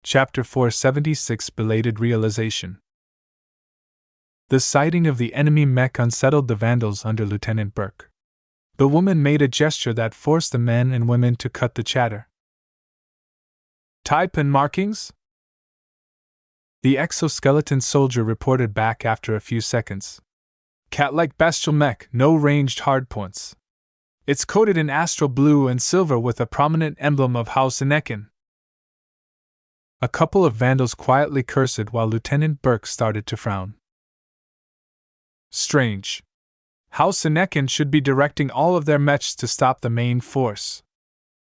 Chapter 476 Belated Realization. The sighting of the enemy mech unsettled the Vandals under Lieutenant Burke. The woman made a gesture that forced the men and women to cut the chatter. Type and markings? The exoskeleton soldier reported back after a few seconds. Cat-like bestial mech, no ranged hardpoints. It's coated in astral blue and silver with a prominent emblem of House Inekin. A couple of Vandals quietly cursed while Lieutenant Burke started to frown. Strange. House Inekin should be directing all of their mechs to stop the main force.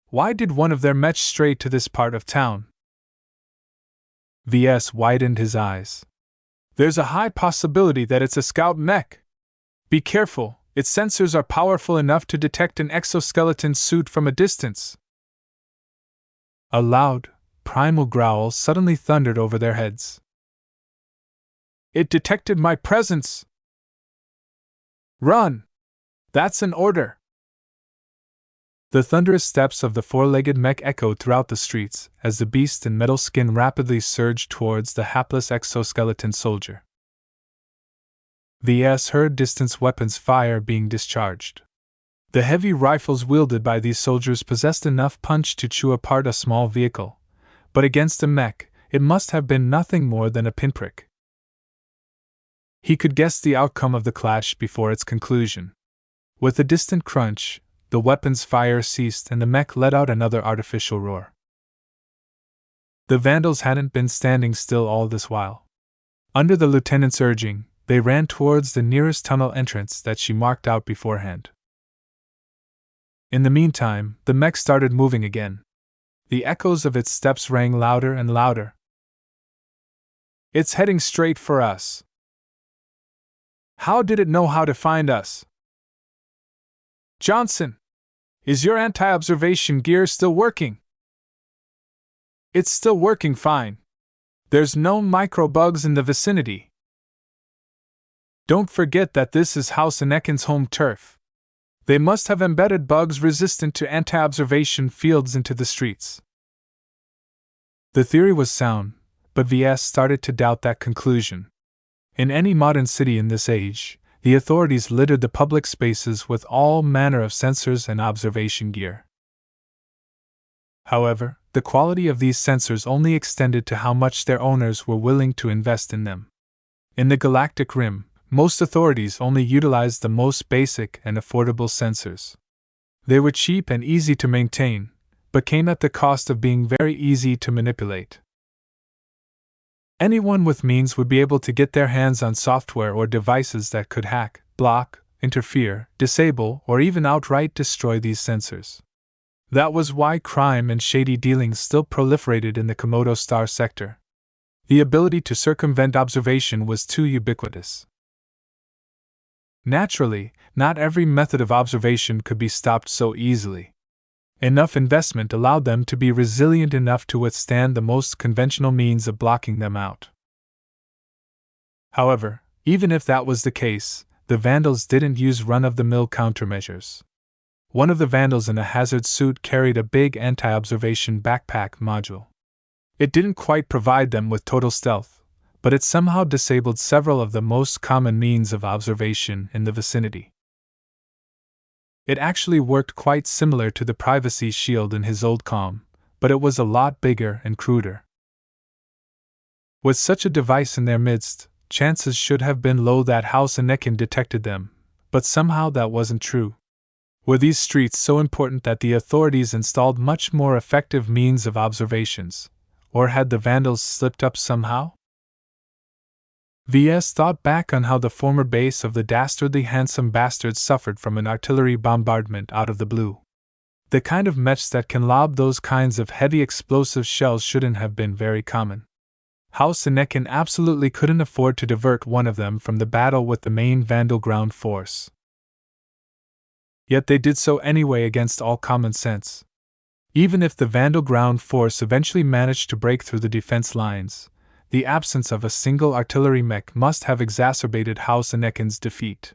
Why did one of their mechs stray to this part of town? VS widened his eyes. There's a high possibility that it's a scout mech. Be careful, its sensors are powerful enough to detect an exoskeleton suit from a distance. A loud, primal growl suddenly thundered over their heads. It detected my presence! Run! That's an order! The thunderous steps of the four-legged mech echoed throughout the streets as the beast in metal skin rapidly surged towards the hapless exoskeleton soldier. VS heard distant weapons fire being discharged. The heavy rifles wielded by these soldiers possessed enough punch to chew apart a small vehicle, but against a mech, it must have been nothing more than a pinprick. He could guess the outcome of the clash before its conclusion. With a distant crunch, the weapon's fire ceased and the mech let out another artificial roar. The Vandals hadn't been standing still all this while. Under the lieutenant's urging, they ran towards the nearest tunnel entrance that she marked out beforehand. In the meantime, the mech started moving again. The echoes of its steps rang louder and louder. It's heading straight for us. How did it know how to find us? Johnson, is your anti-observation gear still working? It's still working fine. There's no microbugs in the vicinity. Don't forget that this is House Inekin's home turf. They must have embedded bugs resistant to anti-observation fields into the streets. The theory was sound, but VS started to doubt that conclusion. In any modern city in this age, the authorities littered the public spaces with all manner of sensors and observation gear. However, the quality of these sensors only extended to how much their owners were willing to invest in them. In the Galactic Rim, most authorities only utilized the most basic and affordable sensors. They were cheap and easy to maintain, but came at the cost of being very easy to manipulate. Anyone with means would be able to get their hands on software or devices that could hack, block, interfere, disable, or even outright destroy these sensors. That was why crime and shady dealings still proliferated in the Komodo Star sector. The ability to circumvent observation was too ubiquitous. Naturally, not every method of observation could be stopped so easily. Enough investment allowed them to be resilient enough to withstand the most conventional means of blocking them out. However, even if that was the case, the Vandals didn't use run-of-the-mill countermeasures. One of the Vandals in a hazard suit carried a big anti-observation backpack module. It didn't quite provide them with total stealth, but it somehow disabled several of the most common means of observation in the vicinity. It actually worked quite similar to the privacy shield in his old comm, but it was a lot bigger and cruder. With such a device in their midst, chances should have been low that House Inekin detected them, but somehow that wasn't true. Were these streets so important that the authorities installed much more effective means of observations, or had the Vandals slipped up somehow? VS thought back on how the former base of the dastardly handsome bastards suffered from an artillery bombardment out of the blue. The kind of mechs that can lob those kinds of heavy explosive shells shouldn't have been very common. House Inekin absolutely couldn't afford to divert one of them from the battle with the main Vandal ground force. Yet they did so anyway against all common sense. Even if the Vandal ground force eventually managed to break through the defense lines, the absence of a single artillery mech must have exacerbated House Inekin's defeat.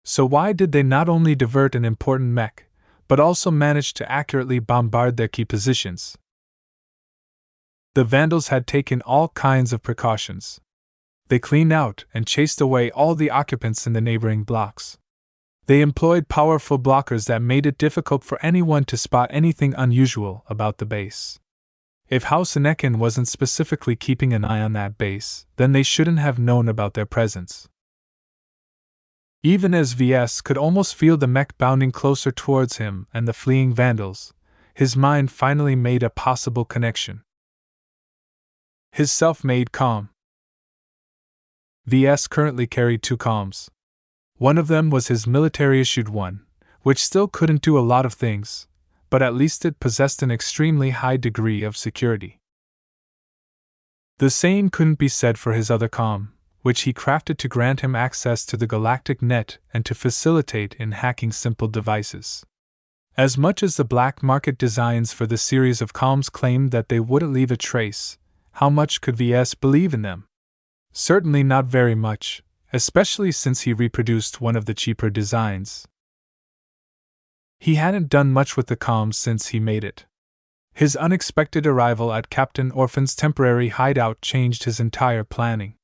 So why did they not only divert an important mech, but also manage to accurately bombard their key positions? The vandals had taken all kinds of precautions. They cleaned out and chased away all the occupants in the neighboring blocks. They employed powerful blockers that made it difficult for anyone to spot anything unusual about the base. If House Anekin wasn't specifically keeping an eye on that base, then they shouldn't have known about their presence. Even as VS could almost feel the mech bounding closer towards him and the fleeing vandals, his mind finally made a possible connection. His self-made comm. VS currently carried 2 comms. One of them was his military-issued one, which still couldn't do a lot of things, but at least it possessed an extremely high degree of security. The same couldn't be said for his other comm, which he crafted to grant him access to the galactic net and to facilitate in hacking simple devices. As much as the black market designs for the series of comms claimed that they wouldn't leave a trace, how much could VS believe in them? Certainly not very much, especially since he reproduced one of the cheaper designs. He hadn't done much with the comms since he made it. His unexpected arrival at Captain Orphan's temporary hideout changed his entire planning.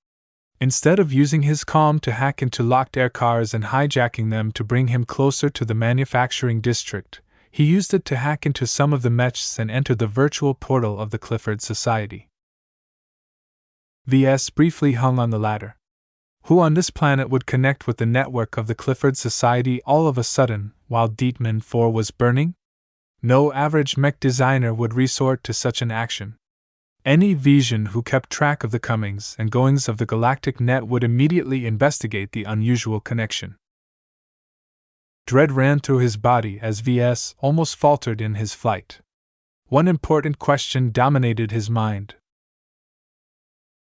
Instead of using his comm to hack into locked air cars and hijacking them to bring him closer to the manufacturing district, he used it to hack into some of the Mechs and enter the virtual portal of the Clifford Society. VS briefly hung on the ladder. Who on this planet would connect with the network of the Clifford Society all of a sudden, while Dietman 4 was burning? No average mech designer would resort to such an action. Any Vision who kept track of the comings and goings of the galactic net would immediately investigate the unusual connection. Dread ran through his body as VS almost faltered in his flight. One important question dominated his mind.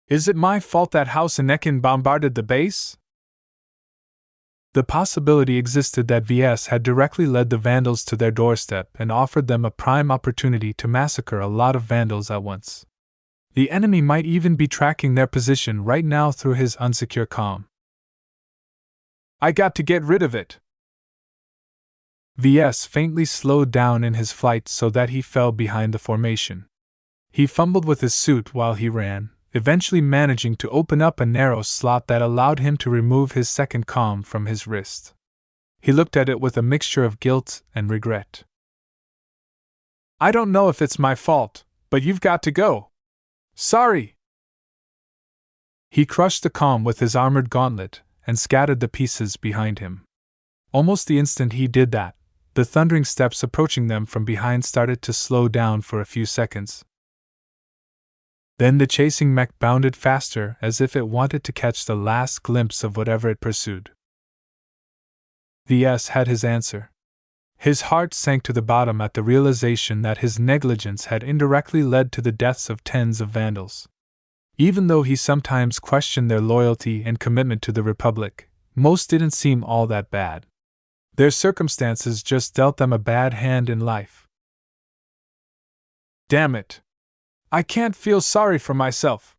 Is it my fault that House Anekin bombarded the base? The possibility existed that VS had directly led the vandals to their doorstep and offered them a prime opportunity to massacre a lot of vandals at once. The enemy might even be tracking their position right now through his unsecure comm. I got to get rid of it. VS faintly slowed down in his flight so that he fell behind the formation. He fumbled with his suit while he ran, eventually managing to open up a narrow slot that allowed him to remove his second comm from his wrist. He looked at it with a mixture of guilt and regret. I don't know if it's my fault, but you've got to go. Sorry. He crushed the comm with his armored gauntlet and scattered the pieces behind him. Almost the instant he did that, the thundering steps approaching them from behind started to slow down for a few seconds. Then the chasing mech bounded faster as if it wanted to catch the last glimpse of whatever it pursued. VS had his answer. His heart sank to the bottom at the realization that his negligence had indirectly led to the deaths of tens of vandals. Even though he sometimes questioned their loyalty and commitment to the Republic, most didn't seem all that bad. Their circumstances just dealt them a bad hand in life. Damn it! I can't feel sorry for myself.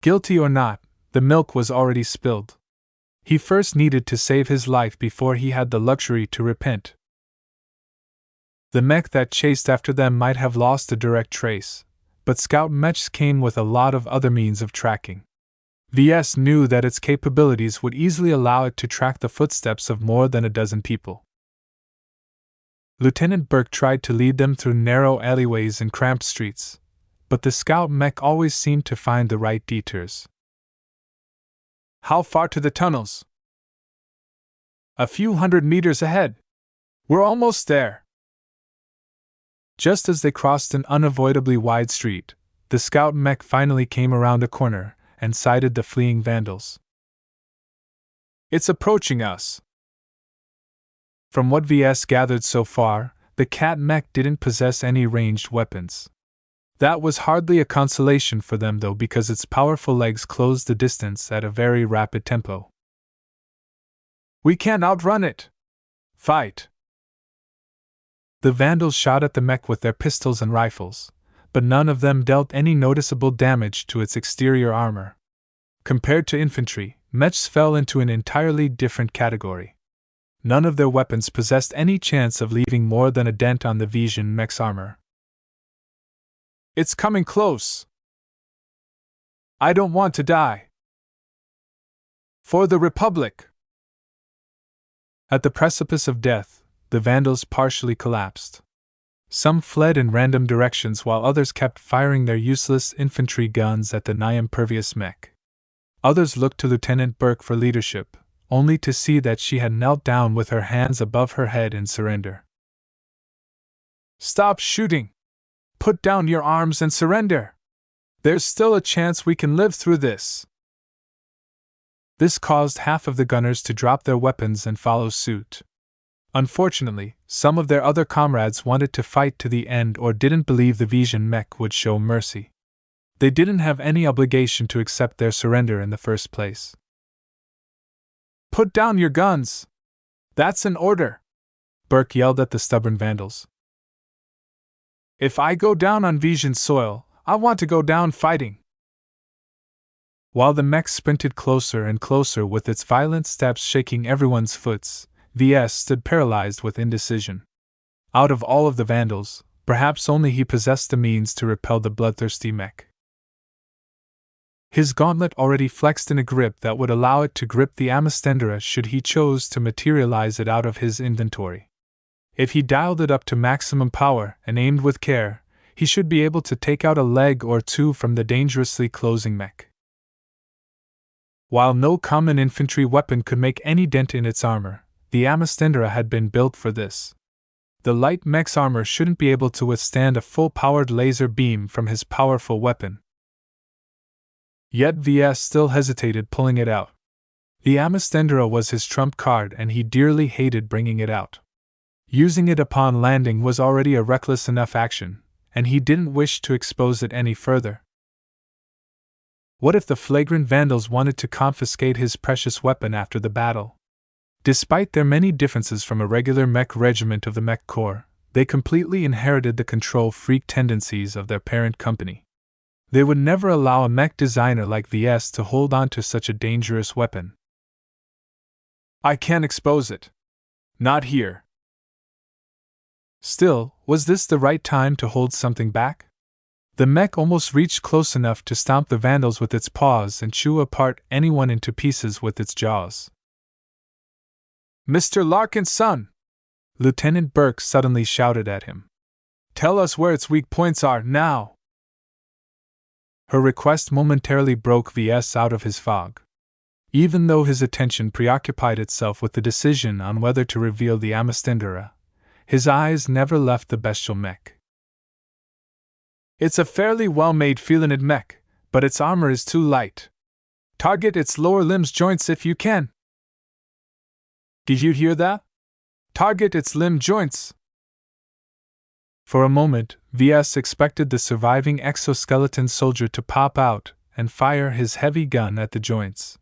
Guilty or not, the milk was already spilled. He first needed to save his life before he had the luxury to repent. The mech that chased after them might have lost a direct trace, but Scout Mechs came with a lot of other means of tracking. VS knew that its capabilities would easily allow it to track the footsteps of more than a dozen people. Lieutenant Burke tried to lead them through narrow alleyways and cramped streets, but the Scout Mech always seemed to find the right detours. How far to the tunnels? A few 100 meters ahead. We're almost there. Just as they crossed an unavoidably wide street, the Scout Mech finally came around a corner and sighted the fleeing vandals. It's approaching us. From what VS gathered so far, the Cat Mech didn't possess any ranged weapons. That was hardly a consolation for them though, because its powerful legs closed the distance at a very rapid tempo. We can't outrun it! Fight! The vandals shot at the mech with their pistols and rifles, but none of them dealt any noticeable damage to its exterior armor. Compared to infantry, mechs fell into an entirely different category. None of their weapons possessed any chance of leaving more than a dent on the Vision mech's armor. It's coming close. I don't want to die. For the Republic! At the precipice of death, the Vandals partially collapsed. Some fled in random directions while others kept firing their useless infantry guns at the nigh-impervious Mech. Others looked to Lieutenant Burke for leadership, only to see that she had knelt down with her hands above her head in surrender. Stop shooting! Put down your arms and surrender! There's still a chance we can live through this. This caused half of the gunners to drop their weapons and follow suit. Unfortunately, some of their other comrades wanted to fight to the end or didn't believe the Vision Mech would show mercy. They didn't have any obligation to accept their surrender in the first place. Put down your guns! That's an order! Burke yelled at the stubborn Vandals. If I go down on Vision soil, I want to go down fighting! While the Mech sprinted closer and closer with its violent steps shaking everyone's foots, VS stood paralyzed with indecision. Out of all of the Vandals, perhaps only he possessed the means to repel the bloodthirsty Mech. His gauntlet already flexed in a grip that would allow it to grip the Amastendera should he choose to materialize it out of his inventory. If he dialed it up to maximum power and aimed with care, he should be able to take out a leg or two from the dangerously closing Mech. While no common infantry weapon could make any dent in its armor, the Amastendera had been built for this. The light Mech's armor shouldn't be able to withstand a full-powered laser beam from his powerful weapon. Yet VS still hesitated pulling it out. The Amastendera was his trump card and he dearly hated bringing it out. Using it upon landing was already a reckless enough action, and he didn't wish to expose it any further. What if the flagrant Vandals wanted to confiscate his precious weapon after the battle? Despite their many differences from a regular Mech regiment of the Mech Corps, they completely inherited the control-freak tendencies of their parent company. They would never allow a Mech designer like VS to hold on to such a dangerous weapon. I can't expose it. Not here. Still, was this the right time to hold something back? The Mech almost reached close enough to stomp the Vandals with its paws and chew apart anyone into pieces with its jaws. Mr. Larkin's son! Lieutenant Burke suddenly shouted at him. Tell us where its weak points are, now! Her request momentarily broke VS out of his fog. Even though his attention preoccupied itself with the decision on whether to reveal the Amastendera, his eyes never left the bestial Mech. It's a fairly well-made Felinid Mech, but its armor is too light. Target its lower limbs joints if you can. Did you hear that? Target its limb joints. For a moment, VS expected the surviving exoskeleton soldier to pop out and fire his heavy gun at the joints.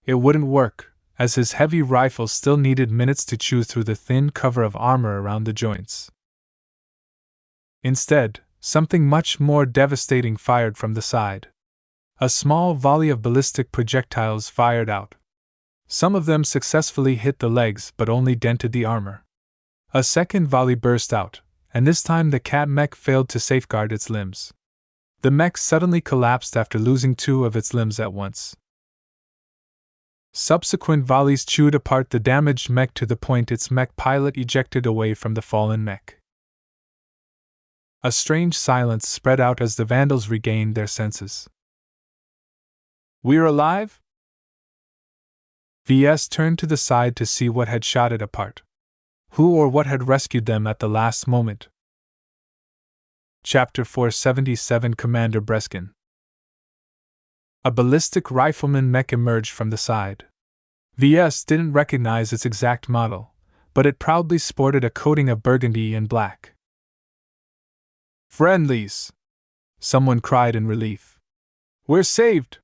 It wouldn't work, as his heavy rifle still needed minutes to chew through the thin cover of armor around the joints. Instead, something much more devastating fired from the side. A small volley of ballistic projectiles fired out. Some of them successfully hit the legs but only dented the armor. A second volley burst out, and this time the Cat Mech failed to safeguard its limbs. The Mech suddenly collapsed after losing 2 of its limbs at once. Subsequent volleys chewed apart the damaged Mech to the point its Mech pilot ejected away from the fallen Mech. A strange silence spread out as the Vandals regained their senses. We're alive? VS turned to the side to see what had shot it apart. Who or what had rescued them at the last moment? Chapter 477 Commander Breskin. A ballistic rifleman Mech emerged from the side. VS didn't recognize its exact model, but it proudly sported a coating of burgundy and black. Friendlies! Someone cried in relief. We're saved!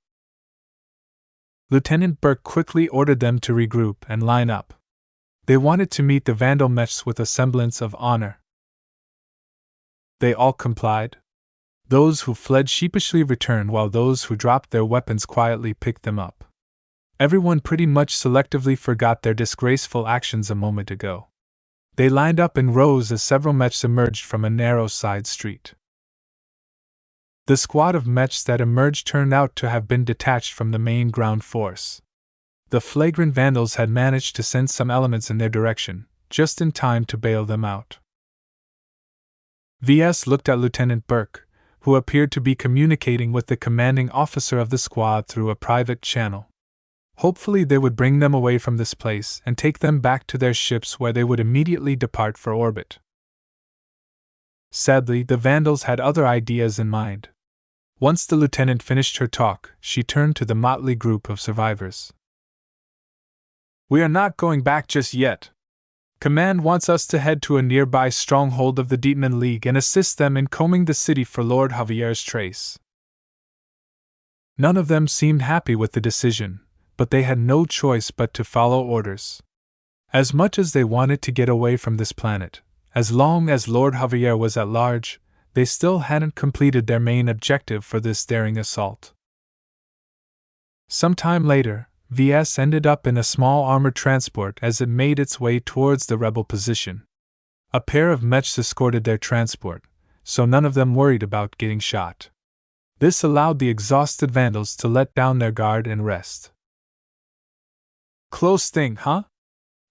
Lieutenant Burke quickly ordered them to regroup and line up. They wanted to meet the Vandal Mechs with a semblance of honor. They all complied. Those who fled sheepishly returned while those who dropped their weapons quietly picked them up. Everyone pretty much selectively forgot their disgraceful actions a moment ago. They lined up in rows as several Mechs emerged from a narrow side street. The squad of mechs that emerged turned out to have been detached from the main ground force. The flagrant vandals had managed to send some elements in their direction, just in time to bail them out. VS looked at Lieutenant Burke, who appeared to be communicating with the commanding officer of the squad through a private channel. Hopefully they would bring them away from this place and take them back to their ships where they would immediately depart for orbit. Sadly, the vandals had other ideas in mind. Once the lieutenant finished her talk, she turned to the motley group of survivors. "We are not going back just yet. Command wants us to head to a nearby stronghold of the Demon League and assist them in combing the city for Lord Javier's trace." None of them seemed happy with the decision, but they had no choice but to follow orders. As much as they wanted to get away from this planet, as long as Lord Javier was at large, they still hadn't completed their main objective for this daring assault. Some time later, VS ended up in a small armored transport as it made its way towards the rebel position. A pair of mechs escorted their transport, so none of them worried about getting shot. This allowed the exhausted vandals to let down their guard and rest. "Close thing, huh?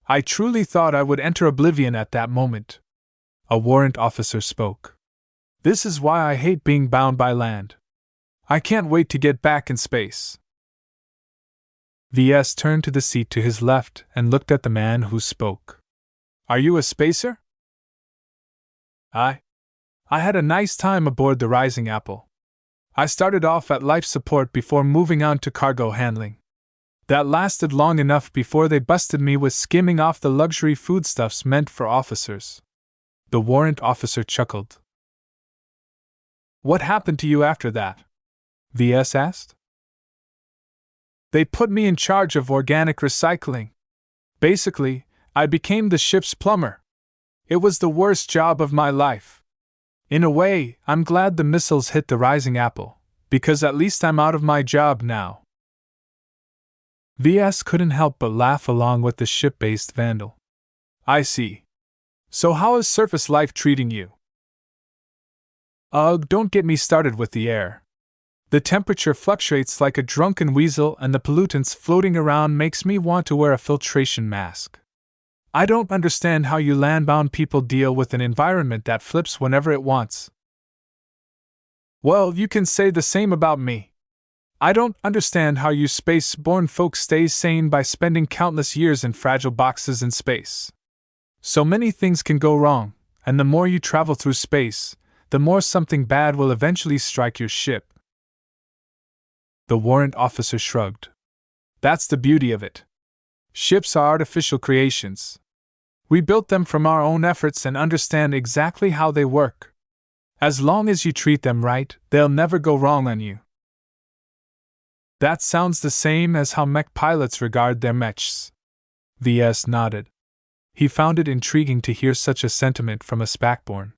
I truly thought I would enter oblivion at that moment." A warrant officer spoke. "This is why I hate being bound by land. I can't wait to get back in space." VS turned to the seat to his left and looked at the man who spoke. "Are you a spacer?" I had a nice time aboard the Rising Apple. I started off at life support before moving on to cargo handling. That lasted long enough before they busted me with skimming off the luxury foodstuffs meant for officers." The warrant officer chuckled. "What happened to you after that?" VS asked. "They put me in charge of organic recycling. Basically, I became the ship's plumber. It was the worst job of my life. In a way, I'm glad the missiles hit the Rising Apple, because at least I'm out of my job now." VS couldn't help but laugh along with the ship-based vandal. "I see. So how is surface life treating you?" "Ugh, don't get me started with the air. The temperature fluctuates like a drunken weasel and the pollutants floating around makes me want to wear a filtration mask. I don't understand how you land-bound people deal with an environment that flips whenever it wants." "Well, you can say the same about me. I don't understand how you space-borne folks stay sane by spending countless years in fragile boxes in space. So many things can go wrong, and the more you travel through space, the more something bad will eventually strike your ship." The warrant officer shrugged. "That's the beauty of it. Ships are artificial creations. We built them from our own efforts and understand exactly how they work. As long as you treat them right, they'll never go wrong on you." "That sounds the same as how mech pilots regard their mechs." VS nodded. He found it intriguing to hear such a sentiment from a Spacborn.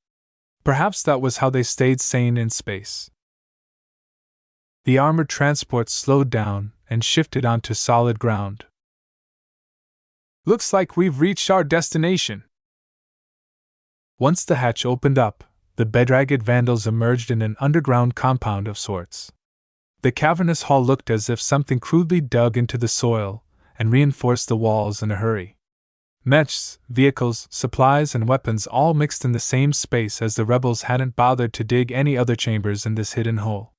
Perhaps that was how they stayed sane in space. The armored transport slowed down and shifted onto solid ground. "Looks like we've reached our destination." Once the hatch opened up, the bedraggled vandals emerged in an underground compound of sorts. The cavernous hall looked as if something crudely dug into the soil and reinforced the walls in a hurry. Mechs, vehicles, supplies, and weapons all mixed in the same space as the rebels hadn't bothered to dig any other chambers in this hidden hole.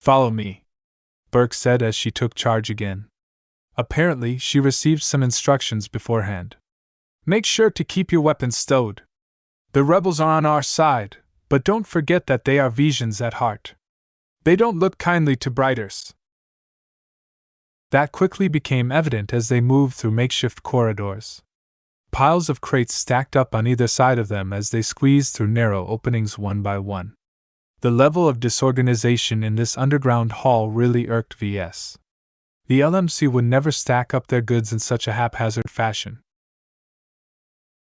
"Follow me," Burke said as she took charge again. Apparently, she received some instructions beforehand. "Make sure to keep your weapons stowed. The rebels are on our side, but don't forget that they are Visions at heart. They don't look kindly to Briters." That quickly became evident as they moved through makeshift corridors. Piles of crates stacked up on either side of them as they squeezed through narrow openings one by one. The level of disorganization in this underground hall really irked VS. The LMC would never stack up their goods in such a haphazard fashion.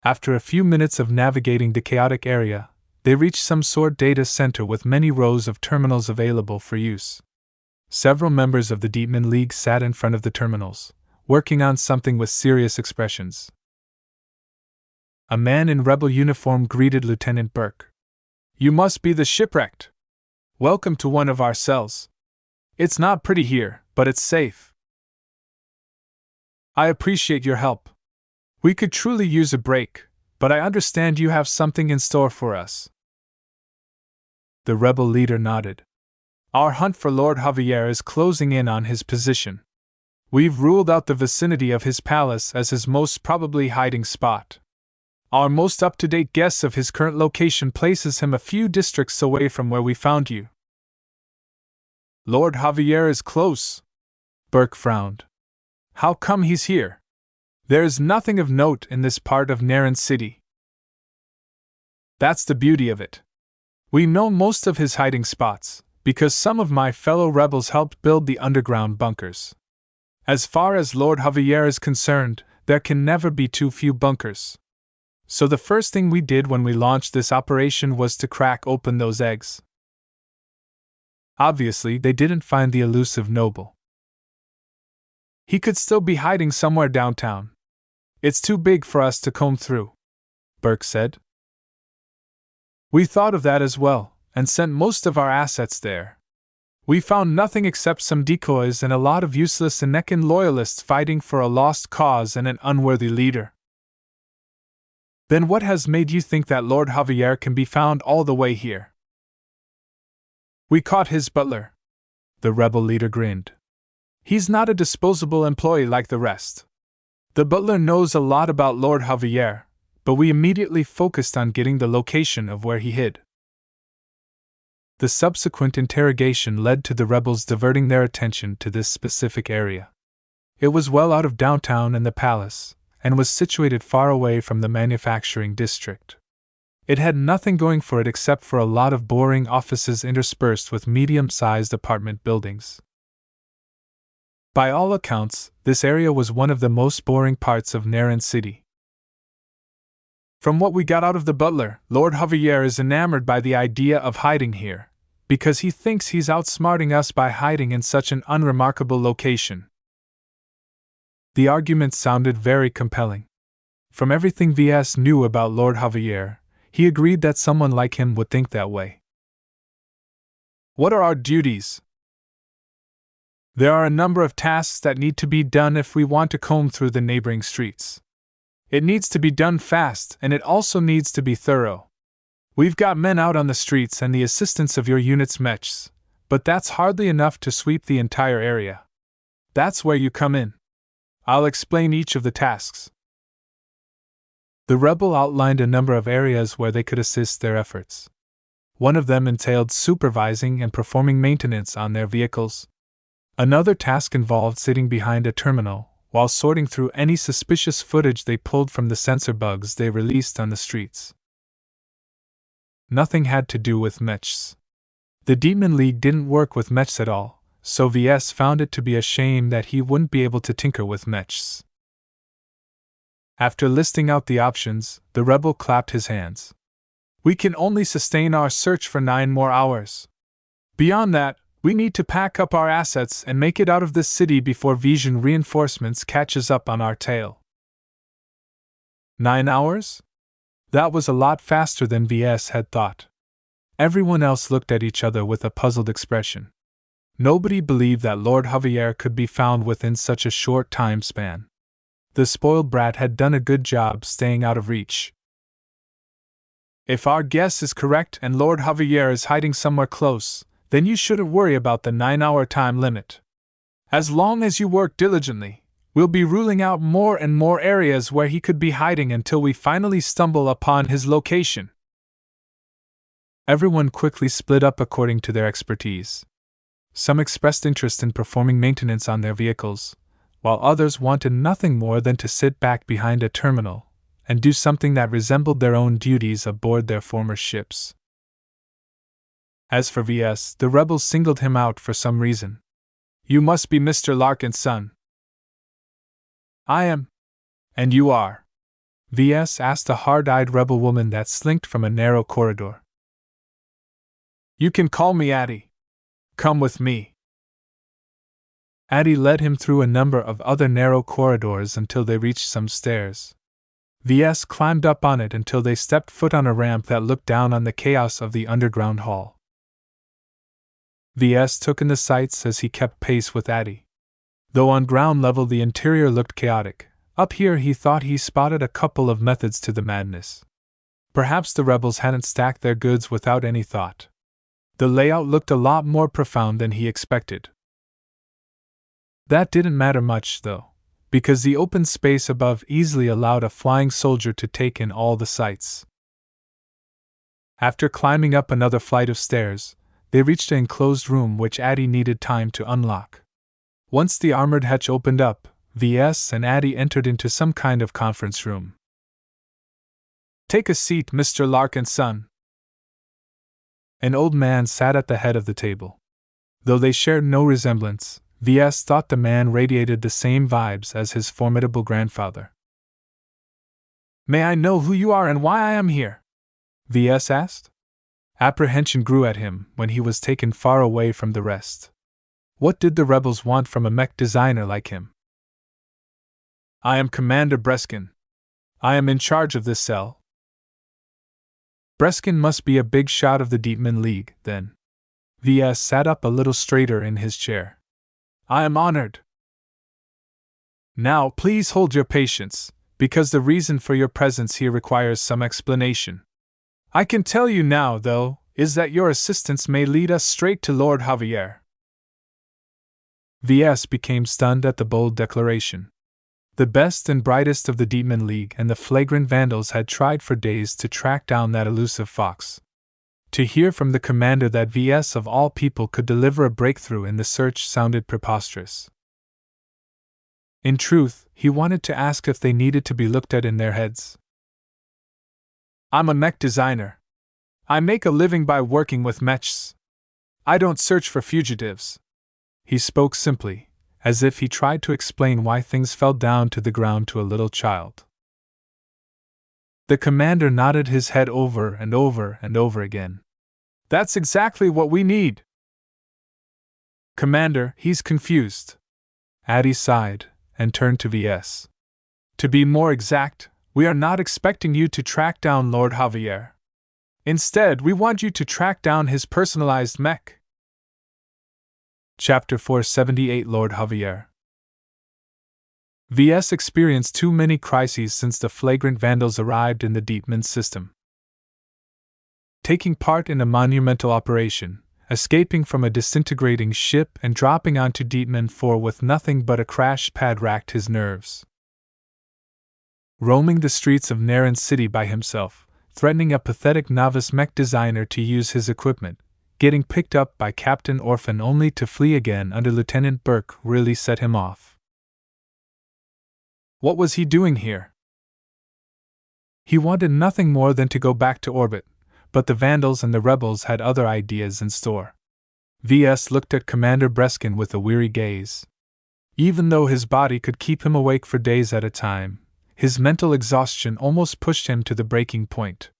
After a few minutes of navigating the chaotic area, they reached some sort data center with many rows of terminals available for use. Several members of the Demon League sat in front of the terminals, working on something with serious expressions. A man in rebel uniform greeted Lieutenant Burke. "You must be the shipwrecked. Welcome to one of our cells. It's not pretty here, but it's safe. I appreciate your help. We could truly use a break, but I understand you have something in store for us. The rebel leader nodded. Our hunt for Lord Javier is closing in on his position. We've ruled out the vicinity of his palace as his most probably hiding spot. Our most up-to-date guess of his current location places him a few districts away from where we found you. Lord Javier is close. Burke frowned. How come he's here? There is nothing of note in this part of Naran City. That's the beauty of it. We know most of his hiding spots, because some of my fellow rebels helped build the underground bunkers. As far as Lord Javier is concerned, there can never be too few bunkers. So the first thing we did when we launched this operation was to crack open those eggs. Obviously, they didn't find the elusive noble. He could still be hiding somewhere downtown. It's too big for us to comb through, Burke said. We thought of that as well, and sent most of our assets there. We found nothing except some decoys and a lot of useless Inecan loyalists fighting for a lost cause and an unworthy leader. Then what has made you think that Lord Javier can be found all the way here? We caught his butler. The rebel leader grinned. He's not a disposable employee like the rest. The butler knows a lot about Lord Javier, but we immediately focused on getting the location of where he hid. The subsequent interrogation led to the rebels diverting their attention to this specific area. It was well out of downtown and the palace, and was situated far away from the manufacturing district. It had nothing going for it except for a lot of boring offices interspersed with medium-sized apartment buildings. By all accounts, this area was one of the most boring parts of Naran City. From what we got out of the butler, Lord Javier is enamored by the idea of hiding here, because he thinks he's outsmarting us by hiding in such an unremarkable location. The argument sounded very compelling. From everything VS knew about Lord Javier, he agreed that someone like him would think that way. What are our duties? There are a number of tasks that need to be done if we want to comb through the neighboring streets. It needs to be done fast, and it also needs to be thorough. We've got men out on the streets and the assistance of your unit's mechs, but that's hardly enough to sweep the entire area. That's where you come in. I'll explain each of the tasks. The rebel outlined a number of areas where they could assist their efforts. One of them entailed supervising and performing maintenance on their vehicles. Another task involved sitting behind a terminal while sorting through any suspicious footage they pulled from the sensor bugs they released on the streets. Nothing had to do with mechs. The Demon League didn't work with mechs at all, so VS found it to be a shame that he wouldn't be able to tinker with mechs. After listing out the options, the rebel clapped his hands. We can only sustain our search for 9 more hours. Beyond that, we need to pack up our assets and make it out of this city before Vision reinforcements catches up on our tail. 9 hours? That was a lot faster than VS had thought. Everyone else looked at each other with a puzzled expression. Nobody believed that Lord Javier could be found within such a short time span. The spoiled brat had done a good job staying out of reach. If our guess is correct and Lord Javier is hiding somewhere close, then you shouldn't worry about the 9-hour time limit. As long as you work diligently, we'll be ruling out more and more areas where he could be hiding until we finally stumble upon his location. Everyone quickly split up according to their expertise. Some expressed interest in performing maintenance on their vehicles, while others wanted nothing more than to sit back behind a terminal and do something that resembled their own duties aboard their former ships. As for VS, the rebels singled him out for some reason. You must be Mr. Larkin's son. I am. And you are? VS asked a hard-eyed rebel woman that slinked from a narrow corridor. You can call me Addie. Come with me. Addie led him through a number of other narrow corridors until they reached some stairs. VS climbed up on it until they stepped foot on a ramp that looked down on the chaos of the underground hall. VS took in the sights as he kept pace with Addy. Though on ground level the interior looked chaotic, up here he thought he spotted a couple of methods to the madness. Perhaps the rebels hadn't stacked their goods without any thought. The layout looked a lot more profound than he expected. That didn't matter much, though, because the open space above easily allowed a flying soldier to take in all the sights. After climbing up another flight of stairs, they reached an enclosed room which Addy needed time to unlock. Once the armored hatch opened up, VS and Addy entered into some kind of conference room. "Take a seat, Mr. Larkin's son." An old man sat at the head of the table. Though they shared no resemblance, VS thought the man radiated the same vibes as his formidable grandfather. "May I know who you are and why I am here?" VS asked. Apprehension grew at him when he was taken far away from the rest. What did the rebels want from a mech designer like him? "I am Commander Breskin. I am in charge of this cell." Breskin must be a big shot of the Deepman League, then. VS sat up a little straighter in his chair. "I am honored." "Now, please hold your patience, because the reason for your presence here requires some explanation. I can tell you now, though, is that your assistance may lead us straight to Lord Javier." VS became stunned at the bold declaration. The best and brightest of the Deepman League and the flagrant vandals had tried for days to track down that elusive fox. To hear from the commander that VS of all people could deliver a breakthrough in the search sounded preposterous. In truth, he wanted to ask if they needed to be looked at in their heads. "I'm a mech designer. I make a living by working with mechs. I don't search for fugitives." He spoke simply, as if he tried to explain why things fell down to the ground to a little child. The commander nodded his head over and over and over again. "That's exactly what we need." "Commander, he's confused." Addy sighed and turned to VS. "To be more exact, we are not expecting you to track down Lord Javier. Instead, we want you to track down his personalized mech." Chapter 478 Lord Javier. VS experienced too many crises since the flagrant vandals arrived in the Deepman system. Taking part in a monumental operation, escaping from a disintegrating ship and dropping onto Deepman 4 with nothing but a crash pad racked his nerves. Roaming the streets of Naren City by himself, threatening a pathetic novice mech designer to use his equipment, getting picked up by Captain Orphan only to flee again under Lieutenant Burke really set him off. What was he doing here? He wanted nothing more than to go back to orbit, but the Vandals and the rebels had other ideas in store. VS looked at Commander Breskin with a weary gaze. Even though his body could keep him awake for days at a time, his mental exhaustion almost pushed him to the breaking point.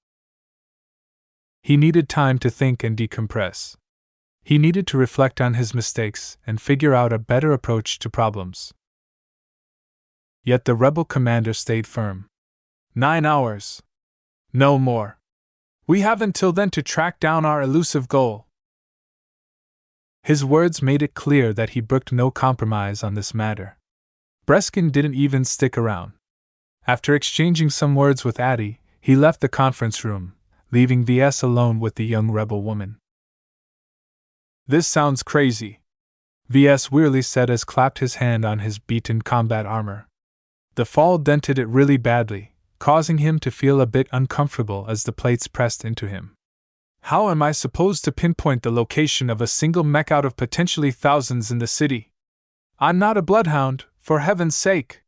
He needed time to think and decompress. He needed to reflect on his mistakes and figure out a better approach to problems. Yet the rebel commander stayed firm. 9 hours. No more. We have until then to track down our elusive goal. His words made it clear that he brooked no compromise on this matter. Breskin didn't even stick around. After exchanging some words with Addy, he left the conference room, leaving VS alone with the young rebel woman. "This sounds crazy," VS wearily said as clapped his hand on his beaten combat armor. The fall dented it really badly, causing him to feel a bit uncomfortable as the plates pressed into him. "How am I supposed to pinpoint the location of a single mech out of potentially thousands in the city? I'm not a bloodhound, for heaven's sake!"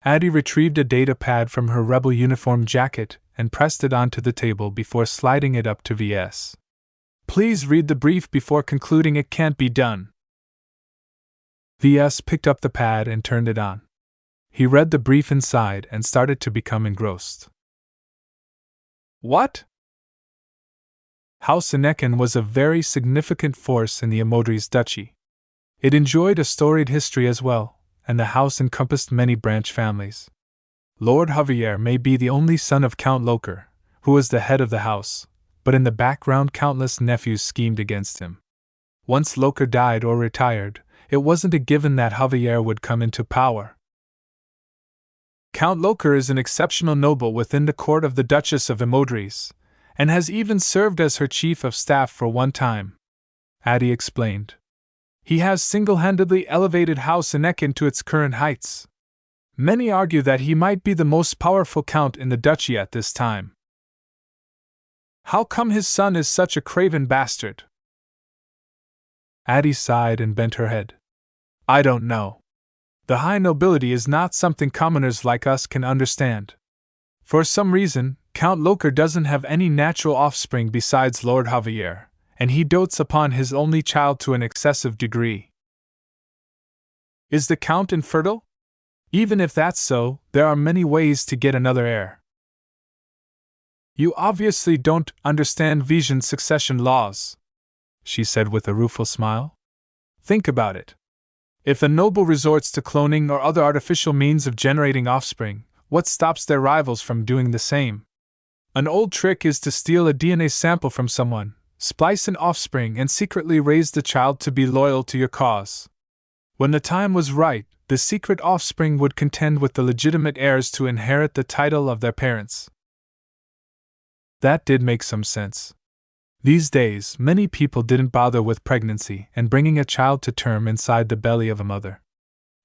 Addy retrieved a data pad from her rebel uniform jacket and pressed it onto the table before sliding it up to VS. "Please read the brief before concluding it can't be done." VS picked up the pad and turned it on. He read the brief inside and started to become engrossed. What? House Ineken was a very significant force in the Amodris Duchy. It enjoyed a storied history as well, and the house encompassed many branch families. Lord Javier may be the only son of Count Loker, who was the head of the house, but in the background countless nephews schemed against him. Once Loker died or retired, it wasn't a given that Javier would come into power. Count Loker is an exceptional noble within the court of the Duchess of Emodres, and has even served as her chief of staff for one time, Addie explained. He has single-handedly elevated House Enekin to its current heights. Many argue that he might be the most powerful count in the duchy at this time. How come his son is such a craven bastard? Addie sighed and bent her head. I don't know. The high nobility is not something commoners like us can understand. For some reason, Count Loker doesn't have any natural offspring besides Lord Javier, and he dotes upon his only child to an excessive degree. Is the Count infertile? Even if that's so, there are many ways to get another heir. You obviously don't understand Vision succession laws, she said with a rueful smile. Think about it. If a noble resorts to cloning or other artificial means of generating offspring, what stops their rivals from doing the same? An old trick is to steal a DNA sample from someone, splice an offspring, and secretly raise the child to be loyal to your cause. When the time was right, the secret offspring would contend with the legitimate heirs to inherit the title of their parents. That did make some sense. These days, many people didn't bother with pregnancy and bringing a child to term inside the belly of a mother.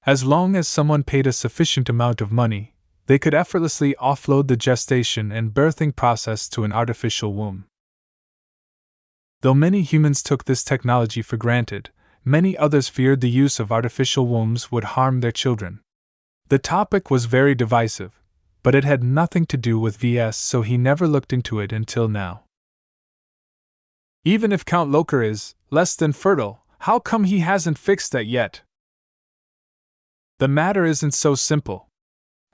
As long as someone paid a sufficient amount of money, they could effortlessly offload the gestation and birthing process to an artificial womb. Though many humans took this technology for granted, many others feared the use of artificial wombs would harm their children. The topic was very divisive, but it had nothing to do with VS, so he never looked into it until now. Even if Count Loker is less than fertile, how come he hasn't fixed that yet? The matter isn't so simple,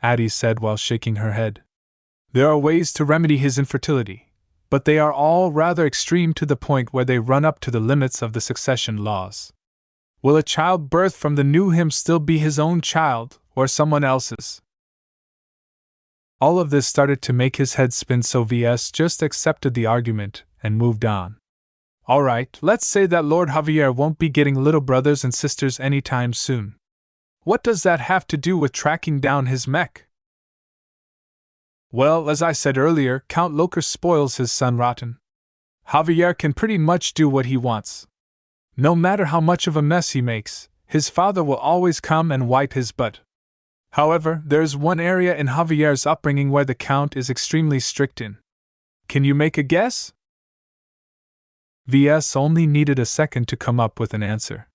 Addie said while shaking her head. There are ways to remedy his infertility, but they are all rather extreme to the point where they run up to the limits of the succession laws. Will a child birthed from the new him still be his own child, or someone else's? All of this started to make his head spin, so VS just accepted the argument and moved on. Alright, let's say that Lord Javier won't be getting little brothers and sisters anytime soon. What does that have to do with tracking down his mech? Well, as I said earlier, Count Loker spoils his son rotten. Javier can pretty much do what he wants. No matter how much of a mess he makes, his father will always come and wipe his butt. However, there's one area in Javier's upbringing where the Count is extremely strict in. Can you make a guess? VS only needed a second to come up with an answer.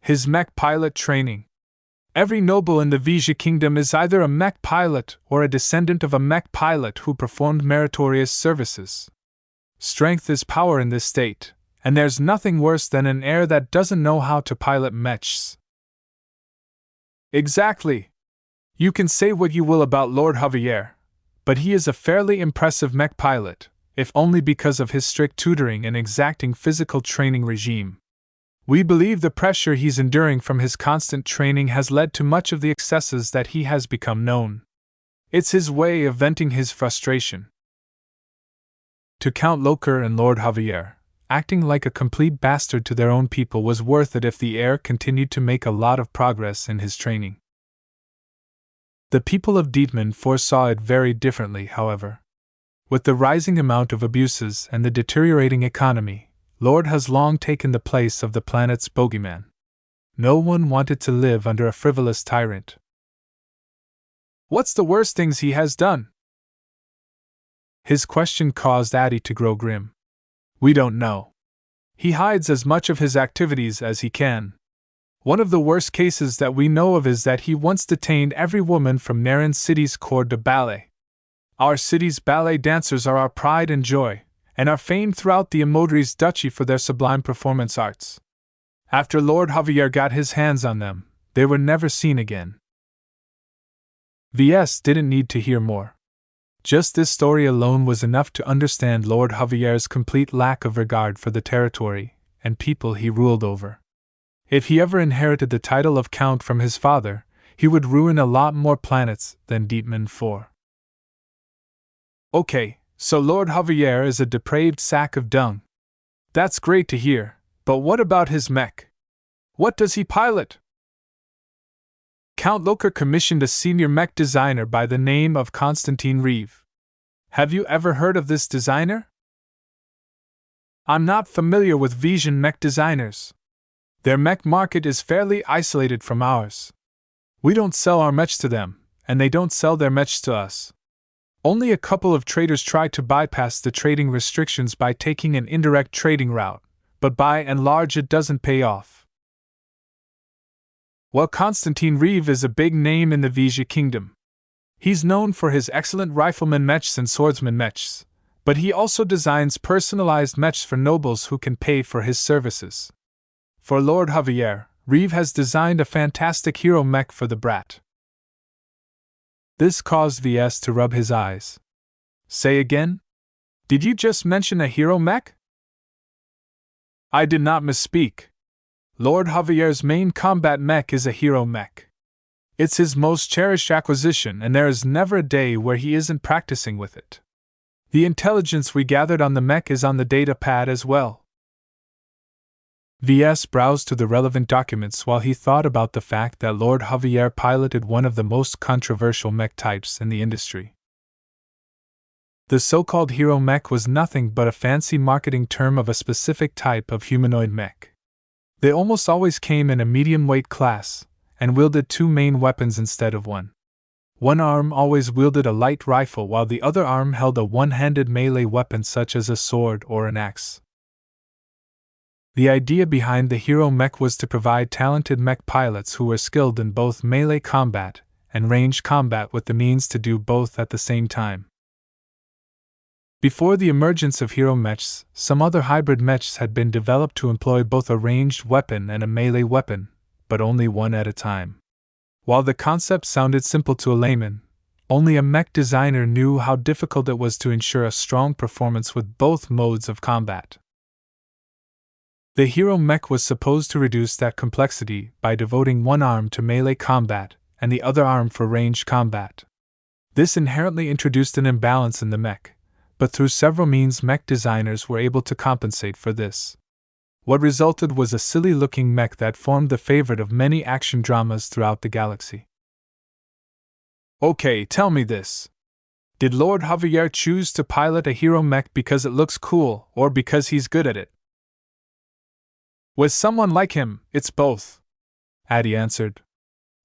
His mech pilot training. Every noble in the Vigia kingdom is either a mech pilot or a descendant of a mech pilot who performed meritorious services. Strength is power in this state, and there's nothing worse than an heir that doesn't know how to pilot mechs. Exactly. You can say what you will about Lord Javier, but he is a fairly impressive mech pilot, if only because of his strict tutoring and exacting physical training regime. We believe the pressure he's enduring from his constant training has led to much of the excesses that he has become known. It's his way of venting his frustration. To Count Loker and Lord Javier, acting like a complete bastard to their own people was worth it if the heir continued to make a lot of progress in his training. The people of Dietmund foresaw it very differently, however. With the rising amount of abuses and the deteriorating economy, Lord has long taken the place of the planet's bogeyman. No one wanted to live under a frivolous tyrant. What's the worst things he has done? His question caused Addie to grow grim. We don't know. He hides as much of his activities as he can. One of the worst cases that we know of is that he once detained every woman from Narin City's corps de ballet. Our city's ballet dancers are our pride and joy, and are famed throughout the Emodres Duchy for their sublime performance arts. After Lord Javier got his hands on them, they were never seen again. VS didn't need to hear more. Just this story alone was enough to understand Lord Javier's complete lack of regard for the territory and people he ruled over. If he ever inherited the title of Count from his father, he would ruin a lot more planets than Dietmund 4. Okay, So Lord Javier is a depraved sack of dung. That's great to hear, but what about his mech? What does he pilot? Count Locher commissioned a senior mech designer by the name of Konstantin Reeve. Have you ever heard of this designer? I'm not familiar with Vision mech designers. Their mech market is fairly isolated from ours. We don't sell our mechs to them, and they don't sell their mechs to us. Only a couple of traders try to bypass the trading restrictions by taking an indirect trading route, but by and large it doesn't pay off. Well, Konstantin Reeve is a big name in the Vija kingdom. He's known for his excellent rifleman mechs and swordsman mechs, but he also designs personalized mechs for nobles who can pay for his services. For Lord Javier, Reeve has designed a fantastic hero mech for the brat. This caused VS to rub his eyes. Say again? Did you just mention a hero mech? I did not misspeak. Lord Javier's main combat mech is a hero mech. It's his most cherished acquisition, and there is never a day where he isn't practicing with it. The intelligence we gathered on the mech is on the data pad as well. VS browsed to the relevant documents while he thought about the fact that Lord Javier piloted one of the most controversial mech types in the industry. The so-called hero mech was nothing but a fancy marketing term of a specific type of humanoid mech. They almost always came in a medium weight class, and wielded two main weapons instead of one. One arm always wielded a light rifle while the other arm held a one-handed melee weapon such as a sword or an axe. The idea behind the hero mech was to provide talented mech pilots who were skilled in both melee combat and ranged combat with the means to do both at the same time. Before the emergence of hero mechs, some other hybrid mechs had been developed to employ both a ranged weapon and a melee weapon, but only one at a time. While the concept sounded simple to a layman, only a mech designer knew how difficult it was to ensure a strong performance with both modes of combat. The hero mech was supposed to reduce that complexity by devoting one arm to melee combat and the other arm for ranged combat. This inherently introduced an imbalance in the mech, but through several means mech designers were able to compensate for this. What resulted was a silly-looking mech that formed the favorite of many action dramas throughout the galaxy. Okay, tell me this. Did Lord Javier choose to pilot a hero mech because it looks cool or because he's good at it? With someone like him, it's both, Addy answered.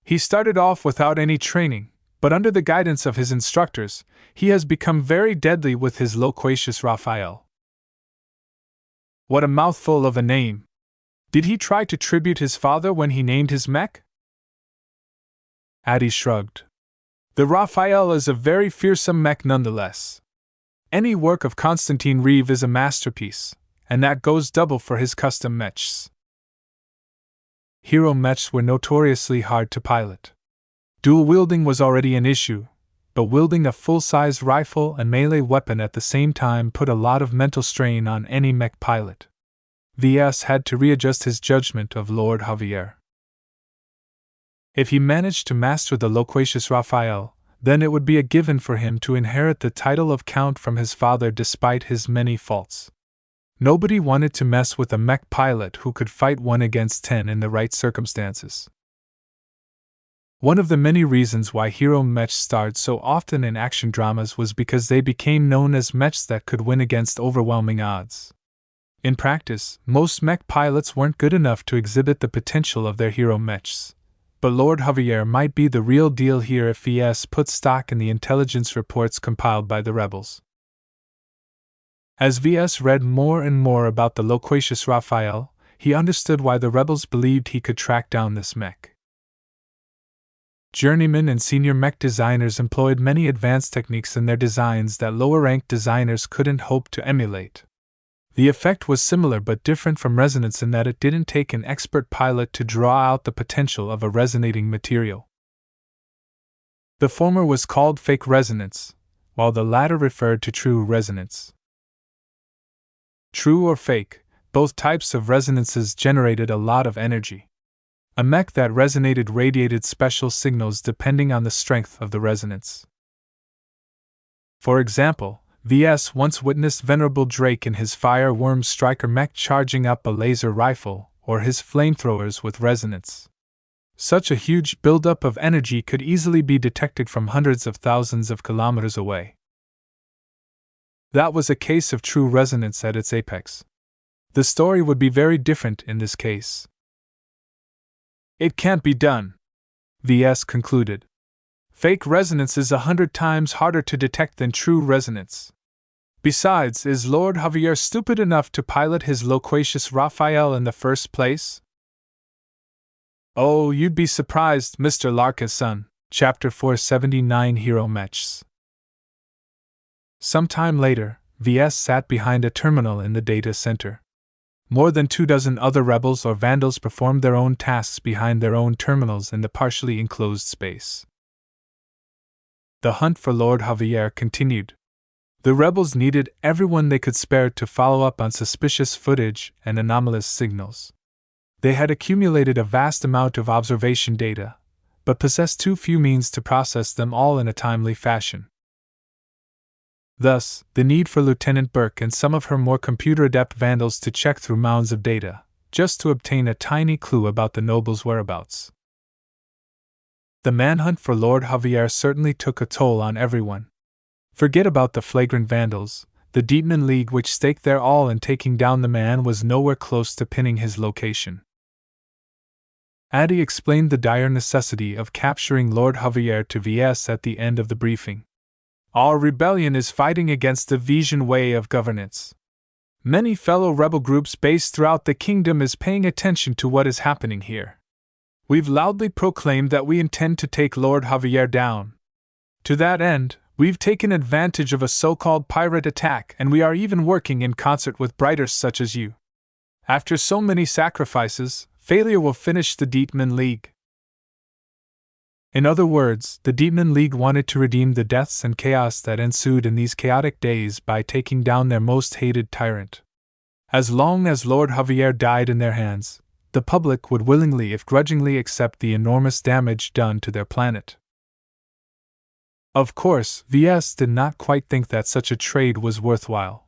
He started off without any training, but under the guidance of his instructors, he has become very deadly with his loquacious Raphael. What a mouthful of a name! Did he try to tribute his father when he named his mech? Addy shrugged. The Raphael is a very fearsome mech nonetheless. Any work of Konstantin Reeve is a masterpiece, and that goes double for his custom mechs. Hero mechs were notoriously hard to pilot. Dual wielding was already an issue, but wielding a full-size rifle and melee weapon at the same time put a lot of mental strain on any mech pilot. VS had to readjust his judgment of Lord Javier. If he managed to master the loquacious Raphael, then it would be a given for him to inherit the title of Count from his father despite his many faults. Nobody wanted to mess with a mech pilot who could fight 1 against 10 in the right circumstances. One of the many reasons why hero mechs starred so often in action dramas was because they became known as mechs that could win against overwhelming odds. In practice, most mech pilots weren't good enough to exhibit the potential of their hero mechs, but Lord Javier might be the real deal here if VS put stock in the intelligence reports compiled by the rebels. As VS read more and more about the loquacious Raphael, he understood why the rebels believed he could track down this mech. Journeyman and senior mech designers employed many advanced techniques in their designs that lower-ranked designers couldn't hope to emulate. The effect was similar but different from resonance in that it didn't take an expert pilot to draw out the potential of a resonating material. The former was called fake resonance, while the latter referred to true resonance. True or fake, both types of resonances generated a lot of energy. A mech that resonated radiated special signals depending on the strength of the resonance. For example, VS once witnessed Venerable Drake in his fireworm striker mech charging up a laser rifle, or his flamethrowers with resonance. Such a huge buildup of energy could easily be detected from hundreds of thousands of kilometers away. That was a case of true resonance at its apex. The story would be very different in this case. It can't be done, VS concluded. Fake resonance is 100 times harder to detect than true resonance. Besides, is Lord Javier stupid enough to pilot his loquacious Raphael in the first place? Oh, you'd be surprised, Mr. Larka's son. Chapter 479 Hero Mechs. Sometime later, VS sat behind a terminal in the data center. More than 24 other rebels or vandals performed their own tasks behind their own terminals in the partially enclosed space. The hunt for Lord Javier continued. The rebels needed everyone they could spare to follow up on suspicious footage and anomalous signals. They had accumulated a vast amount of observation data, but possessed too few means to process them all in a timely fashion. Thus, the need for Lieutenant Burke and some of her more computer-adept vandals to check through mounds of data, just to obtain a tiny clue about the noble's whereabouts. The manhunt for Lord Javier certainly took a toll on everyone. Forget about the flagrant vandals. The Dietmar League, which staked their all in taking down the man, was nowhere close to pinning his location. Addy explained the dire necessity of capturing Lord Javier to VS at the end of the briefing. Our rebellion is fighting against the Vision way of governance. Many fellow rebel groups based throughout the kingdom is paying attention to what is happening here. We've loudly proclaimed that we intend to take Lord Javier down. To that end, we've taken advantage of a so-called pirate attack, and we are even working in concert with Briters such as you. After so many sacrifices, failure will finish the Dietmar League. In other words, the Dietmar League wanted to redeem the deaths and chaos that ensued in these chaotic days by taking down their most hated tyrant. As long as Lord Javier died in their hands, the public would willingly if grudgingly accept the enormous damage done to their planet. Of course, VS did not quite think that such a trade was worthwhile.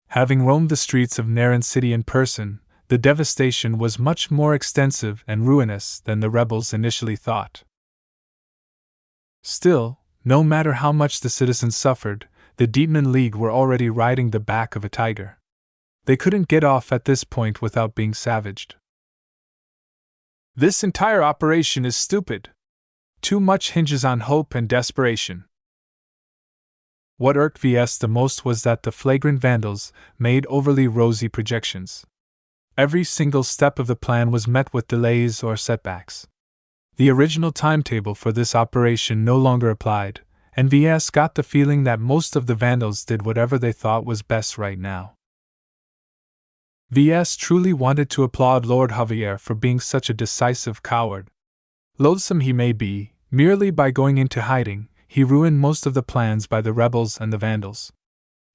Having roamed the streets of Naren City in person, the devastation was much more extensive and ruinous than the rebels initially thought. Still, no matter how much the citizens suffered, the Dietmar League were already riding the back of a tiger. They couldn't get off at this point without being savaged. This entire operation is stupid. Too much hinges on hope and desperation. What irked VS the most was that the flagrant vandals made overly rosy projections. Every single step of the plan was met with delays or setbacks. The original timetable for this operation no longer applied, and VS got the feeling that most of the vandals did whatever they thought was best right now. VS truly wanted to applaud Lord Javier for being such a decisive coward. Loathsome he may be, merely by going into hiding, he ruined most of the plans by the rebels and the vandals.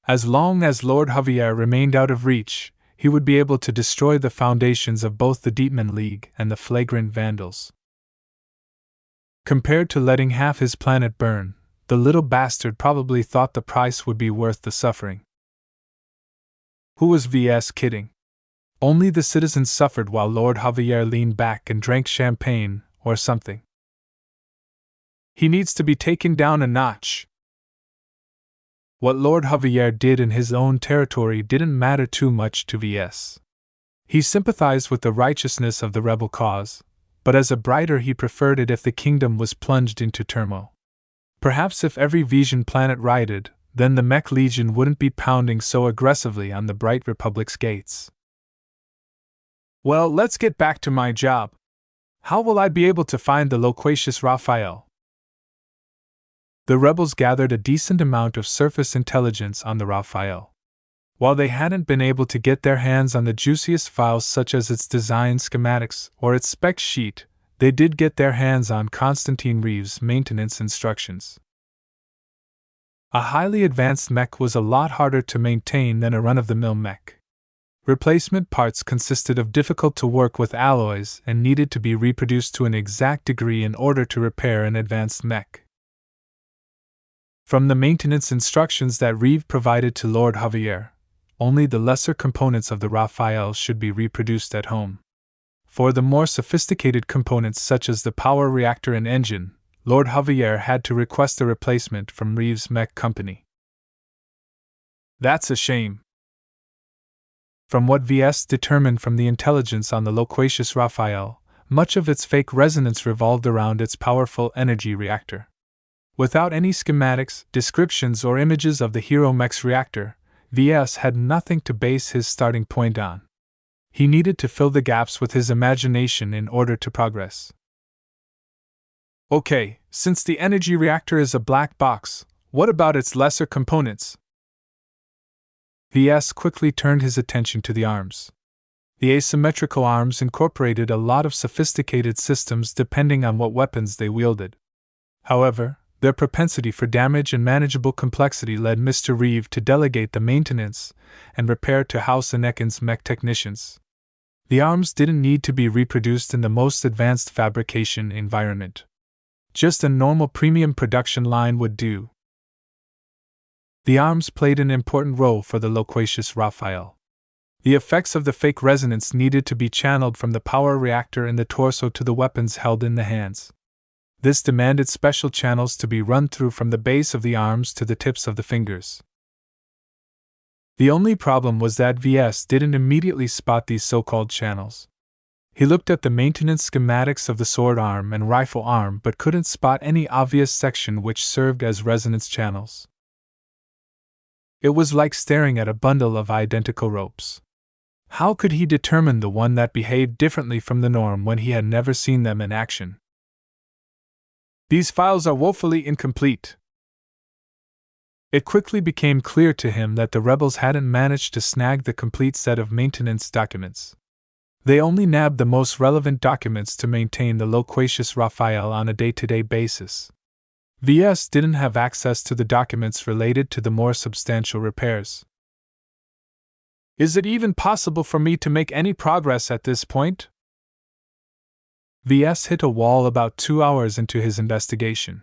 As long as Lord Javier remained out of reach, he would be able to destroy the foundations of both the Dietmar League and the flagrant vandals. Compared to letting half his planet burn, the little bastard probably thought the price would be worth the suffering. Who was VS kidding? Only the citizens suffered while Lord Javier leaned back and drank champagne, or something. He needs to be taken down a notch. What Lord Javier did in his own territory didn't matter too much to VS. He sympathized with the righteousness of the rebel cause, but as a Briter he preferred it if the kingdom was plunged into turmoil. Perhaps if every Vision planet rioted, then the Mech Legion wouldn't be pounding so aggressively on the Bright Republic's gates. Well, let's get back to my job. How will I be able to find the loquacious Raphael? The rebels gathered a decent amount of surface intelligence on the Raphael. While they hadn't been able to get their hands on the juiciest files such as its design schematics or its spec sheet, they did get their hands on Constantine Reeves' maintenance instructions. A highly advanced mech was a lot harder to maintain than a run-of-the-mill mech. Replacement parts consisted of difficult-to-work-with alloys and needed to be reproduced to an exact degree in order to repair an advanced mech. From the maintenance instructions that Reeve provided to Lord Javier, only the lesser components of the Raphael should be reproduced at home. For the more sophisticated components such as the power reactor and engine, Lord Javier had to request a replacement from Reeve's Mech company. That's a shame. From what VS determined from the intelligence on the loquacious Raphael, much of its fake resonance revolved around its powerful energy reactor. Without any schematics, descriptions, or images of the Hero Mech's reactor, VS had nothing to base his starting point on. He needed to fill the gaps with his imagination in order to progress. Okay, since the energy reactor is a black box, what about its lesser components? VS quickly turned his attention to the arms. The asymmetrical arms incorporated a lot of sophisticated systems depending on what weapons they wielded. However, their propensity for damage and manageable complexity led Mr. Reeve to delegate the maintenance and repair to House Anekin's mech technicians. The arms didn't need to be reproduced in the most advanced fabrication environment. Just a normal premium production line would do. The arms played an important role for the loquacious Raphael. The effects of the fake resonance needed to be channeled from the power reactor in the torso to the weapons held in the hands. This demanded special channels to be run through from the base of the arms to the tips of the fingers. The only problem was that VS didn't immediately spot these so-called channels. He looked at the maintenance schematics of the sword arm and rifle arm but couldn't spot any obvious section which served as resonance channels. It was like staring at a bundle of identical ropes. How could he determine the one that behaved differently from the norm when he had never seen them in action? These files are woefully incomplete. It quickly became clear to him that the rebels hadn't managed to snag the complete set of maintenance documents. They only nabbed the most relevant documents to maintain the loquacious Raphael on a day-to-day basis. VS didn't have access to the documents related to the more substantial repairs. Is it even possible for me to make any progress at this point? VS hit a wall about 2 hours into his investigation.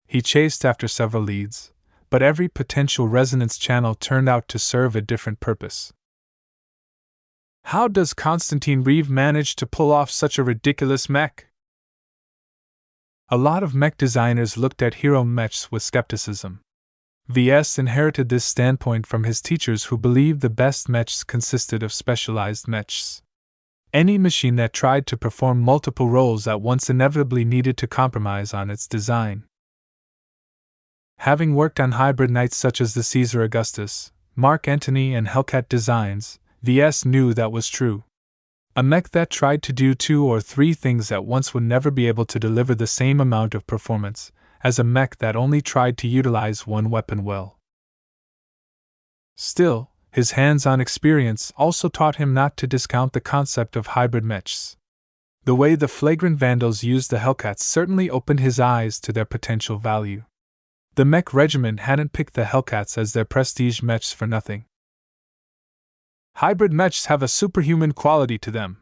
He chased after several leads, but every potential resonance channel turned out to serve a different purpose. How does Constantine Reeve manage to pull off such a ridiculous mech? A lot of mech designers looked at hero mechs with skepticism. VS inherited this standpoint from his teachers who believed the best mechs consisted of specialized mechs. Any machine that tried to perform multiple roles at once inevitably needed to compromise on its design. Having worked on hybrid knights such as the Caesar Augustus, Mark Antony, and Hellcat designs, VS knew that was true. A mech that tried to do 2 or 3 things at once would never be able to deliver the same amount of performance as a mech that only tried to utilize one weapon well. Still, his hands-on experience also taught him not to discount the concept of hybrid mechs. The way the flagrant vandals used the Hellcats certainly opened his eyes to their potential value. The mech regiment hadn't picked the Hellcats as their prestige mechs for nothing. Hybrid mechs have a superhuman quality to them.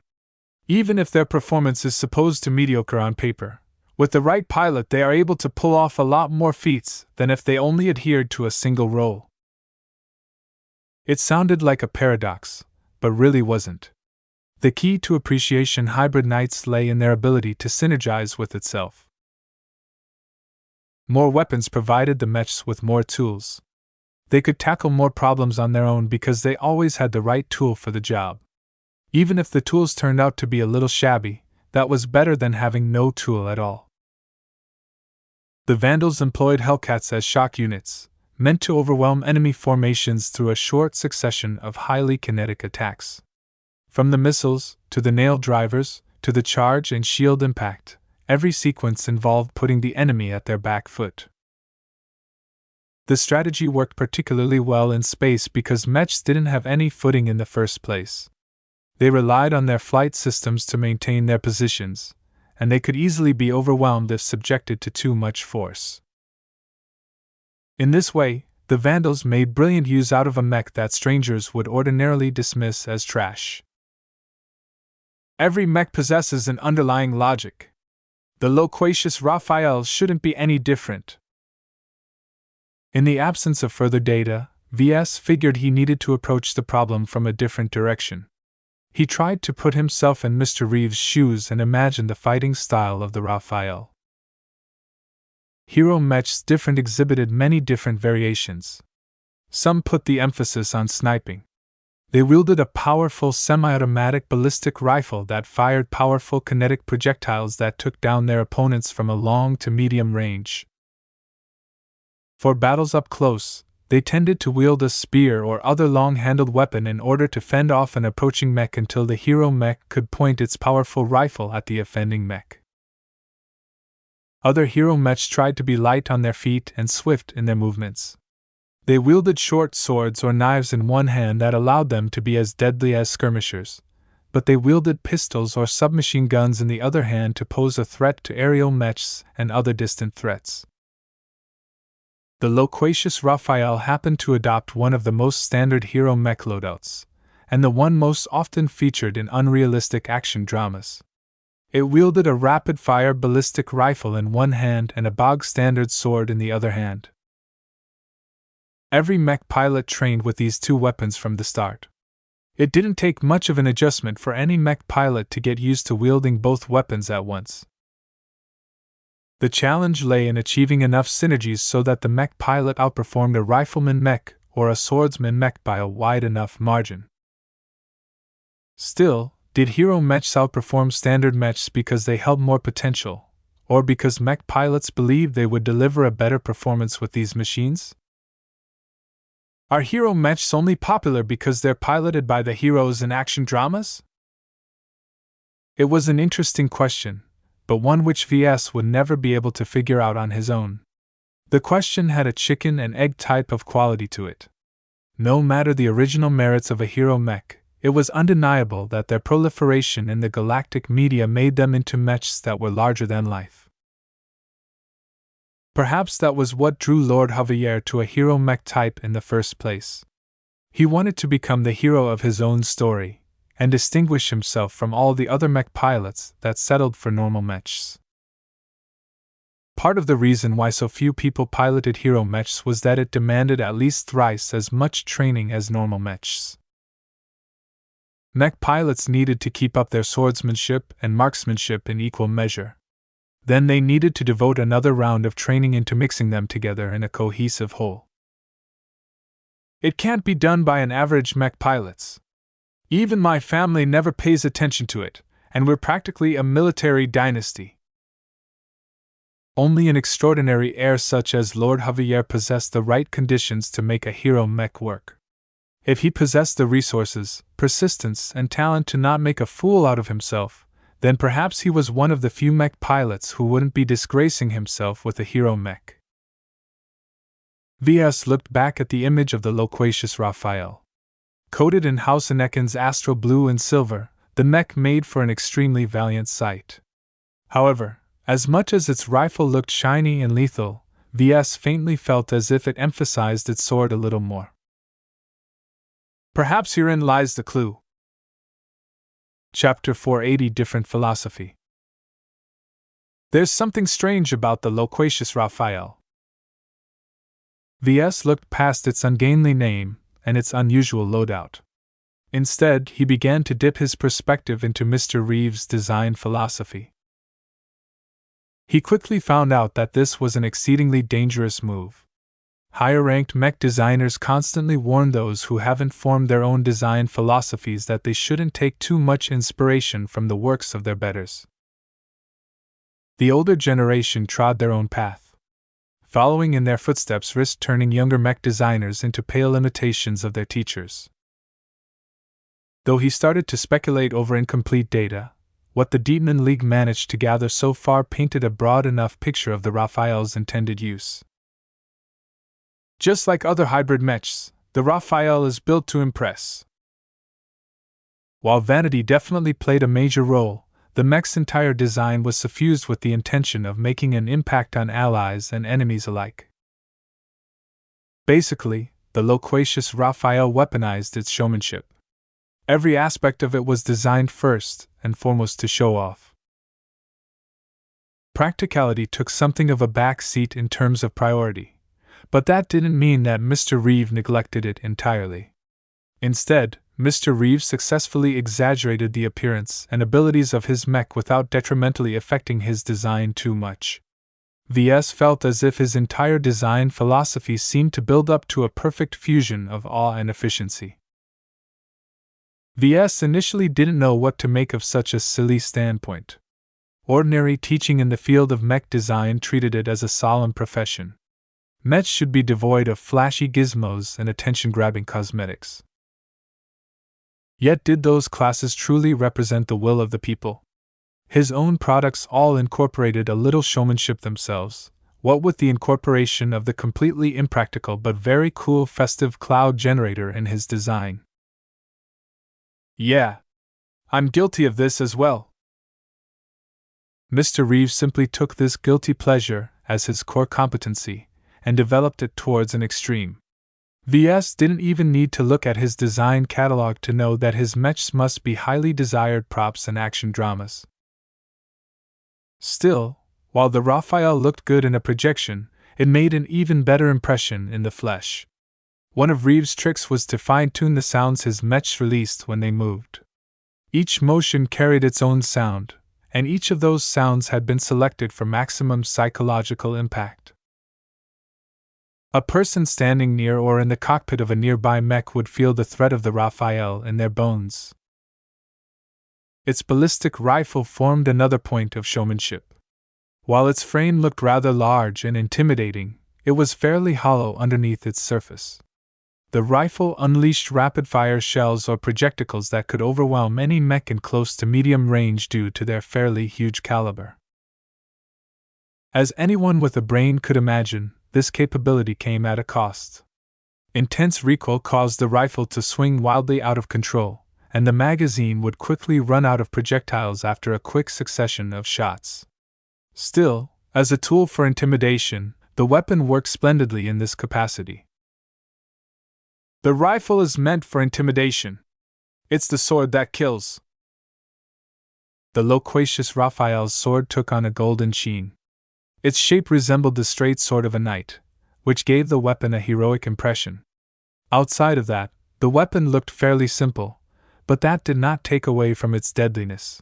Even if their performance is supposed to be mediocre on paper, with the right pilot they are able to pull off a lot more feats than if they only adhered to a single role. It sounded like a paradox, but really wasn't. The key to appreciation hybrid knights lay in their ability to synergize with itself. More weapons provided the mechs with more tools. They could tackle more problems on their own because they always had the right tool for the job. Even if the tools turned out to be a little shabby, that was better than having no tool at all. The Vandals employed Hellcats as shock units, meant to overwhelm enemy formations through a short succession of highly kinetic attacks. From the missiles, to the nail drivers, to the charge and shield impact, every sequence involved putting the enemy at their back foot. The strategy worked particularly well in space because mechs didn't have any footing in the first place. They relied on their flight systems to maintain their positions, and they could easily be overwhelmed if subjected to too much force. In this way, the Vandals made brilliant use out of a mech that strangers would ordinarily dismiss as trash. Every mech possesses an underlying logic. The loquacious Raphael shouldn't be any different. In the absence of further data, VS figured he needed to approach the problem from a different direction. He tried to put himself in Mr. Reeves' shoes and imagine the fighting style of the Raphael. Hero Mechs different exhibited many different variations. Some put the emphasis on sniping. They wielded a powerful semi-automatic ballistic rifle that fired powerful kinetic projectiles that took down their opponents from a long to medium range. For battles up close, they tended to wield a spear or other long-handled weapon in order to fend off an approaching mech until the hero mech could point its powerful rifle at the offending mech. Other hero mechs tried to be light on their feet and swift in their movements. They wielded short swords or knives in one hand that allowed them to be as deadly as skirmishers, but they wielded pistols or submachine guns in the other hand to pose a threat to aerial mechs and other distant threats. The loquacious Raphael happened to adopt one of the most standard hero mech loadouts, and the one most often featured in unrealistic action dramas. It wielded a rapid-fire ballistic rifle in one hand and a bog-standard sword in the other hand. Every mech pilot trained with these two weapons from the start. It didn't take much of an adjustment for any mech pilot to get used to wielding both weapons at once. The challenge lay in achieving enough synergies so that the mech pilot outperformed a rifleman mech or a swordsman mech by a wide enough margin. Still, did hero mechs outperform standard mechs because they held more potential, or because mech pilots believed they would deliver a better performance with these machines? Are hero mechs only popular because they're piloted by the heroes in action dramas? It was an interesting question, but one which VS would never be able to figure out on his own. The question had a chicken and egg type of quality to it. No matter the original merits of a hero mech, it was undeniable that their proliferation in the galactic media made them into mechs that were larger than life. Perhaps that was what drew Lord Javier to a hero mech type in the first place. He wanted to become the hero of his own story, and distinguish himself from all the other mech pilots that settled for normal mechs. Part of the reason why so few people piloted hero mechs was that it demanded at least thrice as much training as normal mechs. Mech pilots needed to keep up their swordsmanship and marksmanship in equal measure. Then they needed to devote another round of training into mixing them together in a cohesive whole. It can't be done by an average mech pilot. Even my family never pays attention to it, and we're practically a military dynasty. Only an extraordinary heir such as Lord Javier possessed the right conditions to make a hero mech work. If he possessed the resources, persistence, and talent to not make a fool out of himself, then perhaps he was one of the few mech pilots who wouldn't be disgracing himself with a hero mech. VS looked back at the image of the loquacious Raphael. Coated in Hauseneken's astral blue and silver, the mech made for an extremely valiant sight. However, as much as its rifle looked shiny and lethal, VS faintly felt as if it emphasized its sword a little more. Perhaps herein lies the clue. Chapter 480 Different Philosophy. There's something strange about the loquacious Raphael. VS looked past its ungainly name and its unusual loadout. Instead, he began to dip his perspective into Mr. Reeves' design philosophy. He quickly found out that this was an exceedingly dangerous move. Higher-ranked mech designers constantly warn those who haven't formed their own design philosophies that they shouldn't take too much inspiration from the works of their betters. The older generation trod their own path. Following in their footsteps risked turning younger mech designers into pale imitations of their teachers. Though he started to speculate over incomplete data, what the Dietmar League managed to gather so far painted a broad enough picture of the Raphael's intended use. Just like other hybrid mechs, the Raphael is built to impress. While vanity definitely played a major role, the mech's entire design was suffused with the intention of making an impact on allies and enemies alike. Basically, the loquacious Raphael weaponized its showmanship. Every aspect of it was designed first and foremost to show off. Practicality took something of a back seat in terms of priority. But that didn't mean that Mr. Reeve neglected it entirely. Instead, Mr. Reeve successfully exaggerated the appearance and abilities of his mech without detrimentally affecting his design too much. VS felt as if his entire design philosophy seemed to build up to a perfect fusion of awe and efficiency. VS initially didn't know what to make of such a silly standpoint. Ordinary teaching in the field of mech design treated it as a solemn profession. Mech should be devoid of flashy gizmos and attention-grabbing cosmetics. Yet did those classes truly represent the will of the people? His own products all incorporated a little showmanship themselves, what with the incorporation of the completely impractical but very cool festive cloud generator in his design. Yeah, I'm guilty of this as well. Mr. Reeve simply took this guilty pleasure as his core competency and developed it towards an extreme. VS didn't even need to look at his design catalog to know that his mechs must be highly desired props and action dramas. Still, while the Raphael looked good in a projection, it made an even better impression in the flesh. One of Reeve's tricks was to fine-tune the sounds his mechs released when they moved. Each motion carried its own sound, and each of those sounds had been selected for maximum psychological impact. A person standing near or in the cockpit of a nearby mech would feel the threat of the Raphael in their bones. Its ballistic rifle formed another point of showmanship. While its frame looked rather large and intimidating, it was fairly hollow underneath its surface. The rifle unleashed rapid-fire shells or projectiles that could overwhelm any mech in close to medium range due to their fairly huge caliber. As anyone with a brain could imagine, this capability came at a cost. Intense recoil caused the rifle to swing wildly out of control, and the magazine would quickly run out of projectiles after a quick succession of shots. Still, as a tool for intimidation, the weapon worked splendidly in this capacity. The rifle is meant for intimidation. It's the sword that kills. The loquacious Raphael's sword took on a golden sheen. Its shape resembled the straight sword of a knight, which gave the weapon a heroic impression. Outside of that, the weapon looked fairly simple, but that did not take away from its deadliness.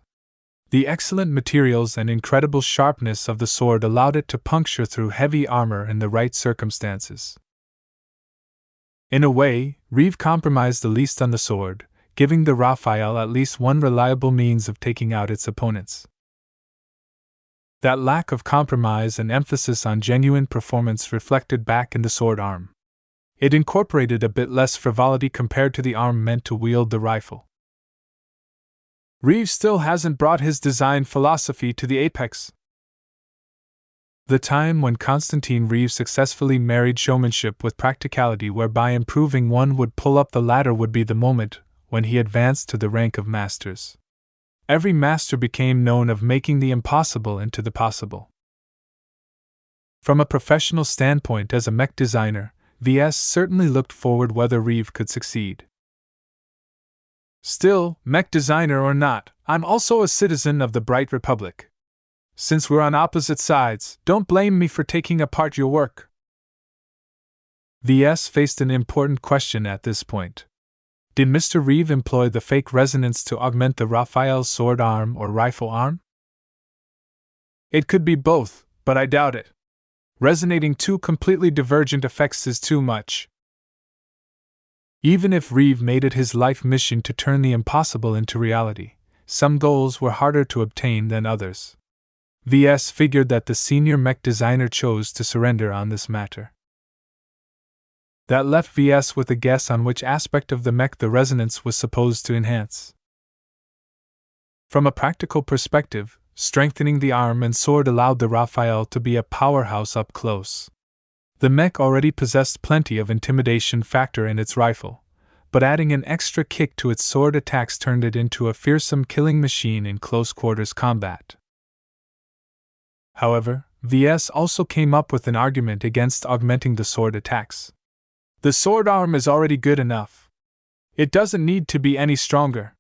The excellent materials and incredible sharpness of the sword allowed it to puncture through heavy armor in the right circumstances. In a way, Reeve compromised the least on the sword, giving the Raphael at least one reliable means of taking out its opponents. That lack of compromise and emphasis on genuine performance reflected back in the sword arm. It incorporated a bit less frivolity compared to the arm meant to wield the rifle. Reeve still hasn't brought his design philosophy to the apex. The time when Constantine Reeve successfully married showmanship with practicality, whereby improving one would pull up the ladder, would be the moment when he advanced to the rank of masters. Every master became known of making the impossible into the possible. From a professional standpoint as a mech designer, VS certainly looked forward whether Reeve could succeed. Still, mech designer or not, I'm also a citizen of the Bright Republic. Since we're on opposite sides, don't blame me for taking apart your work. VS faced an important question at this point. Did Mr. Reeve employ the fake resonance to augment the Raphael's sword arm or rifle arm? It could be both, but I doubt it. Resonating two completely divergent effects is too much. Even if Reeve made it his life mission to turn the impossible into reality, some goals were harder to obtain than others. VS figured that the senior mech designer chose to surrender on this matter. That left VS with a guess on which aspect of the mech the resonance was supposed to enhance. From a practical perspective, strengthening the arm and sword allowed the Raphael to be a powerhouse up close. The mech already possessed plenty of intimidation factor in its rifle, but adding an extra kick to its sword attacks turned it into a fearsome killing machine in close quarters combat. However, VS also came up with an argument against augmenting the sword attacks. The sword arm is already good enough. It doesn't need to be any stronger.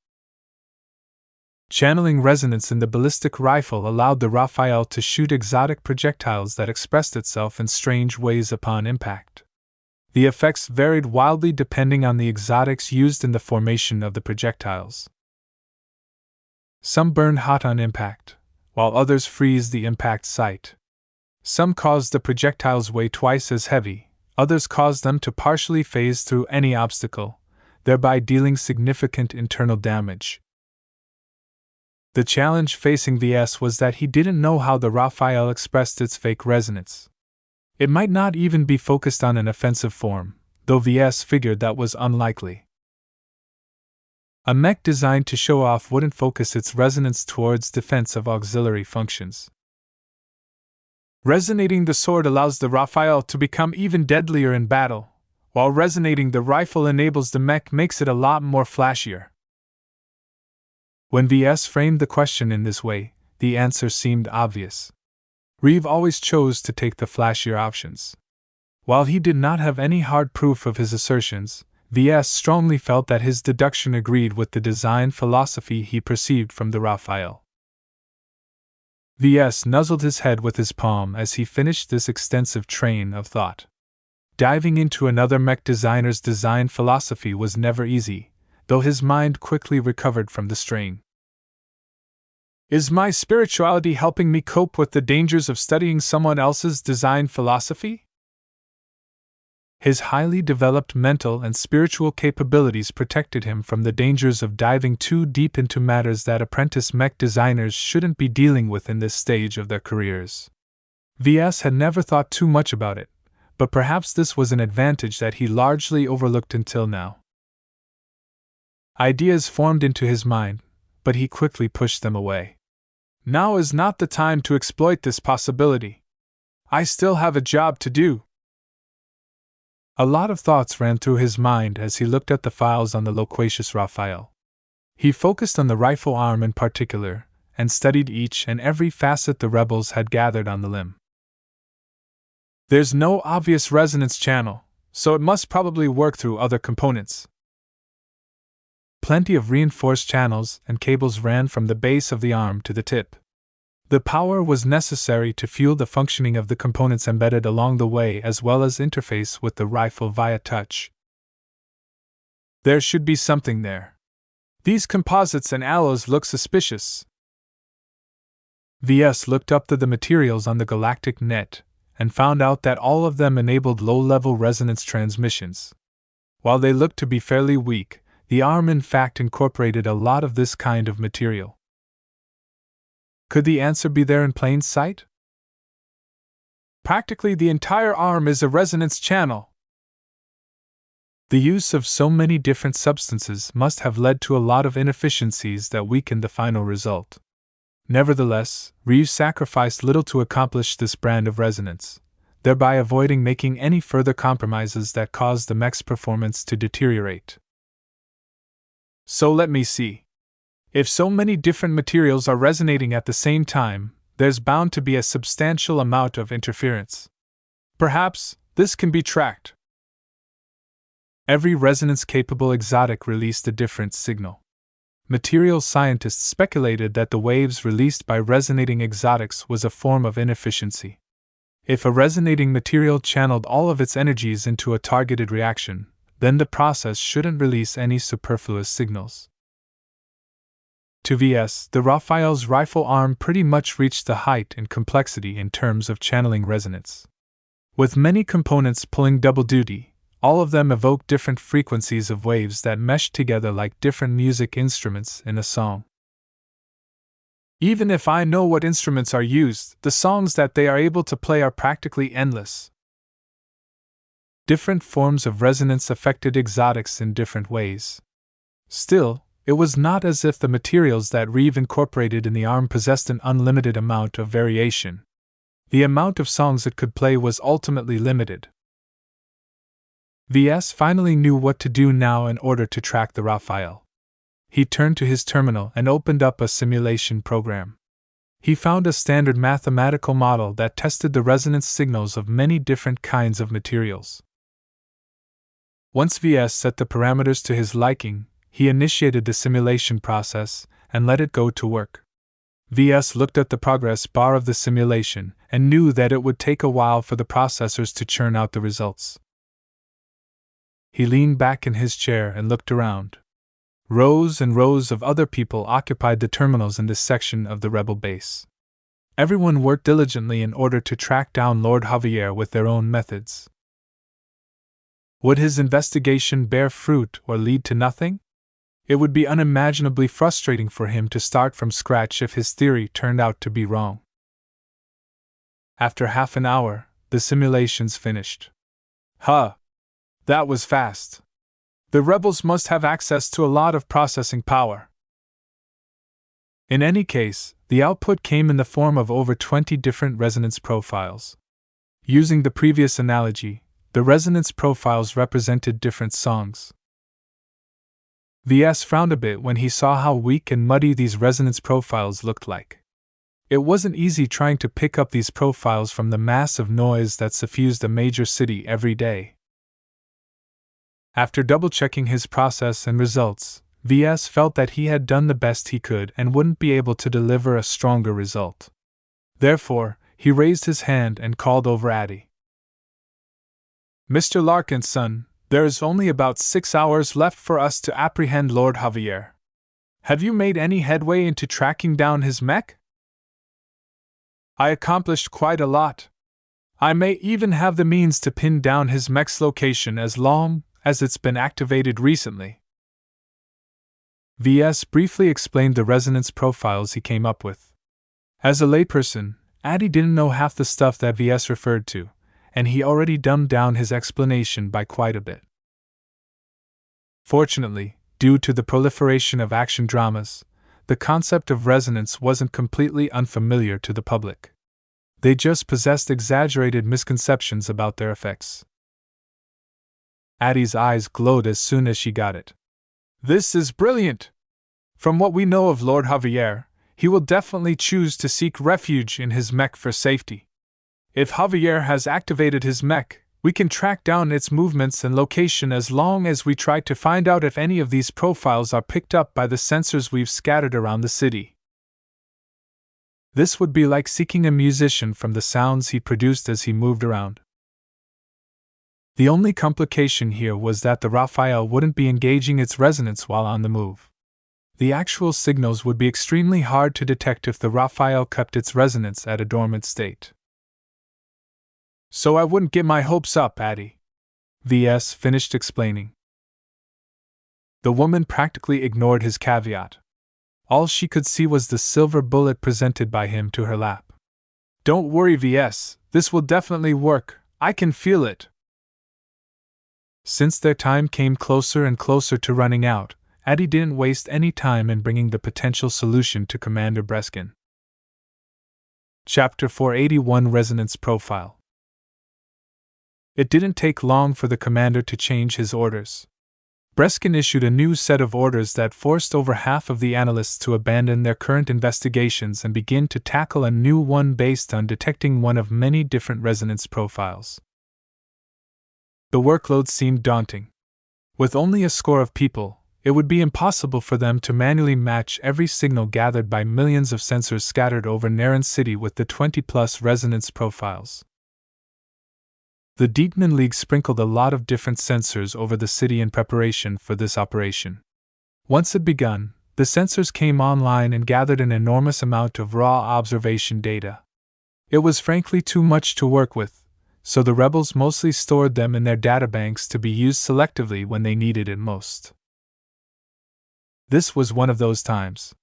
Channeling resonance in the ballistic rifle allowed the Raphael to shoot exotic projectiles that expressed itself in strange ways upon impact. The effects varied wildly depending on the exotics used in the formation of the projectiles. Some burned hot on impact, while others freeze the impact site. Some caused the projectiles weigh twice as heavy, others caused them to partially phase through any obstacle, thereby dealing significant internal damage. The challenge facing VS was that he didn't know how the Raphael expressed its fake resonance. It might not even be focused on an offensive form, though VS figured that was unlikely. A mech designed to show off wouldn't focus its resonance towards defense of auxiliary functions. Resonating the sword allows the Raphael to become even deadlier in battle, while resonating the rifle enables the mech makes it a lot more flashier. When VS framed the question in this way, the answer seemed obvious. Reeve always chose to take the flashier options. While he did not have any hard proof of his assertions, VS strongly felt that his deduction agreed with the design philosophy he perceived from the Raphael. VS nuzzled his head with his palm as he finished this extensive train of thought. Diving into another mech designer's design philosophy was never easy, though his mind quickly recovered from the strain. Is my spirituality helping me cope with the dangers of studying someone else's design philosophy? His highly developed mental and spiritual capabilities protected him from the dangers of diving too deep into matters that apprentice mech designers shouldn't be dealing with in this stage of their careers. VS had never thought too much about it, but perhaps this was an advantage that he largely overlooked until now. Ideas formed into his mind, but he quickly pushed them away. Now is not the time to exploit this possibility. I still have a job to do. A lot of thoughts ran through his mind as he looked at the files on the loquacious Raphael. He focused on the rifle arm in particular, and studied each and every facet the rebels had gathered on the limb. There's no obvious resonance channel, so it must probably work through other components. Plenty of reinforced channels and cables ran from the base of the arm to the tip. The power was necessary to fuel the functioning of the components embedded along the way as well as interface with the rifle via touch. There should be something there. These composites and alloys look suspicious. VS looked up the materials on the galactic net and found out that all of them enabled low-level resonance transmissions. While they looked to be fairly weak, the arm in fact incorporated a lot of this kind of material. Could the answer be there in plain sight? Practically the entire arm is a resonance channel. The use of so many different substances must have led to a lot of inefficiencies that weakened the final result. Nevertheless, Reeves sacrificed little to accomplish this brand of resonance, thereby avoiding making any further compromises that caused the mech's performance to deteriorate. So let me see. If so many different materials are resonating at the same time, there's bound to be a substantial amount of interference. Perhaps this can be tracked. Every resonance-capable exotic released a different signal. Material scientists speculated that the waves released by resonating exotics was a form of inefficiency. If a resonating material channeled all of its energies into a targeted reaction, then the process shouldn't release any superfluous signals. To VS, the Raphael's rifle arm pretty much reached the height and complexity in terms of channeling resonance. With many components pulling double duty, all of them evoke different frequencies of waves that mesh together like different music instruments in a song. Even if I know what instruments are used, the songs that they are able to play are practically endless. Different forms of resonance affected exotics in different ways. Still, it was not as if the materials that Reeve incorporated in the arm possessed an unlimited amount of variation. The amount of songs it could play was ultimately limited. VS finally knew what to do now in order to track the Raphael. He turned to his terminal and opened up a simulation program. He found a standard mathematical model that tested the resonance signals of many different kinds of materials. Once VS set the parameters to his liking, he initiated the simulation process and let it go to work. VS looked at the progress bar of the simulation and knew that it would take a while for the processors to churn out the results. He leaned back in his chair and looked around. Rows and rows of other people occupied the terminals in this section of the rebel base. Everyone worked diligently in order to track down Lord Javier with their own methods. Would his investigation bear fruit or lead to nothing? It would be unimaginably frustrating for him to start from scratch if his theory turned out to be wrong. After half an hour, the simulations finished. Huh! That was fast. The rebels must have access to a lot of processing power. In any case, the output came in the form of over 20 different resonance profiles. Using the previous analogy, the resonance profiles represented different songs. VS frowned a bit when he saw how weak and muddy these resonance profiles looked like. It wasn't easy trying to pick up these profiles from the mass of noise that suffused a major city every day. After double-checking his process and results, VS felt that he had done the best he could and wouldn't be able to deliver a stronger result. Therefore, he raised his hand and called over Addie. Mr. Larkin's son, there is only about 6 hours left for us to apprehend Lord Javier. Have you made any headway into tracking down his mech? I accomplished quite a lot. I may even have the means to pin down his mech's location as long as it's been activated recently. VS briefly explained the resonance profiles he came up with. As a layperson, Addie didn't know half the stuff that VS referred to, and he already dumbed down his explanation by quite a bit. Fortunately, due to the proliferation of action dramas, the concept of resonance wasn't completely unfamiliar to the public. They just possessed exaggerated misconceptions about their effects. Addie's eyes glowed as soon as she got it. This is brilliant! From what we know of Lord Javier, he will definitely choose to seek refuge in his mech for safety. If Javier has activated his mech, we can track down its movements and location as long as we try to find out if any of these profiles are picked up by the sensors we've scattered around the city. This would be like seeking a musician from the sounds he produced as he moved around. The only complication here was that the Raphael wouldn't be engaging its resonance while on the move. The actual signals would be extremely hard to detect if the Raphael kept its resonance at a dormant state. So I wouldn't get my hopes up, Addie. VS finished explaining. The woman practically ignored his caveat. All she could see was the silver bullet presented by him to her lap. Don't worry, VS, this will definitely work, I can feel it. Since their time came closer and closer to running out, Addie didn't waste any time in bringing the potential solution to Commander Breskin. Chapter 481 Resonance Profile. It didn't take long for the commander to change his orders. Breskin issued a new set of orders that forced over half of the analysts to abandon their current investigations and begin to tackle a new one based on detecting one of many different resonance profiles. The workload seemed daunting. With only a score of people, it would be impossible for them to manually match every signal gathered by millions of sensors scattered over Naren City with the 20-plus resonance profiles. The Dietman League sprinkled a lot of different sensors over the city in preparation for this operation. Once it begun, the sensors came online and gathered an enormous amount of raw observation data. It was frankly too much to work with, so the rebels mostly stored them in their databanks to be used selectively when they needed it most. This was one of those times.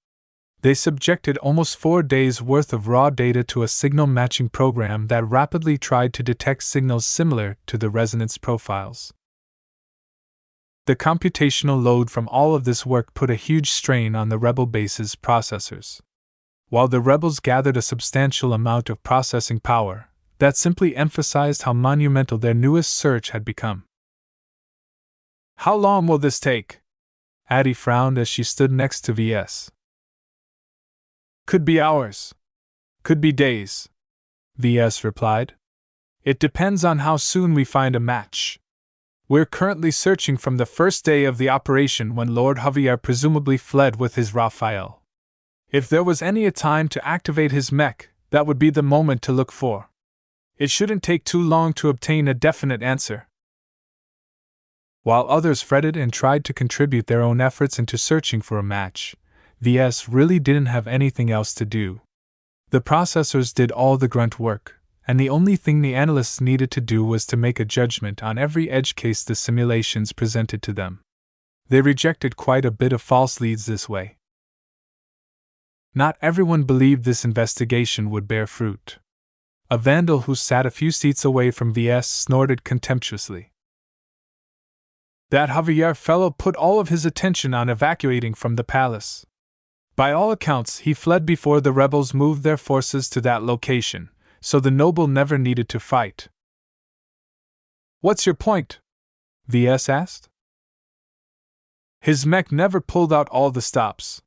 They subjected almost 4 days' worth of raw data to a signal matching program that rapidly tried to detect signals similar to the resonance profiles. The computational load from all of this work put a huge strain on the rebel base's processors. While the rebels gathered a substantial amount of processing power, that simply emphasized how monumental their newest search had become. How long will this take? Addie frowned as she stood next to VS. Could be hours. Could be days, VS replied. It depends on how soon we find a match. We're currently searching from the first day of the operation when Lord Javier presumably fled with his Raphael. If there was any time to activate his mech, that would be the moment to look for. It shouldn't take too long to obtain a definite answer. While others fretted and tried to contribute their own efforts into searching for a match, VS really didn't have anything else to do. The processors did all the grunt work, and the only thing the analysts needed to do was to make a judgment on every edge case the simulations presented to them. They rejected quite a bit of false leads this way. Not everyone believed this investigation would bear fruit. A vandal who sat a few seats away from VS snorted contemptuously. That Javier fellow put all of his attention on evacuating from the palace. By all accounts, he fled before the rebels moved their forces to that location, so the noble never needed to fight. What's your point? VS asked. His mech never pulled out all the stops.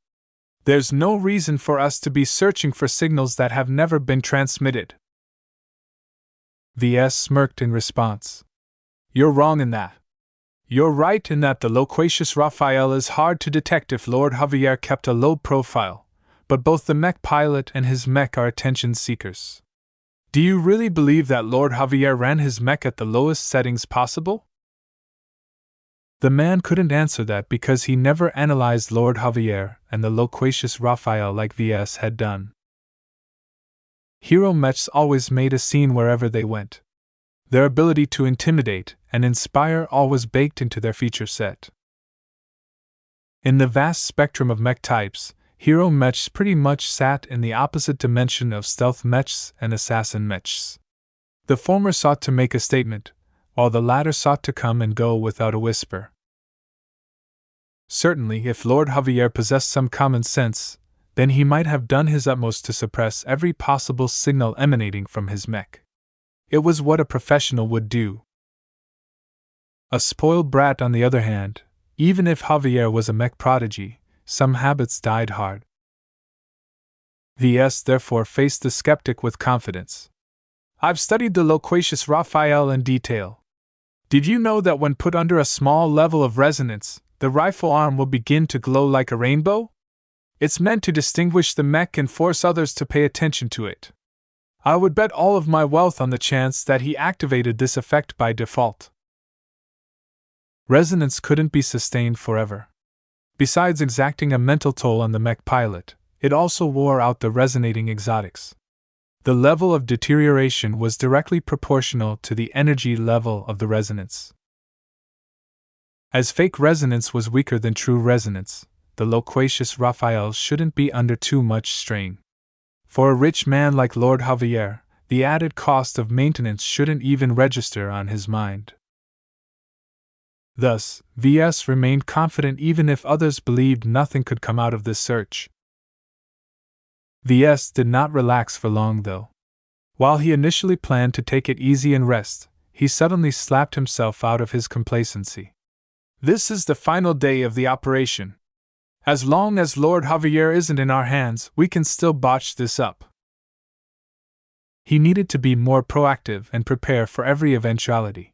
There's no reason for us to be searching for signals that have never been transmitted. VS smirked in response. You're wrong in that. You're right in that the loquacious Raphael is hard to detect if Lord Javier kept a low profile, but both the mech pilot and his mech are attention seekers. Do you really believe that Lord Javier ran his mech at the lowest settings possible? The man couldn't answer that because he never analyzed Lord Javier and the loquacious Raphael like VS had done. Hero Mechs always made a scene wherever they went. Their ability to intimidate and inspire always baked into their feature set. In the vast spectrum of mech types, Hero Mechs pretty much sat in the opposite dimension of Stealth Mechs and Assassin Mechs. The former sought to make a statement, while the latter sought to come and go without a whisper. Certainly, if Lord Javier possessed some common sense, then he might have done his utmost to suppress every possible signal emanating from his mech. It was what a professional would do. A spoiled brat, on the other hand, even if Javier was a mech prodigy, some habits died hard. VS therefore faced the skeptic with confidence. I've studied the loquacious Raphael in detail. Did you know that when put under a small level of resonance, the rifle arm will begin to glow like a rainbow? It's meant to distinguish the mech and force others to pay attention to it. I would bet all of my wealth on the chance that he activated this effect by default. Resonance couldn't be sustained forever. Besides exacting a mental toll on the mech pilot, it also wore out the resonating exotics. The level of deterioration was directly proportional to the energy level of the resonance. As fake resonance was weaker than true resonance, the loquacious Raphael shouldn't be under too much strain. For a rich man like Lord Javier, the added cost of maintenance shouldn't even register on his mind. Thus, VS remained confident even if others believed nothing could come out of this search. VS did not relax for long, though. While he initially planned to take it easy and rest, he suddenly slapped himself out of his complacency. This is the final day of the operation. As long as Lord Javier isn't in our hands, we can still botch this up. He needed to be more proactive and prepare for every eventuality.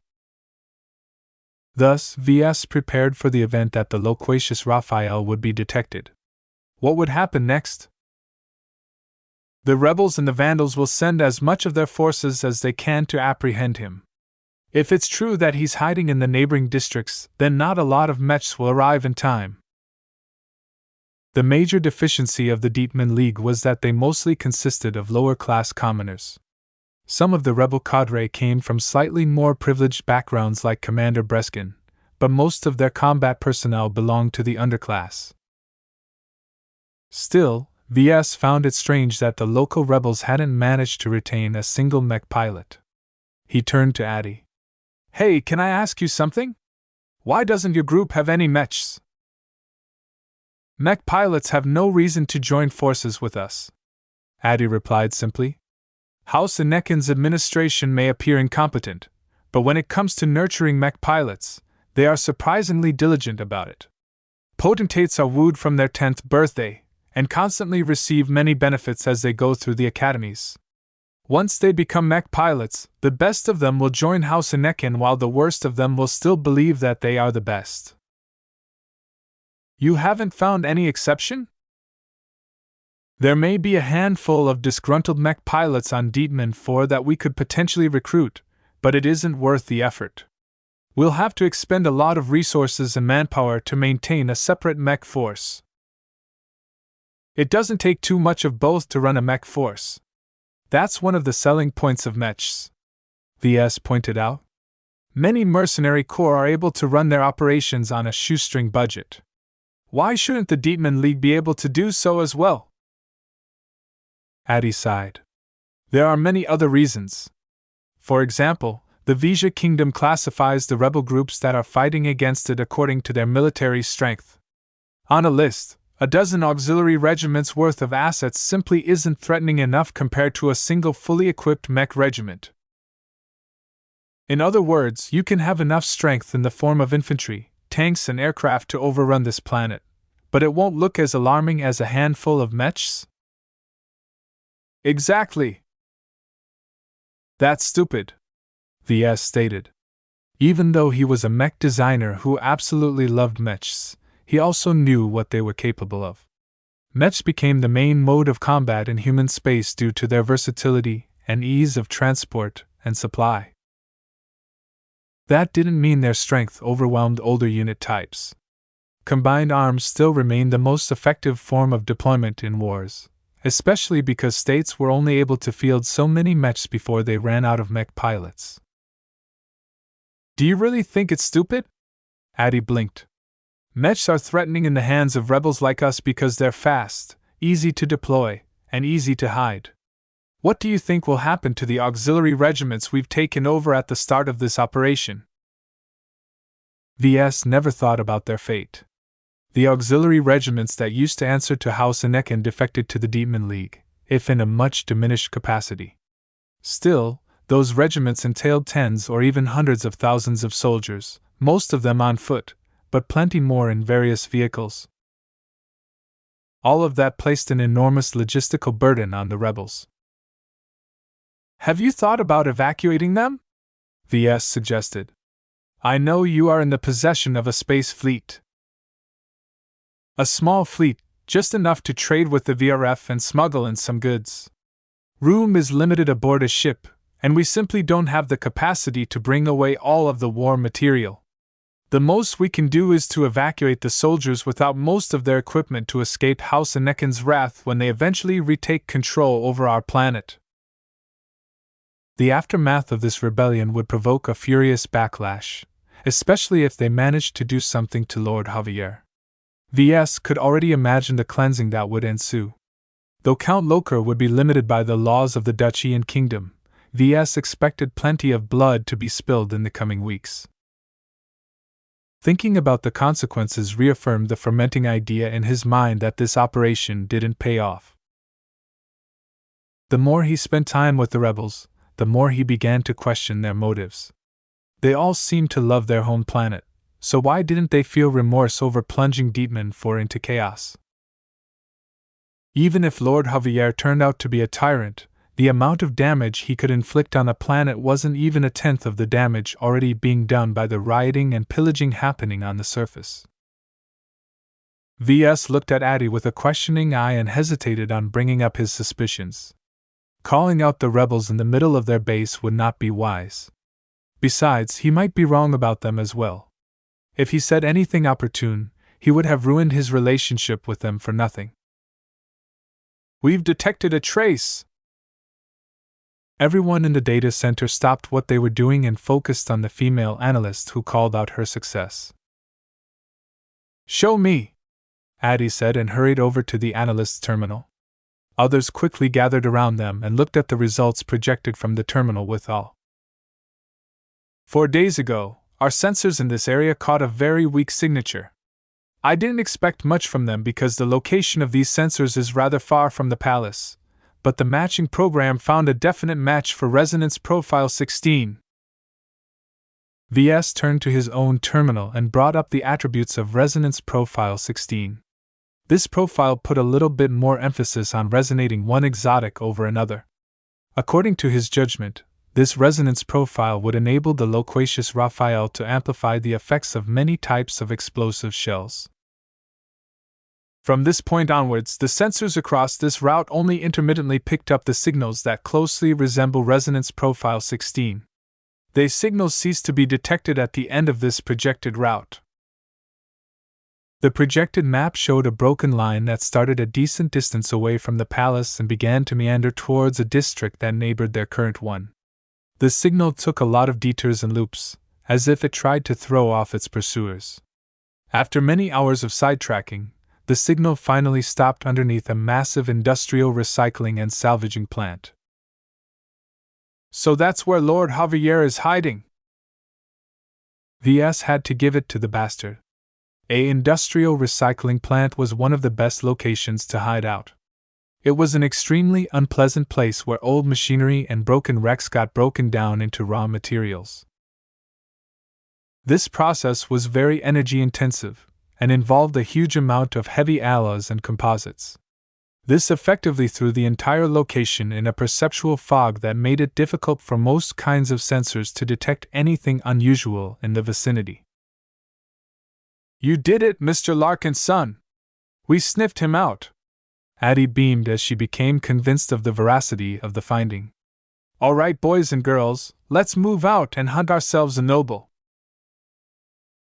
Thus, VS prepared for the event that the loquacious Raphael would be detected. What would happen next? The rebels and the vandals will send as much of their forces as they can to apprehend him. If it's true that he's hiding in the neighboring districts, then not a lot of mechs will arrive in time. The major deficiency of the Dietmar League was that they mostly consisted of lower-class commoners. Some of the rebel cadre came from slightly more privileged backgrounds like Commander Breskin, but most of their combat personnel belonged to the underclass. Still, VS found it strange that the local rebels hadn't managed to retain a single mech pilot. He turned to Addy. Hey, can I ask you something? Why doesn't your group have any mechs? Mech pilots have no reason to join forces with us, Addy replied simply. House Inekin's administration may appear incompetent, but when it comes to nurturing mech pilots, they are surprisingly diligent about it. Potentates are wooed from their 10th birthday, and constantly receive many benefits as they go through the academies. Once they become mech pilots, the best of them will join House Inekin while the worst of them will still believe that they are the best. You haven't found any exception? There may be a handful of disgruntled mech pilots on Dietmar 4 that we could potentially recruit, but it isn't worth the effort. We'll have to expend a lot of resources and manpower to maintain a separate mech force. It doesn't take too much of both to run a mech force. That's one of the selling points of Mechs, VS pointed out. Many mercenary corps are able to run their operations on a shoestring budget. Why shouldn't the Dietmar League be able to do so as well? Addy sighed. There are many other reasons. For example, the Vija Kingdom classifies the rebel groups that are fighting against it according to their military strength. On a list, a dozen auxiliary regiments worth of assets simply isn't threatening enough compared to a single fully equipped mech regiment. In other words, you can have enough strength in the form of infantry, tanks, and aircraft to overrun this planet, but it won't look as alarming as a handful of mechs? Exactly. That's stupid, VS stated. Even though he was a mech designer who absolutely loved mechs, he also knew what they were capable of. Mechs became the main mode of combat in human space due to their versatility and ease of transport and supply. That didn't mean their strength overwhelmed older unit types. Combined arms still remained the most effective form of deployment in wars, especially because states were only able to field so many mechs before they ran out of mech pilots. Do you really think it's stupid? Addy blinked. Mechs are threatening in the hands of rebels like us because they're fast, easy to deploy, and easy to hide. What do you think will happen to the auxiliary regiments we've taken over at the start of this operation? VS never thought about their fate. The auxiliary regiments that used to answer to House Anakin defected to the Dietmar League, if in a much diminished capacity. Still, those regiments entailed tens or even hundreds of thousands of soldiers, most of them on foot, but plenty more in various vehicles. All of that placed an enormous logistical burden on the rebels. Have you thought about evacuating them? VS suggested. I know you are in the possession of a space fleet. A small fleet, just enough to trade with the VRF and smuggle in some goods. Room is limited aboard a ship, and we simply don't have the capacity to bring away all of the war material. The most we can do is to evacuate the soldiers without most of their equipment to escape House Anakin's wrath when they eventually retake control over our planet. The aftermath of this rebellion would provoke a furious backlash, especially if they managed to do something to Lord Javier. VS could already imagine the cleansing that would ensue. Though Count Loker would be limited by the laws of the Duchy and Kingdom, VS expected plenty of blood to be spilled in the coming weeks. Thinking about the consequences reaffirmed the fermenting idea in his mind that this operation didn't pay off. The more he spent time with the rebels, the more he began to question their motives. They all seemed to love their home planet, so why didn't they feel remorse over plunging Dietmar 4 into chaos? Even if Lord Javier turned out to be a tyrant, the amount of damage he could inflict on a planet wasn't even a tenth of the damage already being done by the rioting and pillaging happening on the surface. VS looked at Addy with a questioning eye and hesitated on bringing up his suspicions. Calling out the rebels in the middle of their base would not be wise. Besides, he might be wrong about them as well. If he said anything opportune, he would have ruined his relationship with them for nothing. We've detected a trace! Everyone in the data center stopped what they were doing and focused on the female analyst who called out her success. Show me, Addy said and hurried over to the analyst's terminal. Others quickly gathered around them and looked at the results projected from the terminal with awe. 4 days ago, our sensors in this area caught a very weak signature. I didn't expect much from them because the location of these sensors is rather far from the palace, but the matching program found a definite match for Resonance Profile 16. VS turned to his own terminal and brought up the attributes of Resonance Profile 16. This profile put a little bit more emphasis on resonating one exotic over another. According to his judgment, this resonance profile would enable the loquacious Raphael to amplify the effects of many types of explosive shells. From this point onwards, the sensors across this route only intermittently picked up the signals that closely resemble resonance profile 16. These signals ceased to be detected at the end of this projected route. The projected map showed a broken line that started a decent distance away from the palace and began to meander towards a district that neighbored their current one. The signal took a lot of detours and loops, as if it tried to throw off its pursuers. After many hours of sidetracking, the signal finally stopped underneath a massive industrial recycling and salvaging plant. So that's where Lord Javier is hiding. VS had to give it to the bastard. A industrial recycling plant was one of the best locations to hide out. It was an extremely unpleasant place where old machinery and broken wrecks got broken down into raw materials. This process was very energy intensive and involved a huge amount of heavy alloys and composites. This effectively threw the entire location in a perceptual fog that made it difficult for most kinds of sensors to detect anything unusual in the vicinity. You did it, Mr. Larkin's son! We sniffed him out! Addie beamed as she became convinced of the veracity of the finding. All right, boys and girls, let's move out and hunt ourselves a noble.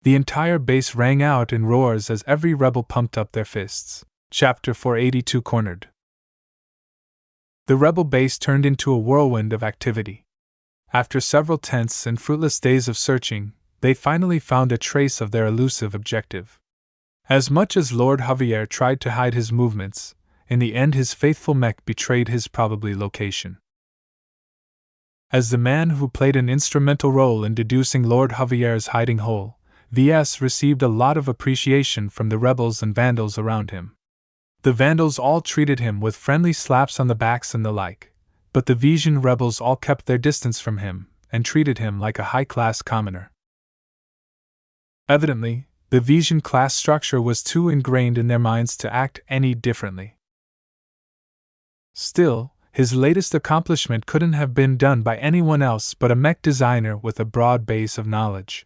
The entire base rang out in roars as every rebel pumped up their fists. Chapter 482 Cornered. The rebel base turned into a whirlwind of activity. After several tense and fruitless days of searching, they finally found a trace of their elusive objective. As much as Lord Javier tried to hide his movements, in the end his faithful mech betrayed his probable location. As the man who played an instrumental role in deducing Lord Javier's hiding hole, VS received a lot of appreciation from the rebels and vandals around him. The vandals all treated him with friendly slaps on the backs and the like, but the Vision rebels all kept their distance from him and treated him like a high-class commoner. Evidently, the Vision class structure was too ingrained in their minds to act any differently. Still, his latest accomplishment couldn't have been done by anyone else but a mech designer with a broad base of knowledge.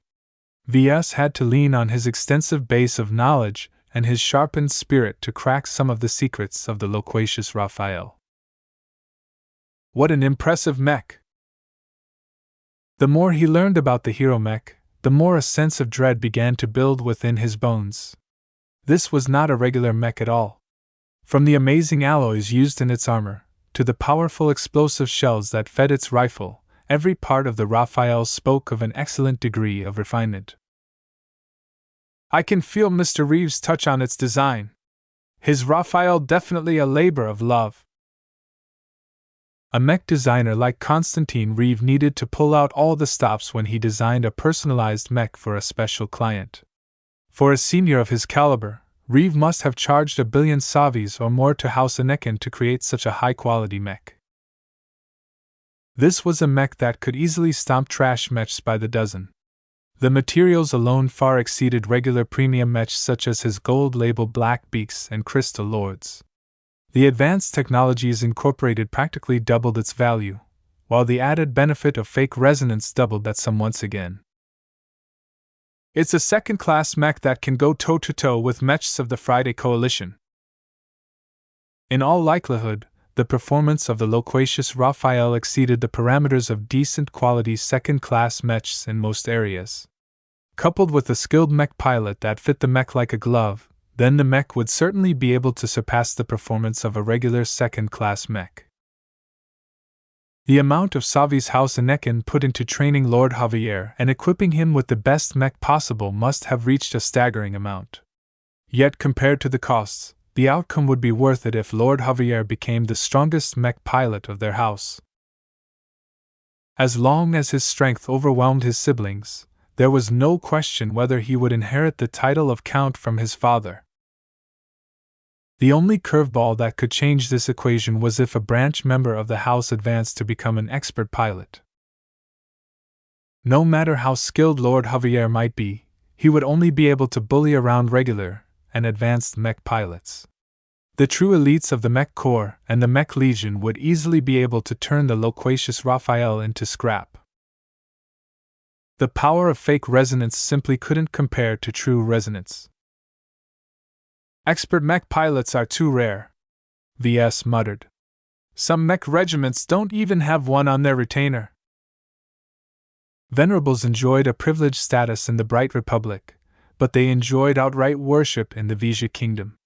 VS had to lean on his extensive base of knowledge and his sharpened spirit to crack some of the secrets of the loquacious Raphael. What an impressive mech! The more he learned about the hero mech, the more a sense of dread began to build within his bones. This was not a regular mech at all. From the amazing alloys used in its armor, to the powerful explosive shells that fed its rifle, every part of the Raphael spoke of an excellent degree of refinement. I can feel Mr. Reeves' touch on its design. His Raphael definitely a labor of love. A mech designer like Constantine Reeve needed to pull out all the stops when he designed a personalized mech for a special client. For a senior of his caliber, Reeve must have charged 1 billion savis or more to House Anakin to create such a high-quality mech. This was a mech that could easily stomp trash mechs by the dozen. The materials alone far exceeded regular premium mechs such as his gold-labeled Black Beaks and Crystal Lords. The advanced technologies incorporated practically doubled its value, while the added benefit of fake resonance doubled that sum once again. It's a second-class mech that can go toe-to-toe with mechs of the Friday Coalition. In all likelihood, the performance of the loquacious Raphael exceeded the parameters of decent quality second-class mechs in most areas. Coupled with a skilled mech pilot that fit the mech like a glove, then the mech would certainly be able to surpass the performance of a regular second-class mech. The amount of savis House Anakin put into training Lord Javier and equipping him with the best mech possible must have reached a staggering amount. Yet compared to the costs, the outcome would be worth it if Lord Javier became the strongest mech pilot of their house. As long as his strength overwhelmed his siblings, there was no question whether he would inherit the title of Count from his father. The only curveball that could change this equation was if a branch member of the house advanced to become an expert pilot. No matter how skilled Lord Javier might be, he would only be able to bully around regular and advanced mech pilots. The true elites of the Mech Corps and the Mech Legion would easily be able to turn the loquacious Raphael into scrap. The power of fake resonance simply couldn't compare to true resonance. Expert mech pilots are too rare, VS muttered. Some mech regiments don't even have one on their retainer. Venerables enjoyed a privileged status in the Bright Republic, but they enjoyed outright worship in the Vija Kingdom.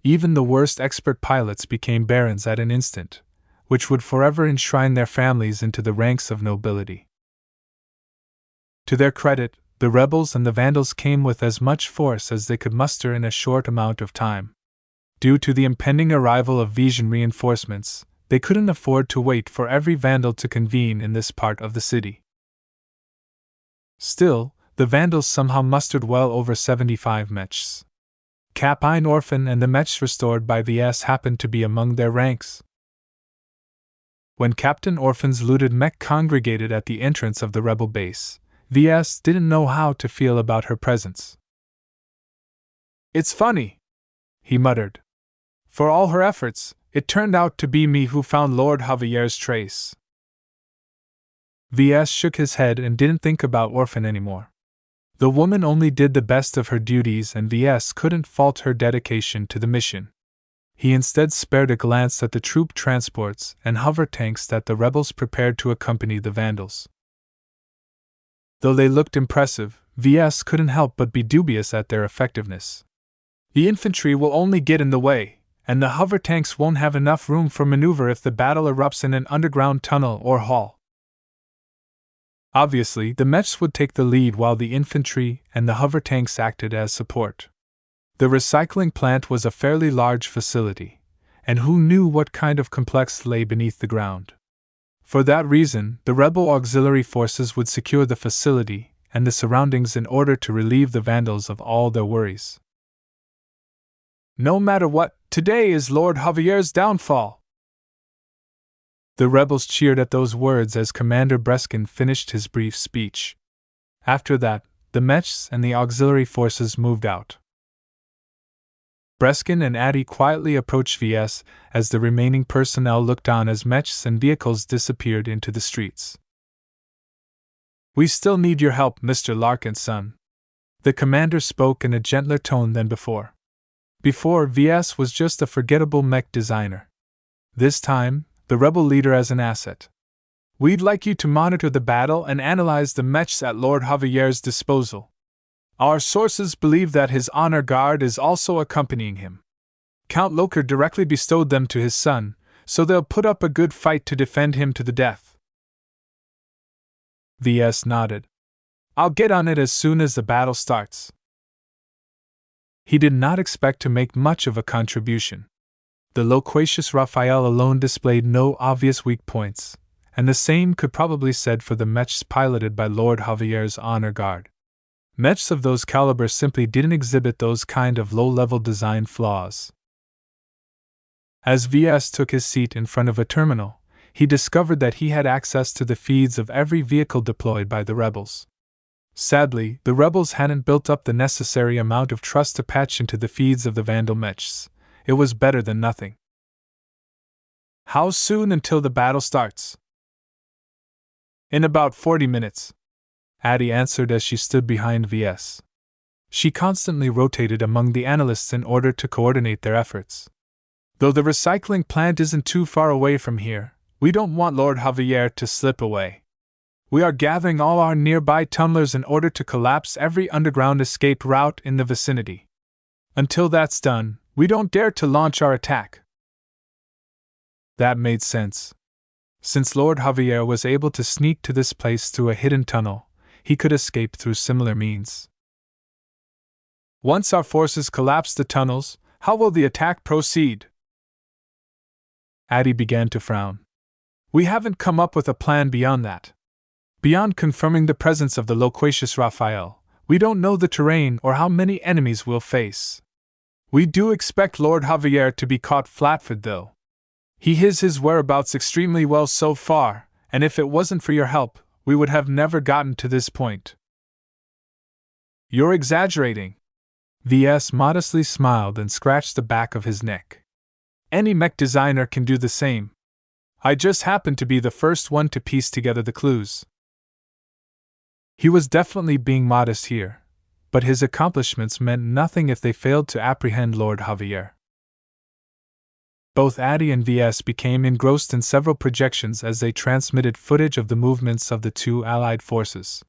Even the worst expert pilots became barons at an instant, which would forever enshrine their families into the ranks of nobility. To their credit, the rebels and the Vandals came with as much force as they could muster in a short amount of time. Due to the impending arrival of Vision reinforcements, they couldn't afford to wait for every Vandal to convene in this part of the city. Still, the Vandals somehow mustered well over 75 Mechs. Capine Orphan and the Mechs restored by VS happened to be among their ranks. When Captain Orphan's looted mech congregated at the entrance of the rebel base, VS didn't know how to feel about her presence. "It's funny," he muttered. "For all her efforts, it turned out to be me who found Lord Javier's trace." VS shook his head and didn't think about Orphan anymore. The woman only did the best of her duties and VS couldn't fault her dedication to the mission. He instead spared a glance at the troop transports and hover tanks that the rebels prepared to accompany the Vandals. Though they looked impressive, VS couldn't help but be dubious at their effectiveness. The infantry will only get in the way, and the hover tanks won't have enough room for maneuver if the battle erupts in an underground tunnel or hall. Obviously, the Mechs would take the lead while the infantry and the hover tanks acted as support. The recycling plant was a fairly large facility, and who knew what kind of complex lay beneath the ground. For that reason, the rebel auxiliary forces would secure the facility and the surroundings in order to relieve the Vandals of all their worries. "No matter what, today is Lord Javier's downfall." The rebels cheered at those words as Commander Breskin finished his brief speech. After that, the Mechs and the auxiliary forces moved out. Breskin and Addy quietly approached VS as the remaining personnel looked on as Mechs and vehicles disappeared into the streets. "We still need your help, Mr. Larkin's son." The commander spoke in a gentler tone than before. Before, VS was just a forgettable mech designer. This time, the rebel leader as an asset. "We'd like you to monitor the battle and analyze the Mechs at Lord Javier's disposal. Our sources believe that his honor guard is also accompanying him. Count Loker directly bestowed them to his son, so they'll put up a good fight to defend him to the death." VS nodded. "I'll get on it as soon as the battle starts." He did not expect to make much of a contribution. The loquacious Raphael alone displayed no obvious weak points, and the same could probably be said for the Mechs piloted by Lord Javier's honor guard. Mechs of those caliber simply didn't exhibit those kind of low-level design flaws. As VS took his seat in front of a terminal, he discovered that he had access to the feeds of every vehicle deployed by the rebels. Sadly, the rebels hadn't built up the necessary amount of trust to patch into the feeds of the Vandal Mechs. It was better than nothing. "How soon until the battle starts?" "In about 40 minutes. Addy answered as she stood behind VS. She constantly rotated among the analysts in order to coordinate their efforts. "Though the recycling plant isn't too far away from here, we don't want Lord Javier to slip away. We are gathering all our nearby tunnelers in order to collapse every underground escape route in the vicinity. Until that's done, we don't dare to launch our attack." That made sense. Since Lord Javier was able to sneak to this place through a hidden tunnel, he could escape through similar means. "Once our forces collapse the tunnels, how will the attack proceed?" Addy began to frown. "We haven't come up with a plan beyond that. Beyond confirming the presence of the loquacious Raphael, we don't know the terrain or how many enemies we'll face. We do expect Lord Javier to be caught flat-footed though. He hid his whereabouts extremely well so far, and if it wasn't for your help, we would have never gotten to this point." "You're exaggerating." VS modestly smiled and scratched the back of his neck. "Any mech designer can do the same. I just happened to be the first one to piece together the clues." He was definitely being modest here, but his accomplishments meant nothing if they failed to apprehend Lord Javier. Both Addie and VS became engrossed in several projections as they transmitted footage of the movements of the two allied forces.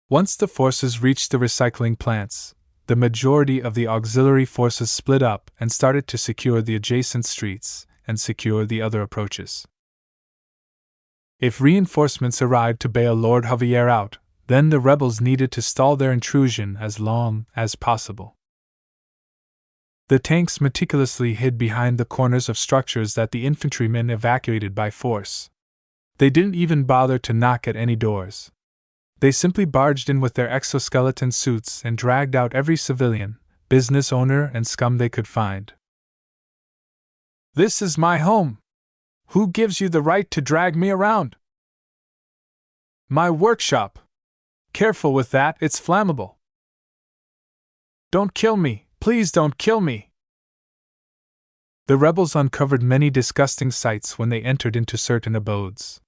Once the forces reached the recycling plants, the majority of the auxiliary forces split up and started to secure the adjacent streets and secure the other approaches. If reinforcements arrived to bail Lord Javier out, then the rebels needed to stall their intrusion as long as possible. The tanks meticulously hid behind the corners of structures that the infantrymen evacuated by force. They didn't even bother to knock at any doors. They simply barged in with their exoskeleton suits and dragged out every civilian, business owner, and scum they could find. "This is my home. Who gives you the right to drag me around?" "My workshop. Careful with that, it's flammable." "Don't kill me, please don't kill me." The rebels uncovered many disgusting sights when they entered into certain abodes.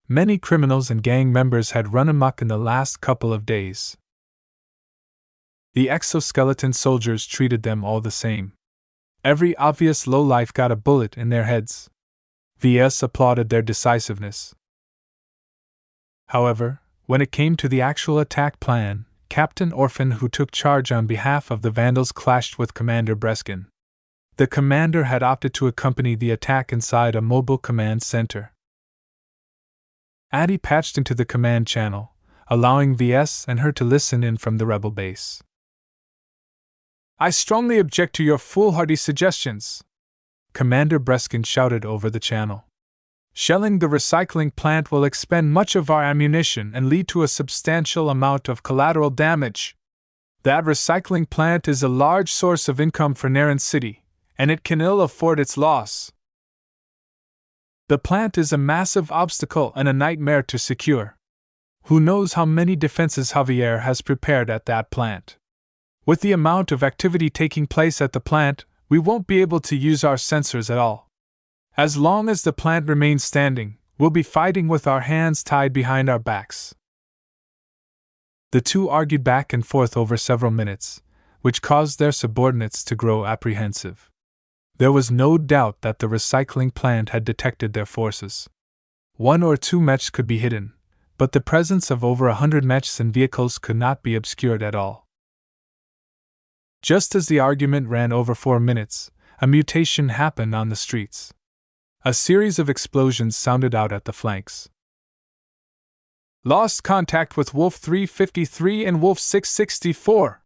Many criminals and gang members had run amok in the last couple of days. The exoskeleton soldiers treated them all the same. Every obvious lowlife got a bullet in their heads. VS applauded their decisiveness. However, when it came to the actual attack plan, Captain Orphan, who took charge on behalf of the Vandals, clashed with Commander Breskin. The commander had opted to accompany the attack inside a mobile command center. Addie patched into the command channel, allowing VS and her to listen in from the rebel base. "I strongly object to your foolhardy suggestions," Commander Breskin shouted over the channel. "Shelling the recycling plant will expend much of our ammunition and lead to a substantial amount of collateral damage. That recycling plant is a large source of income for Naren City, and it can ill afford its loss. The plant is a massive obstacle and a nightmare to secure. Who knows how many defenses Javier has prepared at that plant? With the amount of activity taking place at the plant, we won't be able to use our sensors at all. As long as the plant remains standing, we'll be fighting with our hands tied behind our backs." The two argued back and forth over several minutes, which caused their subordinates to grow apprehensive. There was no doubt that the recycling plant had detected their forces. 1 or 2 mechs could be hidden, but the presence of over 100 mechs and vehicles could not be obscured at all. Just as the argument ran over 4 minutes, a mutation happened on the streets. A series of explosions sounded out at the flanks. "Lost contact with Wolf 353 and Wolf 664.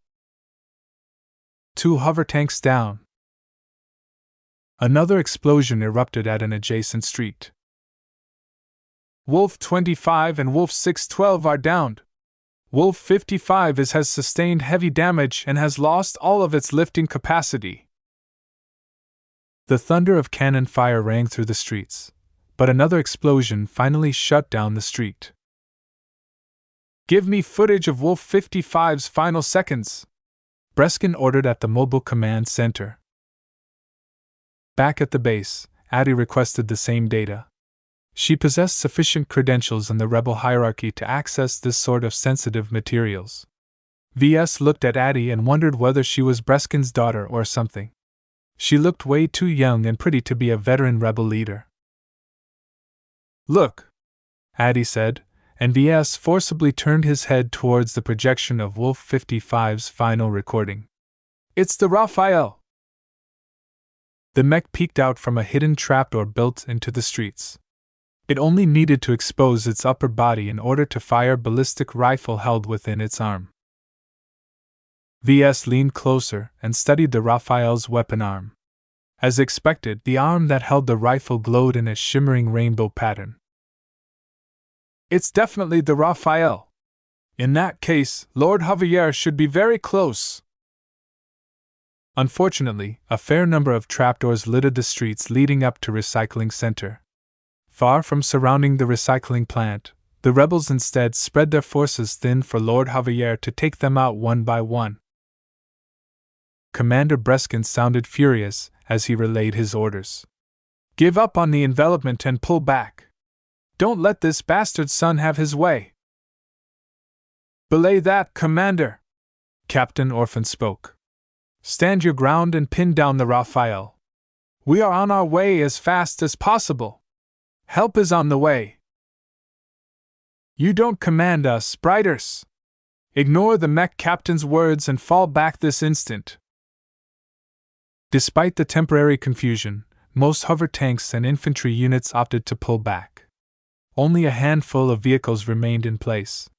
2 hover tanks down." Another explosion erupted at an adjacent street. "Wolf 25 and Wolf 612 are downed. Wolf 55 has sustained heavy damage and has lost all of its lifting capacity." The thunder of cannon fire rang through the streets, but another explosion finally shut down the street. "Give me footage of Wolf 55's final seconds," Breskin ordered at the mobile command center. Back at the base, Addie requested the same data. She possessed sufficient credentials in the rebel hierarchy to access this sort of sensitive materials. VS looked at Addie and wondered whether she was Breskin's daughter or something. She looked way too young and pretty to be a veteran rebel leader. "Look," Addie said, and VS forcibly turned his head towards the projection of Wolf 55's final recording. "It's the Raphael!" The mech peeked out from a hidden trapdoor built into the streets. It only needed to expose its upper body in order to fire a ballistic rifle held within its arm. VS leaned closer and studied the Raphael's weapon arm. As expected, the arm that held the rifle glowed in a shimmering rainbow pattern. "It's definitely the Raphael. In that case, Lord Javier should be very close." Unfortunately, a fair number of trapdoors littered the streets leading up to Recycling Center. Far from surrounding the recycling plant, the rebels instead spread their forces thin for Lord Javier to take them out one by one. Commander Breskin sounded furious as he relayed his orders. "Give up on the envelopment and pull back. Don't let this bastard son have his way." Belay that, Commander! Captain Orphan spoke. Stand your ground and pin down the Raphael. We are on our way as fast as possible. Help is on the way. You don't command us, Spiders. Ignore the Mech captain's words and fall back this instant. Despite the temporary confusion, most hover tanks and infantry units opted to pull back. Only a handful of vehicles remained in place.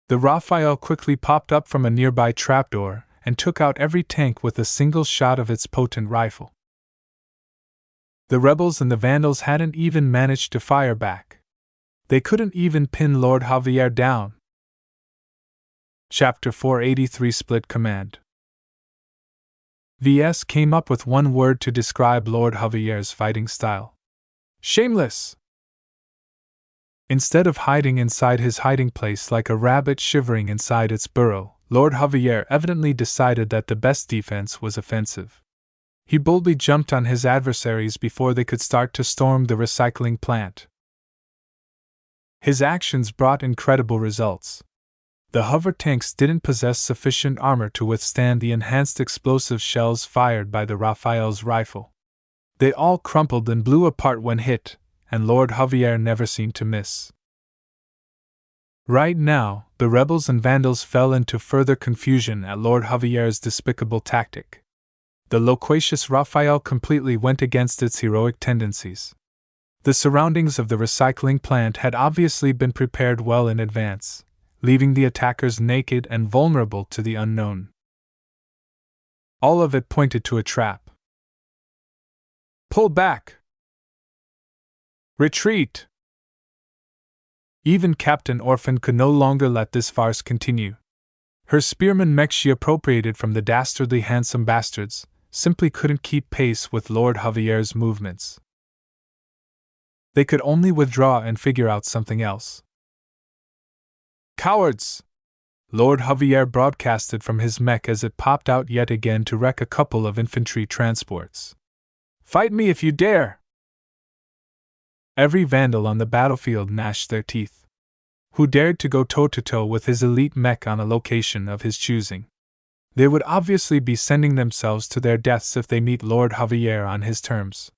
The Raphael quickly popped up from a nearby trapdoor and took out every tank with a single shot of its potent rifle. The rebels and the Vandals hadn't even managed to fire back. They couldn't even pin Lord Javier down. Chapter 483 Split Command. VS came up with one word to describe Lord Javier's fighting style. Shameless! Instead of hiding inside his hiding place like a rabbit shivering inside its burrow, Lord Javier evidently decided that the best defense was offensive. He boldly jumped on his adversaries before they could start to storm the recycling plant. His actions brought incredible results. The hover tanks didn't possess sufficient armor to withstand the enhanced explosive shells fired by the Raphael's rifle. They all crumpled and blew apart when hit, and Lord Javier never seemed to miss. Right now, the rebels and Vandals fell into further confusion at Lord Javier's despicable tactic. The loquacious Raphael completely went against its heroic tendencies. The surroundings of the recycling plant had obviously been prepared well in advance, leaving the attackers naked and vulnerable to the unknown. All of it pointed to a trap. Pull back! Retreat! Even Captain Orphan could no longer let this farce continue. Her spearman Mech she appropriated from the dastardly handsome bastards simply couldn't keep pace with Lord Javier's movements. They could only withdraw and figure out something else. Cowards! Lord Javier broadcasted from his Mech as it popped out yet again to wreck a couple of infantry transports. Fight me if you dare! Every Vandal on the battlefield gnashed their teeth. Who dared to go toe-to-toe with his elite Mech on a location of his choosing? They would obviously be sending themselves to their deaths if they meet Lord Javier on his terms.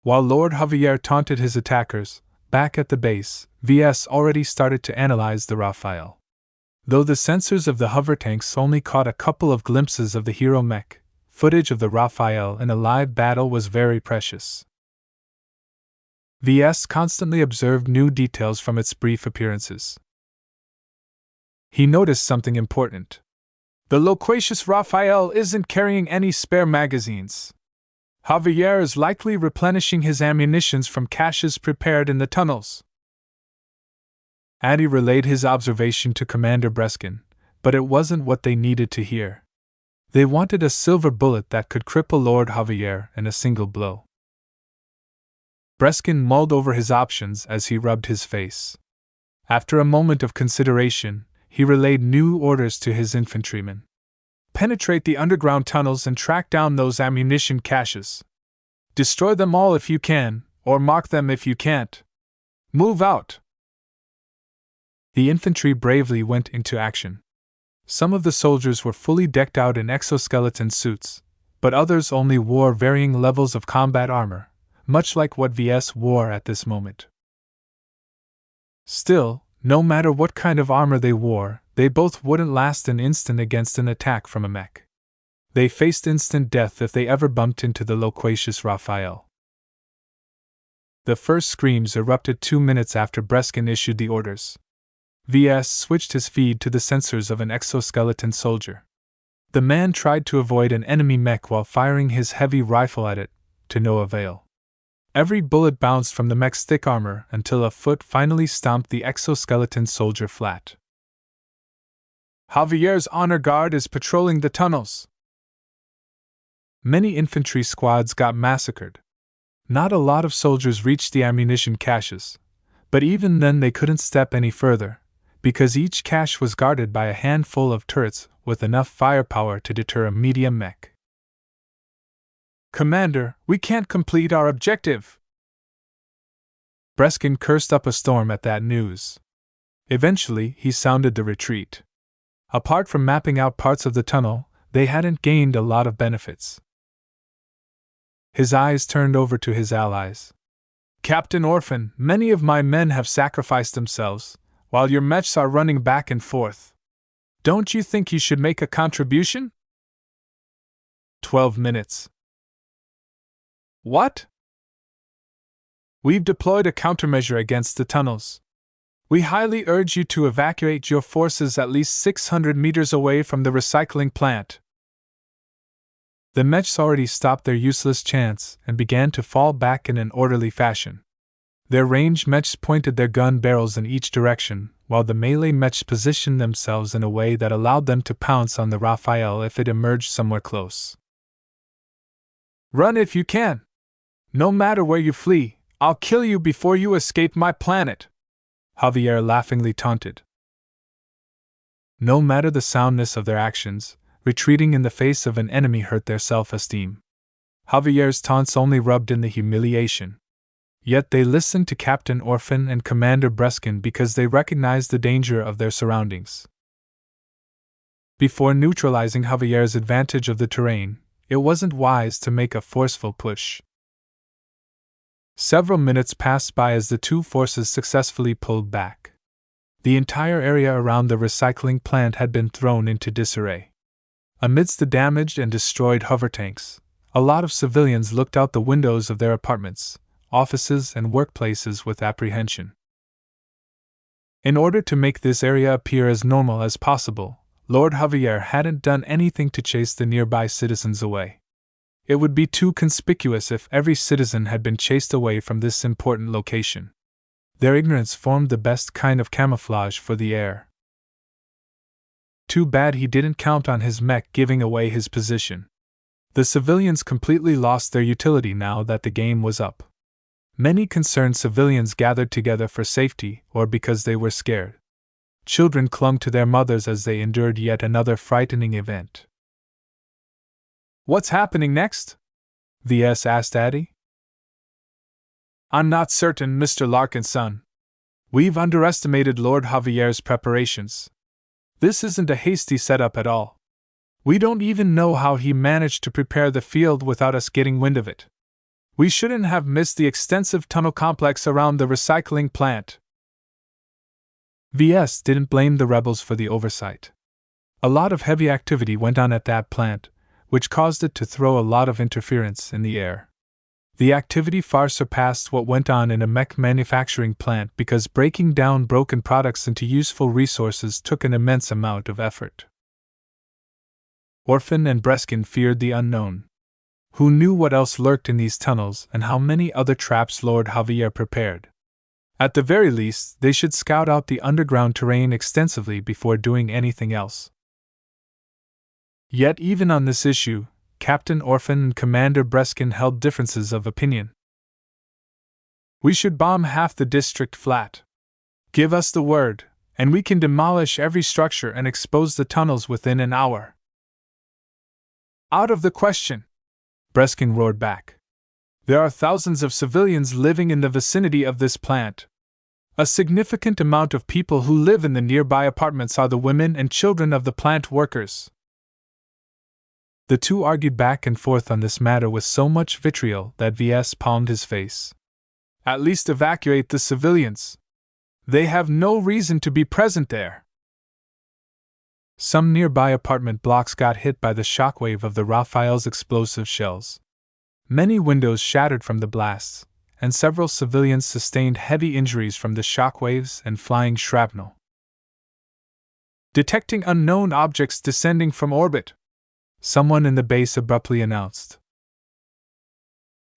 While Lord Javier taunted his attackers, back at the base, VS already started to analyze the Raphael. Though the sensors of the hover tanks only caught a couple of glimpses of the hero Mech, footage of the Raphael in a live battle was very precious. VS constantly observed new details from its brief appearances. He noticed something important. The loquacious Raphael isn't carrying any spare magazines. Javier is likely replenishing his ammunitions from caches prepared in the tunnels. Addy relayed his observation to Commander Breskin, but it wasn't what they needed to hear. They wanted a silver bullet that could cripple Lord Javier in a single blow. Breskin mulled over his options as he rubbed his face. After a moment of consideration, he relayed new orders to his infantrymen. Penetrate the underground tunnels and track down those ammunition caches. Destroy them all if you can, or mark them if you can't. Move out! The infantry bravely went into action. Some of the soldiers were fully decked out in exoskeleton suits, but others only wore varying levels of combat armor, much like what VS wore at this moment. Still, no matter what kind of armor they wore, they both wouldn't last an instant against an attack from a Mech. They faced instant death if they ever bumped into the loquacious Raphael. The first screams erupted 2 minutes after Breskin issued the orders. VS switched his feed to the sensors of an exoskeleton soldier. The man tried to avoid an enemy Mech while firing his heavy rifle at it, to no avail. Every bullet bounced from the Mech's thick armor until a foot finally stomped the exoskeleton soldier flat. Javier's honor guard is patrolling the tunnels. Many infantry squads got massacred. Not a lot of soldiers reached the ammunition caches, but even then they couldn't step any further, because each cache was guarded by a handful of turrets with enough firepower to deter a medium Mech. Commander, we can't complete our objective! Breskin cursed up a storm at that news. Eventually, he sounded the retreat. Apart from mapping out parts of the tunnel, they hadn't gained a lot of benefits. His eyes turned over to his allies. Captain Orphan, many of my men have sacrificed themselves, while your Mechs are running back and forth. Don't you think you should make a contribution? 12 minutes. What? We've deployed a countermeasure against the tunnels. We highly urge you to evacuate your forces at least 600 meters away from the recycling plant. The Mechs already stopped their useless chants and began to fall back in an orderly fashion. Their ranged Mechs pointed their gun barrels in each direction, while the melee Mechs positioned themselves in a way that allowed them to pounce on the Raphael if it emerged somewhere close. Run if you can! No matter where you flee, I'll kill you before you escape my planet! Javier laughingly taunted. No matter the soundness of their actions, retreating in the face of an enemy hurt their self-esteem. Javier's taunts only rubbed in the humiliation. Yet they listened to Captain Orphan and Commander Breskin because they recognized the danger of their surroundings. Before neutralizing Javier's advantage of the terrain, it wasn't wise to make a forceful push. Several minutes passed by as the two forces successfully pulled back. The entire area around the recycling plant had been thrown into disarray. Amidst the damaged and destroyed hover tanks, a lot of civilians looked out the windows of their apartments, offices, and workplaces with apprehension. In order to make this area appear as normal as possible, Lord Javier hadn't done anything to chase the nearby citizens away. It would be too conspicuous if every citizen had been chased away from this important location. Their ignorance formed the best kind of camouflage for the air. Too bad he didn't count on his mech giving away his position. The civilians completely lost their utility now that the game was up. Many concerned civilians gathered together for safety or because they were scared. Children clung to their mothers as they endured yet another frightening event. What's happening next? VS asked Addie. I'm not certain, Mr. Larkinson. We've underestimated Lord Javier's preparations. This isn't a hasty setup at all. We don't even know how he managed to prepare the field without us getting wind of it. We shouldn't have missed the extensive tunnel complex around the recycling plant. VS didn't blame the rebels for the oversight. A lot of heavy activity went on at that plant, which caused it to throw a lot of interference in the air. The activity far surpassed what went on in a mech manufacturing plant because breaking down broken products into useful resources took an immense amount of effort. Orphan and Breskin feared the unknown. Who knew what else lurked in these tunnels and how many other traps Lord Javier prepared? At the very least, they should scout out the underground terrain extensively before doing anything else. Yet even on this issue, Captain Orphan and Commander Breskin held differences of opinion. We should bomb half the district flat. Give us the word, and we can demolish every structure and expose the tunnels within an hour. Out of the question, Breskin roared back. There are thousands of civilians living in the vicinity of this plant. A significant amount of people who live in the nearby apartments are the women and children of the plant workers. The two argued back and forth on this matter with so much vitriol that VS palmed his face. At least evacuate the civilians. They have no reason to be present there. Some nearby apartment blocks got hit by the shockwave of the Raphael's explosive shells. Many windows shattered from the blasts, and several civilians sustained heavy injuries from the shockwaves and flying shrapnel. Detecting unknown objects descending from orbit, someone in the base abruptly announced.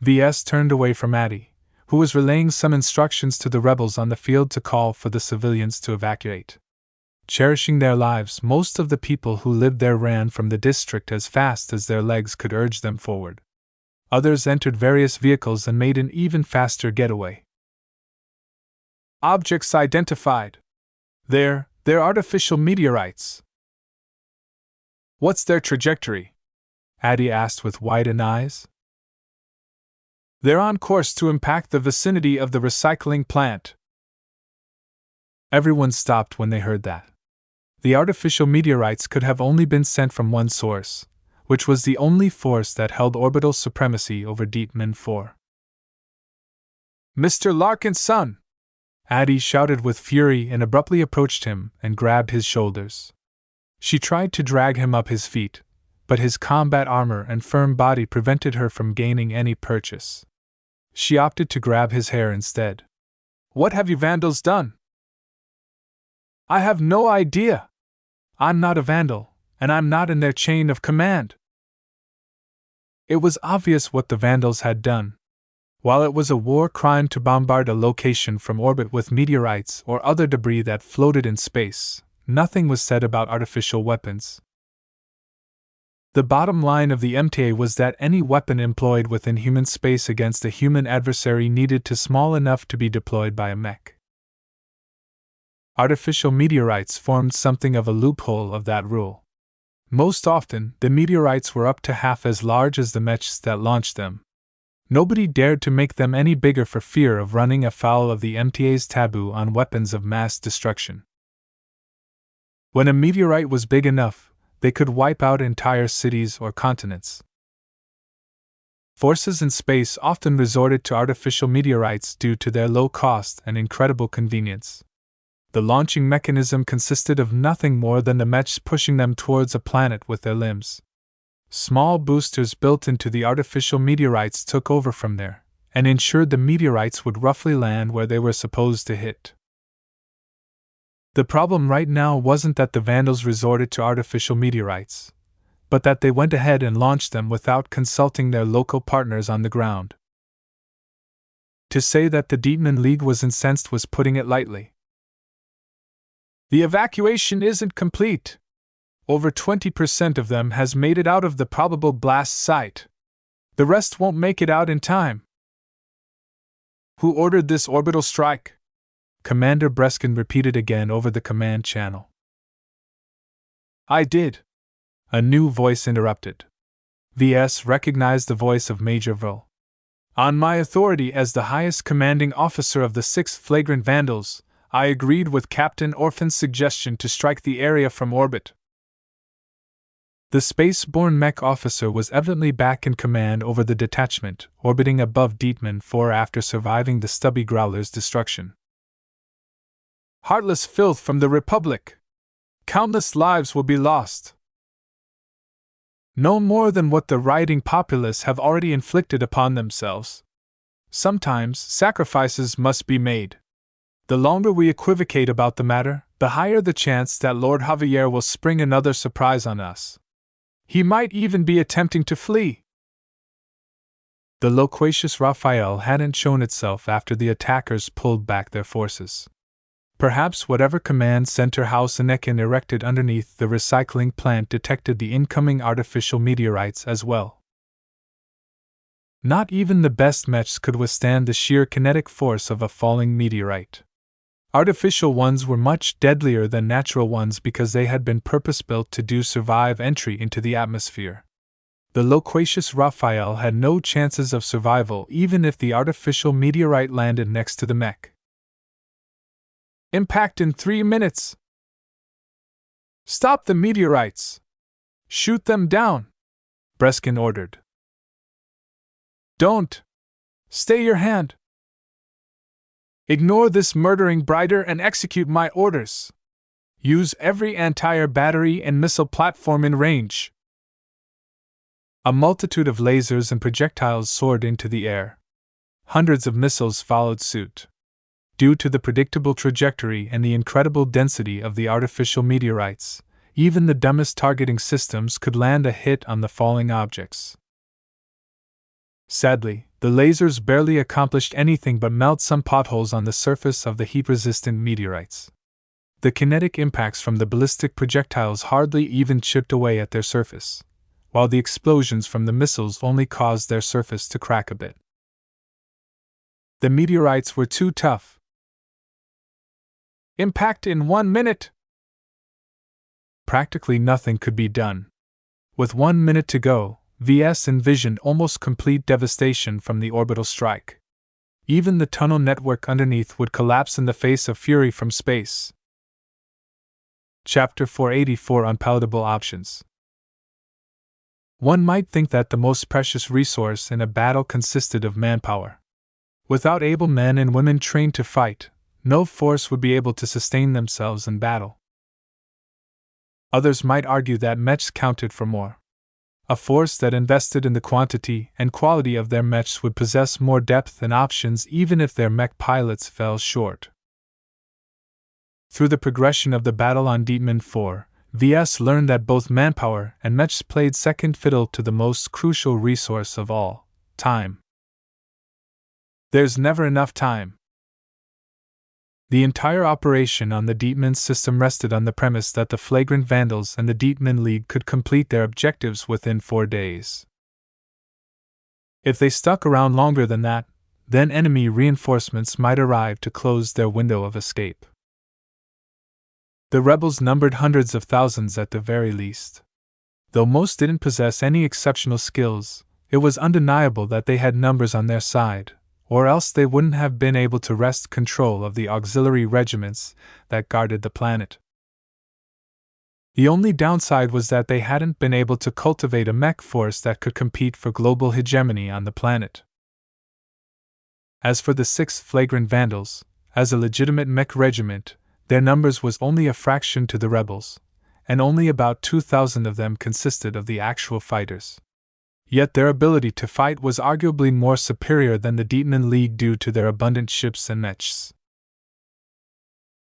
VS turned away from Addie, who was relaying some instructions to the rebels on the field to call for the civilians to evacuate. Cherishing their lives, most of the people who lived there ran from the district as fast as their legs could urge them forward. Others entered various vehicles and made an even faster getaway. Objects identified. They're artificial meteorites. What's their trajectory? Addie asked with widened eyes. They're on course to impact the vicinity of the recycling plant. Everyone stopped when they heard that. The artificial meteorites could have only been sent from one source, which was the only force that held orbital supremacy over Dietmar 4. "Mr. Larkin's son!" Addie shouted with fury and abruptly approached him and grabbed his shoulders. She tried to drag him up his feet, but his combat armor and firm body prevented her from gaining any purchase. She opted to grab his hair instead. "What have you vandals done?" "I have no idea. I'm not a vandal, and I'm not in their chain of command." It was obvious what the vandals had done. While it was a war crime to bombard a location from orbit with meteorites or other debris that floated in space, nothing was said about artificial weapons. The bottom line of the MTA was that any weapon employed within human space against a human adversary needed to small enough to be deployed by a mech. Artificial meteorites formed something of a loophole of that rule. Most often, the meteorites were up to half as large as the mechs that launched them. Nobody dared to make them any bigger for fear of running afoul of the MTA's taboo on weapons of mass destruction. When a meteorite was big enough, they could wipe out entire cities or continents. Forces in space often resorted to artificial meteorites due to their low cost and incredible convenience. The launching mechanism consisted of nothing more than the mechs pushing them towards a planet with their limbs. Small boosters built into the artificial meteorites took over from there, and ensured the meteorites would roughly land where they were supposed to hit. The problem right now wasn't that the vandals resorted to artificial meteorites, but that they went ahead and launched them without consulting their local partners on the ground. To say that the Dietmar League was incensed was putting it lightly. "The evacuation isn't complete. Over 20% of them has made it out of the probable blast site. The rest won't make it out in time." "Who ordered this orbital strike?" Commander Breskin repeated again over the command channel. "I did," a new voice interrupted. VS recognized the voice of Major Vull. "On my authority as the highest commanding officer of the 6th Flagrant Vandals, I agreed with Captain Orphan's suggestion to strike the area from orbit." The space-borne mech officer was evidently back in command over the detachment, orbiting above Dietmar 4 after surviving the stubby Growler's destruction. "Heartless filth from the Republic! Countless lives will be lost. No more than what the rioting populace have already inflicted upon themselves. Sometimes sacrifices must be made. The longer we equivocate about the matter, the higher the chance that Lord Javier will spring another surprise on us. He might even be attempting to flee." The loquacious Raphael hadn't shown itself after the attackers pulled back their forces. Perhaps whatever command center House Anekin erected underneath the recycling plant detected the incoming artificial meteorites as well. Not even the best mechs could withstand the sheer kinetic force of a falling meteorite. Artificial ones were much deadlier than natural ones because they had been purpose-built to survive entry into the atmosphere. The loquacious Raphael had no chances of survival even if the artificial meteorite landed next to the mech. "Impact in 3 minutes! Stop the meteorites! Shoot them down!" Breskin ordered. "Don't! Stay your hand! Ignore this murdering brighter and execute my orders! Use every anti-air battery and missile platform in range!" A multitude of lasers and projectiles soared into the air. Hundreds of missiles followed suit. Due to the predictable trajectory and the incredible density of the artificial meteorites, even the dumbest targeting systems could land a hit on the falling objects. Sadly, the lasers barely accomplished anything but melt some potholes on the surface of the heat-resistant meteorites. The kinetic impacts from the ballistic projectiles hardly even chipped away at their surface, while the explosions from the missiles only caused their surface to crack a bit. The meteorites were too tough. "Impact in 1 minute!" Practically nothing could be done. With 1 minute to go, VS envisioned almost complete devastation from the orbital strike. Even the tunnel network underneath would collapse in the face of fury from space. Chapter 484 Unpalatable Options. One might think that the most precious resource in a battle consisted of manpower. Without able men and women trained to fight, no force would be able to sustain themselves in battle. Others might argue that mechs counted for more. A force that invested in the quantity and quality of their mechs would possess more depth and options even if their mech pilots fell short. Through the progression of the battle on Dietmar 4, VS learned that both manpower and mechs played second fiddle to the most crucial resource of all: time. There's never enough time. The entire operation on the Dietmar system rested on the premise that the flagrant vandals and the Dietmar League could complete their objectives within 4 days. If they stuck around longer than that, then enemy reinforcements might arrive to close their window of escape. The rebels numbered hundreds of thousands at the very least. Though most didn't possess any exceptional skills, it was undeniable that they had numbers on their side, or else they wouldn't have been able to wrest control of the auxiliary regiments that guarded the planet. The only downside was that they hadn't been able to cultivate a mech force that could compete for global hegemony on the planet. As for the 6 flagrant vandals, as a legitimate mech regiment, their numbers was only a fraction to the rebels, and only about 2,000 of them consisted of the actual fighters. Yet their ability to fight was arguably more superior than the Dietmar League due to their abundant ships and mechs.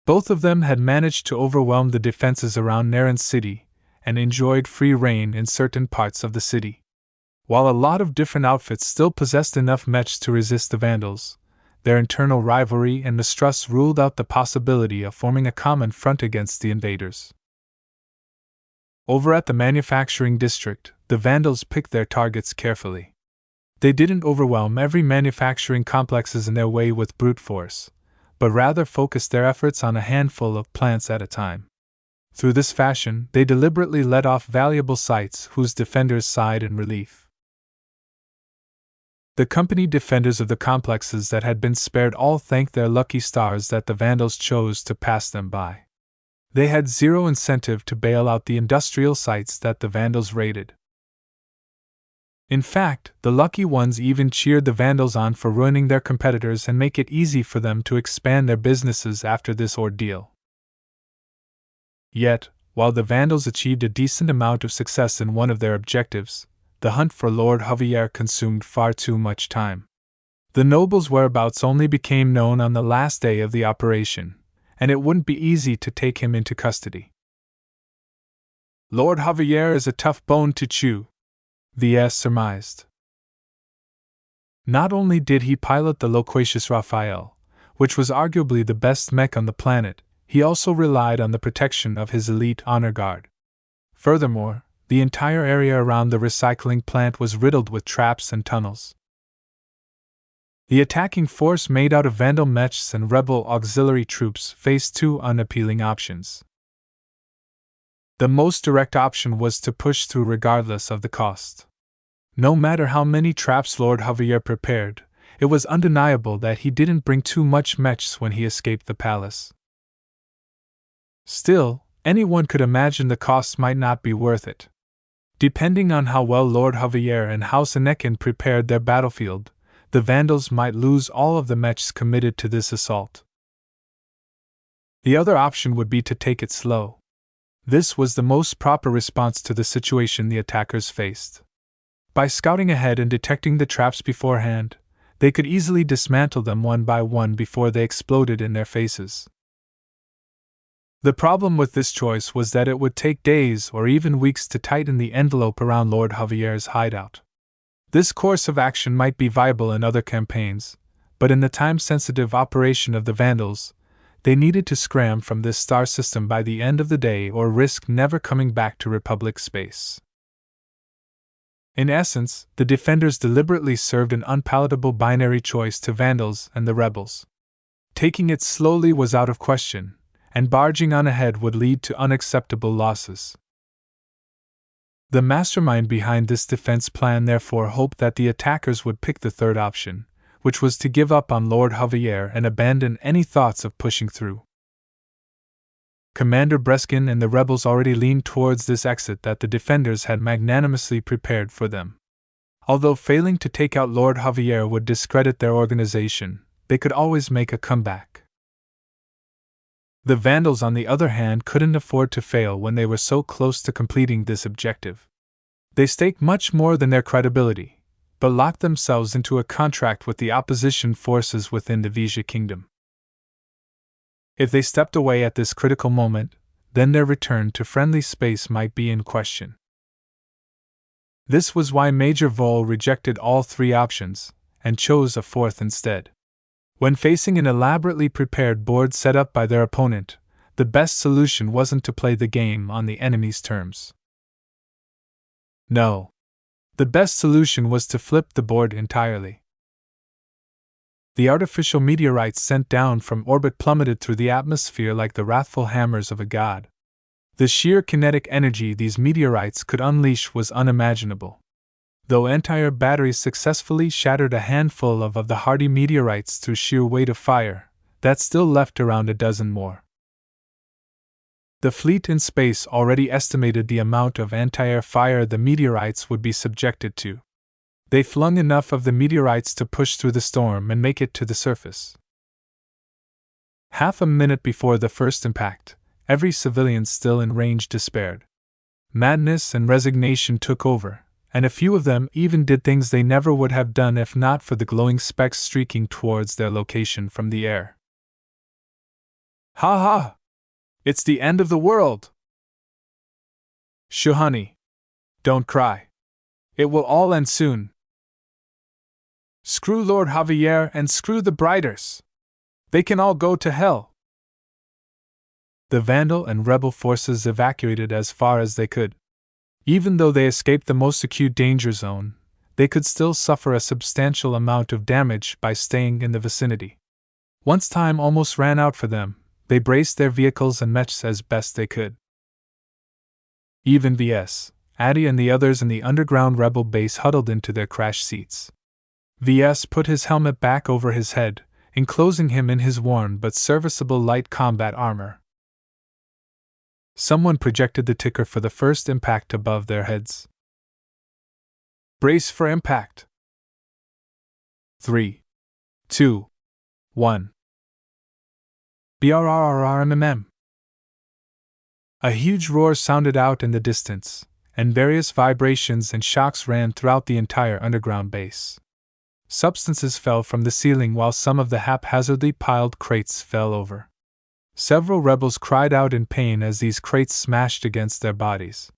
Both of them had managed to overwhelm the defenses around Naren City, and enjoyed free reign in certain parts of the city. While a lot of different outfits still possessed enough mechs to resist the Vandals, their internal rivalry and mistrust ruled out the possibility of forming a common front against the invaders. Over at the manufacturing district, the Vandals picked their targets carefully. They didn't overwhelm every manufacturing complexes in their way with brute force, but rather focused their efforts on a handful of plants at a time. Through this fashion, they deliberately let off valuable sites whose defenders sighed in relief. The company defenders of the complexes that had been spared all thanked their lucky stars that the Vandals chose to pass them by. They had zero incentive to bail out the industrial sites that the Vandals raided. In fact, the lucky ones even cheered the Vandals on for ruining their competitors and make it easy for them to expand their businesses after this ordeal. Yet, while the Vandals achieved a decent amount of success in one of their objectives, the hunt for Lord Javier consumed far too much time. The noble's whereabouts only became known on the last day of the operation, and it wouldn't be easy to take him into custody. Lord Javier is a tough bone to chew, V.S. surmised. Not only did he pilot the loquacious Raphael, which was arguably the best mech on the planet, he also relied on the protection of his elite honor guard. Furthermore, the entire area around the recycling plant was riddled with traps and tunnels. The attacking force made out of Vandal mechs and rebel auxiliary troops faced two unappealing options. The most direct option was to push through regardless of the cost. No matter how many traps Lord Javier prepared, it was undeniable that he didn't bring too much mechs when he escaped the palace. Still, anyone could imagine the costs might not be worth it. Depending on how well Lord Javier and House Anekin prepared their battlefield, the Vandals might lose all of the mechs committed to this assault. The other option would be to take it slow. This was the most proper response to the situation the attackers faced. By scouting ahead and detecting the traps beforehand, they could easily dismantle them one by one before they exploded in their faces. The problem with this choice was that it would take days or even weeks to tighten the envelope around Lord Javier's hideout. This course of action might be viable in other campaigns, but in the time-sensitive operation of the Vandals, they needed to scram from this star system by the end of the day or risk never coming back to Republic space. In essence, the defenders deliberately served an unpalatable binary choice to Vandals and the rebels. Taking it slowly was out of question, and barging on ahead would lead to unacceptable losses. The mastermind behind this defense plan therefore hoped that the attackers would pick the third option, which was to give up on Lord Javier and abandon any thoughts of pushing through. Commander Breskin and the rebels already leaned towards this exit that the defenders had magnanimously prepared for them. Although failing to take out Lord Javier would discredit their organization, they could always make a comeback. The Vandals, on the other hand, couldn't afford to fail when they were so close to completing this objective. They staked much more than their credibility, but locked themselves into a contract with the opposition forces within the Vigia Kingdom. If they stepped away at this critical moment, then their return to friendly space might be in question. This was why Major Vole rejected all three options, and chose a fourth instead. When facing an elaborately prepared board set up by their opponent, the best solution wasn't to play the game on the enemy's terms. No. The best solution was to flip the board entirely. The artificial meteorites sent down from orbit plummeted through the atmosphere like the wrathful hammers of a god. The sheer kinetic energy these meteorites could unleash was unimaginable. Though entire batteries successfully shattered a handful of the hardy meteorites through sheer weight of fire, that still left around a dozen more. The fleet in space already estimated the amount of anti-air fire the meteorites would be subjected to. They flung enough of the meteorites to push through the storm and make it to the surface. Half a minute before the first impact, every civilian still in range despaired. Madness and resignation took over, and a few of them even did things they never would have done if not for the glowing specks streaking towards their location from the air. Ha ha! It's the end of the world! Shh, honey. Don't cry. It will all end soon. Screw Lord Javier and screw the Briders. They can all go to hell. The Vandal and Rebel forces evacuated as far as they could. Even though they escaped the most acute danger zone, they could still suffer a substantial amount of damage by staying in the vicinity. Once time almost ran out for them, they braced their vehicles and mechs as best they could. Even VS, Addy and the others in the underground rebel base huddled into their crash seats. VS put his helmet back over his head, enclosing him in his worn but serviceable light combat armor. Someone projected the ticker for the first impact above their heads. Brace for impact. 3, 2, 1. BRRRRMMM. A huge roar sounded out in the distance, and various vibrations and shocks ran throughout the entire underground base. Substances fell from the ceiling while some of the haphazardly piled crates fell over. Several rebels cried out in pain as these crates smashed against their bodies.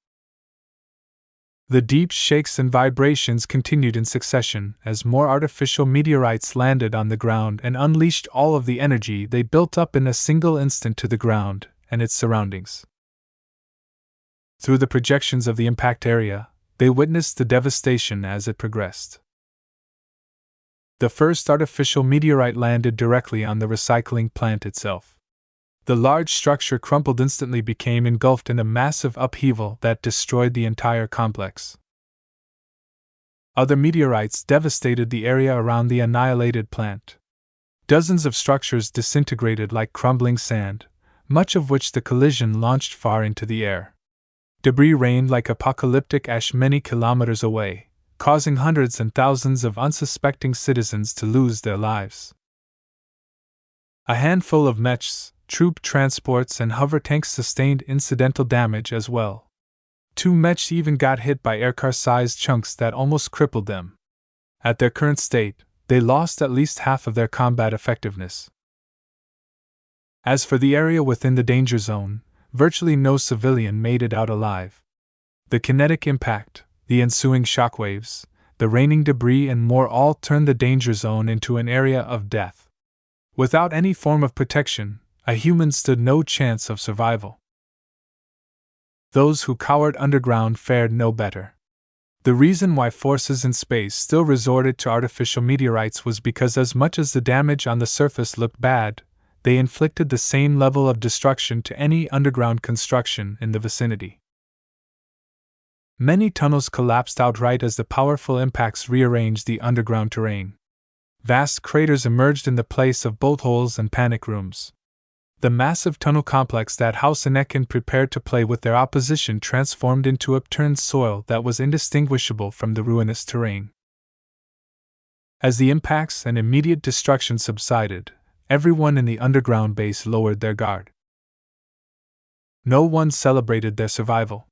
The deep shakes and vibrations continued in succession as more artificial meteorites landed on the ground and unleashed all of the energy they built up in a single instant to the ground and its surroundings. Through the projections of the impact area, they witnessed the devastation as it progressed. The first artificial meteorite landed directly on the recycling plant itself. The large structure crumpled instantly, became engulfed in a massive upheaval that destroyed the entire complex. Other meteorites devastated the area around the annihilated plant. Dozens of structures disintegrated like crumbling sand, much of which the collision launched far into the air. Debris rained like apocalyptic ash many kilometers away, causing hundreds and thousands of unsuspecting citizens to lose their lives. A handful of mechs, troop transports, and hover tanks sustained incidental damage as well. 2 mechs even got hit by aircar-sized chunks that almost crippled them. At their current state, they lost at least half of their combat effectiveness. As for the area within the danger zone, virtually no civilian made it out alive. The kinetic impact, the ensuing shockwaves, the raining debris, and more all turned the danger zone into an area of death. Without any form of protection, a human stood no chance of survival. Those who cowered underground fared no better. The reason why forces in space still resorted to artificial meteorites was because as much as the damage on the surface looked bad, they inflicted the same level of destruction to any underground construction in the vicinity. Many tunnels collapsed outright as the powerful impacts rearranged the underground terrain. Vast craters emerged in the place of bolt holes and panic rooms. The massive tunnel complex that House and Ekin prepared to play with their opposition transformed into upturned soil that was indistinguishable from the ruinous terrain. As the impacts and immediate destruction subsided, everyone in the underground base lowered their guard. No one celebrated their survival.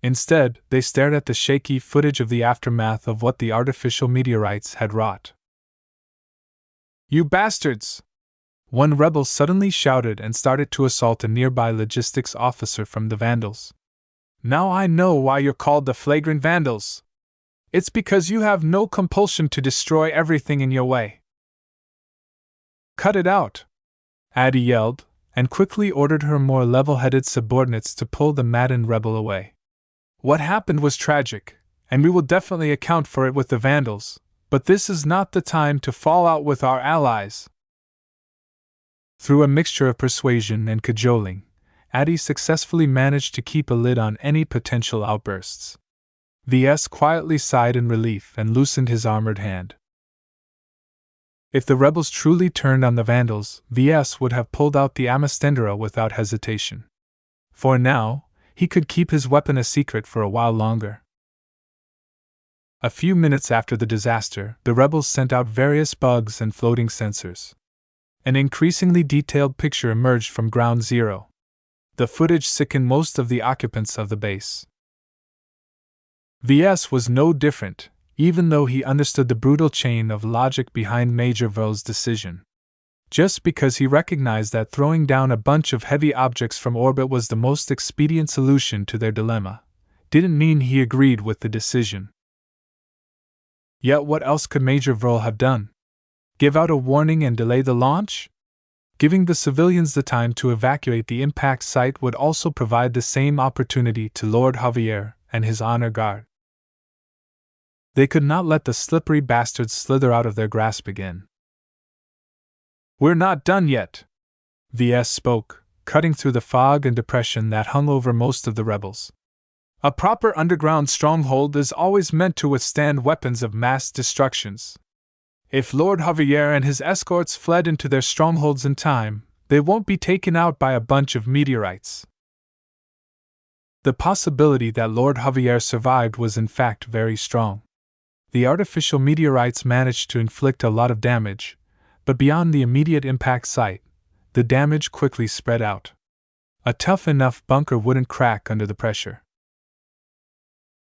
Instead, they stared at the shaky footage of the aftermath of what the artificial meteorites had wrought. "You bastards!" One rebel suddenly shouted and started to assault a nearby logistics officer from the Vandals. "Now I know why you're called the Flagrant Vandals. It's because you have no compulsion to destroy everything in your way." "Cut it out!" Addie yelled, and quickly ordered her more level-headed subordinates to pull the maddened rebel away. "What happened was tragic, and we will definitely account for it with the Vandals, but this is not the time to fall out with our allies." Through a mixture of persuasion and cajoling, Addie successfully managed to keep a lid on any potential outbursts. VS quietly sighed in relief and loosened his armored hand. If the rebels truly turned on the Vandals, VS would have pulled out the Amastendera without hesitation. For now, he could keep his weapon a secret for a while longer. A few minutes after the disaster, the rebels sent out various bugs and floating sensors. An increasingly detailed picture emerged from Ground Zero. The footage sickened most of the occupants of the base. VS was no different, even though he understood the brutal chain of logic behind Major Verl's decision. Just because he recognized that throwing down a bunch of heavy objects from orbit was the most expedient solution to their dilemma, didn't mean he agreed with the decision. Yet what else could Major Verl have done? Give out a warning and delay the launch? Giving the civilians the time to evacuate the impact site would also provide the same opportunity to Lord Javier and his honor guard. They could not let the slippery bastards slither out of their grasp again. "We're not done yet," VS spoke, cutting through the fog and depression that hung over most of the rebels. "A proper underground stronghold is always meant to withstand weapons of mass destructions. If Lord Javier and his escorts fled into their strongholds in time, they won't be taken out by a bunch of meteorites." The possibility that Lord Javier survived was in fact very strong. The artificial meteorites managed to inflict a lot of damage, but beyond the immediate impact site, the damage quickly spread out. A tough enough bunker wouldn't crack under the pressure.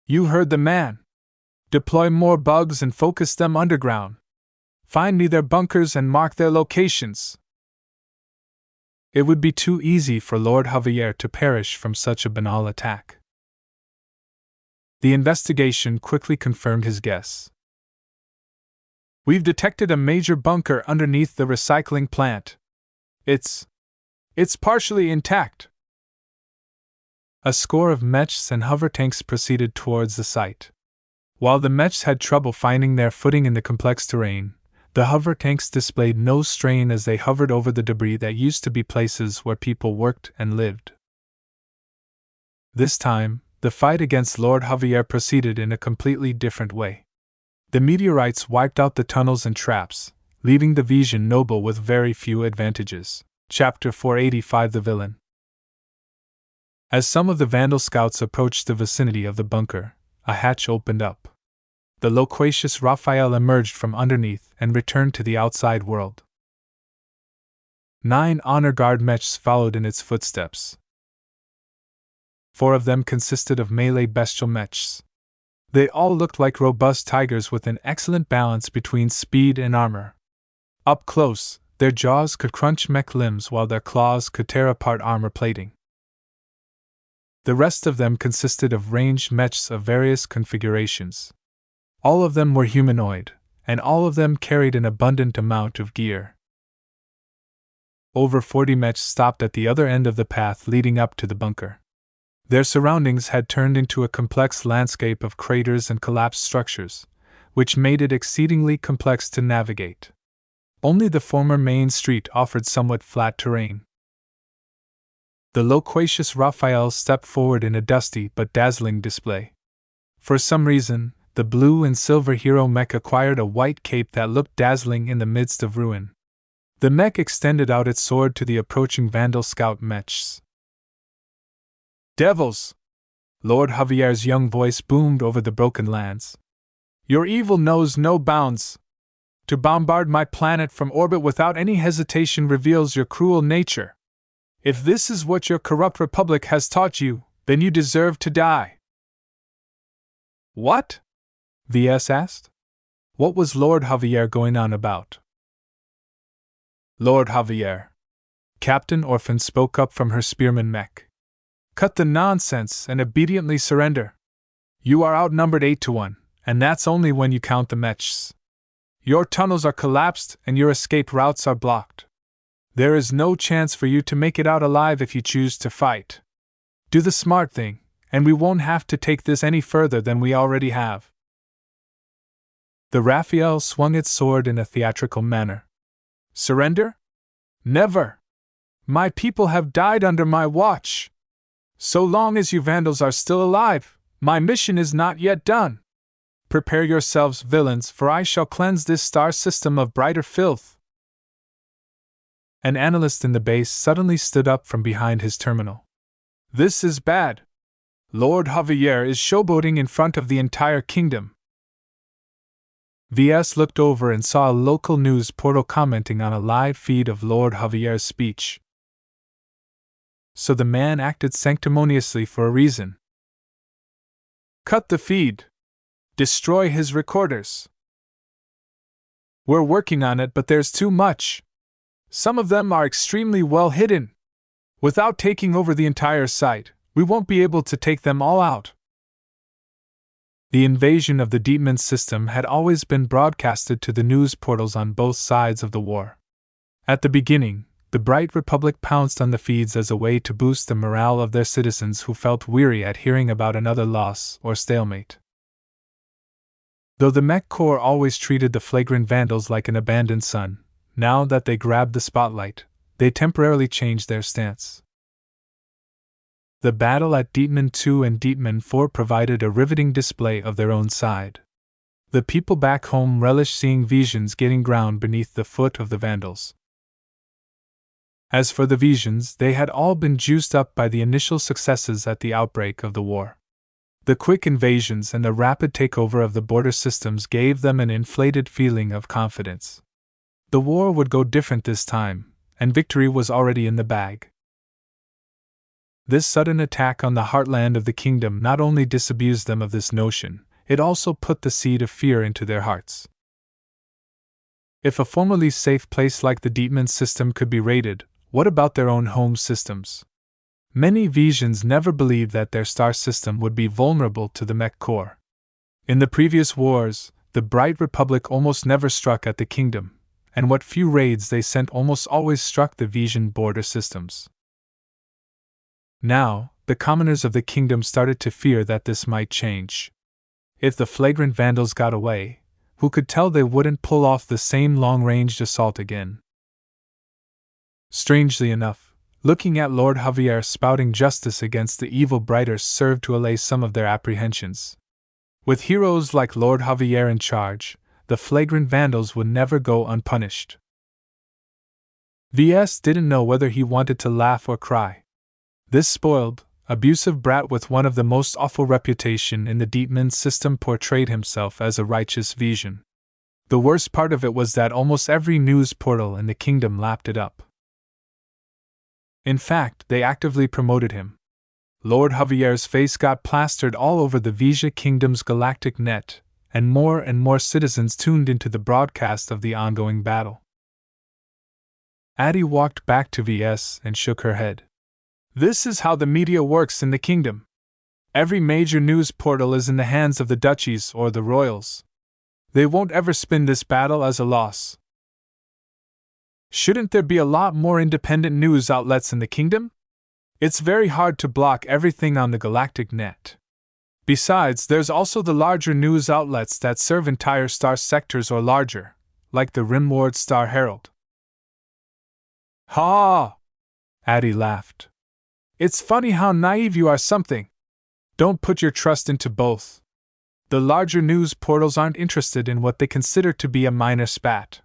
"You heard the man. Deploy more bugs and focus them underground. Find me their bunkers and mark their locations." It would be too easy for Lord Javier to perish from such a banal attack. The investigation quickly confirmed his guess. "We've detected a major bunker underneath the recycling plant. It's partially intact." A score of Mechs and hover tanks proceeded towards the site. While the Mechs had trouble finding their footing in the complex terrain, the hover tanks displayed no strain as they hovered over the debris that used to be places where people worked and lived. This time, the fight against Lord Javier proceeded in a completely different way. The meteorites wiped out the tunnels and traps, leaving the Vision Noble with very few advantages. Chapter 485 The Villain. As some of the Vandal scouts approached the vicinity of the bunker, a hatch opened up. The loquacious Raphael emerged from underneath and returned to the outside world. 9 honor guard mechs followed in its footsteps. 4 of them consisted of melee bestial mechs. They all looked like robust tigers with an excellent balance between speed and armor. Up close, their jaws could crunch mech limbs while their claws could tear apart armor plating. The rest of them consisted of ranged mechs of various configurations. All of them were humanoid, and all of them carried an abundant amount of gear. Over 40 mechs stopped at the other end of the path leading up to the bunker. Their surroundings had turned into a complex landscape of craters and collapsed structures, which made it exceedingly complex to navigate. Only the former main street offered somewhat flat terrain. The loquacious Raphael stepped forward in a dusty but dazzling display. For some reason, the blue and silver hero Mech acquired a white cape that looked dazzling in the midst of ruin. The Mech extended out its sword to the approaching Vandal scout Mechs. "Devils!" Lord Javier's young voice boomed over the broken lands. "Your evil knows no bounds. To bombard my planet from orbit without any hesitation reveals your cruel nature. If this is what your corrupt republic has taught you, then you deserve to die." "What?" VS asked. What was Lord Javier going on about? "Lord Javier," Captain Orphan spoke up from her spearman Mech. "Cut the nonsense and obediently surrender. You are outnumbered 8-1, and that's only when you count the Mechs. Your tunnels are collapsed and your escape routes are blocked. There is no chance for you to make it out alive if you choose to fight. Do the smart thing, and we won't have to take this any further than we already have." The Raphael swung its sword in a theatrical manner. "Surrender? Never! My people have died under my watch. So long as you Vandals are still alive, my mission is not yet done. Prepare yourselves, villains, for I shall cleanse this star system of brighter filth." An analyst in the base suddenly stood up from behind his terminal. "This is bad. Lord Javier is showboating in front of the entire kingdom." VS looked over and saw a local news portal commenting on a live feed of Lord Javier's speech. So the man acted sanctimoniously for a reason. "Cut the feed. Destroy his recorders. We're working on it, but there's too much. Some of them are extremely well hidden. Without taking over the entire site, we won't be able to take them all out." The invasion of the Deepman system had always been broadcasted to the news portals on both sides of the war. At the beginning, the Bright Republic pounced on the feeds as a way to boost the morale of their citizens who felt weary at hearing about another loss or stalemate. Though the Mech Corps always treated the flagrant Vandals like an abandoned son, now that they grabbed the spotlight, they temporarily changed their stance. The battle at Deepman 2 and Deepman 4 provided a riveting display of their own side. The people back home relished seeing visions getting ground beneath the foot of the Vandals. As for the visions, they had all been juiced up by the initial successes at the outbreak of the war. The quick invasions and the rapid takeover of the border systems gave them an inflated feeling of confidence. The war would go different this time, and victory was already in the bag. This sudden attack on the heartland of the kingdom not only disabused them of this notion, it also put the seed of fear into their hearts. If a formerly safe place like the Deepman system could be raided, what about their own home systems? Many Visions never believed that their star system would be vulnerable to the Mech Corps. In the previous wars, the Bright Republic almost never struck at the kingdom, and what few raids they sent almost always struck the Vision border systems. Now, the commoners of the kingdom started to fear that this might change. If the flagrant Vandals got away, who could tell they wouldn't pull off the same long-ranged assault again? Strangely enough, looking at Lord Javier spouting justice against the evil Brighters served to allay some of their apprehensions. With heroes like Lord Javier in charge, the flagrant Vandals would never go unpunished. VS didn't know whether he wanted to laugh or cry. This spoiled, abusive brat with one of the most awful reputation in the Deepman system portrayed himself as a righteous Vision. The worst part of it was that almost every news portal in the kingdom lapped it up. In fact, they actively promoted him. Lord Javier's face got plastered all over the Vija Kingdom's galactic net, and more citizens tuned into the broadcast of the ongoing battle. Addie walked back to VS and shook her head. "This is how the media works in the kingdom. Every major news portal is in the hands of the duchies or the royals. They won't ever spin this battle as a loss. Shouldn't there be a lot more independent news outlets in the kingdom? It's very hard to block everything on the galactic net. Besides, there's also the larger news outlets that serve entire star sectors or larger, like the Rimward Star Herald." "Ha!" Addie laughed. "It's funny how naive you are something. Don't put your trust into both. The larger news portals aren't interested in what they consider to be a minor spat.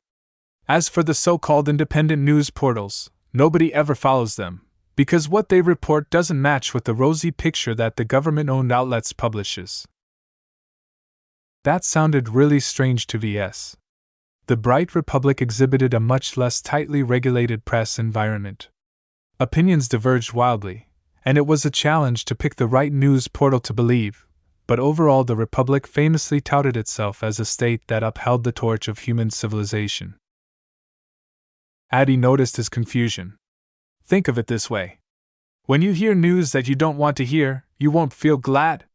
As for the so-called independent news portals, nobody ever follows them, because what they report doesn't match with the rosy picture that the government-owned outlets publishes. That sounded really strange to VS. The Bright Republic exhibited a much less tightly regulated press environment. Opinions diverged wildly, and it was a challenge to pick the right news portal to believe, but overall the Republic famously touted itself as a state that upheld the torch of human civilization. Addie noticed his confusion. Think of it this way. When you hear news that you don't want to hear, you won't feel glad.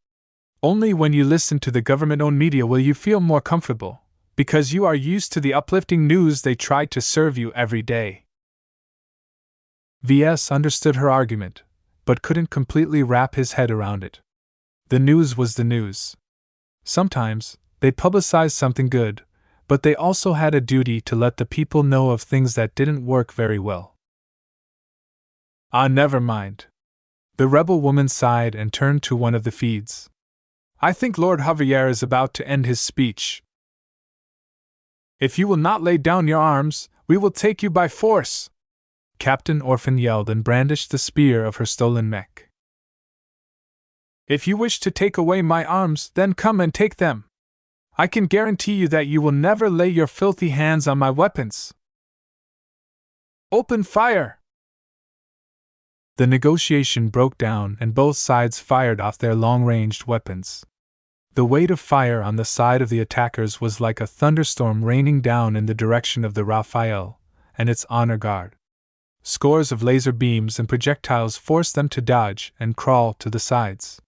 Only when you listen to the government-owned media will you feel more comfortable, because you are used to the uplifting news they try to serve you every day. VS understood her argument, but couldn't completely wrap his head around it. The news was the news. Sometimes, they'd publicize something good, but they also had a duty to let the people know of things that didn't work very well. Ah, never mind. The rebel woman sighed and turned to one of the feeds. I think Lord Javier is about to end his speech. If you will not lay down your arms, we will take you by force! Captain Orphan yelled and brandished the spear of her stolen mech. If you wish to take away my arms, then come and take them. I can guarantee you that you will never lay your filthy hands on my weapons. Open fire! The negotiation broke down and both sides fired off their long-ranged weapons. The weight of fire on the side of the attackers was like a thunderstorm raining down in the direction of the Raphael and its honor guard. Scores of laser beams and projectiles forced them to dodge and crawl to the sides.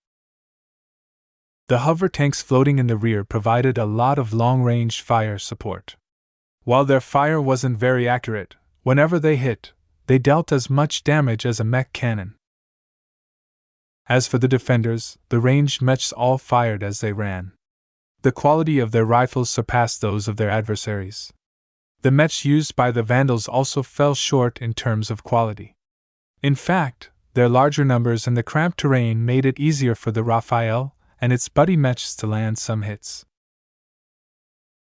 The hover tanks floating in the rear provided a lot of long-range fire support. While their fire wasn't very accurate, whenever they hit, they dealt as much damage as a mech cannon. As for the defenders, the ranged mechs all fired as they ran. The quality of their rifles surpassed those of their adversaries. The mechs used by the Vandals also fell short in terms of quality. In fact, their larger numbers and the cramped terrain made it easier for the Raphael and its buddy mechs to land some hits.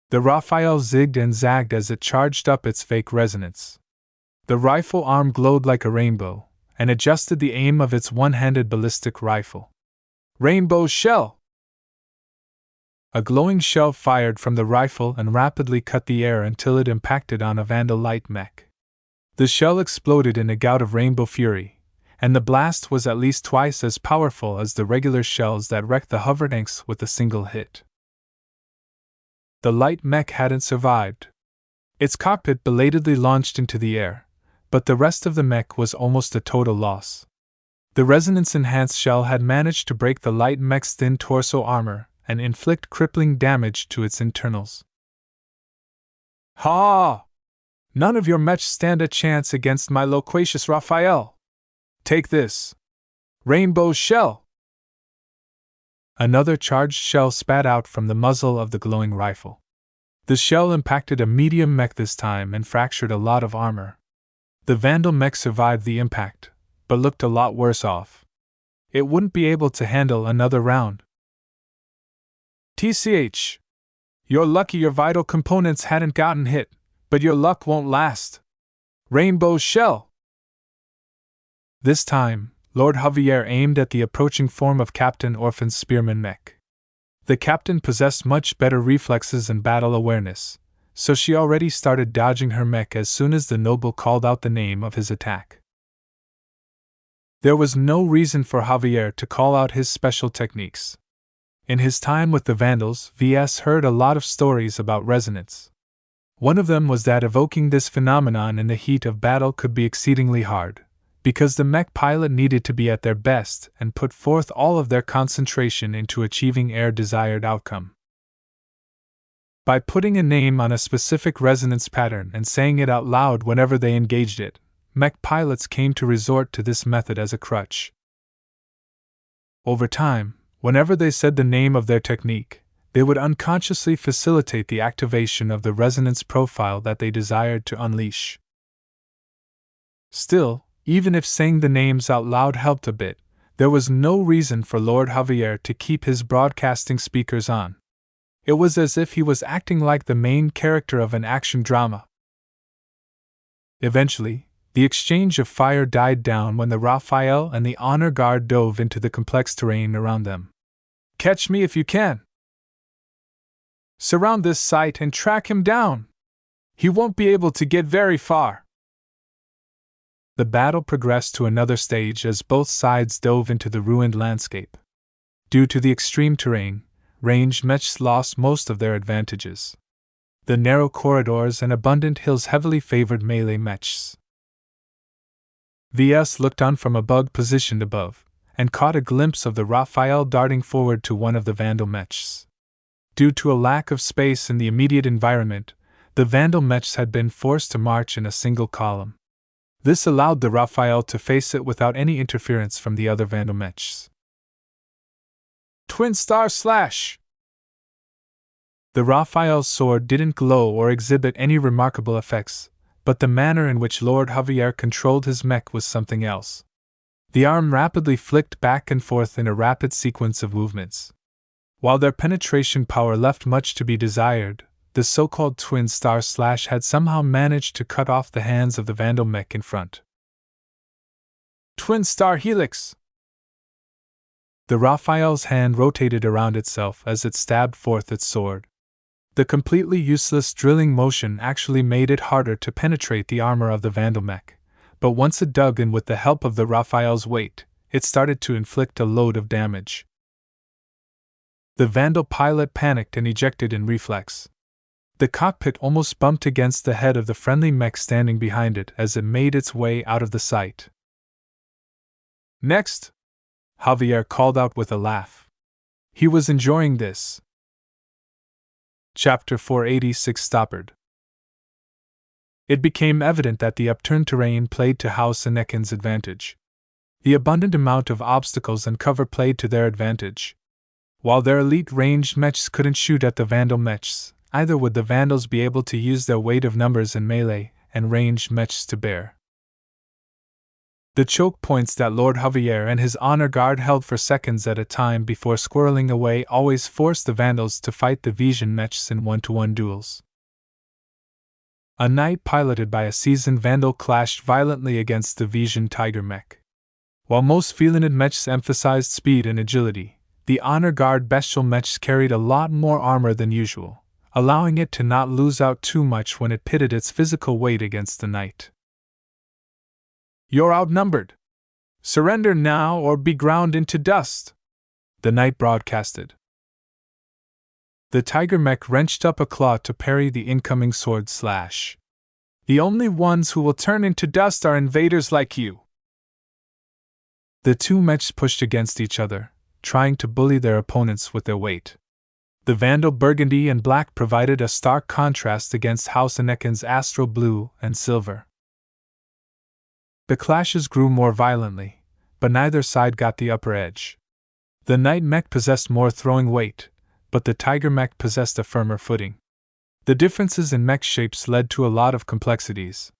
The Raphael zigged and zagged as it charged up its fake resonance. The rifle arm glowed like a rainbow, and adjusted the aim of its one-handed ballistic rifle. Rainbow shell! A glowing shell fired from the rifle and rapidly cut the air until it impacted on a Vandal light mech. The shell exploded in a gout of rainbow fury, and the blast was at least twice as powerful as the regular shells that wrecked the hover tanks with a single hit. The light mech hadn't survived. Its cockpit belatedly launched into the air, but the rest of the mech was almost a total loss. The resonance-enhanced shell had managed to break the light mech's thin torso armor and inflict crippling damage to its internals. Ha! None of your mechs stand a chance against my loquacious Raphael. Take this. Rainbow shell! Another charged shell spat out from the muzzle of the glowing rifle. The shell impacted a medium mech this time and fractured a lot of armor. The Vandal mech survived the impact, but looked a lot worse off. It wouldn't be able to handle another round. TCH. You're lucky your vital components hadn't gotten hit, but your luck won't last. Rainbow shell! This time, Lord Javier aimed at the approaching form of Captain Orphan's spearman mech. The captain possessed much better reflexes and battle awareness, so she already started dodging her mech as soon as the noble called out the name of his attack. There was no reason for Javier to call out his special techniques. In his time with the Vandals, VS heard a lot of stories about resonance. One of them was that evoking this phenomenon in the heat of battle could be exceedingly hard, because the mech pilot needed to be at their best and put forth all of their concentration into achieving their desired outcome. By putting a name on a specific resonance pattern and saying it out loud whenever they engaged it, mech pilots came to resort to this method as a crutch. Over time, whenever they said the name of their technique, they would unconsciously facilitate the activation of the resonance profile that they desired to unleash. Still, even if saying the names out loud helped a bit, there was no reason for Lord Javier to keep his broadcasting speakers on. It was as if he was acting like the main character of an action drama. Eventually, the exchange of fire died down when the Raphael and the honor guard dove into the complex terrain around them. "Catch me if you can! Surround this site and track him down! He won't be able to get very far!" The battle progressed to another stage as both sides dove into the ruined landscape. Due to the extreme terrain, ranged mechs lost most of their advantages. The narrow corridors and abundant hills heavily favored melee mechs. VS looked on from a bug positioned above, and caught a glimpse of the Raphael darting forward to one of the Vandal mechs. Due to a lack of space in the immediate environment, the Vandal mechs had been forced to march in a single column. This allowed the Raphael to face it without any interference from the other Vandal mechs. Twin Star Slash! The Raphael's sword didn't glow or exhibit any remarkable effects, but the manner in which Lord Javier controlled his mech was something else. The arm rapidly flicked back and forth in a rapid sequence of movements. While their penetration power left much to be desired, the so-called Twin Star Slash had somehow managed to cut off the hands of the Vandal mech in front. Twin Star Helix! The Raphael's hand rotated around itself as it stabbed forth its sword. The completely useless drilling motion actually made it harder to penetrate the armor of the Vandal mech, but once it dug in with the help of the Raphael's weight, it started to inflict a load of damage. The Vandal pilot panicked and ejected in reflex. The cockpit almost bumped against the head of the friendly mech standing behind it as it made its way out of the sight. "Next!" Javier called out with a laugh. He was enjoying this. Chapter 486 Stoppered. It became evident that the upturned terrain played to House Anekin's advantage. The abundant amount of obstacles and cover played to their advantage. While their elite ranged mechs couldn't shoot at the Vandal mechs, either would the Vandals be able to use their weight of numbers in melee and ranged mechs to bear. The choke points that Lord Javier and his honor guard held for seconds at a time before squirreling away always forced the Vandals to fight the Vision mechs in one-to-one duels. A knight piloted by a seasoned Vandal clashed violently against the Vision Tiger mech. While most Felinid mechs emphasized speed and agility, the honor guard bestial mechs carried a lot more armor than usual, allowing it to not lose out too much when it pitted its physical weight against the knight. "You're outnumbered. Surrender now or be ground into dust," the knight broadcasted. The tiger mech wrenched up a claw to parry the incoming sword slash. "The only ones who will turn into dust are invaders like you." The two mechs pushed against each other, trying to bully their opponents with their weight. The Vandal burgundy and black provided a stark contrast against House Anekin's astral blue and silver. The clashes grew more violently, but neither side got the upper edge. The Knight mech possessed more throwing weight, but the Tiger mech possessed a firmer footing. The differences in mech shapes led to a lot of complexities.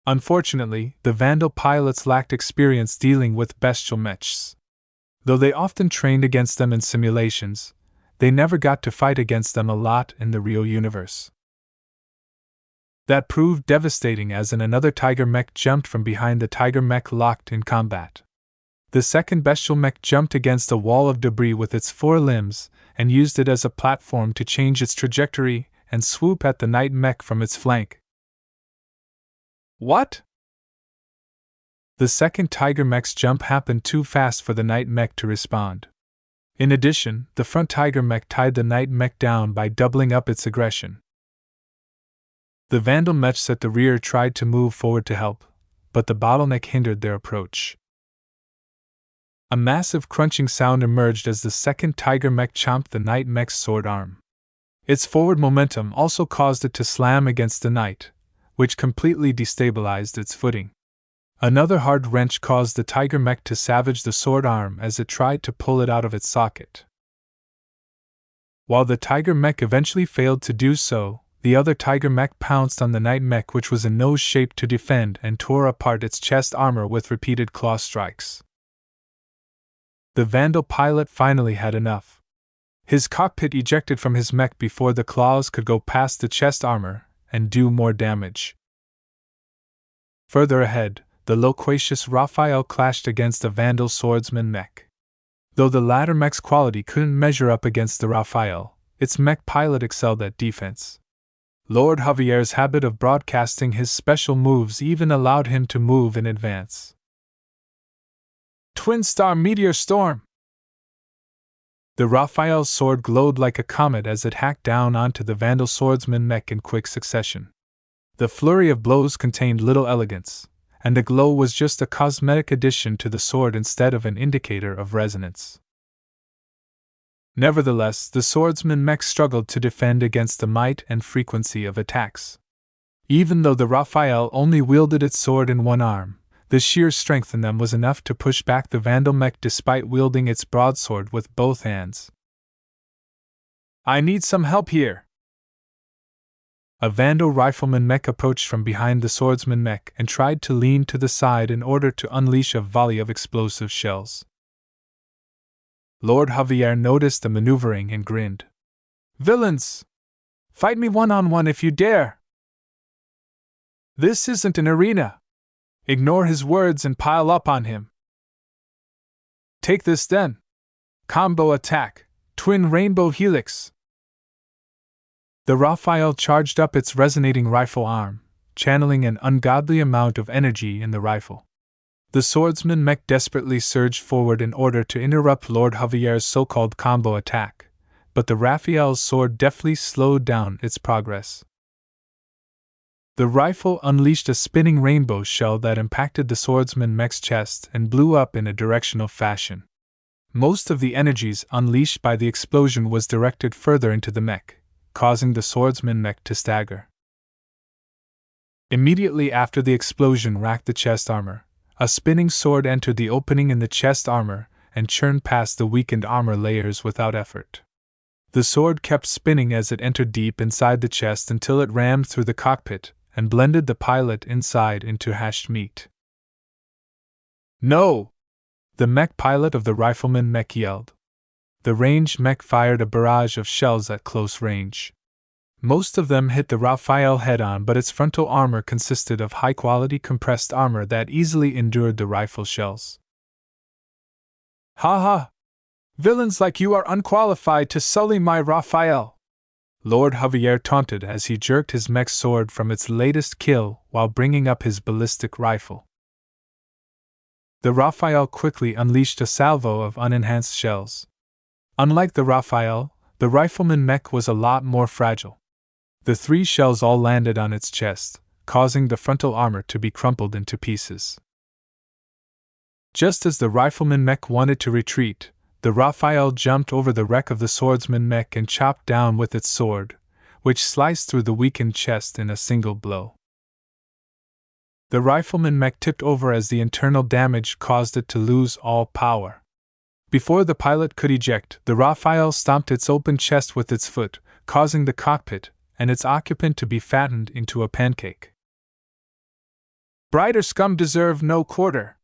Unfortunately, the Vandal pilots lacked experience dealing with bestial mechs. Though they often trained against them in simulations, they never got to fight against them a lot in the real universe. That proved devastating as another Tiger mech jumped from behind the Tiger mech locked in combat. The second bestial mech jumped against a wall of debris with its four limbs and used it as a platform to change its trajectory and swoop at the Knight mech from its flank. What? The second Tiger mech's jump happened too fast for the Knight mech to respond. In addition, the front Tiger mech tied the Knight mech down by doubling up its aggression. The Vandal mechs at the rear tried to move forward to help, but the bottleneck hindered their approach. A massive crunching sound emerged as the second Tiger mech chomped the Knight mech's sword arm. Its forward momentum also caused it to slam against the Knight, which completely destabilized its footing. Another hard wrench caused the Tiger mech to savage the sword arm as it tried to pull it out of its socket. While the Tiger mech eventually failed to do so, the other Tiger mech pounced on the Knight mech, which was in no shape to defend, and tore apart its chest armor with repeated claw strikes. The Vandal pilot finally had enough. His cockpit ejected from his mech before the claws could go past the chest armor and do more damage. Further ahead, the loquacious Raphael clashed against the Vandal swordsman Mech. Though the latter mech's quality couldn't measure up against the Raphael, its mech pilot excelled at defense. Lord Javier's habit of broadcasting his special moves even allowed him to move in advance. Twin Star Meteor Storm! The Raphael's sword glowed like a comet as it hacked down onto the Vandal swordsman Mech in quick succession. The flurry of blows contained little elegance, and the glow was just a cosmetic addition to the sword instead of an indicator of resonance. Nevertheless, the swordsman Mech struggled to defend against the might and frequency of attacks. Even though the Raphael only wielded its sword in one arm, the sheer strength in them was enough to push back the Vandal Mech despite wielding its broadsword with both hands. I need some help here. A Vandal rifleman Mech approached from behind the swordsman Mech and tried to lean to the side in order to unleash a volley of explosive shells. Lord Javier noticed the maneuvering and grinned. Villains! Fight me one-on-one if you dare! This isn't an arena! Ignore his words and pile up on him. Take this then! Combo attack! Twin Rainbow Helix! The Raphael charged up its resonating rifle arm, channeling an ungodly amount of energy in the rifle. The swordsman Mech desperately surged forward in order to interrupt Lord Javier's so-called combo attack, but the Raphael's sword deftly slowed down its progress. The rifle unleashed a spinning rainbow shell that impacted the swordsman Mech's chest and blew up in a directional fashion. Most of the energies unleashed by the explosion was directed further into the Mech, causing the swordsman Mech to stagger. Immediately after the explosion racked the chest armor, a spinning sword entered the opening in the chest armor and churned past the weakened armor layers without effort. The sword kept spinning as it entered deep inside the chest until it rammed through the cockpit and blended the pilot inside into hashed meat. No! The mech pilot of the rifleman Mech yelled. The ranged mech fired a barrage of shells at close range. Most of them hit the Raphael head-on, but its frontal armor consisted of high-quality compressed armor that easily endured the rifle shells. Ha ha! Villains like you are unqualified to sully my Raphael! Lord Javier taunted as he jerked his mech sword from its latest kill while bringing up his ballistic rifle. The Raphael quickly unleashed a salvo of unenhanced shells. Unlike the Raphael, the rifleman Mech was a lot more fragile. The 3 shells all landed on its chest, causing the frontal armor to be crumpled into pieces. Just as the rifleman Mech wanted to retreat, the Raphael jumped over the wreck of the swordsman Mech and chopped down with its sword, which sliced through the weakened chest in a single blow. The rifleman Mech tipped over as the internal damage caused it to lose all power. Before the pilot could eject, the Raphael stomped its open chest with its foot, causing the cockpit and its occupant to be fattened into a pancake. Brighter scum deserve no quarter.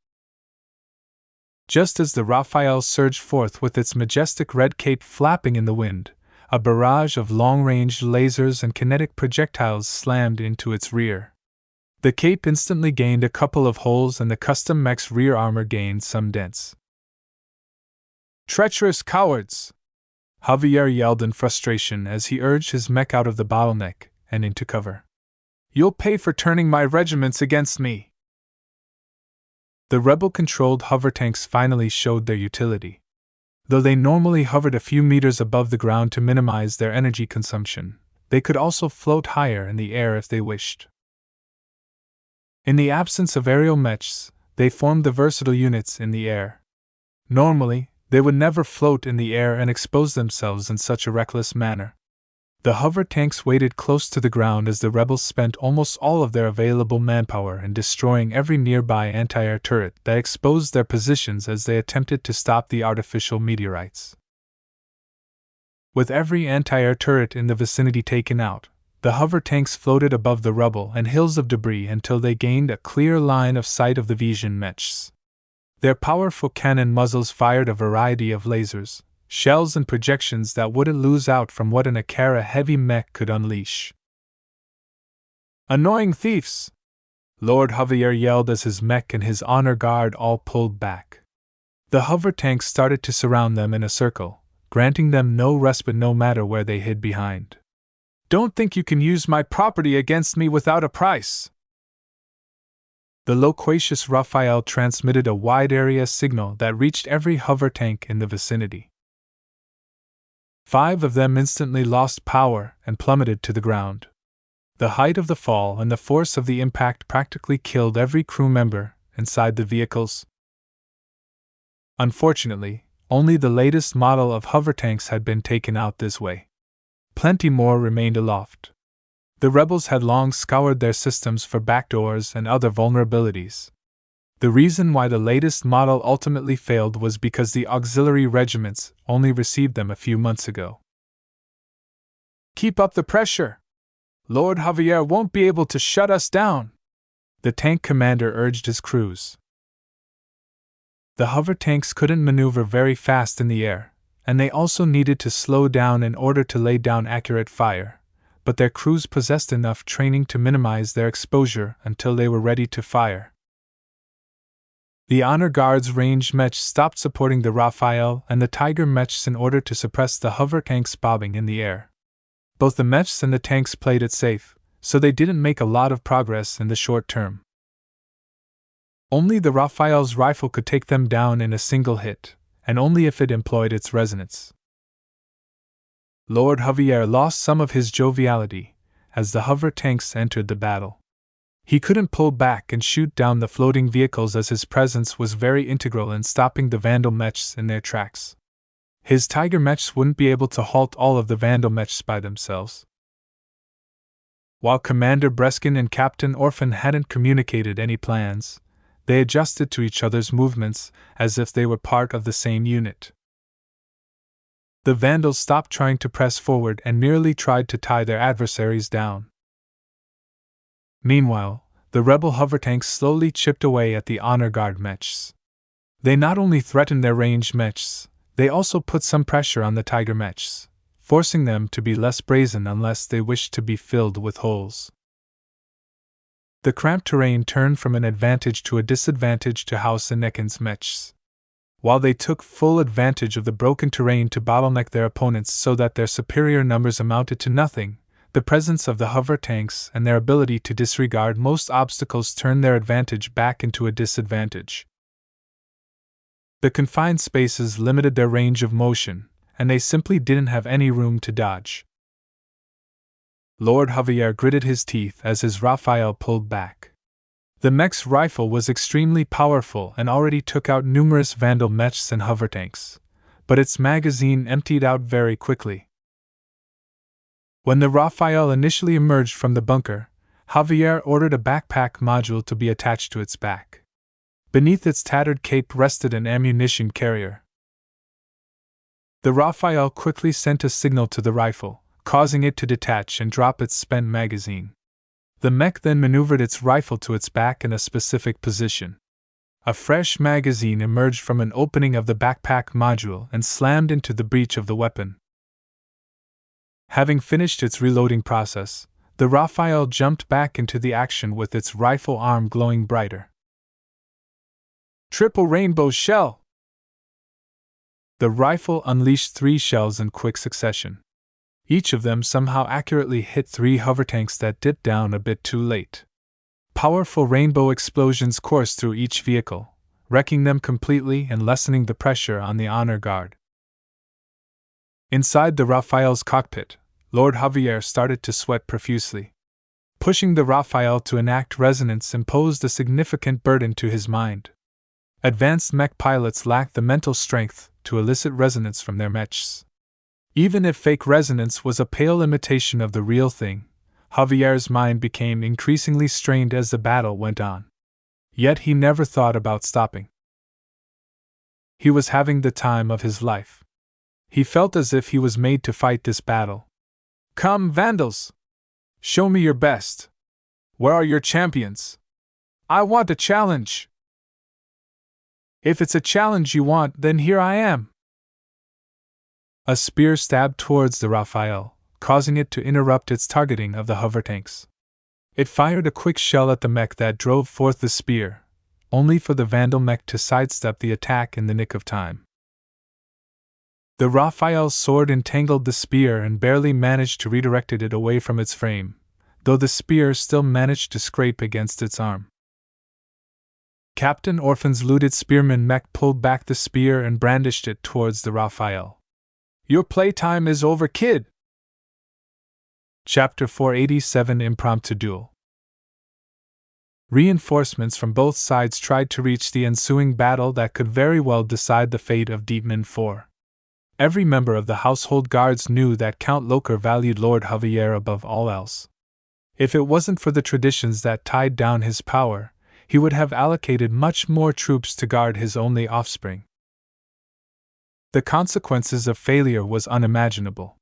Just as the Raphael surged forth with its majestic red cape flapping in the wind, a barrage of long-range lasers and kinetic projectiles slammed into its rear. The cape instantly gained a couple of holes and the custom mech's rear armor gained some dents. Treacherous cowards! Javier yelled in frustration as he urged his mech out of the bottleneck and into cover. You'll pay for turning my regiments against me! The rebel-controlled hover tanks finally showed their utility. Though they normally hovered a few meters above the ground to minimize their energy consumption, they could also float higher in the air if they wished. In the absence of aerial mechs, they formed the versatile units in the air. Normally, they would never float in the air and expose themselves in such a reckless manner. The hover tanks waited close to the ground as the rebels spent almost all of their available manpower in destroying every nearby anti-air turret that exposed their positions as they attempted to stop the artificial meteorites. With every anti-air turret in the vicinity taken out, the hover tanks floated above the rubble and hills of debris until they gained a clear line of sight of the Vision mechs. Their powerful cannon muzzles fired a variety of lasers, shells and projections that wouldn't lose out from what an Akara heavy mech could unleash. Annoying thieves! Lord Javier yelled as his mech and his honor guard all pulled back. The hover tanks started to surround them in a circle, granting them no respite no matter where they hid behind. Don't think you can use my property against me without a price! The loquacious Raphael transmitted a wide-area signal that reached every hover tank in the vicinity. 5 of them instantly lost power and plummeted to the ground. The height of the fall and the force of the impact practically killed every crew member inside the vehicles. Unfortunately, only the latest model of hover tanks had been taken out this way. Plenty more remained aloft. The rebels had long scoured their systems for backdoors and other vulnerabilities. The reason why the latest model ultimately failed was because the auxiliary regiments only received them a few months ago. Keep up the pressure! Lord Javier won't be able to shut us down! The tank commander urged his crews. The hover tanks couldn't maneuver very fast in the air, and they also needed to slow down in order to lay down accurate fire, but their crews possessed enough training to minimize their exposure until they were ready to fire. The Honor Guard's ranged mechs stopped supporting the Raphael and the Tiger mechs in order to suppress the hover tanks bobbing in the air. Both the mechs and the tanks played it safe, so they didn't make a lot of progress in the short term. Only the Raphael's rifle could take them down in a single hit, and only if it employed its resonance. Lord Javier lost some of his joviality as the hover tanks entered the battle. He couldn't pull back and shoot down the floating vehicles as his presence was very integral in stopping the Vandal mechs in their tracks. His Tiger mechs wouldn't be able to halt all of the Vandal mechs by themselves. While Commander Breskin and Captain Orphan hadn't communicated any plans, they adjusted to each other's movements as if they were part of the same unit. The Vandals stopped trying to press forward and merely tried to tie their adversaries down. Meanwhile, the rebel hover tanks slowly chipped away at the Honor Guard mechs. They not only threatened their ranged mechs, they also put some pressure on the Tiger mechs, forcing them to be less brazen unless they wished to be filled with holes. The cramped terrain turned from an advantage to a disadvantage to House and Nekin's mechs. While they took full advantage of the broken terrain to bottleneck their opponents so that their superior numbers amounted to nothing, the presence of the hover tanks and their ability to disregard most obstacles turned their advantage back into a disadvantage. The confined spaces limited their range of motion, and they simply didn't have any room to dodge. Lord Javier gritted his teeth as his Raphael pulled back. The mech's rifle was extremely powerful and already took out numerous Vandal mechs and hover tanks, but its magazine emptied out very quickly. When the Raphael initially emerged from the bunker, Javier ordered a backpack module to be attached to its back. Beneath its tattered cape rested an ammunition carrier. The Raphael quickly sent a signal to the rifle, causing it to detach and drop its spent magazine. The mech then maneuvered its rifle to its back in a specific position. A fresh magazine emerged from an opening of the backpack module and slammed into the breech of the weapon. Having finished its reloading process, the Raphael jumped back into the action with its rifle arm glowing brighter. Triple rainbow shell! The rifle unleashed 3 shells in quick succession. Each of them somehow accurately hit 3 hover tanks that dipped down a bit too late. Powerful rainbow explosions coursed through each vehicle, wrecking them completely and lessening the pressure on the Honor Guard. Inside the Raphael's cockpit, Lord Javier started to sweat profusely. Pushing the Raphael to enact resonance imposed a significant burden to his mind. Advanced mech pilots lacked the mental strength to elicit resonance from their mechs. Even if fake resonance was a pale imitation of the real thing, Javier's mind became increasingly strained as the battle went on. Yet he never thought about stopping. He was having the time of his life. He felt as if he was made to fight this battle. Come, Vandals! Show me your best. Where are your champions? I want a challenge! If it's a challenge you want, then here I am. A spear stabbed towards the Raphael, causing it to interrupt its targeting of the hover tanks. It fired a quick shell at the mech that drove forth the spear, only for the Vandal mech to sidestep the attack in the nick of time. The Raphael's sword entangled the spear and barely managed to redirect it away from its frame, though the spear still managed to scrape against its arm. Captain Orphan's looted spearman mech pulled back the spear and brandished it towards the Raphael. "Your playtime is over, kid!" Chapter 487 Impromptu Duel. Reinforcements from both sides tried to reach the ensuing battle that could very well decide the fate of Deepman 4. Every member of the household guards knew that Count Loker valued Lord Javier above all else. If it wasn't for the traditions that tied down his power, he would have allocated much more troops to guard his only offspring. The consequences of failure was unimaginable.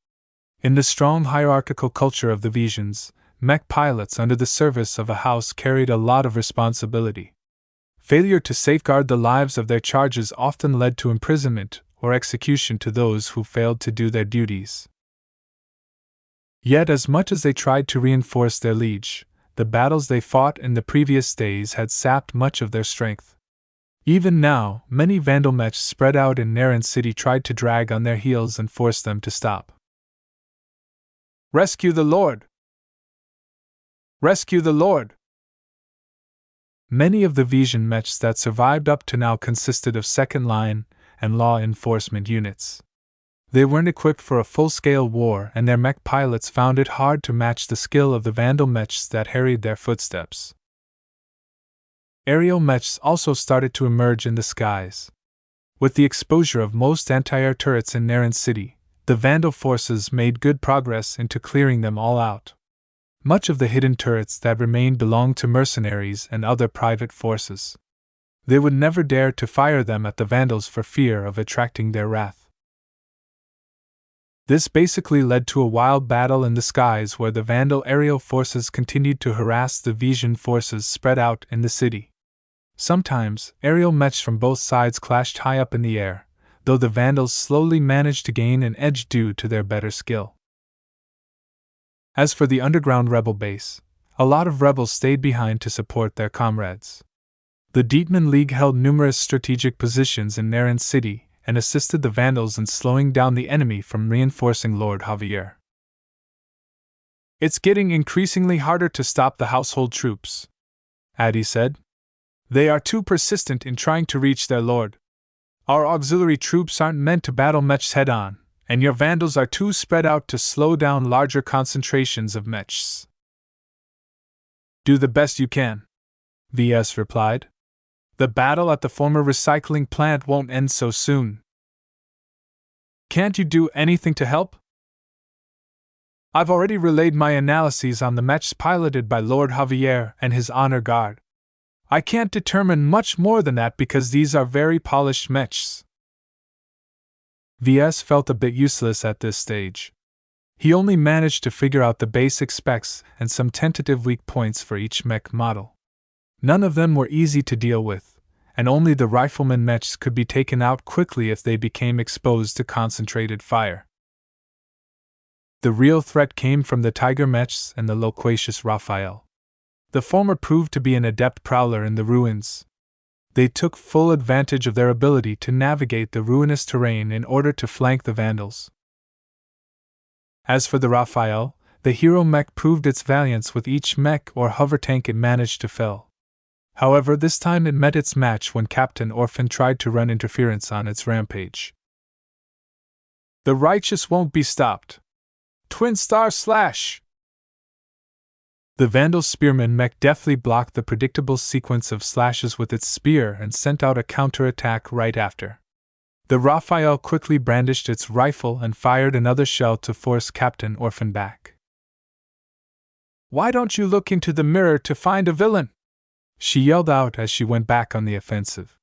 In the strong hierarchical culture of the Visions, mech pilots under the service of a house carried a lot of responsibility. Failure to safeguard the lives of their charges often led to imprisonment or execution to those who failed to do their duties. Yet as much as they tried to reinforce their liege, the battles they fought in the previous days had sapped much of their strength. Even now, many Vandal mechs spread out in Naren City tried to drag on their heels and force them to stop. "Rescue the Lord! Rescue the Lord!" Many of the Vision mechs that survived up to now consisted of second-line and law enforcement units. They weren't equipped for a full-scale war, and their mech pilots found it hard to match the skill of the Vandal mechs that harried their footsteps. Aerial mechs also started to emerge in the skies. With the exposure of most anti-air turrets in Naren City, the Vandal forces made good progress into clearing them all out. Much of the hidden turrets that remained belonged to mercenaries and other private forces. They would never dare to fire them at the Vandals for fear of attracting their wrath. This basically led to a wild battle in the skies where the Vandal aerial forces continued to harass the Vision forces spread out in the city. Sometimes, aerial mechs from both sides clashed high up in the air, though the Vandals slowly managed to gain an edge due to their better skill. As for the underground rebel base, a lot of rebels stayed behind to support their comrades. The Deepman League held numerous strategic positions in Naren City and assisted the Vandals in slowing down the enemy from reinforcing Lord Javier. "It's getting increasingly harder to stop the household troops," Addy said. "They are too persistent in trying to reach their lord. Our auxiliary troops aren't meant to battle mechs head-on, and your Vandals are too spread out to slow down larger concentrations of mechs." "Do the best you can," VS replied. "The battle at the former recycling plant won't end so soon." "Can't you do anything to help?" "I've already relayed my analyses on the mechs piloted by Lord Javier and his honor guard. I can't determine much more than that because these are very polished mechs." VS felt a bit useless at this stage. He only managed to figure out the basic specs and some tentative weak points for each mech model. None of them were easy to deal with, and only the rifleman mechs could be taken out quickly if they became exposed to concentrated fire. The real threat came from the Tiger mechs and the loquacious Raphael. The former proved to be an adept prowler in the ruins. They took full advantage of their ability to navigate the ruinous terrain in order to flank the Vandals. As for the Raphael, the hero mech proved its valiance with each mech or hover tank it managed to fell. However, this time it met its match when Captain Orphan tried to run interference on its rampage. "The righteous won't be stopped. Twin star slash!" The Vandal spearman mech deftly blocked the predictable sequence of slashes with its spear and sent out a counterattack right after. The Raphael quickly brandished its rifle and fired another shell to force Captain Orphan back. "Why don't you look into the mirror to find a villain?" she yelled out as she went back on the offensive.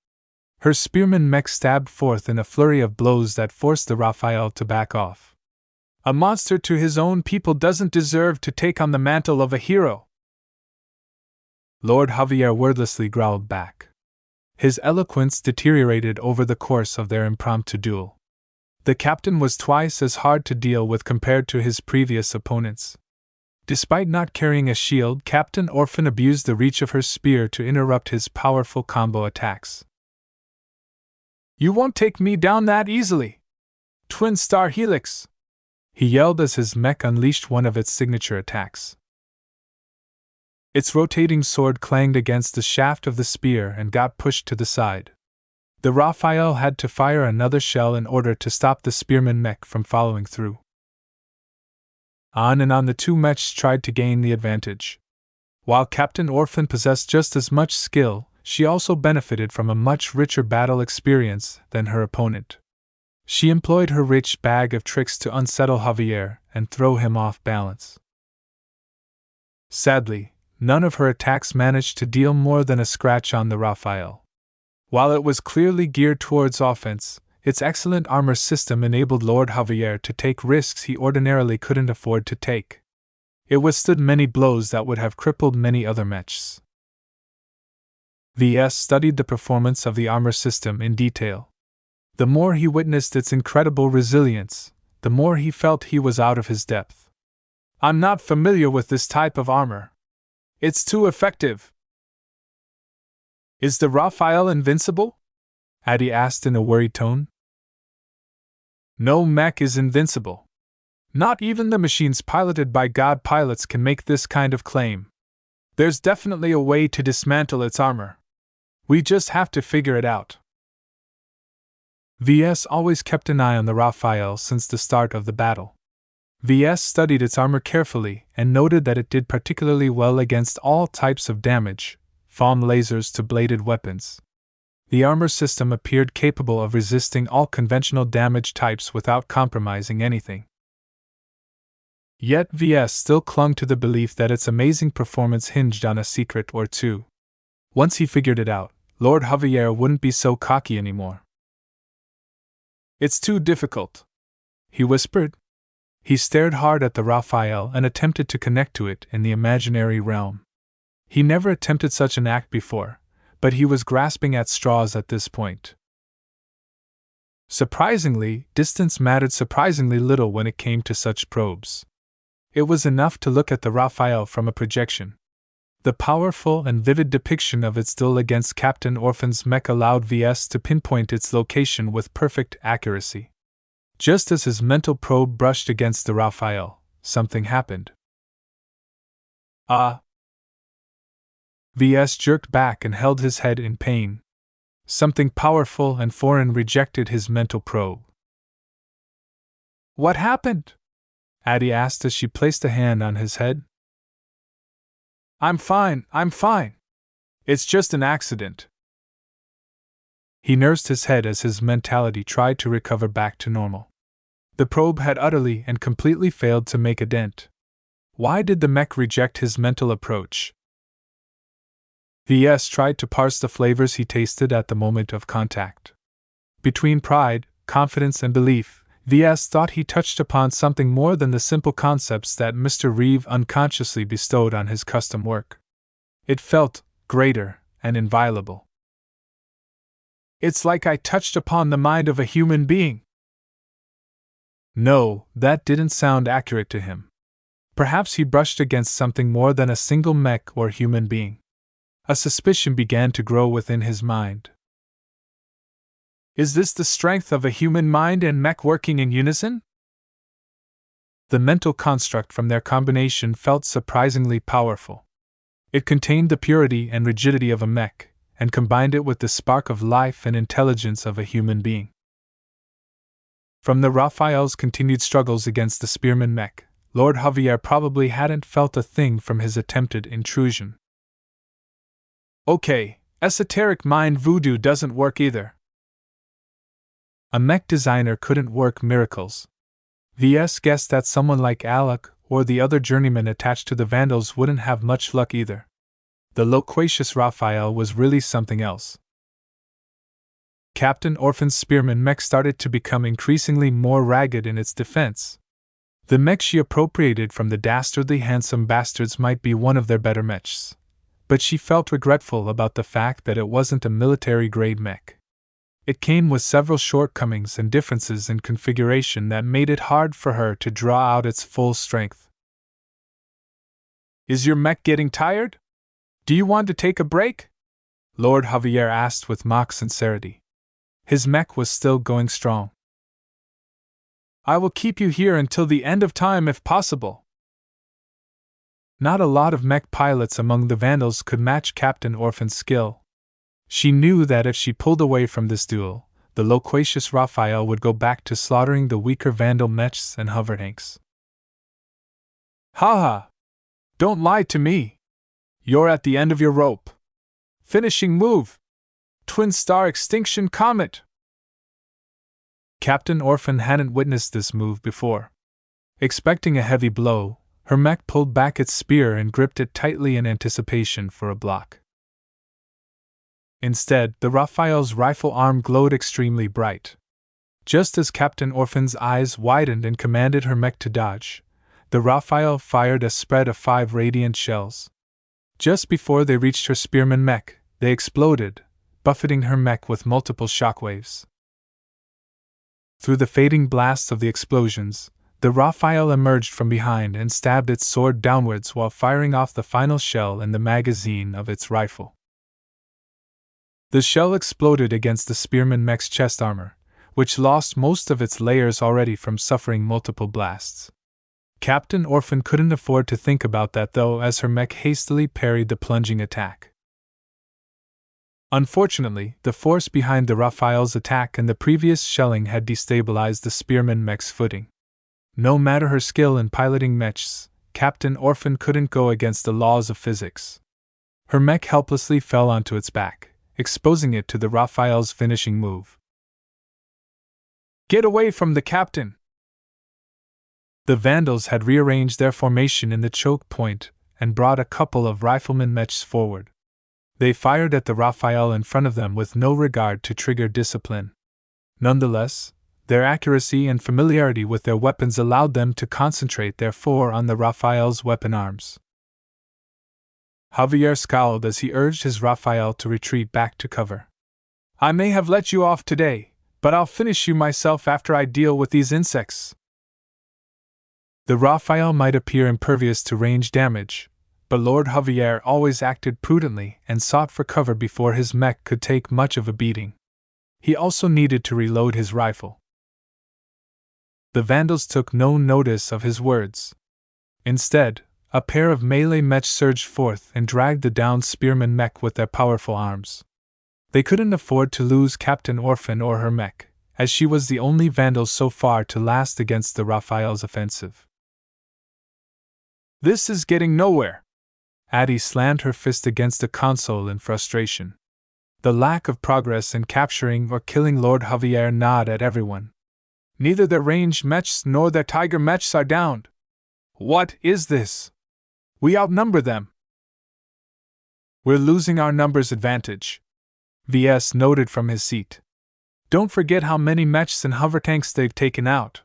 Her spearman mech stabbed forth in a flurry of blows that forced the Raphael to back off. "A monster to his own people doesn't deserve to take on the mantle of a hero." Lord Javier wordlessly growled back. His eloquence deteriorated over the course of their impromptu duel. The captain was twice as hard to deal with compared to his previous opponents. Despite not carrying a shield, Captain Orphan abused the reach of her spear to interrupt his powerful combo attacks. "You won't take me down that easily! Twin Star Helix!" he yelled as his mech unleashed one of its signature attacks. Its rotating sword clanged against the shaft of the spear and got pushed to the side. The Raphael had to fire another shell in order to stop the spearman mech from following through. On and on the two mechs tried to gain the advantage. While Captain Orphan possessed just as much skill, she also benefited from a much richer battle experience than her opponent. She employed her rich bag of tricks to unsettle Javier and throw him off balance. Sadly, none of her attacks managed to deal more than a scratch on the Raphael. While it was clearly geared towards offense, its excellent armor system enabled Lord Javier to take risks he ordinarily couldn't afford to take. It withstood many blows that would have crippled many other mechs. VS studied the performance of the armor system in detail. The more he witnessed its incredible resilience, the more he felt he was out of his depth. "I'm not familiar with this type of armor. It's too effective." "Is the Raphael invincible?" Addy asked in a worried tone. "No mech is invincible. Not even the machines piloted by God pilots can make this kind of claim. There's definitely a way to dismantle its armor. We just have to figure it out." VS always kept an eye on the Raphael since the start of the battle. VS studied its armor carefully and noted that it did particularly well against all types of damage, from lasers to bladed weapons. The armor system appeared capable of resisting all conventional damage types without compromising anything. Yet VS still clung to the belief that its amazing performance hinged on a secret or two. Once he figured it out, Lord Javier wouldn't be so cocky anymore. "It's too difficult," he whispered. He stared hard at the Raphael and attempted to connect to it in the imaginary realm. He never attempted such an act before, but he was grasping at straws at this point. Surprisingly, distance mattered surprisingly little when it came to such probes. It was enough to look at the Raphael from a projection. The powerful and vivid depiction of its duel against Captain Orphan's mech allowed VS to pinpoint its location with perfect accuracy. Just as his mental probe brushed against the Raphael, something happened. "Ah!" VS jerked back and held his head in pain. Something powerful and foreign rejected his mental probe. "What happened?" Addy asked as she placed a hand on his head. I'm fine. It's just an accident." He nursed his head as his mentality tried to recover back to normal. The probe had utterly and completely failed to make a dent. Why did the mech reject his mental approach? VS tried to parse the flavors he tasted at the moment of contact. Between pride, confidence, and belief, VS thought he touched upon something more than the simple concepts that Mr. Reeve unconsciously bestowed on his custom work. It felt greater and inviolable. "It's like I touched upon the mind of a human being." No, that didn't sound accurate to him. Perhaps he brushed against something more than a single mech or human being. A suspicion began to grow within his mind. Is this the strength of a human mind and mech working in unison? The mental construct from their combination felt surprisingly powerful. It contained the purity and rigidity of a mech, and combined it with the spark of life and intelligence of a human being. From the Raphael's continued struggles against the spearman mech, Lord Javier probably hadn't felt a thing from his attempted intrusion. Okay, esoteric mind voodoo doesn't work either. A mech designer couldn't work miracles. VS guessed that someone like Alec or the other journeymen attached to the Vandals wouldn't have much luck either. The loquacious Raphael was really something else. Captain Orphan's spearman mech started to become increasingly more ragged in its defense. The mech she appropriated from the dastardly handsome bastards might be one of their better mechs, but she felt regretful about the fact that it wasn't a military-grade mech. It came with several shortcomings and differences in configuration that made it hard for her to draw out its full strength. Is your mech getting tired? Do you want to take a break? Lord Javier asked with mock sincerity. His mech was still going strong. I will keep you here until the end of time if possible. Not a lot of mech pilots among the Vandals could match Captain Orphan's skill. She knew that if she pulled away from this duel, the loquacious Raphael would go back to slaughtering the weaker Vandal mechs and hovertanks. Ha! Don't lie to me! You're at the end of your rope. Finishing move! Twin Star Extinction Comet! Captain Orphan hadn't witnessed this move before. Expecting a heavy blow, her mech pulled back its spear and gripped it tightly in anticipation for a block. Instead, the Raphael's rifle arm glowed extremely bright. Just as Captain Orphan's eyes widened and commanded her mech to dodge, the Raphael fired a spread of 5 radiant shells. Just before they reached her spearman mech, they exploded, buffeting her mech with multiple shockwaves. Through the fading blasts of the explosions, the Raphael emerged from behind and stabbed its sword downwards while firing off the final shell in the magazine of its rifle. The shell exploded against the spearman mech's chest armor, which lost most of its layers already from suffering multiple blasts. Captain Orphan couldn't afford to think about that though, as her mech hastily parried the plunging attack. Unfortunately, the force behind the Raphael's attack and the previous shelling had destabilized the spearman mech's footing. No matter her skill in piloting mechs, Captain Orphan couldn't go against the laws of physics. Her mech helplessly fell onto its back, exposing it to the Raphael's finishing move. Get away from the captain! The Vandals had rearranged their formation in the choke point and brought a couple of rifleman mechs forward. They fired at the Raphael in front of them with no regard to trigger discipline. Nonetheless, their accuracy and familiarity with their weapons allowed them to concentrate therefore on the Raphael's weapon arms. Javier scowled as he urged his Raphael to retreat back to cover. I may have let you off today, but I'll finish you myself after I deal with these insects. The Raphael might appear impervious to range damage, but Lord Javier always acted prudently and sought for cover before his mech could take much of a beating. He also needed to reload his rifle. The Vandals took no notice of his words. Instead, a pair of melee mechs surged forth and dragged the downed spearman mech with their powerful arms. They couldn't afford to lose Captain Orphan or her mech, as she was the only Vandal so far to last against the Raphael's offensive. This is getting nowhere! Addie slammed her fist against the console in frustration. The lack of progress in capturing or killing Lord Javier gnawed at everyone. Neither their ranged mechs nor their tiger mechs are downed. What is this? We outnumber them. We're losing our numbers advantage, VS noted from his seat. Don't forget how many mechs and hover tanks they've taken out.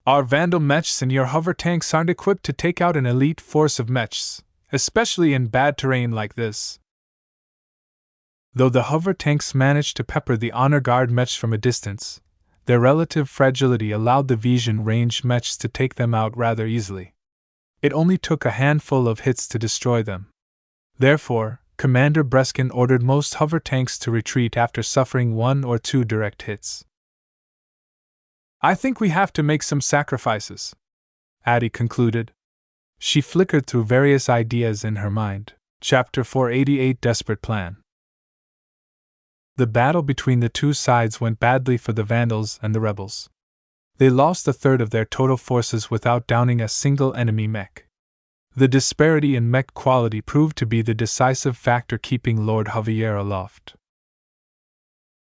Our Vandal mechs and your hover tanks aren't equipped to take out an elite force of mechs, especially in bad terrain like this. Though the hover tanks managed to pepper the honor guard mechs from a distance, their relative fragility allowed the vision ranged mechs to take them out rather easily. It only took a handful of hits to destroy them. Therefore, Commander Breskin ordered most hover tanks to retreat after suffering 1 or 2 direct hits. I think we have to make some sacrifices, Addie concluded. She flickered through various ideas in her mind. Chapter 488 Desperate Plan. The battle between the two sides went badly for the Vandals and the rebels. They lost a third of their total forces without downing a single enemy mech. The disparity in mech quality proved to be the decisive factor keeping Lord Javier aloft.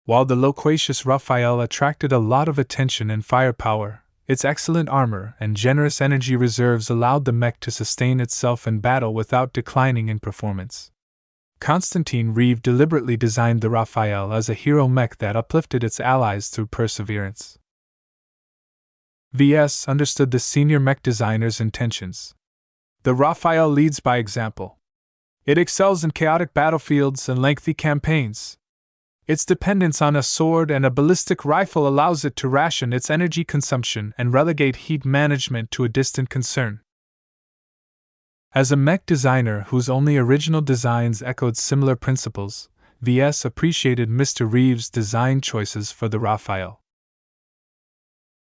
While the loquacious Raphael attracted a lot of attention and firepower, its excellent armor and generous energy reserves allowed the mech to sustain itself in battle without declining in performance. Constantine Reeve deliberately designed the Raphael as a hero mech that uplifted its allies through perseverance. VS understood the senior mech designer's intentions. The Raphael leads by example. It excels in chaotic battlefields and lengthy campaigns. Its dependence on a sword and a ballistic rifle allows it to ration its energy consumption and relegate heat management to a distant concern. As a mech designer whose only original designs echoed similar principles, VS appreciated Mr. Reeves' design choices for the Raphael.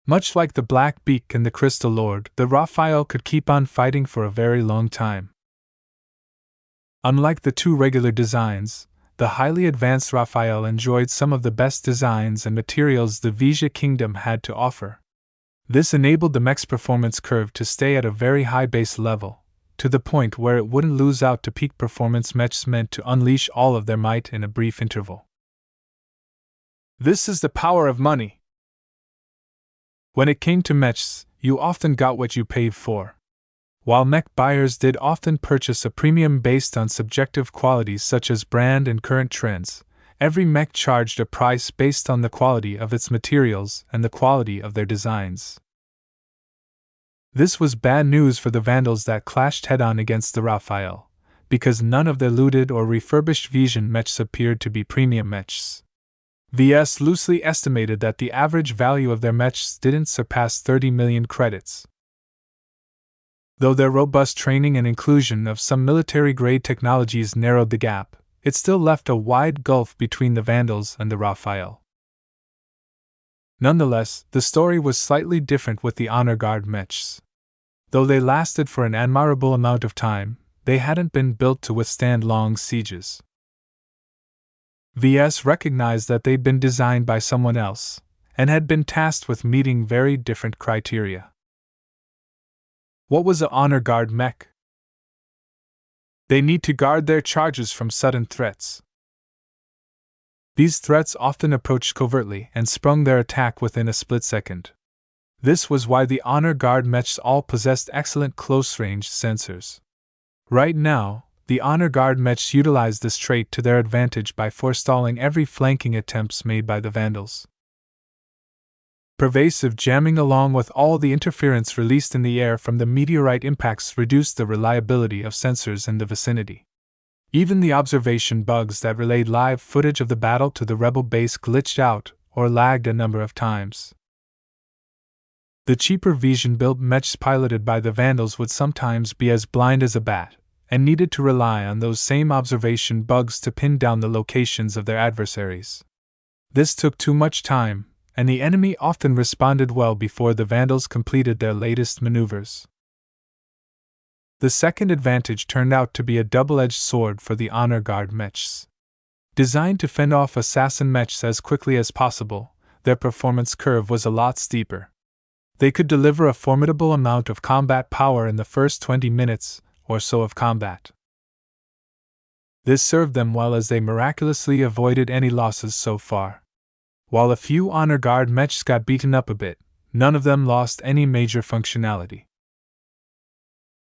Much like the Black Beak and the Crystal Lord, the Raphael could keep on fighting for a very long time. Unlike the two regular designs, the highly advanced Raphael enjoyed some of the best designs and materials the Vija Kingdom had to offer. This enabled the mech's performance curve to stay at a very high base level, to the point where it wouldn't lose out to peak performance mechs meant to unleash all of their might in a brief interval. This is the power of money. When it came to mechs, you often got what you paid for. While mech buyers did often purchase a premium based on subjective qualities such as brand and current trends, every mech charged a price based on the quality of its materials and the quality of their designs. This was bad news for the Vandals that clashed head-on against the Raphael, because none of their looted or refurbished Vision mechs appeared to be premium mechs. VS loosely estimated that the average value of their mechs didn't surpass 30 million credits. Though their robust training and inclusion of some military-grade technologies narrowed the gap, it still left a wide gulf between the Vandals and the Raphael. Nonetheless, the story was slightly different with the Honor Guard mechs. Though they lasted for an admirable amount of time, they hadn't been built to withstand long sieges. VS recognized that they'd been designed by someone else, and had been tasked with meeting very different criteria. What was an Honor Guard mech? They need to guard their charges from sudden threats. These threats often approached covertly and sprung their attack within a split second. This was why the Honor Guard mechs all possessed excellent close-range sensors. Right now, the Honor Guard mechs utilized this trait to their advantage by forestalling every flanking attempts made by the Vandals. Pervasive jamming along with all the interference released in the air from the meteorite impacts reduced the reliability of sensors in the vicinity. Even the observation bugs that relayed live footage of the battle to the rebel base glitched out or lagged a number of times. The cheaper Vision-built mechs piloted by the Vandals would sometimes be as blind as a bat, and needed to rely on those same observation bugs to pin down the locations of their adversaries. This took too much time, and the enemy often responded well before the Vandals completed their latest maneuvers. The second advantage turned out to be a double-edged sword for the Honor Guard mechs. Designed to fend off assassin mechs as quickly as possible, their performance curve was a lot steeper. They could deliver a formidable amount of combat power in the first 20 minutes or so of combat. This served them well as they miraculously avoided any losses so far. While a few Honor Guard mechs got beaten up a bit, none of them lost any major functionality.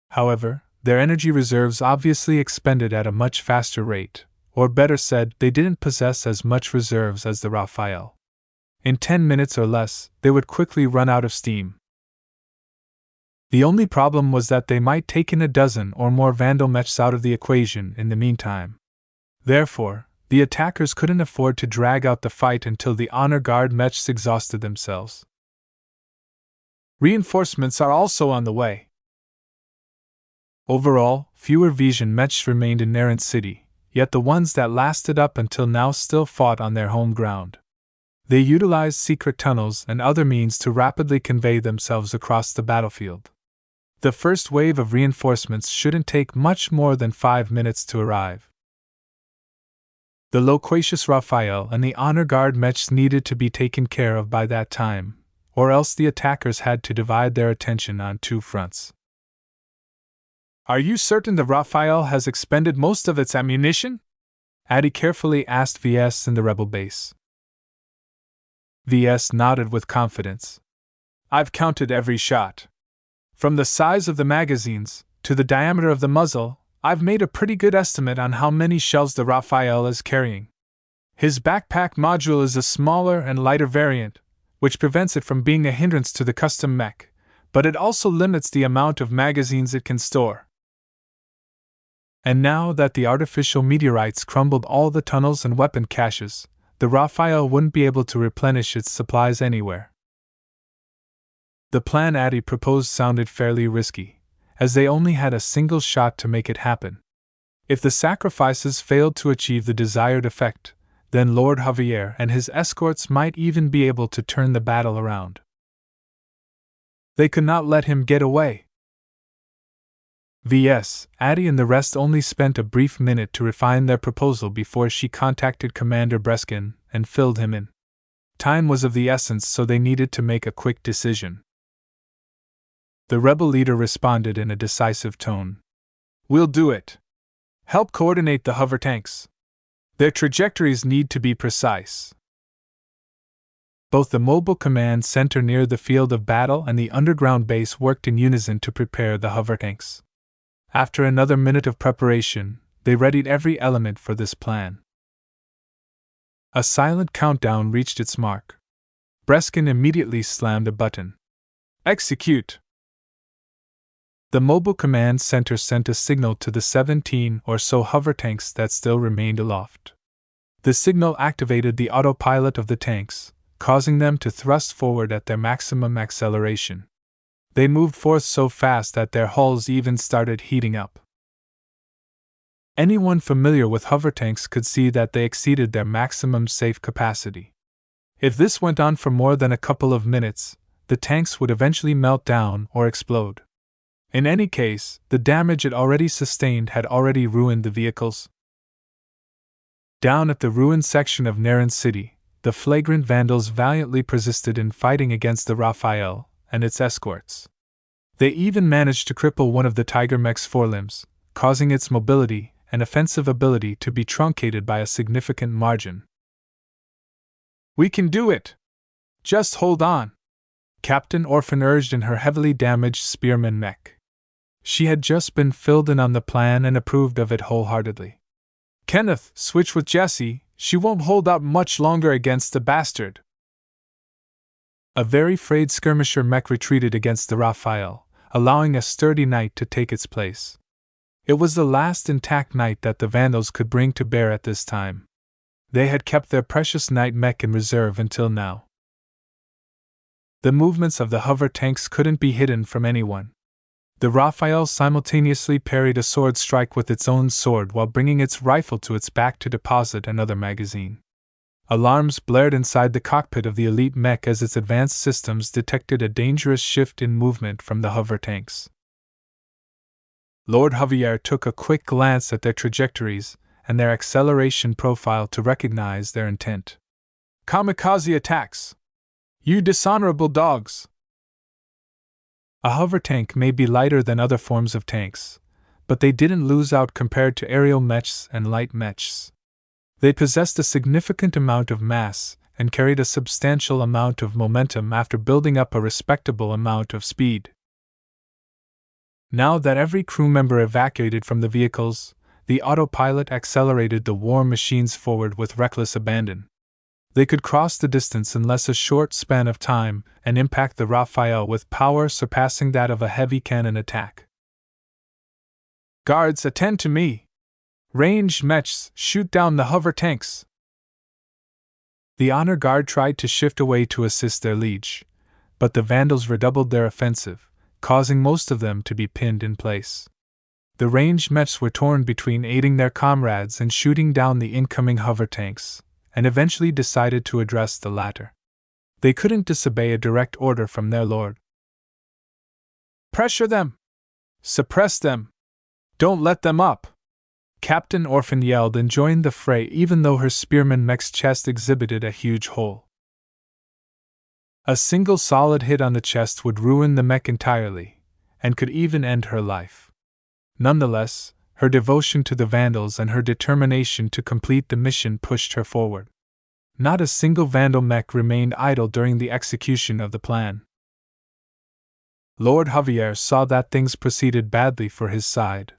However, their energy reserves obviously expended at a much faster rate, or better said, they didn't possess as much reserves as the Raphael. In 10 minutes or less, they would quickly run out of steam. The only problem was that they might take in a dozen or more Vandal mechs out of the equation in the meantime. Therefore, the attackers couldn't afford to drag out the fight until the Honor Guard mechs exhausted themselves. Reinforcements are also on the way. Overall, fewer Vision mechs remained in Narrant City, yet the ones that lasted up until now still fought on their home ground. They utilized secret tunnels and other means to rapidly convey themselves across the battlefield. The first wave of reinforcements shouldn't take much more than 5 minutes to arrive. The loquacious Raphael and the Honor Guard mechs needed to be taken care of by that time, or else the attackers had to divide their attention on two fronts. Are you certain the Raphael has expended most of its ammunition? Addy carefully asked VS in the rebel base. VS nodded with confidence. I've counted every shot. From the size of the magazines, to the diameter of the muzzle, I've made a pretty good estimate on how many shells the Raphael is carrying. His backpack module is a smaller and lighter variant, which prevents it from being a hindrance to the custom mech, but it also limits the amount of magazines it can store. And now that the artificial meteorites crumbled all the tunnels and weapon caches, the Raphael wouldn't be able to replenish its supplies anywhere. The plan Addie proposed sounded fairly risky, as they only had a single shot to make it happen. If the sacrifices failed to achieve the desired effect, then Lord Javier and his escorts might even be able to turn the battle around. They could not let him get away. V.S. Addie and the rest only spent a brief minute to refine their proposal before she contacted Commander Breskin and filled him in. Time was of the essence, so they needed to make a quick decision. The rebel leader responded in a decisive tone. "We'll do it. Help coordinate the hover tanks. Their trajectories need to be precise." Both the mobile command center near the field of battle and the underground base worked in unison to prepare the hover tanks. After another minute of preparation, they readied every element for this plan. A silent countdown reached its mark. Breskin immediately slammed a button. "Execute!" The mobile command center sent a signal to the 17 or so hover tanks that still remained aloft. The signal activated the autopilot of the tanks, causing them to thrust forward at their maximum acceleration. They moved forth so fast that their hulls even started heating up. Anyone familiar with hover tanks could see that they exceeded their maximum safe capacity. If this went on for more than a couple of minutes, the tanks would eventually melt down or explode. In any case, the damage it already sustained had already ruined the vehicles. Down at the ruined section of Naren City, the flagrant vandals valiantly persisted in fighting against the Raphael and its escorts. They even managed to cripple one of the Tiger Mech's forelimbs, causing its mobility and offensive ability to be truncated by a significant margin. "We can do it! Just hold on!" Captain Orphan urged in her heavily damaged spearman mech. She had just been filled in on the plan and approved of it wholeheartedly. "Kenneth, switch with Jessie, she won't hold up much longer against the bastard." A very frayed skirmisher mech retreated against the Raphael, allowing a sturdy knight to take its place. It was the last intact knight that the Vandals could bring to bear at this time. They had kept their precious knight mech in reserve until now. The movements of the hover tanks couldn't be hidden from anyone. The Raphael simultaneously parried a sword strike with its own sword while bringing its rifle to its back to deposit another magazine. Alarms blared inside the cockpit of the elite mech as its advanced systems detected a dangerous shift in movement from the hover tanks. Lord Javier took a quick glance at their trajectories and their acceleration profile to recognize their intent. "Kamikaze attacks! You dishonorable dogs!" A hover tank may be lighter than other forms of tanks, but they didn't lose out compared to aerial mechs and light mechs. They possessed a significant amount of mass and carried a substantial amount of momentum after building up a respectable amount of speed. Now that every crew member evacuated from the vehicles, the autopilot accelerated the war machines forward with reckless abandon. They could cross the distance in less a short span of time and impact the Raphael with power surpassing that of a heavy cannon attack. "Guards, attend to me! Ranged mechs, shoot down the hover tanks!" The honor guard tried to shift away to assist their liege, but the Vandals redoubled their offensive, causing most of them to be pinned in place. The ranged mechs were torn between aiding their comrades and shooting down the incoming hover tanks, and eventually decided to address the latter. They couldn't disobey a direct order from their lord. "Pressure them! Suppress them! Don't let them up!" Captain Orphan yelled and joined the fray even though her spearman mech's chest exhibited a huge hole. A single solid hit on the chest would ruin the mech entirely, and could even end her life. Nonetheless, her devotion to the Vandals and her determination to complete the mission pushed her forward. Not a single Vandal mech remained idle during the execution of the plan. Lord Javier saw that things proceeded badly for his side.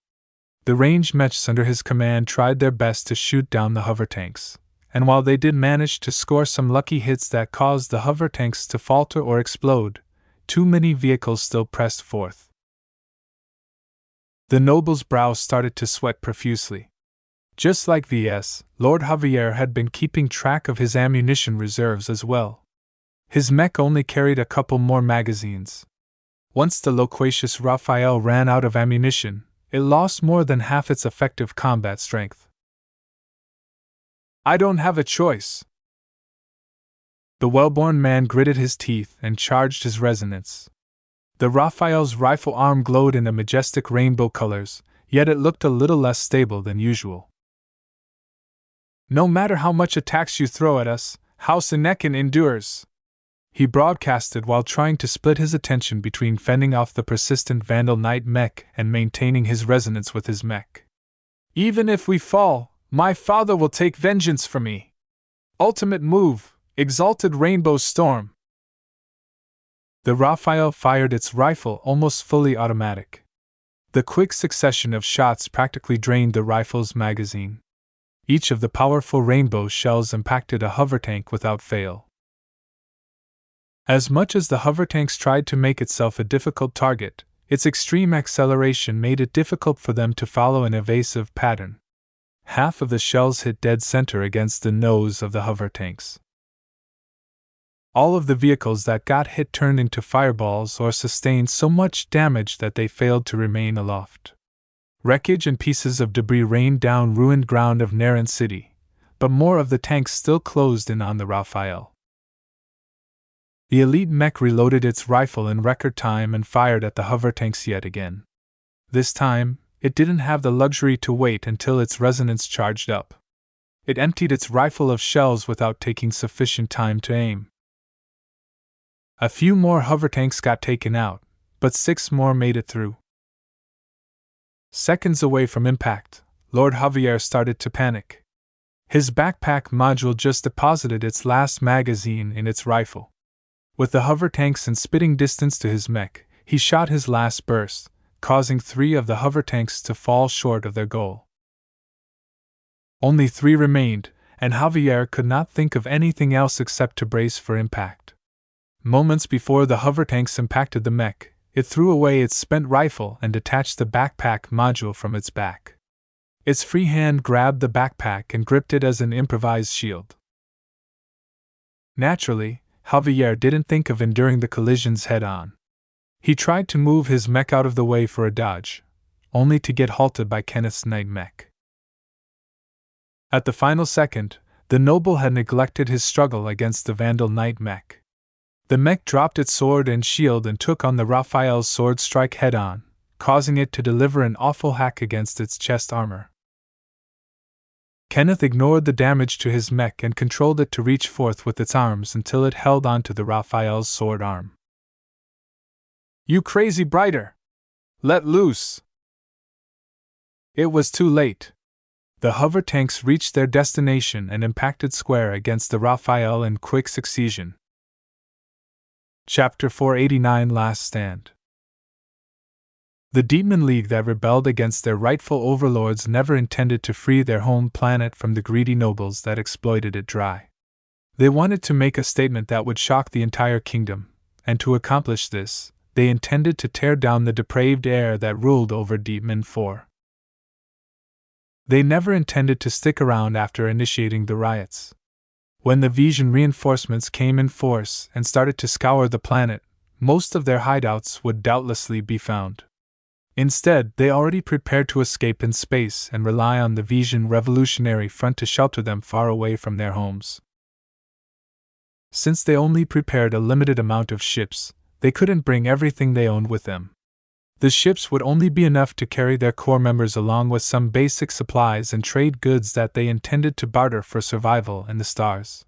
The ranged mechs under his command tried their best to shoot down the hover tanks, and while they did manage to score some lucky hits that caused the hover tanks to falter or explode, too many vehicles still pressed forth. The noble's brow started to sweat profusely. Just like VS, Lord Javier had been keeping track of his ammunition reserves as well. His mech only carried a couple more magazines. Once the loquacious Raphael ran out of ammunition, it lost more than half its effective combat strength. I don't have a choice. The well-born man gritted his teeth and charged his resonance. The Raphael's rifle arm glowed in the majestic rainbow colors, yet it looked a little less stable than usual. No matter how much attacks you throw at us, House Inekin endures, he broadcasted while trying to split his attention between fending off the persistent Vandal Knight Mech and maintaining his resonance with his mech. Even if we fall, my father will take vengeance for me. Ultimate move, Exalted Rainbow Storm. The Raphael fired its rifle almost fully automatic. The quick succession of shots practically drained the rifle's magazine. Each of the powerful rainbow shells impacted a hover tank without fail. As much as the hover tanks tried to make itself a difficult target, its extreme acceleration made it difficult for them to follow an evasive pattern. Half of the shells hit dead center against the nose of the hover tanks. All of the vehicles that got hit turned into fireballs or sustained so much damage that they failed to remain aloft. Wreckage and pieces of debris rained down ruined ground of Naren City, but more of the tanks still closed in on the Raphael. The elite mech reloaded its rifle in record time and fired at the hover tanks yet again. This time, it didn't have the luxury to wait until its resonance charged up. It emptied its rifle of shells without taking sufficient time to aim. A few more hover tanks got taken out, but 6 more made it through. Seconds away from impact, Lord Javier started to panic. His backpack module just deposited its last magazine in its rifle. With the hover tanks in spitting distance to his mech, he shot his last burst, causing 3 of the hover tanks to fall short of their goal. Only 3 remained, and Javier could not think of anything else except to brace for impact. Moments before the hover tanks impacted the mech, it threw away its spent rifle and detached the backpack module from its back. Its free hand grabbed the backpack and gripped it as an improvised shield. Naturally, Javier didn't think of enduring the collisions head-on. He tried to move his mech out of the way for a dodge, only to get halted by Kenneth's Knight Mech. At the final second, the noble had neglected his struggle against the Vandal Knight Mech. The mech dropped its sword and shield and took on the Raphael's sword strike head-on, causing it to deliver an awful hack against its chest armor. Kenneth ignored the damage to his mech and controlled it to reach forth with its arms until it held onto the Raphael's sword arm. "You crazy brighter! Let loose!" It was too late. The hover tanks reached their destination and impacted square against the Raphael in quick succession. Chapter 489 Last Stand. The Demon League that rebelled against their rightful overlords never intended to free their home planet from the greedy nobles that exploited it dry. They wanted to make a statement that would shock the entire kingdom, and to accomplish this, they intended to tear down the depraved air that ruled over Demon 4. They never intended to stick around after initiating the riots. When the Vision reinforcements came in force and started to scour the planet, most of their hideouts would doubtlessly be found. Instead, they already prepared to escape in space and rely on the Vision Revolutionary Front to shelter them far away from their homes. Since they only prepared a limited amount of ships, they couldn't bring everything they owned with them. The ships would only be enough to carry their core members along with some basic supplies and trade goods that they intended to barter for survival in the stars.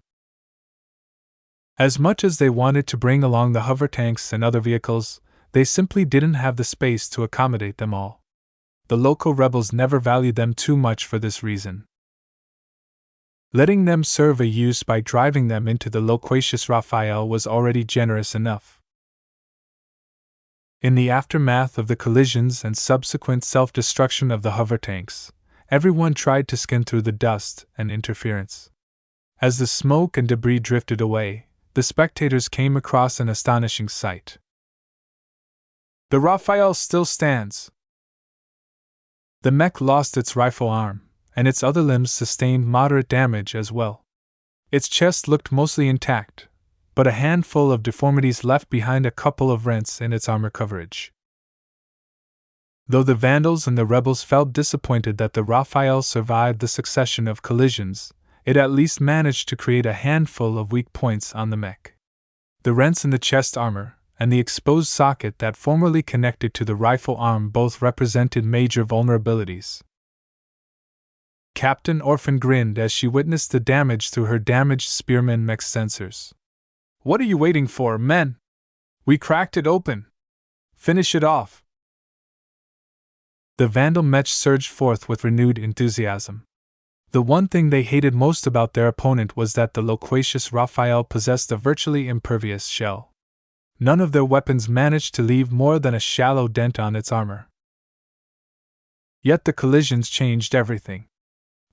As much as they wanted to bring along the hover tanks and other vehicles, they simply didn't have the space to accommodate them all. The local rebels never valued them too much for this reason. Letting them serve a use by driving them into the loquacious Raphael was already generous enough. In the aftermath of the collisions and subsequent self-destruction of the hover tanks, everyone tried to skin through the dust and interference. As the smoke and debris drifted away, the spectators came across an astonishing sight. The Raphael still stands. The mech lost its rifle arm, and its other limbs sustained moderate damage as well. Its chest looked mostly intact, but a handful of deformities left behind a couple of rents in its armor coverage. Though the Vandals and the rebels felt disappointed that the Raphael survived the succession of collisions, it at least managed to create a handful of weak points on the mech. The rents in the chest armor, and the exposed socket that formerly connected to the rifle arm both represented major vulnerabilities. Captain Orphan grinned as she witnessed the damage through her damaged Spearman mech sensors. "What are you waiting for, men? We cracked it open. Finish it off." The Vandal Mech surged forth with renewed enthusiasm. The one thing they hated most about their opponent was that the loquacious Raphael possessed a virtually impervious shell. None of their weapons managed to leave more than a shallow dent on its armor. Yet the collisions changed everything.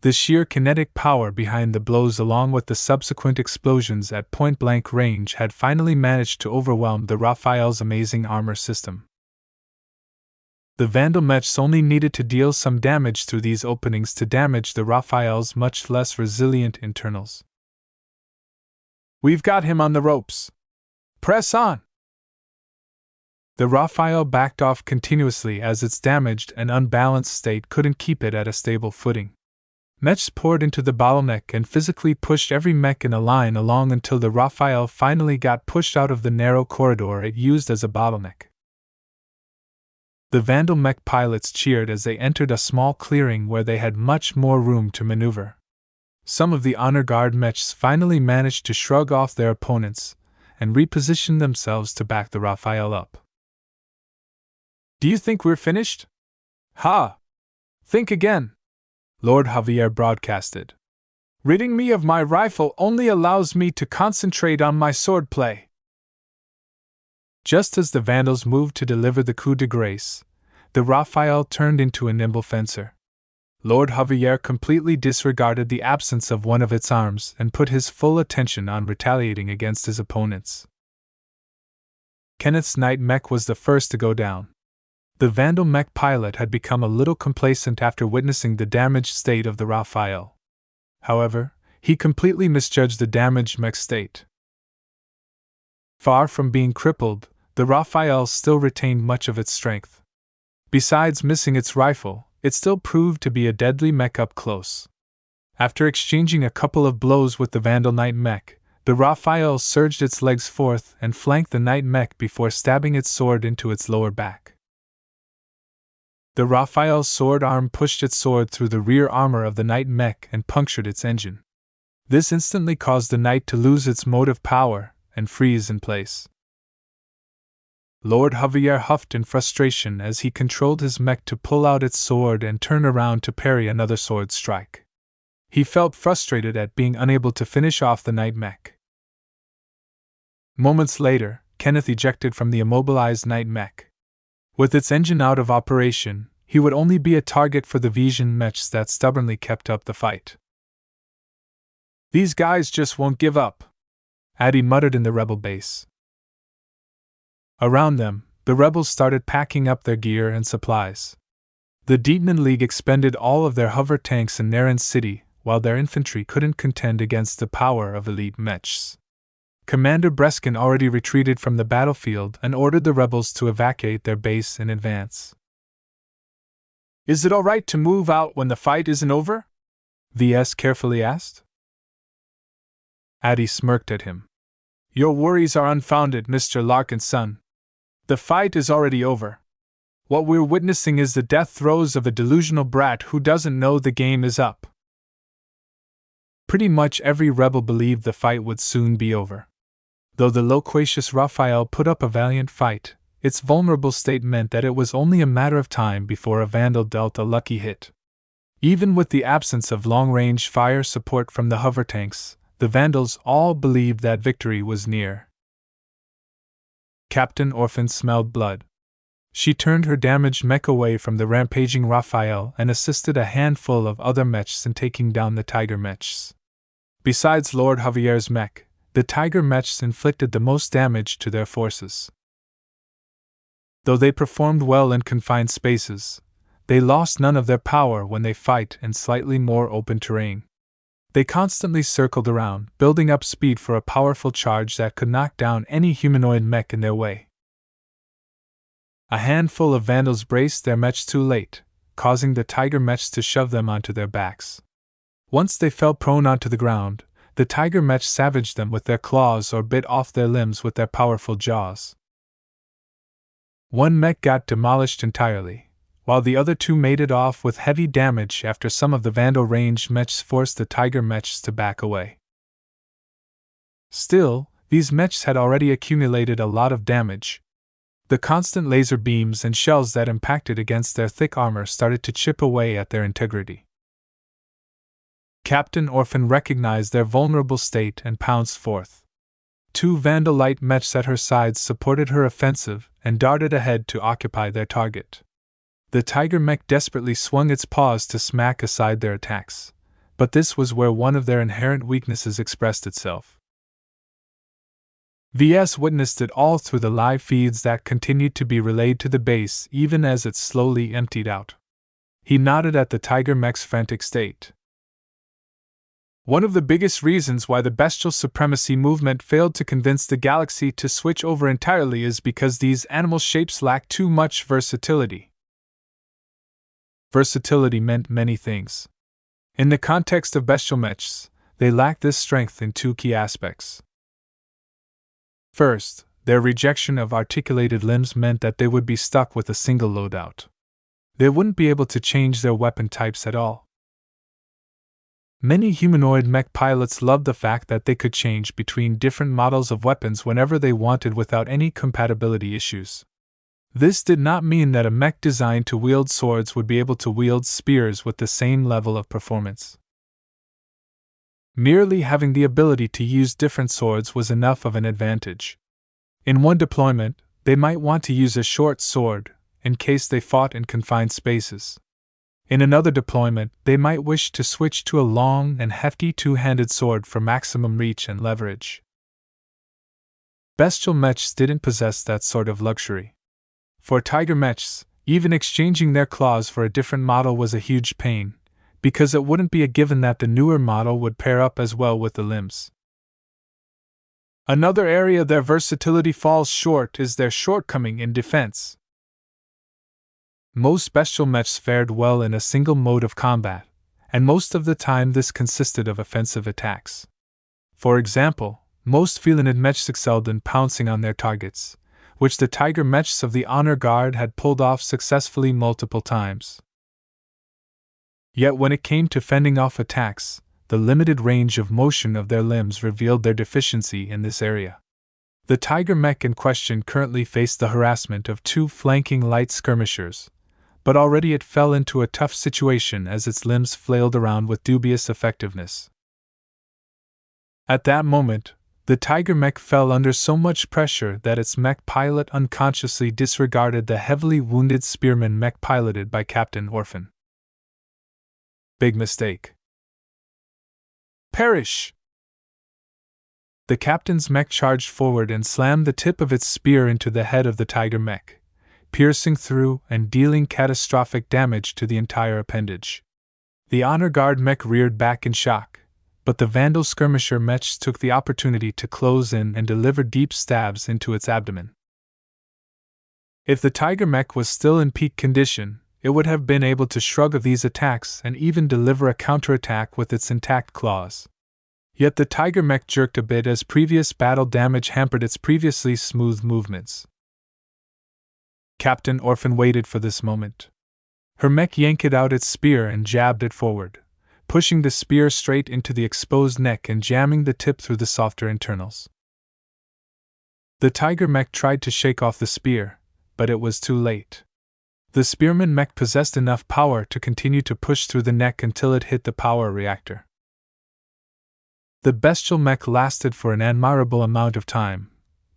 The sheer kinetic power behind the blows, along with the subsequent explosions at point-blank range, had finally managed to overwhelm the Raphael's amazing armor system. The Vandal Mechs only needed to deal some damage through these openings to damage the Raphael's much less resilient internals. "We've got him on the ropes. Press on!" The Raphael backed off continuously as its damaged and unbalanced state couldn't keep it at a stable footing. Mechs poured into the bottleneck and physically pushed every mech in a line along until the Raphael finally got pushed out of the narrow corridor it used as a bottleneck. The Vandal mech pilots cheered as they entered a small clearing where they had much more room to maneuver. Some of the honor guard mechs finally managed to shrug off their opponents and reposition themselves to back the Raphael up. "Do you think we're finished?" "Ha! Think again," Lord Javier broadcasted. "Ridding me of my rifle only allows me to concentrate on my swordplay." Just as the Vandals moved to deliver the coup de grace, the Raphael turned into a nimble fencer. Lord Javier completely disregarded the absence of one of its arms and put his full attention on retaliating against his opponents. Kenneth's Knight mech was the first to go down. The Vandal mech pilot had become a little complacent after witnessing the damaged state of the Raphael. However, he completely misjudged the damaged mech state. Far from being crippled, the Raphael still retained much of its strength. Besides missing its rifle, it still proved to be a deadly mech up close. After exchanging a couple of blows with the Vandal Knight mech, the Raphael surged its legs forth and flanked the Knight mech before stabbing its sword into its lower back. The Raphael's sword arm pushed its sword through the rear armor of the Knight mech and punctured its engine. This instantly caused the Knight to lose its motive power and freeze in place. Lord Javier huffed in frustration as he controlled his mech to pull out its sword and turn around to parry another sword strike. He felt frustrated at being unable to finish off the Knight mech. Moments later, Kenneth ejected from the immobilized Knight mech. With its engine out of operation, he would only be a target for the Vision mechs that stubbornly kept up the fight. "These guys just won't give up," Addy muttered in the rebel base. Around them, the rebels started packing up their gear and supplies. The Deetnan League expended all of their hover tanks in Naren City, while their infantry couldn't contend against the power of elite mechs. Commander Breskin already retreated from the battlefield and ordered the rebels to evacuate their base in advance. "Is it all right to move out when the fight isn't over?" VS carefully asked. Addy smirked at him. "Your worries are unfounded, Mr. Larkin's son. The fight is already over. What we're witnessing is the death throes of a delusional brat who doesn't know the game is up." Pretty much every rebel believed the fight would soon be over. Though the loquacious Raphael put up a valiant fight, its vulnerable state meant that it was only a matter of time before a Vandal dealt a lucky hit. Even with the absence of long-range fire support from the hover tanks, the Vandals all believed that victory was near. Captain Orphan smelled blood. She turned her damaged mech away from the rampaging Raphael and assisted a handful of other mechs in taking down the Tiger mechs. Besides Lord Javier's mech, the Tiger mechs inflicted the most damage to their forces. Though they performed well in confined spaces, they lost none of their power when they fight in slightly more open terrain. They constantly circled around, building up speed for a powerful charge that could knock down any humanoid mech in their way. A handful of vandals braced their mechs too late, causing the tiger mechs to shove them onto their backs. Once they fell prone onto the ground, the tiger mech savaged them with their claws or bit off their limbs with their powerful jaws. One mech got demolished entirely, while the other two made it off with heavy damage after some of the vandal ranged mechs forced the tiger mechs to back away. Still, these mechs had already accumulated a lot of damage. The constant laser beams and shells that impacted against their thick armor started to chip away at their integrity. Captain Orphan recognized their vulnerable state and pounced forth. Two Vandalite mechs at her sides supported her offensive and darted ahead to occupy their target. The tiger mech desperately swung its paws to smack aside their attacks, but this was where one of their inherent weaknesses expressed itself. VS witnessed it all through the live feeds that continued to be relayed to the base even as it slowly emptied out. He nodded at the tiger mech's frantic state. One of the biggest reasons why the bestial supremacy movement failed to convince the galaxy to switch over entirely is because these animal shapes lack too much versatility. Versatility meant many things. In the context of bestial mechs, they lacked this strength in two key aspects. First, their rejection of articulated limbs meant that they would be stuck with a single loadout. They wouldn't be able to change their weapon types at all. Many humanoid mech pilots loved the fact that they could change between different models of weapons whenever they wanted without any compatibility issues. This did not mean that a mech designed to wield swords would be able to wield spears with the same level of performance. Merely having the ability to use different swords was enough of an advantage. In one deployment, they might want to use a short sword, in case they fought in confined spaces. In another deployment, they might wish to switch to a long and hefty two-handed sword for maximum reach and leverage. Bestial mechs didn't possess that sort of luxury. For tiger mechs, even exchanging their claws for a different model was a huge pain, because it wouldn't be a given that the newer model would pair up as well with the limbs. Another area their versatility falls short is their shortcoming in defense. Most bestial mechs fared well in a single mode of combat, and most of the time this consisted of offensive attacks. For example, most felinid mechs excelled in pouncing on their targets, which the tiger mechs of the Honor Guard had pulled off successfully multiple times. Yet when it came to fending off attacks, the limited range of motion of their limbs revealed their deficiency in this area. The tiger mech in question currently faced the harassment of two flanking light skirmishers, but already it fell into a tough situation as its limbs flailed around with dubious effectiveness. At that moment, the tiger mech fell under so much pressure that its mech pilot unconsciously disregarded the heavily wounded spearman mech piloted by Captain Orphan. Big mistake. Perish! The captain's mech charged forward and slammed the tip of its spear into the head of the tiger mech, piercing through and dealing catastrophic damage to the entire appendage. The Honor Guard mech reared back in shock, but the Vandal skirmisher mechs took the opportunity to close in and deliver deep stabs into its abdomen. If the tiger mech was still in peak condition, it would have been able to shrug off these attacks and even deliver a counterattack with its intact claws. Yet the tiger mech jerked a bit as previous battle damage hampered its previously smooth movements. Captain Orphan waited for this moment. Her mech yanked out its spear and jabbed it forward, pushing the spear straight into the exposed neck and jamming the tip through the softer internals. The tiger mech tried to shake off the spear, but it was too late. The spearman mech possessed enough power to continue to push through the neck until it hit the power reactor. The bestial mech lasted for an admirable amount of time,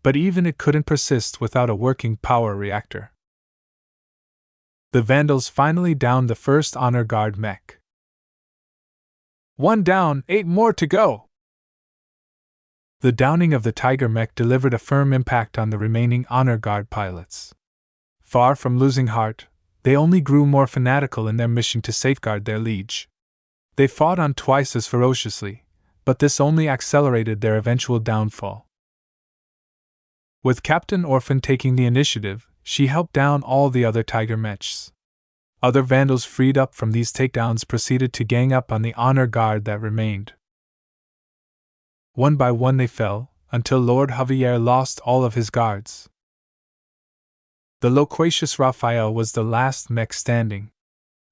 but even it couldn't persist without a working power reactor. The Vandals finally downed the first Honor Guard mech. 1 down, 8 more to go! The downing of the tiger mech delivered a firm impact on the remaining Honor Guard pilots. Far from losing heart, They only grew more fanatical in their mission to safeguard their liege. They fought on twice as ferociously, but this only accelerated their eventual downfall. With Captain Orphan taking the initiative, she helped down all the other Tiger Mechs. Other Vandals freed up from these takedowns proceeded to gang up on the honor guard that remained. One by one they fell, until Lord Javier lost all of his guards. The loquacious Raphael was the last mech standing.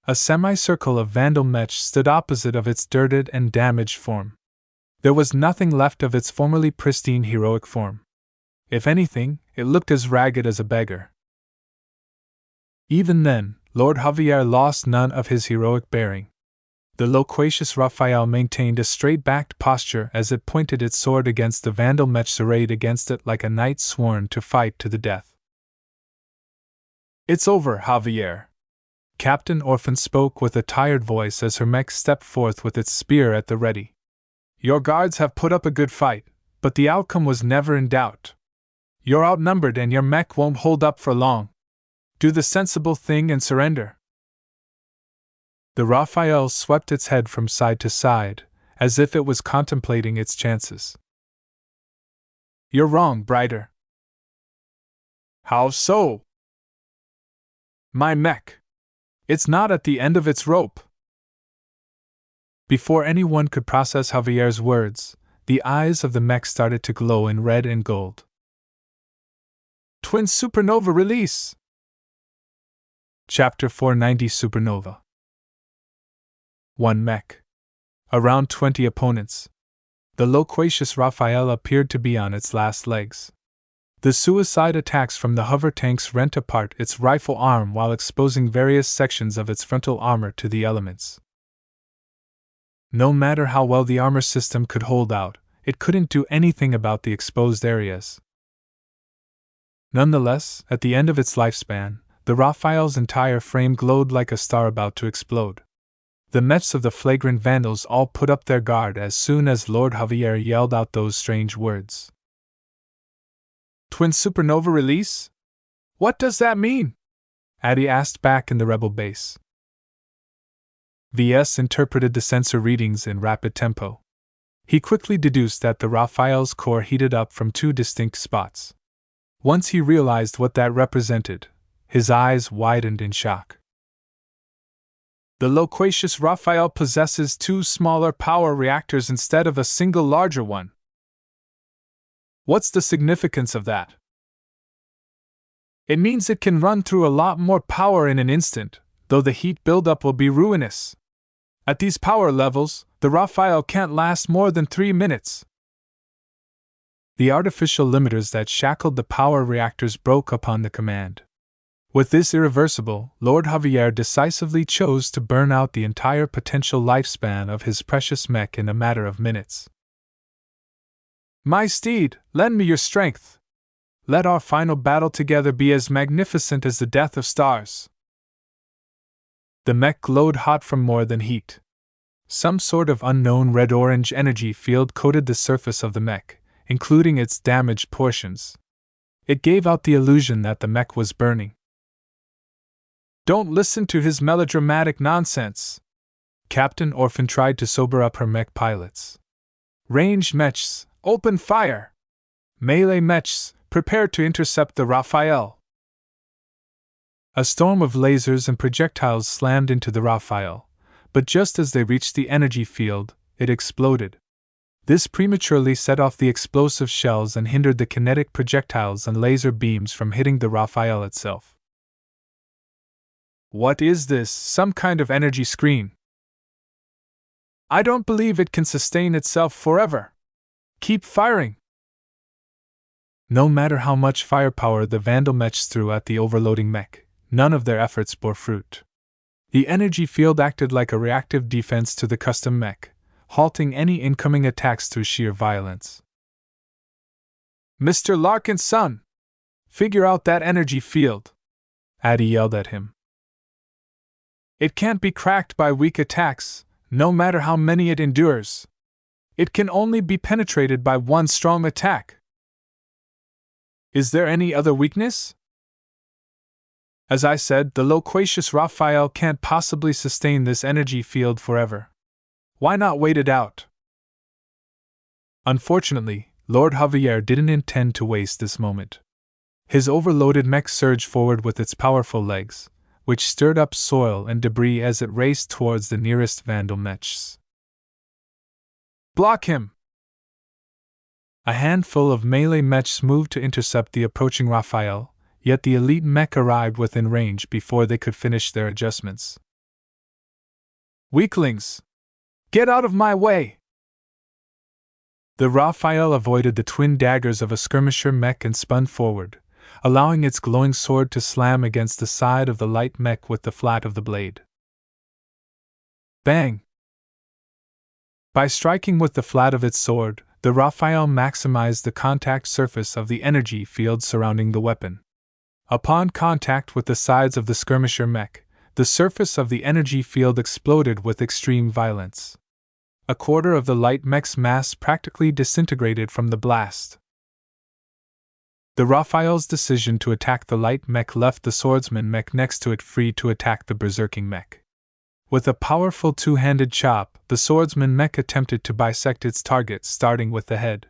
A semicircle of Vandal mech stood opposite of its dirted and damaged form. There was nothing left of its formerly pristine heroic form. If anything, it looked as ragged as a beggar. Even then, Lord Javier lost none of his heroic bearing. The loquacious Raphael maintained a straight-backed posture as it pointed its sword against the Vandal mech arrayed against it like a knight sworn to fight to the death. "It's over, Javier." Captain Orphan spoke with a tired voice as her mech stepped forth with its spear at the ready. "Your guards have put up a good fight, but the outcome was never in doubt. You're outnumbered and your mech won't hold up for long. Do the sensible thing and surrender." The Raphael swept its head from side to side, as if it was contemplating its chances. "You're wrong, Brighter." "How so?" "My mech. It's not at the end of its rope." Before anyone could process Javier's words, the eyes of the mech started to glow in red and gold. Twin Supernova Release! Chapter 490 Supernova. 1 Mech. Around 20 opponents. The loquacious Raphael appeared to be on its last legs. The suicide attacks from the hover tanks rent apart its rifle arm while exposing various sections of its frontal armor to the elements. No matter how well the armor system could hold out, it couldn't do anything about the exposed areas. Nonetheless, at the end of its lifespan, the Raphael's entire frame glowed like a star about to explode. The mechs of the flagrant Vandals all put up their guard as soon as Lord Javier yelled out those strange words. "Twin Supernova Release? What does that mean?" Addy asked back in the rebel base. VS interpreted the sensor readings in rapid tempo. He quickly deduced that the Raphael's core heated up from two distinct spots. Once he realized what that represented, his eyes widened in shock. The loquacious Raphael possesses two smaller power reactors instead of a single larger one. What's the significance of that? It means it can run through a lot more power in an instant, though the heat buildup will be ruinous. At these power levels, the Raphael can't last more than 3 minutes. The artificial limiters that shackled the power reactors broke upon the command. With this irreversible, Lord Javier decisively chose to burn out the entire potential lifespan of his precious mech in a matter of minutes. "My steed, lend me your strength. Let our final battle together be as magnificent as the death of stars." The mech glowed hot from more than heat. Some sort of unknown red-orange energy field coated the surface of the mech, including its damaged portions. It gave out the illusion that the mech was burning. "Don't listen to his melodramatic nonsense." Captain Orphan tried to sober up her mech pilots. "Ranged mechs, open fire! Melee mechs, prepare to intercept the Raphael." A storm of lasers and projectiles slammed into the Raphael, but just as they reached the energy field, it exploded. This prematurely set off the explosive shells and hindered the kinetic projectiles and laser beams from hitting the Raphael itself. "What is this, some kind of energy screen? I don't believe it can sustain itself forever. Keep firing." No matter how much firepower the Vandal mechs threw at the overloading mech, none of their efforts bore fruit. The energy field acted like a reactive defense to the custom mech, halting any incoming attacks through sheer violence. "Mr. Larkin's son! Figure out that energy field!" Addy yelled at him. "It can't be cracked by weak attacks, no matter how many it endures. It can only be penetrated by one strong attack." "Is there any other weakness?" As I said, the loquacious Raphael can't possibly sustain this energy field forever. Why not wait it out? Unfortunately, Lord Javier didn't intend to waste this moment. His overloaded mech surged forward with its powerful legs, which stirred up soil and debris as it raced towards the nearest Vandal mechs. Block him! A handful of melee mechs moved to intercept the approaching Raphael, yet the elite mech arrived within range before they could finish their adjustments. Weaklings! Get out of my way! The Raphael avoided the twin daggers of a skirmisher mech and spun forward, allowing its glowing sword to slam against the side of the light mech with the flat of the blade. Bang! By striking with the flat of its sword, the Raphael maximized the contact surface of the energy field surrounding the weapon. Upon contact with the sides of the skirmisher mech, the surface of the energy field exploded with extreme violence. A quarter of the light mech's mass practically disintegrated from the blast. The Raphael's decision to attack the light mech left the swordsman mech next to it free to attack the berserking mech. With a powerful two-handed chop, the swordsman mech attempted to bisect its target, starting with the head.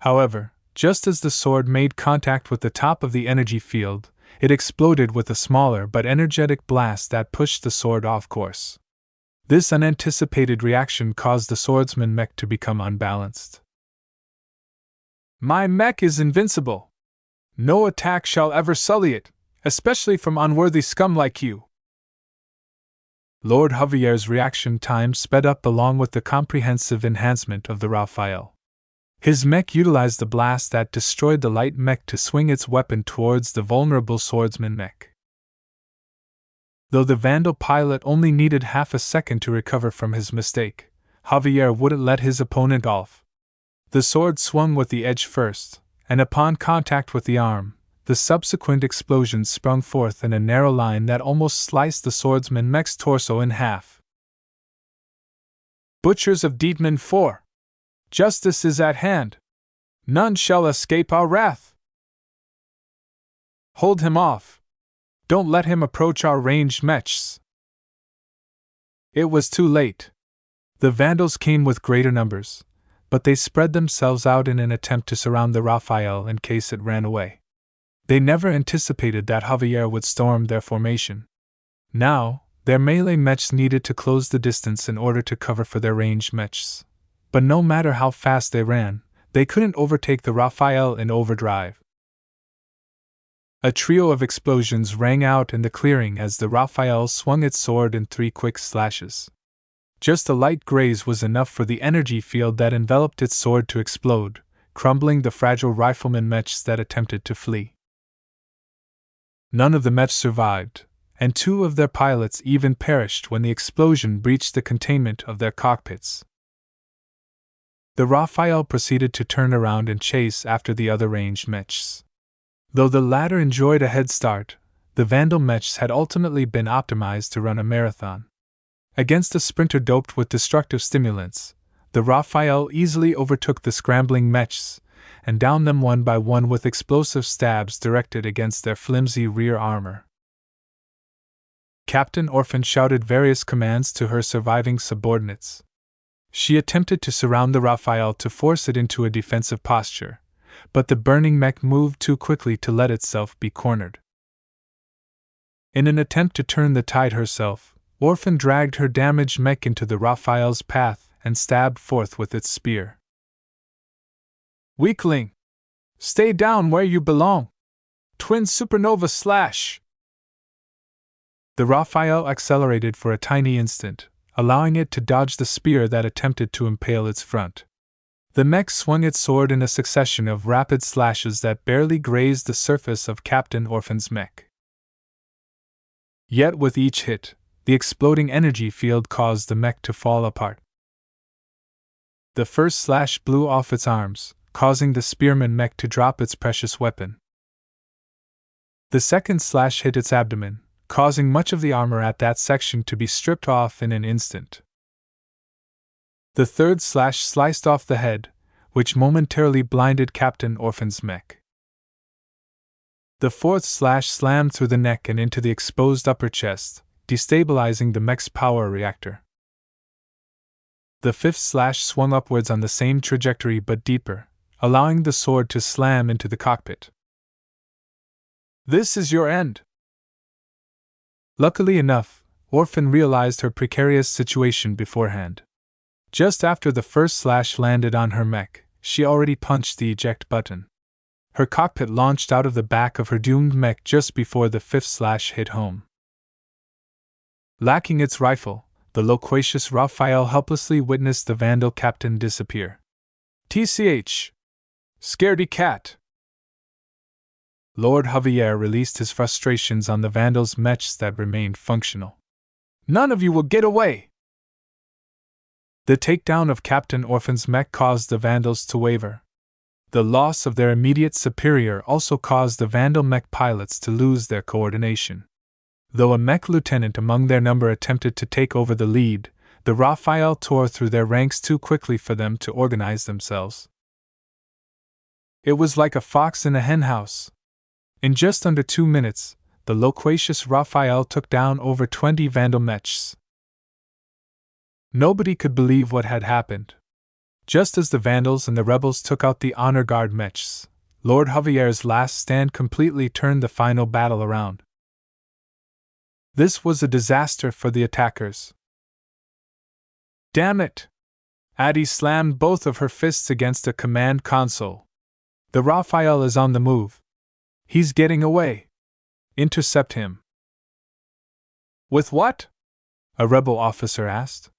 However, just as the sword made contact with the top of the energy field, it exploded with a smaller but energetic blast that pushed the sword off course. This unanticipated reaction caused the swordsman mech to become unbalanced. My mech is invincible. No attack shall ever sully it, especially from unworthy scum like you. Lord Javier's reaction time sped up along with the comprehensive enhancement of the Raphael. His mech utilized the blast that destroyed the light mech to swing its weapon towards the vulnerable swordsman mech. Though the Vandal pilot only needed half a second to recover from his mistake, Javier wouldn't let his opponent off. The sword swung with the edge first, and upon contact with the arm, the subsequent explosion sprung forth in a narrow line that almost sliced the swordsman mech's torso in half. Butchers of Dietmar 4! Justice is at hand! None shall escape our wrath! Hold him off! Don't let him approach our ranged mechs! It was too late. The Vandals came with greater numbers, but they spread themselves out in an attempt to surround the Raphael in case it ran away. They never anticipated that Javier would storm their formation. Now, their melee mechs needed to close the distance in order to cover for their ranged mechs. But no matter how fast they ran, they couldn't overtake the Raphael in overdrive. A trio of explosions rang out in the clearing as the Raphael swung its sword in 3 quick slashes. Just a light graze was enough for the energy field that enveloped its sword to explode, crumbling the fragile rifleman mechs that attempted to flee. None of the mechs survived, and 2 of their pilots even perished when the explosion breached the containment of their cockpits. The Raphael proceeded to turn around and chase after the other ranged mechs. Though the latter enjoyed a head start, the Vandal mechs had ultimately been optimized to run a marathon. Against a sprinter doped with destructive stimulants, the Raphael easily overtook the scrambling mechs and downed them one by one with explosive stabs directed against their flimsy rear armor. Captain Orphan shouted various commands to her surviving subordinates. She attempted to surround the Raphael to force it into a defensive posture, but the burning mech moved too quickly to let itself be cornered. In an attempt to turn the tide herself, Orphan dragged her damaged mech into the Raphael's path and stabbed forth with its spear. Weakling! Stay down where you belong! Twin supernova slash! The Raphael accelerated for a tiny instant, allowing it to dodge the spear that attempted to impale its front. The mech swung its sword in a succession of rapid slashes that barely grazed the surface of Captain Orphan's mech. Yet with each hit, the exploding energy field caused the mech to fall apart. The first slash blew off its arms, causing the spearman mech to drop its precious weapon. The second slash hit its abdomen, causing much of the armor at that section to be stripped off in an instant. The third slash sliced off the head, which momentarily blinded Captain Orphan's mech. The fourth slash slammed through the neck and into the exposed upper chest, destabilizing the mech's power reactor. The fifth slash swung upwards on the same trajectory but deeper, allowing the sword to slam into the cockpit. "This is your end." Luckily enough, Orphan realized her precarious situation beforehand. Just after the first slash landed on her mech, she already punched the eject button. Her cockpit launched out of the back of her doomed mech just before the fifth slash hit home. Lacking its rifle, the loquacious Raphael helplessly witnessed the Vandal captain disappear. "TCH! Scaredy cat!" Lord Javier released his frustrations on the Vandal's mechs that remained functional. "None of you will get away!" The takedown of Captain Orphan's mech caused the Vandals to waver. The loss of their immediate superior also caused the Vandal mech pilots to lose their coordination. Though a mech lieutenant among their number attempted to take over the lead, the Raphael tore through their ranks too quickly for them to organize themselves. It was like a fox in a henhouse. In just under 2 minutes, the loquacious Raphael took down over 20 Vandal mechs. Nobody could believe what had happened. Just as the Vandals and the rebels took out the honor guard mechs, Lord Javier's last stand completely turned the final battle around. This was a disaster for the attackers. "Damn it!" Addie slammed both of her fists against a command console. "The Raphael is on the move. He's getting away. Intercept him." "With what?" a rebel officer asked.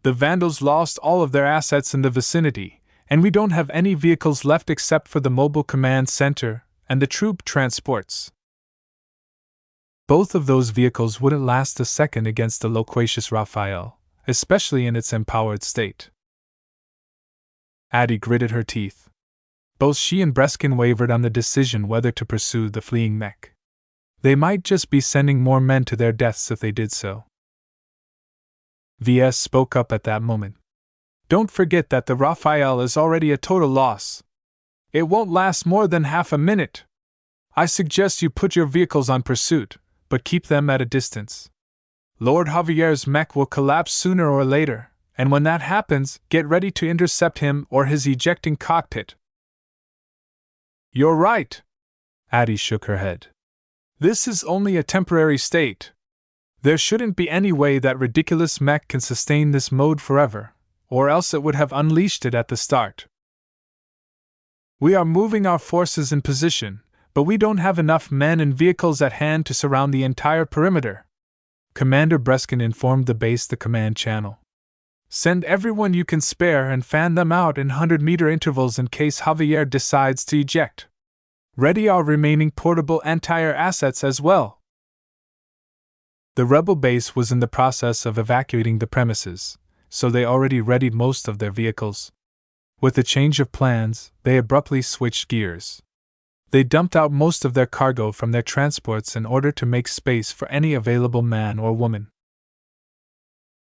"The Vandals lost all of their assets in the vicinity, and we don't have any vehicles left except for the mobile command center and the troop transports." Both of those vehicles wouldn't last a second against the loquacious Raphael, especially in its empowered state. Addie gritted her teeth. Both she and Breskin wavered on the decision whether to pursue the fleeing mech. They might just be sending more men to their deaths if they did so. VS spoke up at that moment. "Don't forget that the Raphael is already a total loss. It won't last more than half a minute. I suggest you put your vehicles on pursuit, but keep them at a distance. Lord Javier's mech will collapse sooner or later, and when that happens, get ready to intercept him or his ejecting cockpit." "You're right." Addie shook her head. "This is only a temporary state. There shouldn't be any way that ridiculous mech can sustain this mode forever, or else it would have unleashed it at the start. We are moving our forces in position, but we don't have enough men and vehicles at hand to surround the entire perimeter," Commander Breskin informed the base the command channel. "Send everyone you can spare and fan them out in 100-meter intervals in case Javier decides to eject. Ready our remaining portable anti-air assets as well." The rebel base was in the process of evacuating the premises, so they already readied most of their vehicles. With the change of plans, they abruptly switched gears. They dumped out most of their cargo from their transports in order to make space for any available man or woman.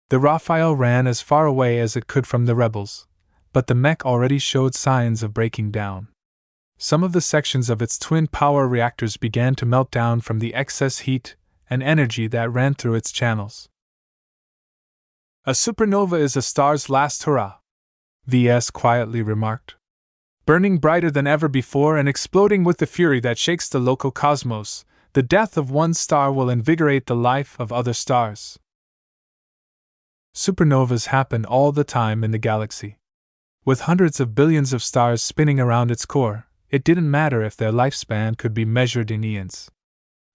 The Raphael ran as far away as it could from the rebels, but the mech already showed signs of breaking down. Some of the sections of its twin power reactors began to melt down from the excess heat and energy that ran through its channels. "A supernova is a star's last hurrah," VS quietly remarked. "Burning brighter than ever before and exploding with the fury that shakes the local cosmos, the death of one star will invigorate the life of other stars." Supernovas happen all the time in the galaxy. With hundreds of billions of stars spinning around its core, it didn't matter if their lifespan could be measured in eons.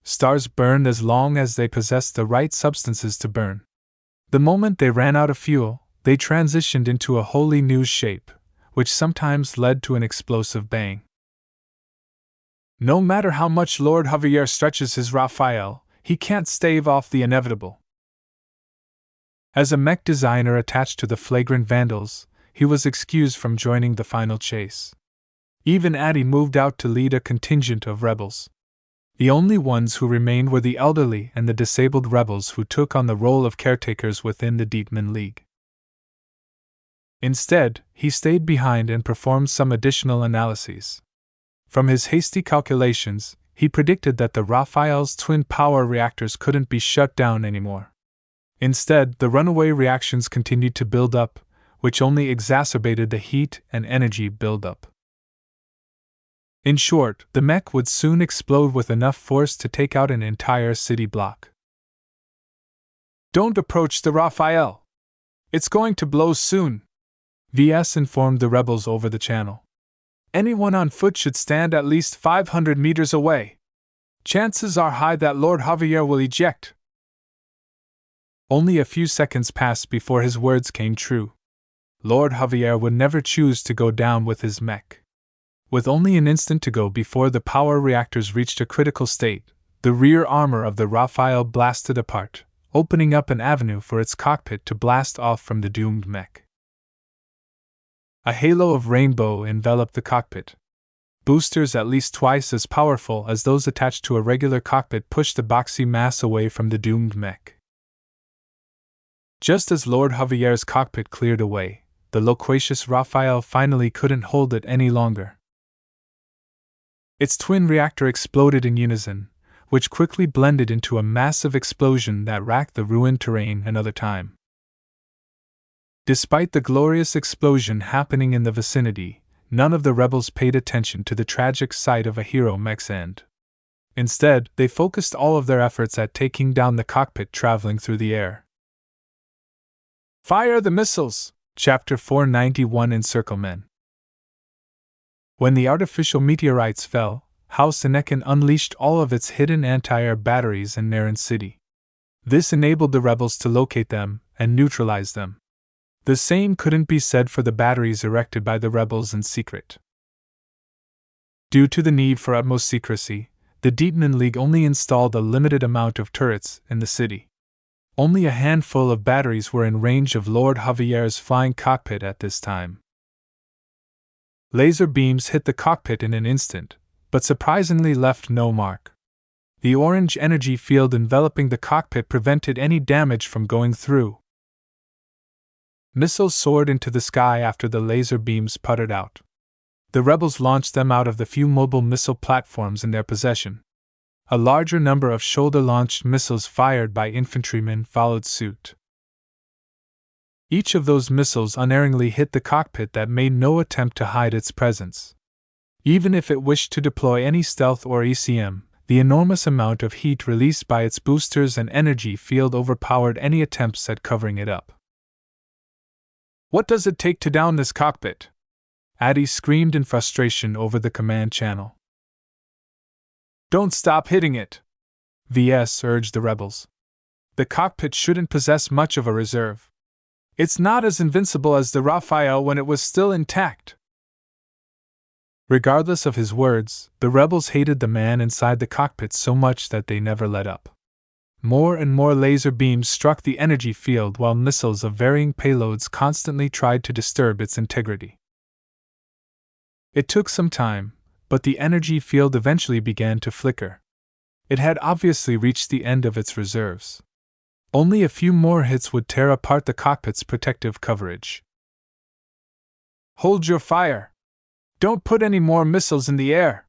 Stars burned as long as they possessed the right substances to burn. The moment they ran out of fuel, they transitioned into a wholly new shape, which sometimes led to an explosive bang. No matter how much Lord Javier stretches his Raphael, he can't stave off the inevitable. As a mech designer attached to the flagrant Vandals, he was excused from joining the final chase. Even Addie moved out to lead a contingent of rebels. The only ones who remained were the elderly and the disabled rebels who took on the role of caretakers within the Dietmar League. Instead, he stayed behind and performed some additional analyses. From his hasty calculations, he predicted that the Raphael's twin power reactors couldn't be shut down anymore. Instead, the runaway reactions continued to build up, which only exacerbated the heat and energy buildup. In short, the mech would soon explode with enough force to take out an entire city block. "Don't approach the Raphael. It's going to blow soon," VS informed the rebels over the channel. "Anyone on foot should stand at least 500 meters away. Chances are high that Lord Javier will eject." Only a few seconds passed before his words came true. Lord Javier would never choose to go down with his mech. With only an instant to go before the power reactors reached a critical state, the rear armor of the Raphael blasted apart, opening up an avenue for its cockpit to blast off from the doomed mech. A halo of rainbow enveloped the cockpit. Boosters at least twice as powerful as those attached to a regular cockpit pushed the boxy mass away from the doomed mech. Just as Lord Javier's cockpit cleared away, the loquacious Raphael finally couldn't hold it any longer. Its twin reactor exploded in unison, which quickly blended into a massive explosion that racked the ruined terrain another time. Despite the glorious explosion happening in the vicinity, none of the rebels paid attention to the tragic sight of a hero mech's end. Instead, they focused all of their efforts at taking down the cockpit traveling through the air. "Fire the missiles!" Chapter 491 Encirclement. When the artificial meteorites fell, House Anakin unleashed all of its hidden anti-air batteries in Naren City. This enabled the rebels to locate them and neutralize them. The same couldn't be said for the batteries erected by the rebels in secret. Due to the need for utmost secrecy, the Deepman League only installed a limited amount of turrets in the city. Only a handful of batteries were in range of Lord Javier's flying cockpit at this time. Laser beams hit the cockpit in an instant, but surprisingly left no mark. The orange energy field enveloping the cockpit prevented any damage from going through. Missiles soared into the sky after the laser beams puttered out. The rebels launched them out of the few mobile missile platforms in their possession. A larger number of shoulder-launched missiles fired by infantrymen followed suit. Each of those missiles unerringly hit the cockpit that made no attempt to hide its presence. Even if it wished to deploy any stealth or ECM, the enormous amount of heat released by its boosters and energy field overpowered any attempts at covering it up. "What does it take to down this cockpit?" Addy screamed in frustration over the command channel. "Don't stop hitting it," VS urged the rebels. "The cockpit shouldn't possess much of a reserve. It's not as invincible as the Raphael when it was still intact." Regardless of his words, the rebels hated the man inside the cockpit so much that they never let up. More and more laser beams struck the energy field while missiles of varying payloads constantly tried to disturb its integrity. It took some time, but the energy field eventually began to flicker. It had obviously reached the end of its reserves. Only a few more hits would tear apart the cockpit's protective coverage. "Hold your fire! Don't put any more missiles in the air!"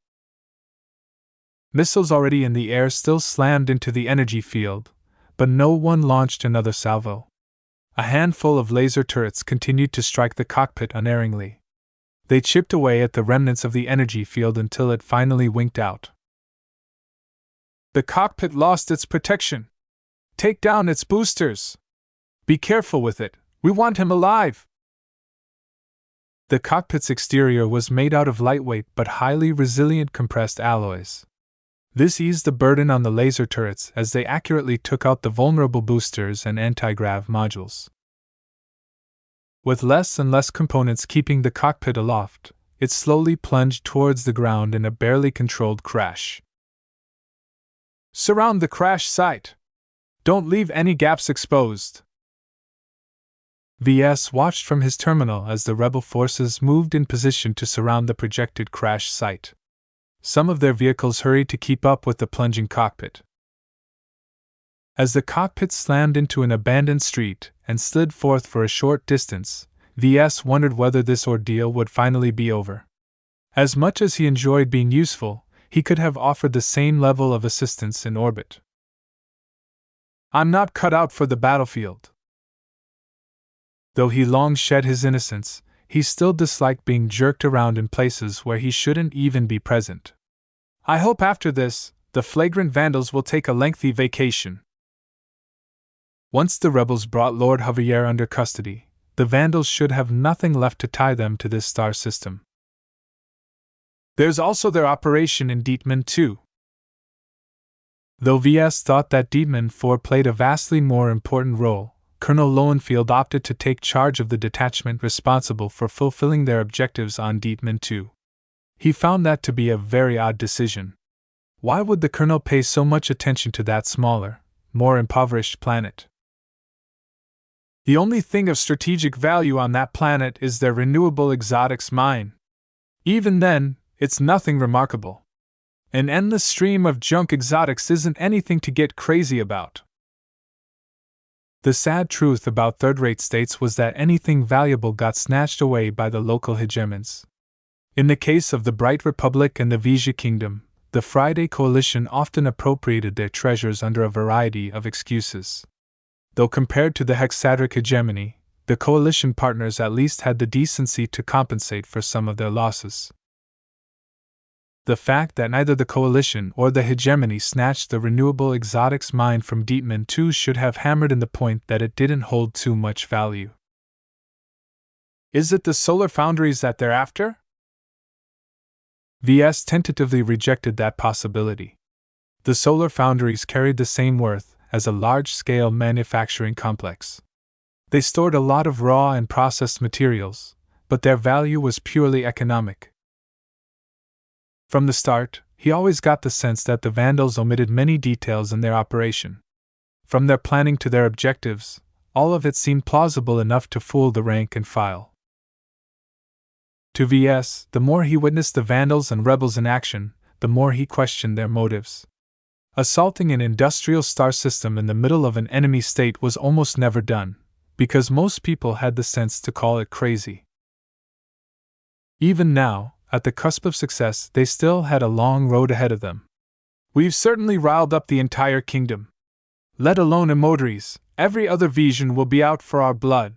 Missiles already in the air still slammed into the energy field, but no one launched another salvo. A handful of laser turrets continued to strike the cockpit unerringly. They chipped away at the remnants of the energy field until it finally winked out. "The cockpit lost its protection! Take down its boosters! Be careful with it, we want him alive!" The cockpit's exterior was made out of lightweight but highly resilient compressed alloys. This eased the burden on the laser turrets as they accurately took out the vulnerable boosters and anti-grav modules. With less and less components keeping the cockpit aloft, it slowly plunged towards the ground in a barely controlled crash. "Surround the crash site! Don't leave any gaps exposed!" VS watched from his terminal as the rebel forces moved in position to surround the projected crash site. Some of their vehicles hurried to keep up with the plunging cockpit. As the cockpit slammed into an abandoned street and slid forth for a short distance, VS wondered whether this ordeal would finally be over. As much as he enjoyed being useful, he could have offered the same level of assistance in orbit. I'm not cut out for the battlefield. Though he long shed his innocence, he still disliked being jerked around in places where he shouldn't even be present. I hope after this, the flagrant vandals will take a lengthy vacation. Once the rebels brought Lord Javier under custody, the vandals should have nothing left to tie them to this star system. There's also their operation in Dietmar 2. Though VS thought that Dietmar 4 played a vastly more important role, Colonel Lowenfield opted to take charge of the detachment responsible for fulfilling their objectives on Dietmar 2. He found that to be a very odd decision. Why would the colonel pay so much attention to that smaller, more impoverished planet? The only thing of strategic value on that planet is their renewable exotics mine. Even then, it's nothing remarkable. An endless stream of junk exotics isn't anything to get crazy about. The sad truth about third-rate states was that anything valuable got snatched away by the local hegemons. In the case of the Bright Republic and the Vigia Kingdom, the Friday Coalition often appropriated their treasures under a variety of excuses. Though compared to the Hexadric hegemony, the coalition partners at least had the decency to compensate for some of their losses. The fact that neither the coalition or the hegemony snatched the renewable exotics mine from Dietmar 2 should have hammered in the point that it didn't hold too much value. Is it the solar foundries that they're after? VS tentatively rejected that possibility. The solar foundries carried the same worth as a large-scale manufacturing complex. They stored a lot of raw and processed materials, but their value was purely economic. From the start, he always got the sense that the Vandals omitted many details in their operation. From their planning to their objectives, all of it seemed plausible enough to fool the rank and file. To VS, the more he witnessed the Vandals and rebels in action, the more he questioned their motives. Assaulting an industrial star system in the middle of an enemy state was almost never done, because most people had the sense to call it crazy. Even now, at the cusp of success, they still had a long road ahead of them. We've certainly riled up the entire kingdom. Let alone Emodries, every other vision will be out for our blood.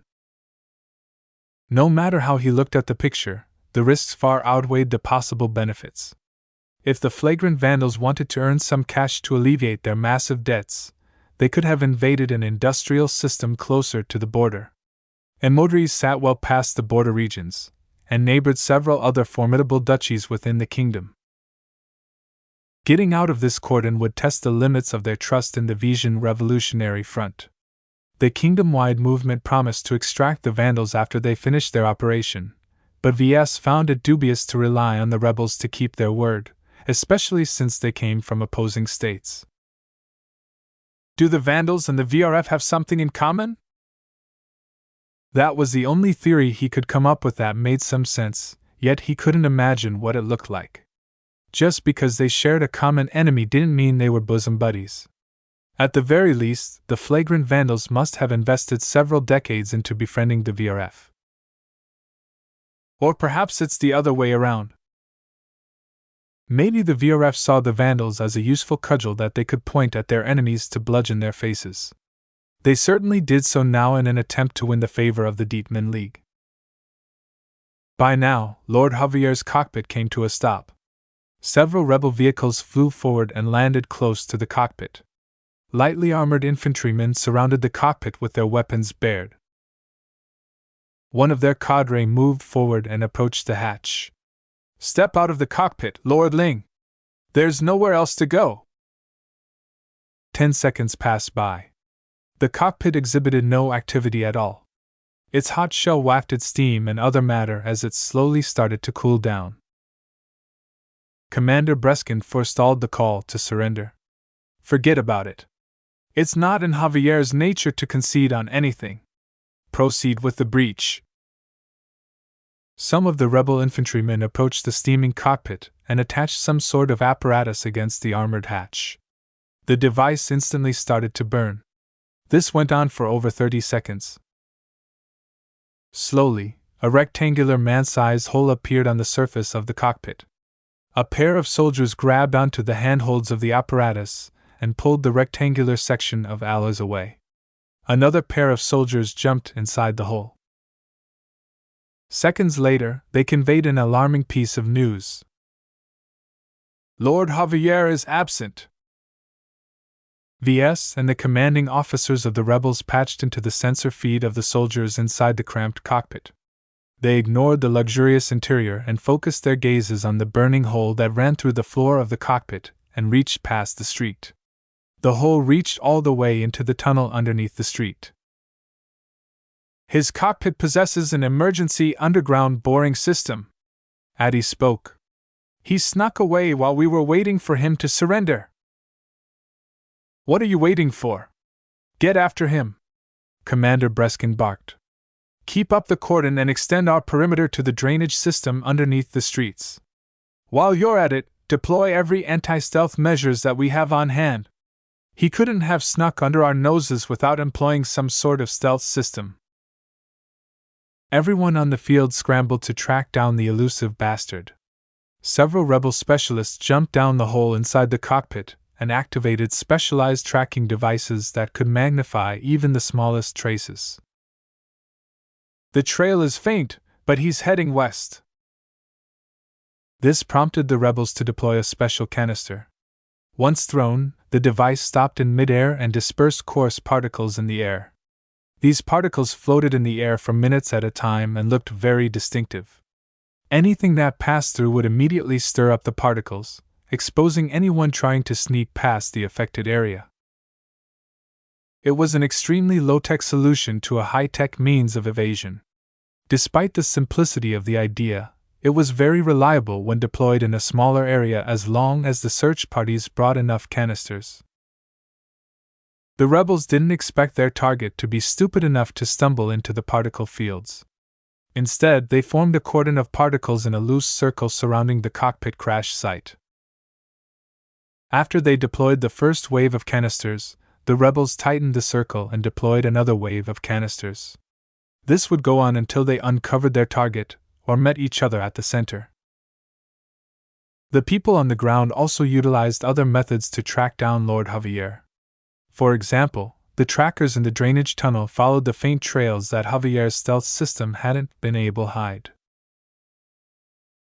No matter how he looked at the picture, the risks far outweighed the possible benefits. If the flagrant Vandals wanted to earn some cash to alleviate their massive debts, they could have invaded an industrial system closer to the border. Emodries sat well past the border regions, and neighbored several other formidable duchies within the kingdom. Getting out of this cordon would test the limits of their trust in the Vision Revolutionary Front. The kingdom-wide movement promised to extract the Vandals after they finished their operation, but VS found it dubious to rely on the rebels to keep their word, especially since they came from opposing states. Do the Vandals and the VRF have something in common? That was the only theory he could come up with that made some sense, yet he couldn't imagine what it looked like. Just because they shared a common enemy didn't mean they were bosom buddies. At the very least, the flagrant Vandals must have invested several decades into befriending the VRF. Or perhaps it's the other way around. Maybe the VRF saw the Vandals as a useful cudgel that they could point at their enemies to bludgeon their faces. They certainly did so now in an attempt to win the favor of the Dietmar League. By now, Lord Javier's cockpit came to a stop. Several rebel vehicles flew forward and landed close to the cockpit. Lightly armored infantrymen surrounded the cockpit with their weapons bared. One of their cadre moved forward and approached the hatch. Step out of the cockpit, Lord Ling. There's nowhere else to go. 10 seconds passed by. The cockpit exhibited no activity at all. Its hot shell wafted steam and other matter as it slowly started to cool down. Commander Breskin forestalled the call to surrender. Forget about it. It's not in Javier's nature to concede on anything. Proceed with the breach. Some of the rebel infantrymen approached the steaming cockpit and attached some sort of apparatus against the armored hatch. The device instantly started to burn. This went on for over 30 seconds. Slowly, a rectangular man-sized hole appeared on the surface of the cockpit. A pair of soldiers grabbed onto the handholds of the apparatus and pulled the rectangular section of alloys away. Another pair of soldiers jumped inside the hole. Seconds later, they conveyed an alarming piece of news. Lord Javier is absent. VS and the commanding officers of the rebels patched into the sensor feed of the soldiers inside the cramped cockpit. They ignored the luxurious interior and focused their gazes on the burning hole that ran through the floor of the cockpit and reached past the street. The hole reached all the way into the tunnel underneath the street. His cockpit possesses an emergency underground boring system, Addy spoke. He snuck away while we were waiting for him to surrender. What are you waiting for? Get after him, Commander Breskin barked. Keep up the cordon and extend our perimeter to the drainage system underneath the streets. While you're at it, deploy every anti-stealth measures that we have on hand. He couldn't have snuck under our noses without employing some sort of stealth system. Everyone on the field scrambled to track down the elusive bastard. Several rebel specialists jumped down the hole inside the cockpit and activated specialized tracking devices that could magnify even the smallest traces. The trail is faint, but he's heading west. This prompted the rebels to deploy a special canister. Once thrown, the device stopped in midair and dispersed coarse particles in the air. These particles floated in the air for minutes at a time and looked very distinctive. Anything that passed through would immediately stir up the particles, exposing anyone trying to sneak past the affected area. It was an extremely low-tech solution to a high-tech means of evasion. Despite the simplicity of the idea, it was very reliable when deployed in a smaller area as long as the search parties brought enough canisters. The rebels didn't expect their target to be stupid enough to stumble into the particle fields. Instead, they formed a cordon of particles in a loose circle surrounding the cockpit crash site. After they deployed the first wave of canisters, the rebels tightened the circle and deployed another wave of canisters. This would go on until they uncovered their target, or met each other at the center. The people on the ground also utilized other methods to track down Lord Javier. For example, the trackers in the drainage tunnel followed the faint trails that Javier's stealth system hadn't been able to hide.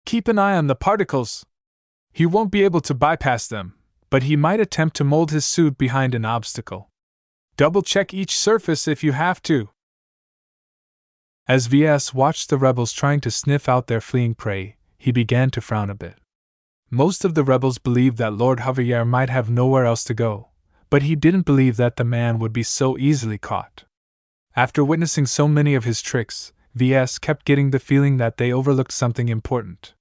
Keep an eye on the particles. He won't be able to bypass them, but he might attempt to mold his suit behind an obstacle. Double-check each surface if you have to. As VS watched the rebels trying to sniff out their fleeing prey, he began to frown a bit. Most of the rebels believed that Lord Javier might have nowhere else to go, but he didn't believe that the man would be so easily caught. After witnessing so many of his tricks, VS kept getting the feeling that they overlooked something important.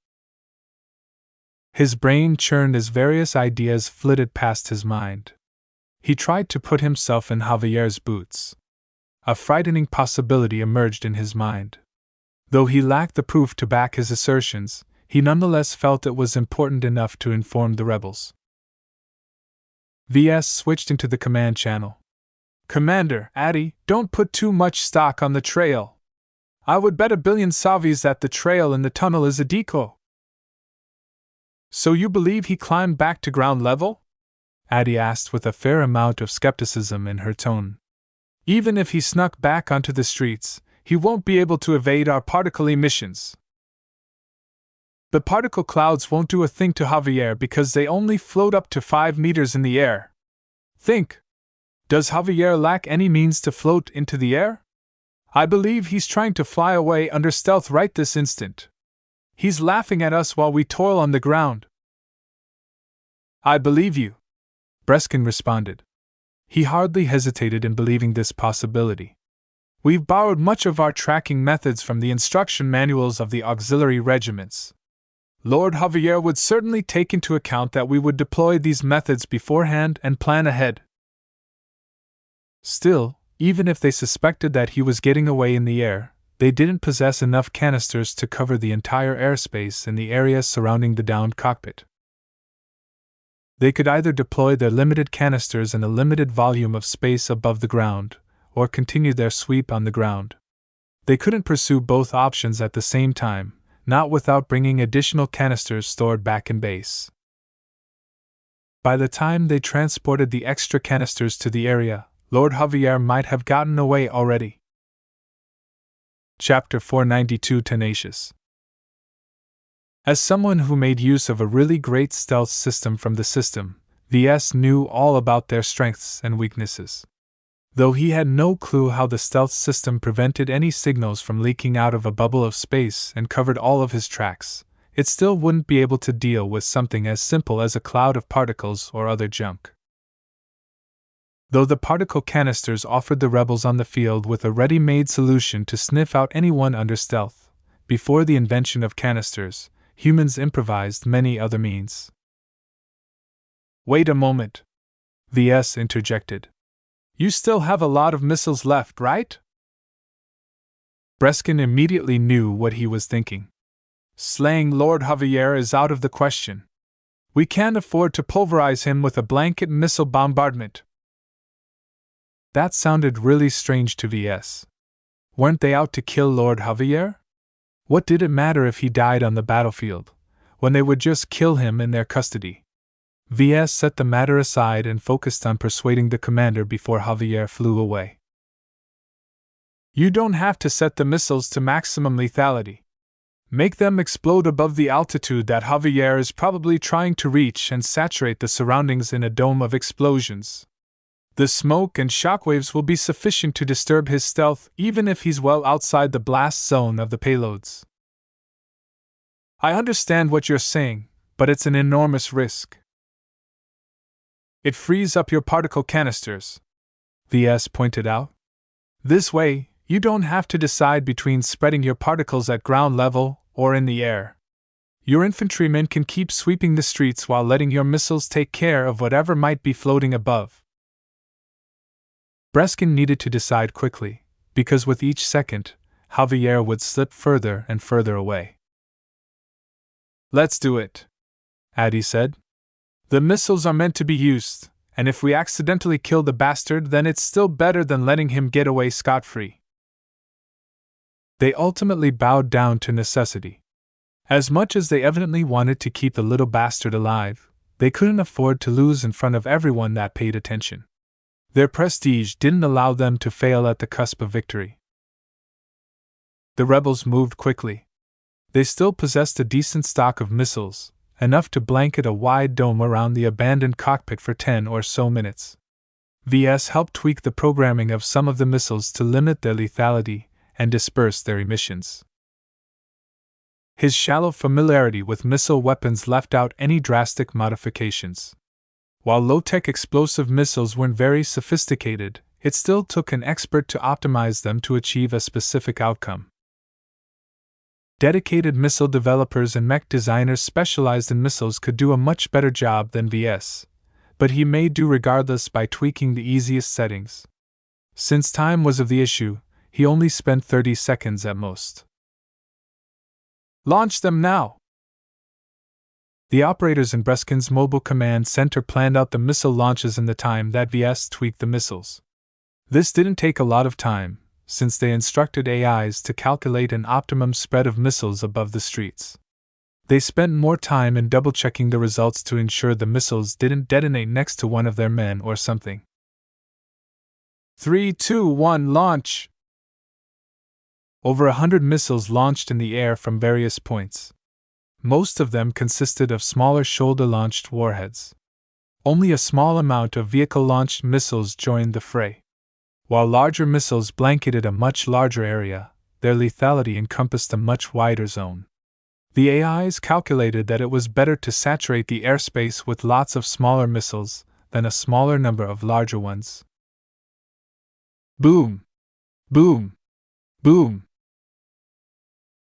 His brain churned as various ideas flitted past his mind. He tried to put himself in Javier's boots. A frightening possibility emerged in his mind. Though he lacked the proof to back his assertions, he nonetheless felt it was important enough to inform the rebels. VS switched into the command channel. Commander, Addy, don't put too much stock on the trail. I would bet 1,000,000,000 savis that the trail in the tunnel is a decoy. So you believe he climbed back to ground level? Addy asked with a fair amount of skepticism in her tone. Even if he snuck back onto the streets, he won't be able to evade our particle emissions. The particle clouds won't do a thing to Javier because they only float up to 5 meters in the air. Think. Does Javier lack any means to float into the air? I believe he's trying to fly away under stealth right this instant. He's laughing at us while we toil on the ground. I believe you, Breskin responded. He hardly hesitated in believing this possibility. We've borrowed much of our tracking methods from the instruction manuals of the auxiliary regiments. Lord Javier would certainly take into account that we would deploy these methods beforehand and plan ahead. Still, even if they suspected that he was getting away in the air, they didn't possess enough canisters to cover the entire airspace in the area surrounding the downed cockpit. They could either deploy their limited canisters in a limited volume of space above the ground, or continue their sweep on the ground. They couldn't pursue both options at the same time, not without bringing additional canisters stored back in base. By the time they transported the extra canisters to the area, Lord Javier might have gotten away already. Chapter 492 Tenacious. As someone who made use of a really great stealth system from the system, VS knew all about their strengths and weaknesses. Though he had no clue how the stealth system prevented any signals from leaking out of a bubble of space and covered all of his tracks, it still wouldn't be able to deal with something as simple as a cloud of particles or other junk. Though the particle canisters offered the rebels on the field with a ready-made solution to sniff out anyone under stealth, before the invention of canisters, humans improvised many other means. "Wait a moment," VS interjected. "You still have a lot of missiles left, right?" Breskin immediately knew what he was thinking. "Slaying Lord Javier is out of the question. We can't afford to pulverize him with a blanket missile bombardment." That sounded really strange to VS. Weren't they out to kill Lord Javier? What did it matter if he died on the battlefield, when they would just kill him in their custody? VS set the matter aside and focused on persuading the commander before Javier flew away. "You don't have to set the missiles to maximum lethality. Make them explode above the altitude that Javier is probably trying to reach and saturate the surroundings in a dome of explosions. The smoke and shockwaves will be sufficient to disturb his stealth even if he's well outside the blast zone of the payloads." "I understand what you're saying, but it's an enormous risk. It frees up your particle canisters," VS pointed out. "This way, you don't have to decide between spreading your particles at ground level or in the air. Your infantrymen can keep sweeping the streets while letting your missiles take care of whatever might be floating above." Breskin needed to decide quickly, because with each second, Javier would slip further and further away. "Let's do it," Addy said. "The missiles are meant to be used, and if we accidentally kill the bastard, then it's still better than letting him get away scot-free." They ultimately bowed down to necessity. As much as they evidently wanted to keep the little bastard alive, they couldn't afford to lose in front of everyone that paid attention. Their prestige didn't allow them to fail at the cusp of victory. The rebels moved quickly. They still possessed a decent stock of missiles, enough to blanket a wide dome around the abandoned cockpit for 10 or so minutes. VS helped tweak the programming of some of the missiles to limit their lethality and disperse their emissions. His shallow familiarity with missile weapons left out any drastic modifications. While low-tech explosive missiles weren't very sophisticated, it still took an expert to optimize them to achieve a specific outcome. Dedicated missile developers and mech designers specialized in missiles could do a much better job than VS, but he made do regardless by tweaking the easiest settings. Since time was of the issue, he only spent 30 seconds at most. "Launch them now!" The operators in Breskin's mobile command center planned out the missile launches in the time that VS tweaked the missiles. This didn't take a lot of time, since they instructed AIs to calculate an optimum spread of missiles above the streets. They spent more time in double-checking the results to ensure the missiles didn't detonate next to one of their men or something. 3, 2, 1, launch! Over 100 missiles launched in the air from various points. Most of them consisted of smaller shoulder-launched warheads. Only a small amount of vehicle-launched missiles joined the fray. While larger missiles blanketed a much larger area, their lethality encompassed a much wider zone. The AIs calculated that it was better to saturate the airspace with lots of smaller missiles than a smaller number of larger ones. Boom! Boom! Boom!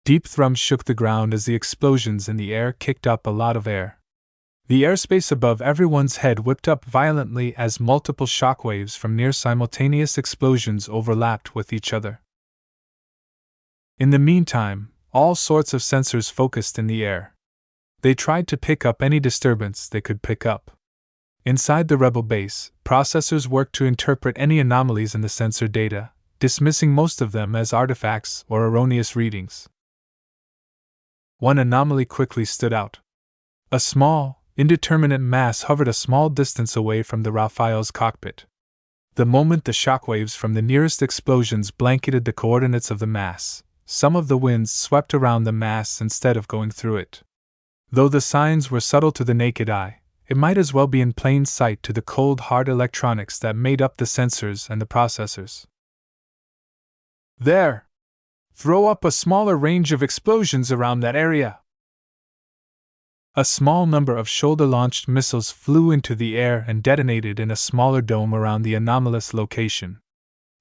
Deep thrums shook the ground as the explosions in the air kicked up a lot of air. The airspace above everyone's head whipped up violently as multiple shockwaves from near-simultaneous explosions overlapped with each other. In the meantime, all sorts of sensors focused in the air. They tried to pick up any disturbance they could pick up. Inside the rebel base, processors worked to interpret any anomalies in the sensor data, dismissing most of them as artifacts or erroneous readings. One anomaly quickly stood out. A small, indeterminate mass hovered a small distance away from the Raphael's cockpit. The moment the shockwaves from the nearest explosions blanketed the coordinates of the mass, some of the winds swept around the mass instead of going through it. Though the signs were subtle to the naked eye, it might as well be in plain sight to the cold, hard electronics that made up the sensors and the processors. There! Throw up a smaller range of explosions around that area! A small number of shoulder-launched missiles flew into the air and detonated in a smaller dome around the anomalous location.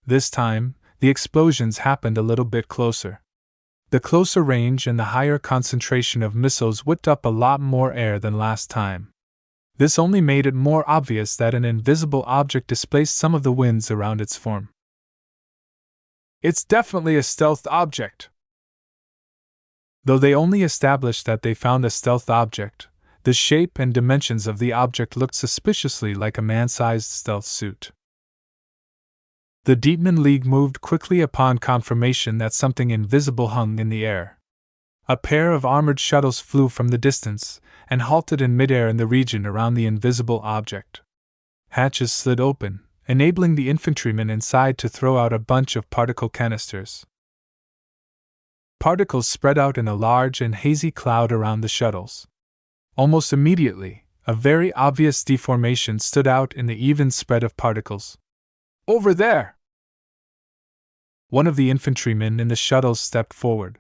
This time, the explosions happened a little bit closer. The closer range and the higher concentration of missiles whipped up a lot more air than last time. This only made it more obvious that an invisible object displaced some of the winds around its form. It's definitely a stealth object. Though they only established that they found a stealth object, the shape and dimensions of the object looked suspiciously like a man-sized stealth suit. The Deepman League moved quickly upon confirmation that something invisible hung in the air. A pair of armored shuttles flew from the distance and halted in midair in the region around the invisible object. Hatches slid open, enabling the infantrymen inside to throw out a bunch of particle canisters. Particles spread out in a large and hazy cloud around the shuttles. Almost immediately, a very obvious deformation stood out in the even spread of particles. Over there! One of the infantrymen in the shuttles stepped forward.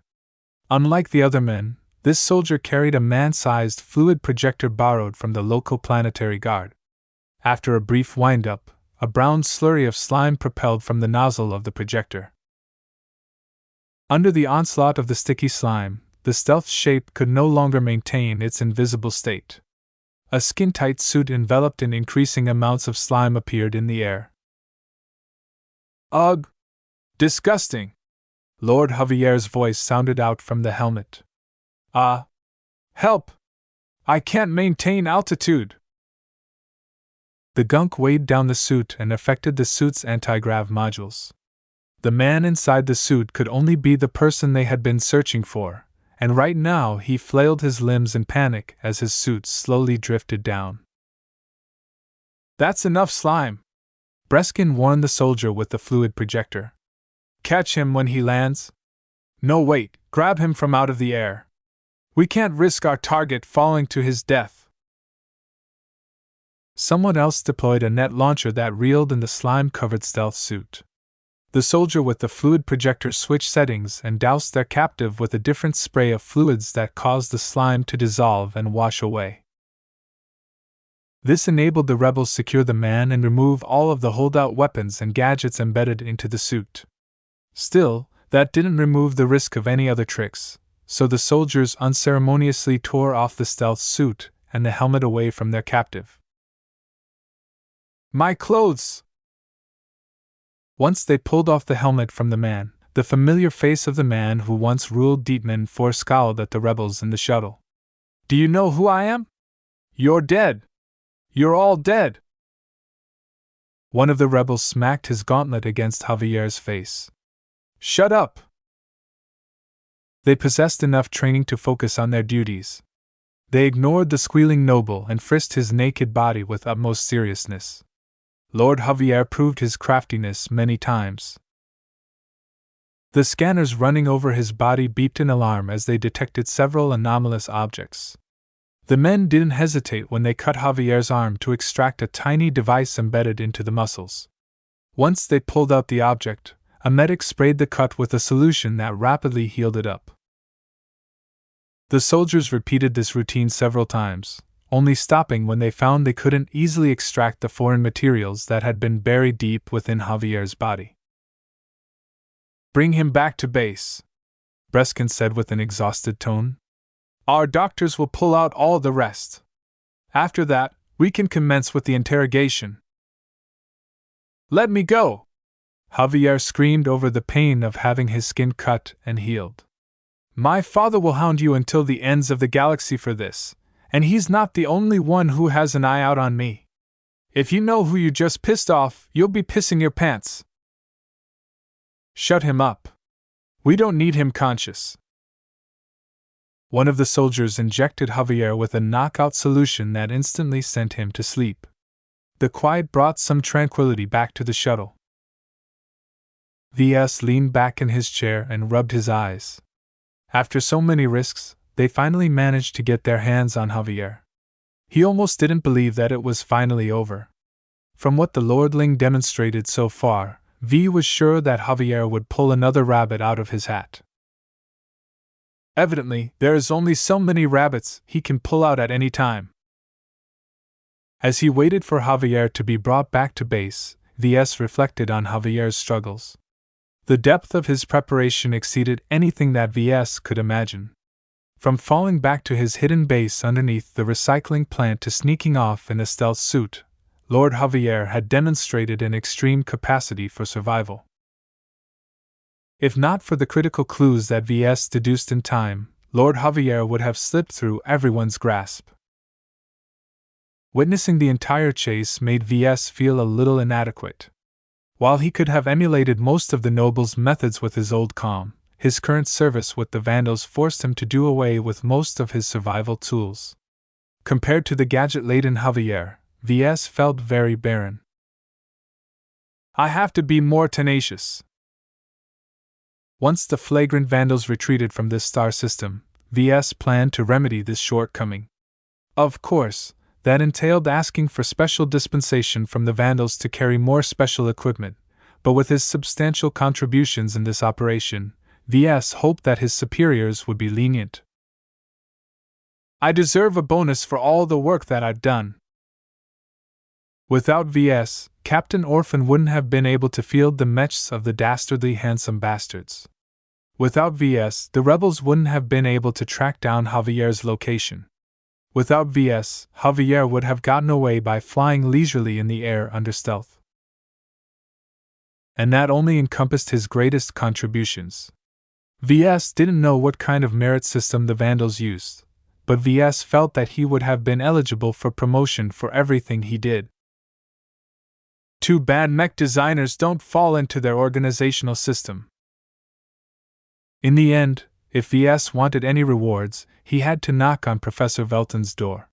Unlike the other men, this soldier carried a man-sized fluid projector borrowed from the local planetary guard. After a brief wind-up, a brown slurry of slime propelled from the nozzle of the projector. Under the onslaught of the sticky slime, the stealth shape could no longer maintain its invisible state. A skin-tight suit enveloped in increasing amounts of slime appeared in the air. Ugh! Disgusting! Lord Javier's voice sounded out from the helmet. Help! I can't maintain altitude! The gunk weighed down the suit and affected the suit's anti-grav modules. The man inside the suit could only be the person they had been searching for, and right now he flailed his limbs in panic as his suit slowly drifted down. That's enough slime! Breskin warned the soldier with the fluid projector. Catch him when he lands? No, wait, grab him from out of the air. We can't risk our target falling to his death. Someone else deployed a net launcher that reeled in the slime-covered stealth suit. The soldier with the fluid projector switched settings and doused their captive with a different spray of fluids that caused the slime to dissolve and wash away. This enabled the rebels secure the man and remove all of the holdout weapons and gadgets embedded into the suit. Still, that didn't remove the risk of any other tricks, so the soldiers unceremoniously tore off the stealth suit and the helmet away from their captive. My clothes! Once they pulled off the helmet from the man, the familiar face of the man who once ruled Deepman scowled at the rebels in the shuttle. Do you know who I am? You're dead! You're all dead! One of the rebels smacked his gauntlet against Javier's face. Shut up! They possessed enough training to focus on their duties. They ignored the squealing noble and frisked his naked body with utmost seriousness. Lord Javier proved his craftiness many times. The scanners running over his body beeped in alarm as they detected several anomalous objects. The men didn't hesitate when they cut Javier's arm to extract a tiny device embedded into the muscles. Once they pulled out the object, a medic sprayed the cut with a solution that rapidly healed it up. The soldiers repeated this routine several times, only stopping when they found they couldn't easily extract the foreign materials that had been buried deep within Javier's body. Bring him back to base, Breskin said with an exhausted tone. Our doctors will pull out all the rest. After that, we can commence with the interrogation. Let me go! Javier screamed over the pain of having his skin cut and healed. My father will hound you until the ends of the galaxy for this, and he's not the only one who has an eye out on me. If you know who you just pissed off, you'll be pissing your pants. Shut him up. We don't need him conscious. One of the soldiers injected Javier with a knockout solution that instantly sent him to sleep. The quiet brought some tranquility back to the shuttle. VS leaned back in his chair and rubbed his eyes. After so many risks, they finally managed to get their hands on Javier. He almost didn't believe that it was finally over. From what the lordling demonstrated so far, V was sure that Javier would pull another rabbit out of his hat. Evidently, there is only so many rabbits he can pull out at any time. As he waited for Javier to be brought back to base, VS reflected on Javier's struggles. The depth of his preparation exceeded anything that VS could imagine. From falling back to his hidden base underneath the recycling plant to sneaking off in a stealth suit, Lord Javier had demonstrated an extreme capacity for survival. If not for the critical clues that VS deduced in time, Lord Javier would have slipped through everyone's grasp. Witnessing the entire chase made VS feel a little inadequate. While he could have emulated most of the noble's methods with his old calm, his current service with the Vandals forced him to do away with most of his survival tools. Compared to the gadget-laden Javier, VS felt very barren. I have to be more tenacious. Once the flagrant Vandals retreated from this star system, VS planned to remedy this shortcoming. Of course, that entailed asking for special dispensation from the Vandals to carry more special equipment, but with his substantial contributions in this operation, VS hoped that his superiors would be lenient. I deserve a bonus for all the work that I've done. Without VS, Captain Orphan wouldn't have been able to field the mechs of the dastardly handsome bastards. Without VS, the rebels wouldn't have been able to track down Javier's location. Without VS, Javier would have gotten away by flying leisurely in the air under stealth. And that only encompassed his greatest contributions. VS didn't know what kind of merit system the Vandals used, but VS felt that he would have been eligible for promotion for everything he did. Too bad mech designers don't fall into their organizational system. In the end, if VS wanted any rewards, he had to knock on Professor Velton's door.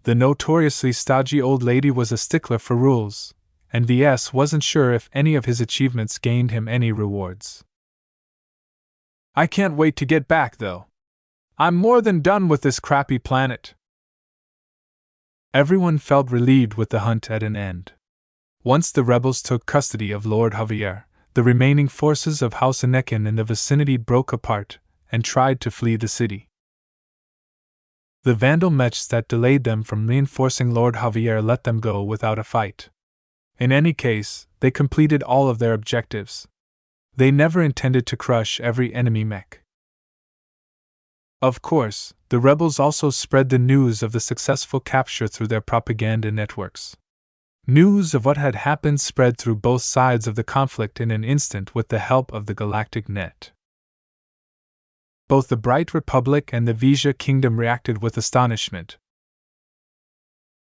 The notoriously stodgy old lady was a stickler for rules, and VS wasn't sure if any of his achievements gained him any rewards. I can't wait to get back, though. I'm more than done with this crappy planet. Everyone felt relieved with the hunt at an end. Once the rebels took custody of Lord Javier, the remaining forces of House Anekin in the vicinity broke apart and tried to flee the city. The Vandal mechs that delayed them from reinforcing Lord Javier let them go without a fight. In any case, they completed all of their objectives. They never intended to crush every enemy mech. Of course, the rebels also spread the news of the successful capture through their propaganda networks. News of what had happened spread through both sides of the conflict in an instant with the help of the Galactic Net. Both the Bright Republic and the Vija Kingdom reacted with astonishment.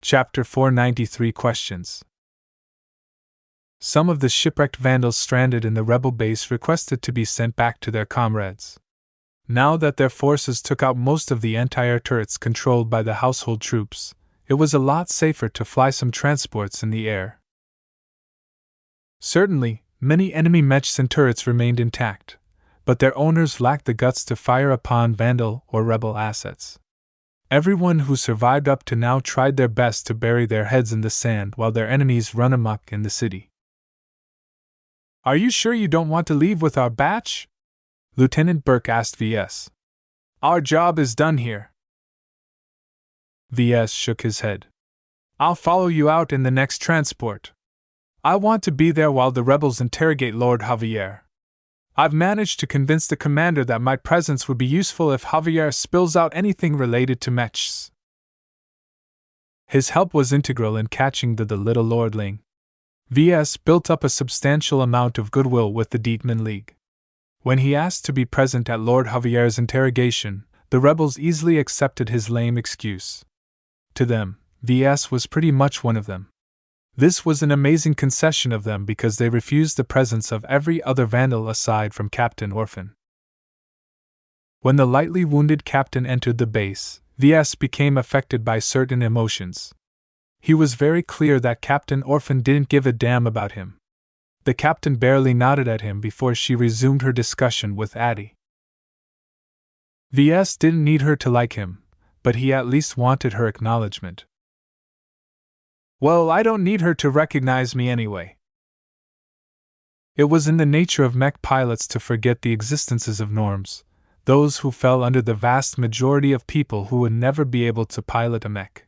Chapter 493 Questions. Some of the shipwrecked Vandals stranded in the rebel base requested to be sent back to their comrades. Now that their forces took out most of the anti-air turrets controlled by the household troops, it was a lot safer to fly some transports in the air. Certainly, many enemy mechs and turrets remained intact, but their owners lacked the guts to fire upon Vandal or rebel assets. Everyone who survived up to now tried their best to bury their heads in the sand while their enemies run amok in the city. Are you sure you don't want to leave with our batch? Lieutenant Burke asked VS. Our job is done here. VS shook his head. I'll follow you out in the next transport. I want to be there while the rebels interrogate Lord Javier. I've managed to convince the commander that my presence would be useful if Javier spills out anything related to mechs. His help was integral in catching the little lordling. VS built up a substantial amount of goodwill with the Dietmar League. When he asked to be present at Lord Javier's interrogation, the rebels easily accepted his lame excuse. To them, VS was pretty much one of them. This was an amazing concession of them because they refused the presence of every other Vandal aside from Captain Orphan. When the lightly wounded captain entered the base, VS became affected by certain emotions. He was very clear that Captain Orphan didn't give a damn about him. The captain barely nodded at him before she resumed her discussion with Addie. VS didn't need her to like him, but he at least wanted her acknowledgement. Well, I don't need her to recognize me anyway. It was in the nature of mech pilots to forget the existences of norms, those who fell under the vast majority of people who would never be able to pilot a mech.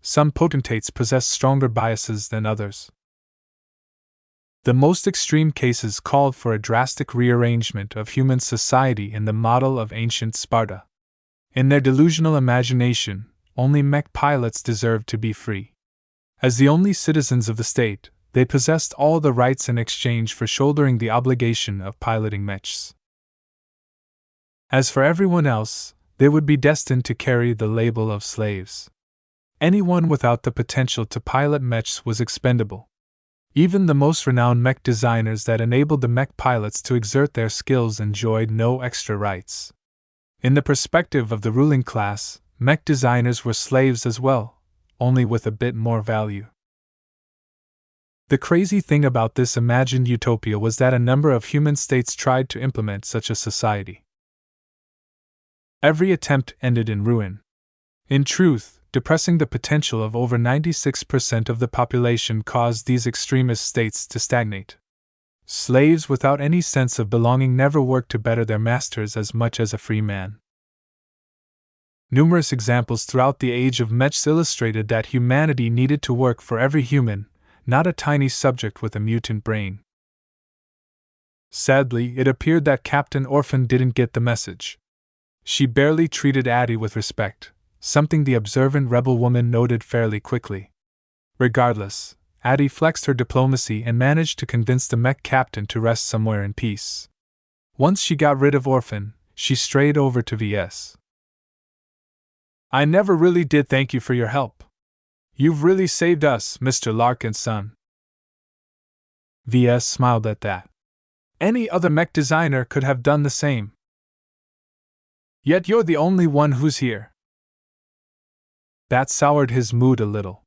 Some potentates possess stronger biases than others. The most extreme cases called for a drastic rearrangement of human society in the model of ancient Sparta. In their delusional imagination, only mech pilots deserved to be free. As the only citizens of the state, they possessed all the rights in exchange for shouldering the obligation of piloting mechs. As for everyone else, they would be destined to carry the label of slaves. Anyone without the potential to pilot mechs was expendable. Even the most renowned mech designers that enabled the mech pilots to exert their skills enjoyed no extra rights. In the perspective of the ruling class, mech designers were slaves as well, only with a bit more value. The crazy thing about this imagined utopia was that a number of human states tried to implement such a society. Every attempt ended in ruin. In truth, depressing the potential of over 96% of the population caused these extremist states to stagnate. Slaves without any sense of belonging never worked to better their masters as much as a free man. Numerous examples throughout the age of mechs illustrated that humanity needed to work for every human, not a tiny subject with a mutant brain. Sadly, it appeared that Captain Orphan didn't get the message. She barely treated Addie with respect, something the observant rebel woman noted fairly quickly. Regardless, Addie flexed her diplomacy and managed to convince the mech captain to rest somewhere in peace. Once she got rid of Orphan, she strayed over to VS. I never really did thank you for your help. You've really saved us, Mr. Larkin's son. VS smiled at that. Any other mech designer could have done the same. Yet you're the only one who's here. That soured his mood a little.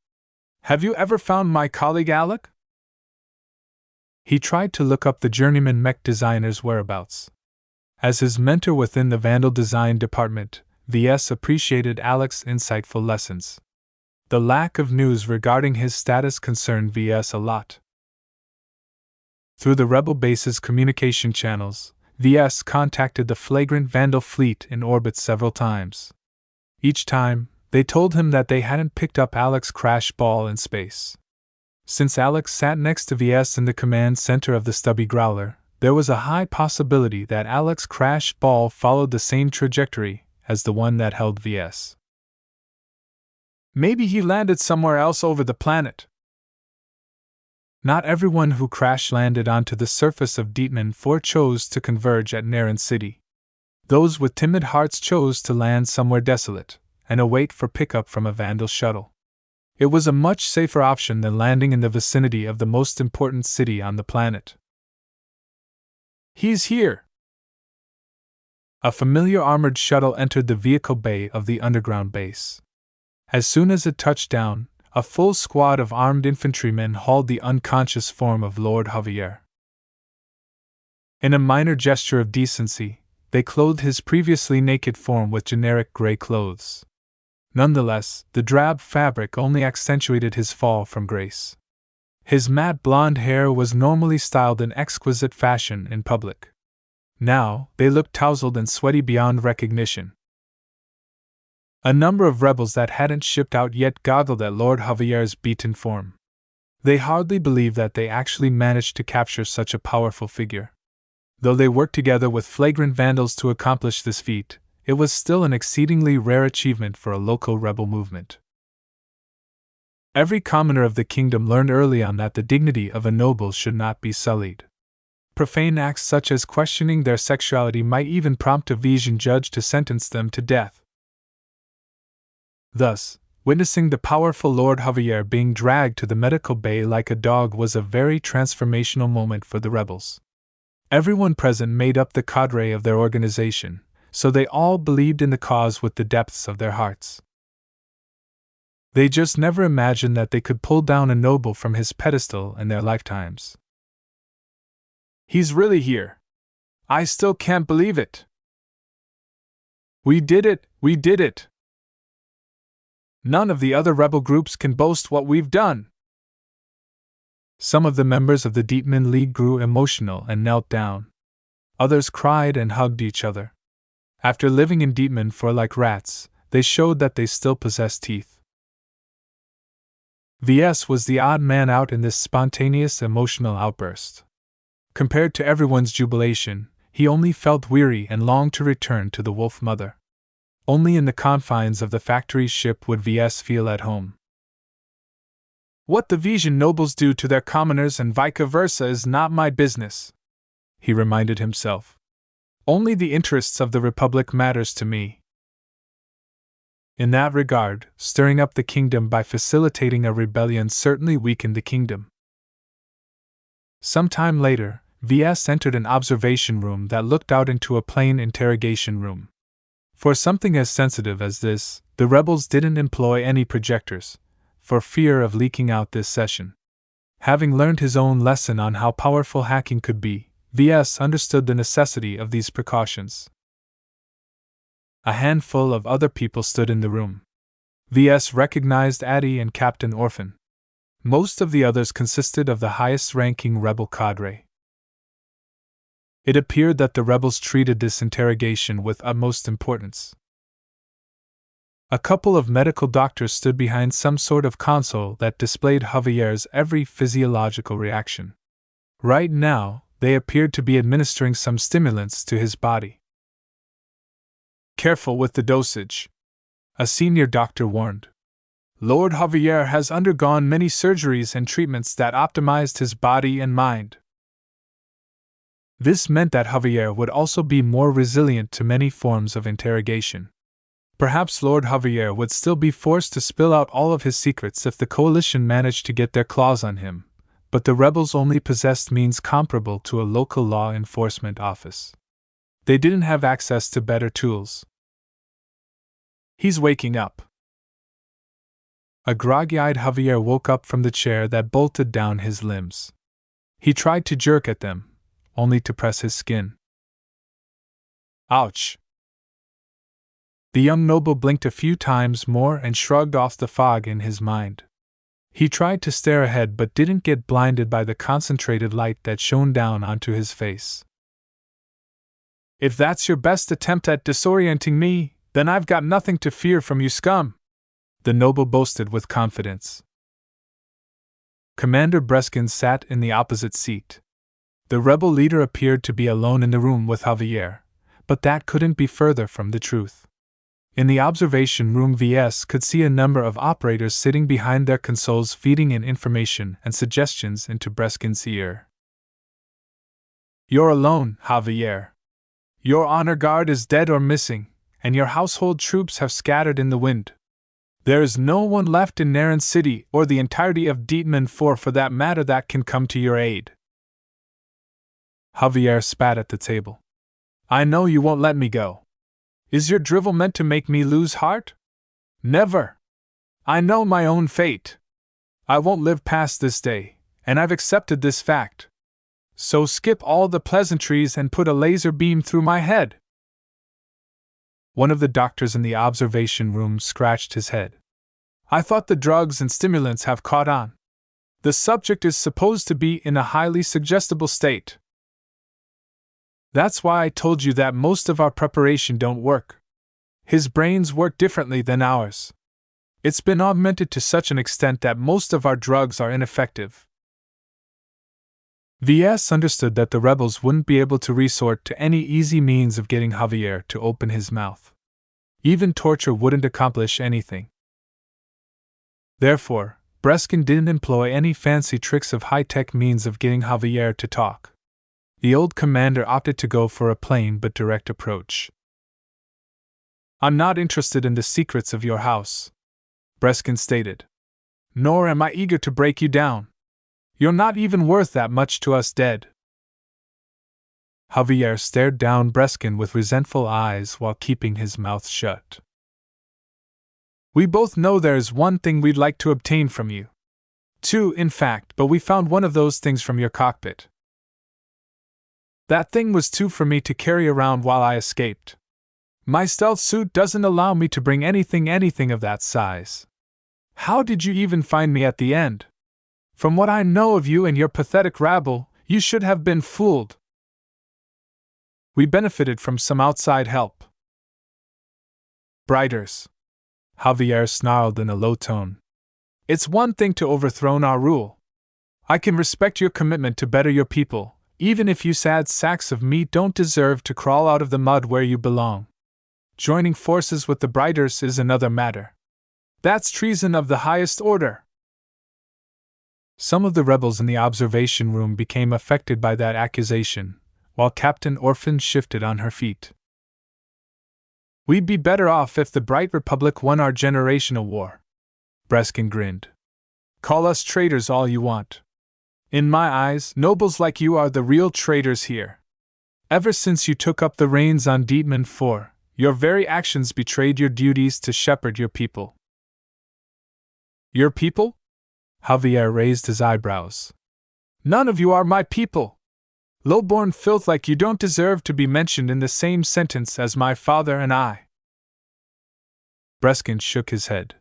Have you ever found my colleague Alec? He tried to look up the journeyman mech designer's whereabouts. As his mentor within the Vandal design department, VS appreciated Alec's insightful lessons. The lack of news regarding his status concerned VS a lot. Through the rebel base's communication channels, VS contacted the flagrant Vandal fleet in orbit several times. Each time, they told him that they hadn't picked up Alec's crash ball in space. Since Alex sat next to VS in the command center of the stubby Growler, there was a high possibility that Alec's crash ball followed the same trajectory as the one that held VS. Maybe he landed somewhere else over the planet. Not everyone who crash-landed onto the surface of Dietman 4 chose to converge at Naren City. Those with timid hearts chose to land somewhere desolate and await for pickup from a Vandal shuttle. It was a much safer option than landing in the vicinity of the most important city on the planet. He's here! A familiar armored shuttle entered the vehicle bay of the underground base. As soon as it touched down, a full squad of armed infantrymen hauled the unconscious form of Lord Javier. In a minor gesture of decency, they clothed his previously naked form with generic gray clothes. Nonetheless, the drab fabric only accentuated his fall from grace. His matte blonde hair was normally styled in exquisite fashion in public. Now, they looked tousled and sweaty beyond recognition. A number of rebels that hadn't shipped out yet goggled at Lord Javier's beaten form. They hardly believed that they actually managed to capture such a powerful figure. Though they worked together with flagrant Vandals to accomplish this feat, it was still an exceedingly rare achievement for a local rebel movement. Every commoner of the kingdom learned early on that the dignity of a noble should not be sullied. Profane acts such as questioning their sexuality might even prompt a Vision judge to sentence them to death. Thus, witnessing the powerful Lord Javier being dragged to the medical bay like a dog was a very transformational moment for the rebels. Everyone present made up the cadre of their organization, so they all believed in the cause with the depths of their hearts. They just never imagined that they could pull down a noble from his pedestal in their lifetimes. He's really here. I still can't believe it. We did it! We did it! None of the other rebel groups can boast what we've done. Some of the members of the Deepman League grew emotional and knelt down. Others cried and hugged each other. After living in Deepman for like rats, they showed that they still possessed teeth. VS was the odd man out in this spontaneous emotional outburst. Compared to everyone's jubilation, he only felt weary and longed to return to the Wolf Mother. Only in the confines of the factory ship would VS feel at home. What the Vision nobles do to their commoners and vice versa is not my business, he reminded himself. Only the interests of the Republic matters to me. In that regard, stirring up the kingdom by facilitating a rebellion certainly weakened the kingdom. Some time later, VS entered an observation room that looked out into a plain interrogation room. For something as sensitive as this, the rebels didn't employ any projectors, for fear of leaking out this session. Having learned his own lesson on how powerful hacking could be, VS understood the necessity of these precautions. A handful of other people stood in the room. VS recognized Addie and Captain Orphan. Most of the others consisted of the highest-ranking rebel cadre. It appeared that the rebels treated this interrogation with utmost importance. A couple of medical doctors stood behind some sort of console that displayed Javier's every physiological reaction. Right now, they appeared to be administering some stimulants to his body. Careful with the dosage, a senior doctor warned. Lord Javier has undergone many surgeries and treatments that optimized his body and mind. This meant that Javier would also be more resilient to many forms of interrogation. Perhaps Lord Javier would still be forced to spill out all of his secrets if the coalition managed to get their claws on him, but the rebels only possessed means comparable to a local law enforcement office. They didn't have access to better tools. He's waking up. A groggy-eyed Javier woke up from the chair that bolted down his limbs. He tried to jerk at them, only to press his skin. Ouch! The young noble blinked a few times more and shrugged off the fog in his mind. He tried to stare ahead but didn't get blinded by the concentrated light that shone down onto his face. If that's your best attempt at disorienting me, then I've got nothing to fear from you scum, the noble boasted with confidence. Commander Breskin sat in the opposite seat. The rebel leader appeared to be alone in the room with Javier, but that couldn't be further from the truth. In the observation room, VS could see a number of operators sitting behind their consoles feeding in information and suggestions into Breskin's ear. You're alone, Javier. Your honor guard is dead or missing, and your household troops have scattered in the wind. There is no one left in Naren City or the entirety of Deepman 4 for that matter that can come to your aid. Javier spat at the table. I know you won't let me go. Is your drivel meant to make me lose heart? Never. I know my own fate. I won't live past this day, and I've accepted this fact. So skip all the pleasantries and put a laser beam through my head. One of the doctors in the observation room scratched his head. I thought the drugs and stimulants have caught on. The subject is supposed to be in a highly suggestible state. That's why I told you that most of our preparation don't work. His brains work differently than ours. It's been augmented to such an extent that most of our drugs are ineffective. VS understood that the rebels wouldn't be able to resort to any easy means of getting Javier to open his mouth. Even torture wouldn't accomplish anything. Therefore, Breskin didn't employ any fancy tricks of high-tech means of getting Javier to talk. The old commander opted to go for a plain but direct approach. I'm not interested in the secrets of your house, Breskin stated. Nor am I eager to break you down. You're not even worth that much to us dead. Javier stared down Breskin with resentful eyes while keeping his mouth shut. We both know there's one thing we'd like to obtain from you. Two, in fact, but we found one of those things from your cockpit. That thing was too for me to carry around while I escaped. My stealth suit doesn't allow me to bring anything of that size. How did you even find me at the end? From what I know of you and your pathetic rabble, you should have been fooled. We benefited from some outside help. Brighters. Javier snarled in a low tone. It's one thing to overthrow our rule. I can respect your commitment to better your people, even if you sad sacks of meat don't deserve to crawl out of the mud where you belong. Joining forces with the Brighters is another matter. That's treason of the highest order. Some of the rebels in the observation room became affected by that accusation, while Captain Orphan shifted on her feet. We'd be better off if the Bright Republic won our generational war. Breskin grinned. Call us traitors all you want. In my eyes, nobles like you are the real traitors here. Ever since you took up the reins on Dietmar 4, your very actions betrayed your duties to shepherd your people. Your people? Javier raised his eyebrows. None of you are my people. Low-born filth like you don't deserve to be mentioned in the same sentence as my father and I. Breskin shook his head.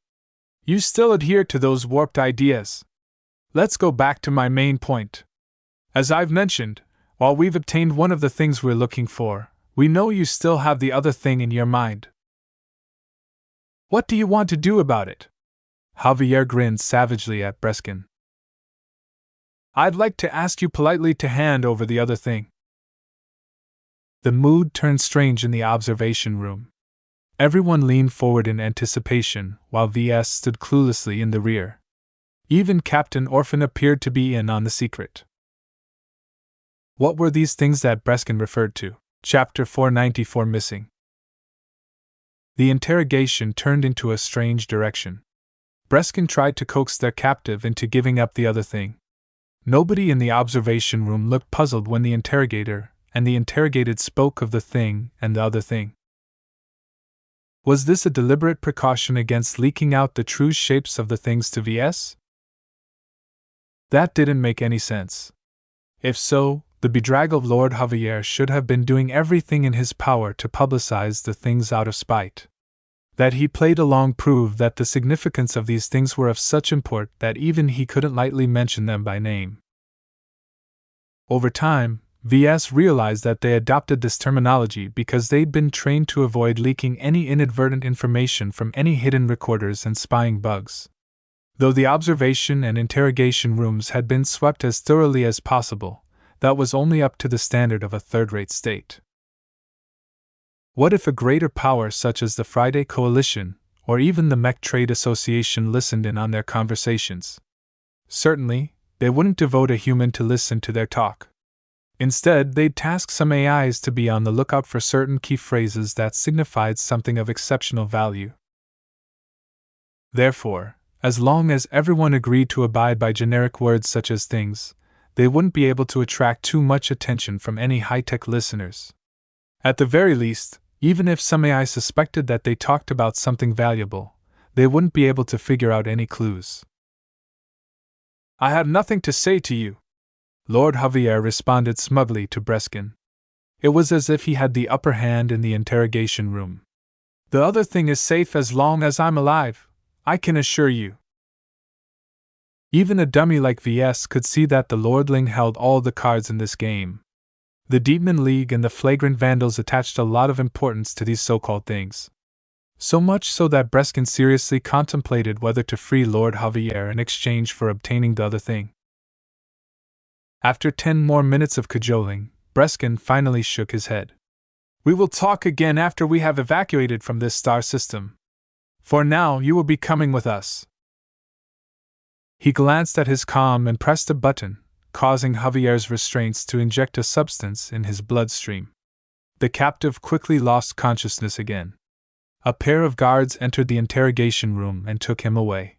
You still adhere to those warped ideas. Let's go back to my main point. As I've mentioned, while we've obtained one of the things we're looking for, we know you still have the other thing in your mind. What do you want to do about it? Javier grinned savagely at Breskin. I'd like to ask you politely to hand over the other thing. The mood turned strange in the observation room. Everyone leaned forward in anticipation, while VS stood cluelessly in the rear. Even Captain Orphan appeared to be in on the secret. What were these things that Breskin referred to? Chapter 494 Missing. The interrogation turned into a strange direction. Breskin tried to coax their captive into giving up the other thing. Nobody in the observation room looked puzzled when the interrogator and the interrogated spoke of the thing and the other thing. Was this a deliberate precaution against leaking out the true shapes of the things to VS? That didn't make any sense. If so, the bedraggled Lord Javier should have been doing everything in his power to publicize the things out of spite. That he played along proved that the significance of these things were of such import that even he couldn't lightly mention them by name. Over time, VS realized that they adopted this terminology because they'd been trained to avoid leaking any inadvertent information from any hidden recorders and spying bugs. Though the observation and interrogation rooms had been swept as thoroughly as possible, that was only up to the standard of a third-rate state. What if a greater power such as the Friday Coalition, or even the Mech Trade Association listened in on their conversations? Certainly, they wouldn't devote a human to listen to their talk. Instead, they'd task some AIs to be on the lookout for certain key phrases that signified something of exceptional value. Therefore, as long as everyone agreed to abide by generic words such as things, they wouldn't be able to attract too much attention from any high-tech listeners. At the very least, even if some AI suspected that they talked about something valuable, they wouldn't be able to figure out any clues. I have nothing to say to you, Lord Javier responded smugly to Breskin. It was as if he had the upper hand in the interrogation room. The other thing is safe as long as I'm alive, I can assure you. Even a dummy like VS could see that the lordling held all the cards in this game. The Demon League and the Flagrant Vandals attached a lot of importance to these so-called things. So much so that Breskin seriously contemplated whether to free Lord Javier in exchange for obtaining the other thing. After 10 more minutes of cajoling, Breskin finally shook his head. We will talk again after we have evacuated from this star system. For now, you will be coming with us. He glanced at his comm and pressed a button, causing Javier's restraints to inject a substance in his bloodstream. The captive quickly lost consciousness again. A pair of guards entered the interrogation room and took him away.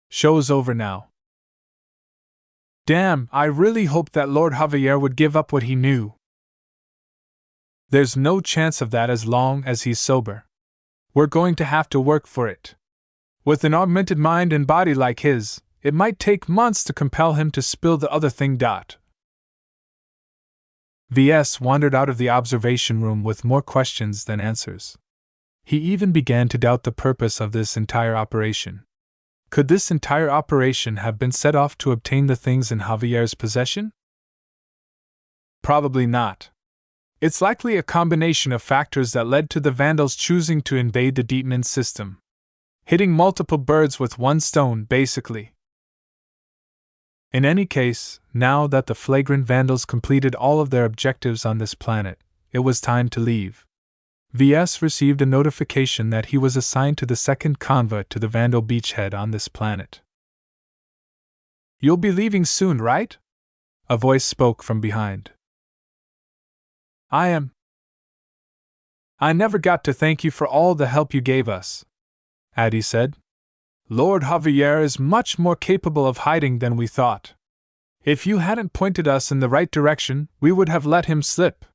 Show's over now. Damn, I really hoped that Lord Javier would give up what he knew. There's no chance of that as long as he's sober. We're going to have to work for it. With an augmented mind and body like his, it might take months to compel him to spill the other thing. VS wandered out of the observation room with more questions than answers. He even began to doubt the purpose of this entire operation. Could this entire operation have been set off to obtain the things in Javier's possession? Probably not. It's likely a combination of factors that led to the Vandals choosing to invade the Deepman system. Hitting multiple birds with one stone, basically. In any case, now that the flagrant Vandals completed all of their objectives on this planet, it was time to leave. VS received a notification that he was assigned to the second convoy to the Vandal beachhead on this planet. You'll be leaving soon, right? A voice spoke from behind. I am. I never got to thank you for all the help you gave us, Addie said. Lord Javier is much more capable of hiding than we thought. If you hadn't pointed us in the right direction, we would have let him slip.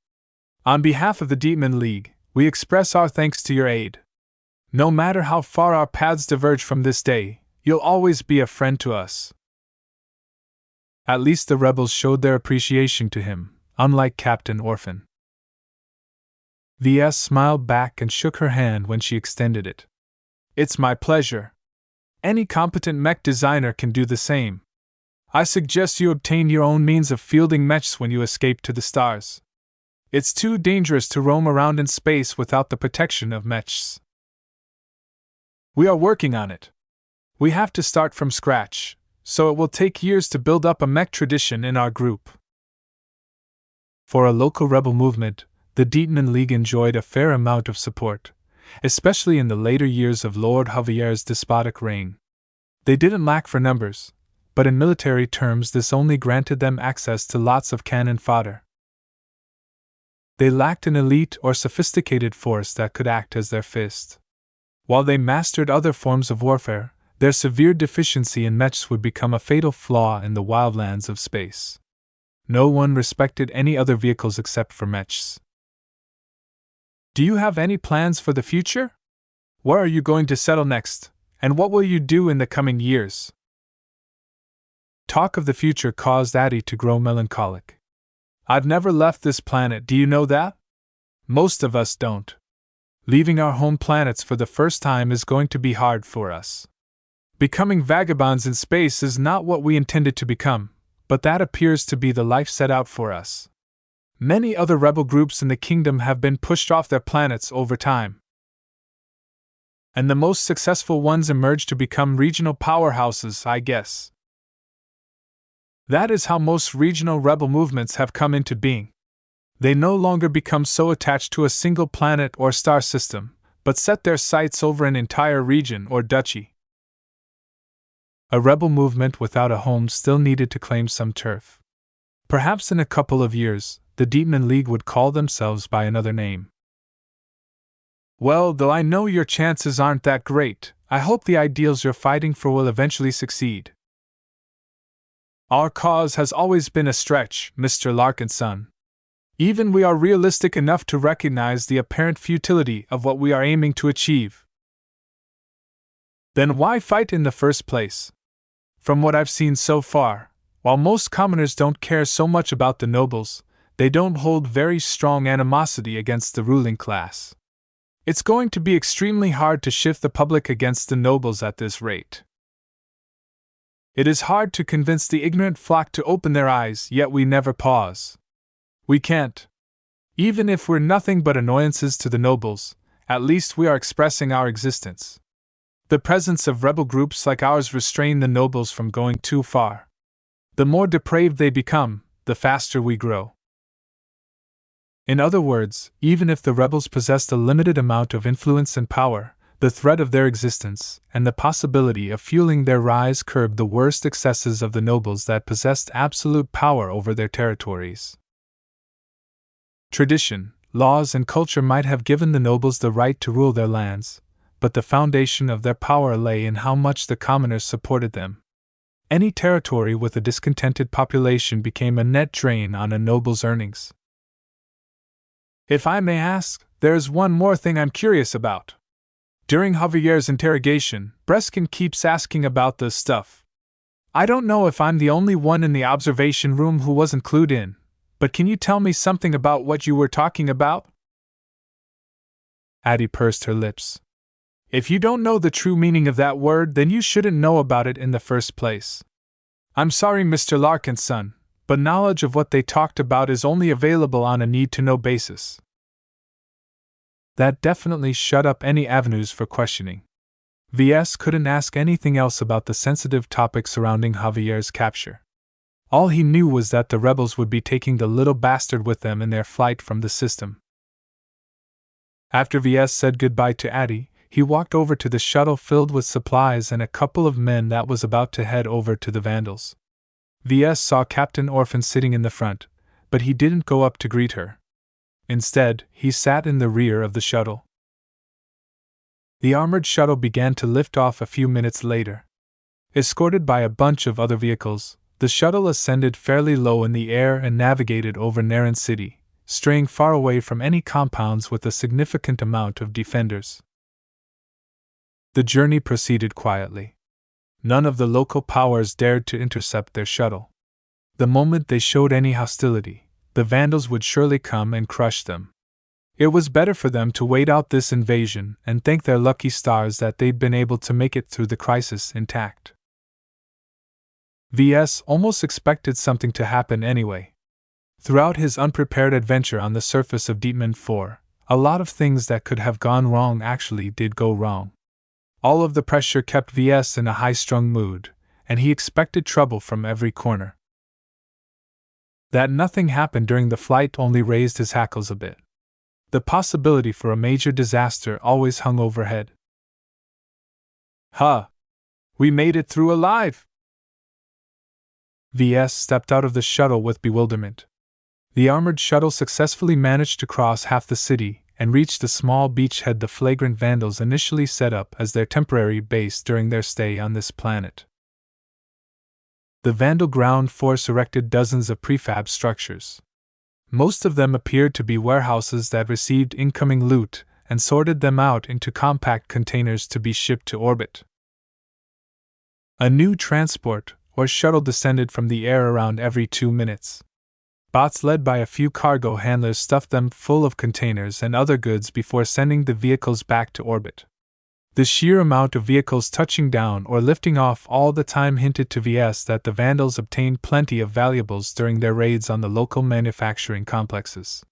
On behalf of the Demon League, we express our thanks to your aid. No matter how far our paths diverge from this day, you'll always be a friend to us. At least the rebels showed their appreciation to him, unlike Captain Orphan. VS smiled back and shook her hand when she extended it. It's my pleasure. Any competent mech designer can do the same. I suggest you obtain your own means of fielding mechs when you escape to the stars. It's too dangerous to roam around in space without the protection of mechs. We are working on it. We have to start from scratch, so it will take years to build up a mech tradition in our group. For a local rebel movement, the Deetman League enjoyed a fair amount of support, especially in the later years of Lord Javier's despotic reign. They didn't lack for numbers, but in military terms this only granted them access to lots of cannon fodder. They lacked an elite or sophisticated force that could act as their fist. While they mastered other forms of warfare, their severe deficiency in mechs would become a fatal flaw in the wildlands of space. No one respected any other vehicles except for mechs. Do you have any plans for the future? Where are you going to settle next, and what will you do in the coming years? Talk of the future caused Addie to grow melancholic. I've never left this planet, do you know that? Most of us don't. Leaving our home planets for the first time is going to be hard for us. Becoming vagabonds in space is not what we intended to become, but that appears to be the life set out for us. Many other rebel groups in the kingdom have been pushed off their planets over time. And the most successful ones emerge to become regional powerhouses, I guess. That is how most regional rebel movements have come into being. They no longer become so attached to a single planet or star system, but set their sights over an entire region or duchy. A rebel movement without a home still needed to claim some turf. Perhaps in a couple of years, the Deetman League would call themselves by another name. Well, though I know your chances aren't that great, I hope the ideals you're fighting for will eventually succeed. Our cause has always been a stretch, Mr. Larkinson. Even we are realistic enough to recognize the apparent futility of what we are aiming to achieve. Then why fight in the first place? From what I've seen so far, while most commoners don't care so much about the nobles, they don't hold very strong animosity against the ruling class. It's going to be extremely hard to shift the public against the nobles at this rate. It is hard to convince the ignorant flock to open their eyes, yet we never pause. We can't. Even if we're nothing but annoyances to the nobles, at least we are expressing our existence. The presence of rebel groups like ours restrain the nobles from going too far. The more depraved they become, the faster we grow. In other words, even if the rebels possessed a limited amount of influence and power, the threat of their existence and the possibility of fueling their rise curbed the worst excesses of the nobles that possessed absolute power over their territories. Tradition, laws, and culture might have given the nobles the right to rule their lands, but the foundation of their power lay in how much the commoners supported them. Any territory with a discontented population became a net drain on a noble's earnings. If I may ask, there's one more thing I'm curious about. During Javier's interrogation, Breskin keeps asking about this stuff. I don't know if I'm the only one in the observation room who wasn't clued in, but can you tell me something about what you were talking about? Addie pursed her lips. If you don't know the true meaning of that word, then you shouldn't know about it in the first place. I'm sorry, Mr. Larkin's son, but knowledge of what they talked about is only available on a need-to-know basis. That definitely shut up any avenues for questioning. VS couldn't ask anything else about the sensitive topic surrounding Javier's capture. All he knew was that the rebels would be taking the little bastard with them in their flight from the system. After VS said goodbye to Addie, he walked over to the shuttle filled with supplies and a couple of men that was about to head over to the Vandals. VS saw Captain Orphan sitting in the front, but he didn't go up to greet her. Instead, he sat in the rear of the shuttle. The armored shuttle began to lift off a few minutes later. Escorted by a bunch of other vehicles, the shuttle ascended fairly low in the air and navigated over Naren City, straying far away from any compounds with a significant amount of defenders. The journey proceeded quietly. None of the local powers dared to intercept their shuttle. The moment they showed any hostility, the Vandals would surely come and crush them. It was better for them to wait out this invasion and thank their lucky stars that they'd been able to make it through the crisis intact. VS almost expected something to happen anyway. Throughout his unprepared adventure on the surface of Dietmar 4, a lot of things that could have gone wrong actually did go wrong. All of the pressure kept VS in a high-strung mood, and he expected trouble from every corner. That nothing happened during the flight only raised his hackles a bit. The possibility for a major disaster always hung overhead. Huh! We made it through alive! VS stepped out of the shuttle with bewilderment. The armored shuttle successfully managed to cross half the city and reached the small beachhead the flagrant Vandals initially set up as their temporary base during their stay on this planet. The Vandal ground force erected dozens of prefab structures. Most of them appeared to be warehouses that received incoming loot and sorted them out into compact containers to be shipped to orbit. A new transport or shuttle descended from the air around every 2 minutes. Bots led by a few cargo handlers stuffed them full of containers and other goods before sending the vehicles back to orbit. The sheer amount of vehicles touching down or lifting off all the time hinted to VS that the Vandals obtained plenty of valuables during their raids on the local manufacturing complexes.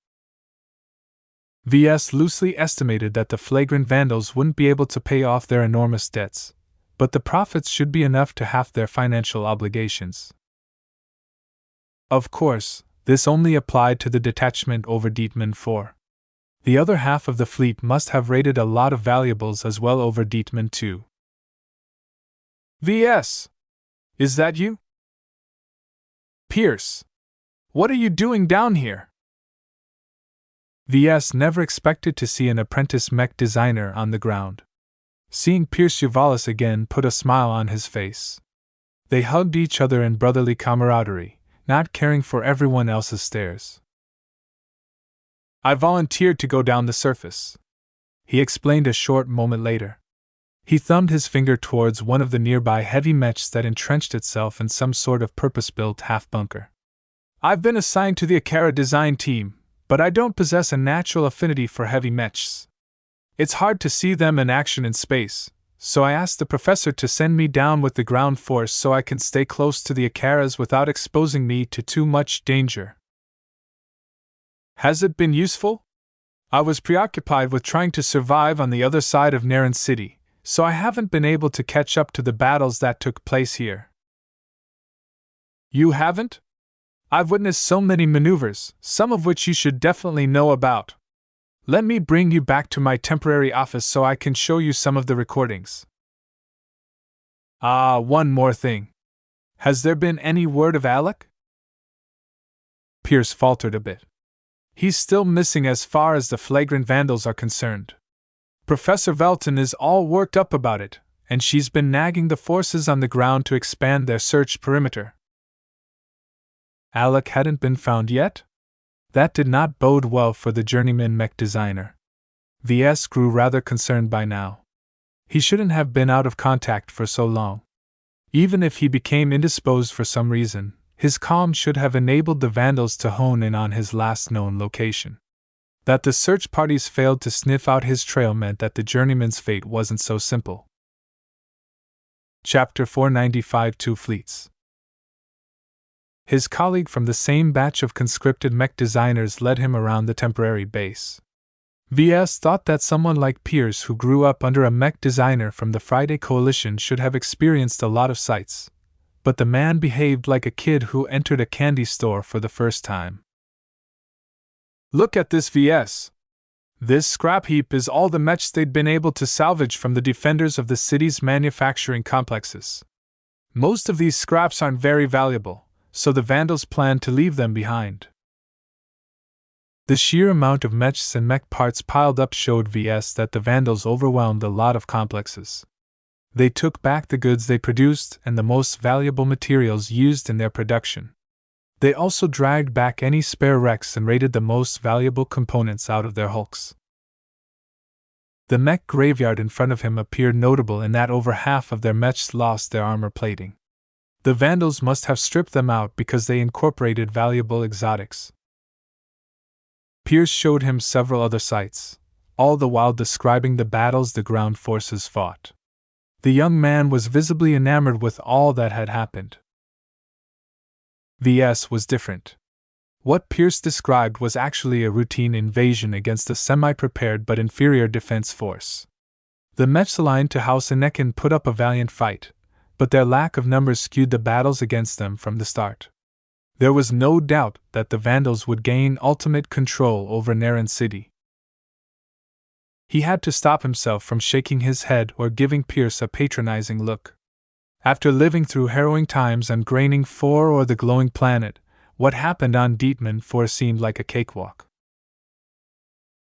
VS loosely estimated that the flagrant Vandals wouldn't be able to pay off their enormous debts, but the profits should be enough to halve their financial obligations. Of course, this only applied to the detachment over Dietmar 4. The other half of the fleet must have raided a lot of valuables as well over Dietmar 2. VS! Is that you? Pierce! What are you doing down here? VS never expected to see an apprentice mech designer on the ground. Seeing Pierce Uvalis again put a smile on his face. They hugged each other in brotherly camaraderie, not caring for everyone else's stares. I volunteered to go down the surface, he explained a short moment later. He thumbed his finger towards one of the nearby heavy mechs that entrenched itself in some sort of purpose-built half-bunker. I've been assigned to the Akara design team, but I don't possess a natural affinity for heavy mechs. It's hard to see them in action in space, so I asked the professor to send me down with the ground force so I can stay close to the Akaras without exposing me to too much danger. Has it been useful? I was preoccupied with trying to survive on the other side of Naren City, so I haven't been able to catch up to the battles that took place here. You haven't? I've witnessed so many maneuvers, some of which you should definitely know about. Let me bring you back to my temporary office so I can show you some of the recordings. One more thing. Has there been any word of Alec? Pierce faltered a bit. He's still missing as far as the flagrant Vandals are concerned. Professor Velton is all worked up about it, and she's been nagging the forces on the ground to expand their search perimeter. Alec hadn't been found yet? That did not bode well for the journeyman mech designer. VS grew rather concerned by now. He shouldn't have been out of contact for so long. Even if he became indisposed for some reason, his calm should have enabled the Vandals to hone in on his last known location. That the search parties failed to sniff out his trail meant that the journeyman's fate wasn't so simple. Chapter 495 Two Fleets. His colleague from the same batch of conscripted mech designers led him around the temporary base. VS thought that someone like Pierce, who grew up under a mech designer from the Friday Coalition, should have experienced a lot of sights, but the man behaved like a kid who entered a candy store for the first time. Look at this, VS. This scrap heap is all the mechs they'd been able to salvage from the defenders of the city's manufacturing complexes. Most of these scraps aren't very valuable, so the Vandals plan to leave them behind. The sheer amount of mechs and mech parts piled up showed VS that the Vandals overwhelmed a lot of complexes. They took back the goods they produced and the most valuable materials used in their production. They also dragged back any spare wrecks and raided the most valuable components out of their hulks. The mech graveyard in front of him appeared notable in that over half of their mechs lost their armor plating. The Vandals must have stripped them out because they incorporated valuable exotics. Pierce showed him several other sights, all the while describing the battles the ground forces fought. The young man was visibly enamored with all that had happened. VS was different. What Pierce described was actually a routine invasion against a semi-prepared but inferior defense force. The mechs aligned to House Anakin put up a valiant fight, but their lack of numbers skewed the battles against them from the start. There was no doubt that the Vandals would gain ultimate control over Naren City. He had to stop himself from shaking his head or giving Pierce a patronizing look. After living through harrowing times on Graining 4 or the Glowing Planet, what happened on Dietmar 4 seemed like a cakewalk.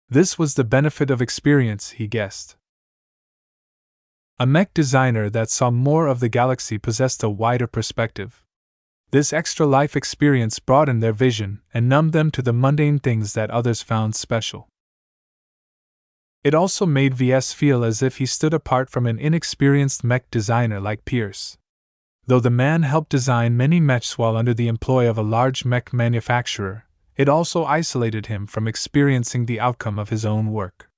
This was the benefit of experience, he guessed. A mech designer that saw more of the galaxy possessed a wider perspective. This extra life experience broadened their vision and numbed them to the mundane things that others found special. It also made VS feel as if he stood apart from an inexperienced mech designer like Pierce. Though the man helped design many mechs while under the employ of a large mech manufacturer, it also isolated him from experiencing the outcome of his own work.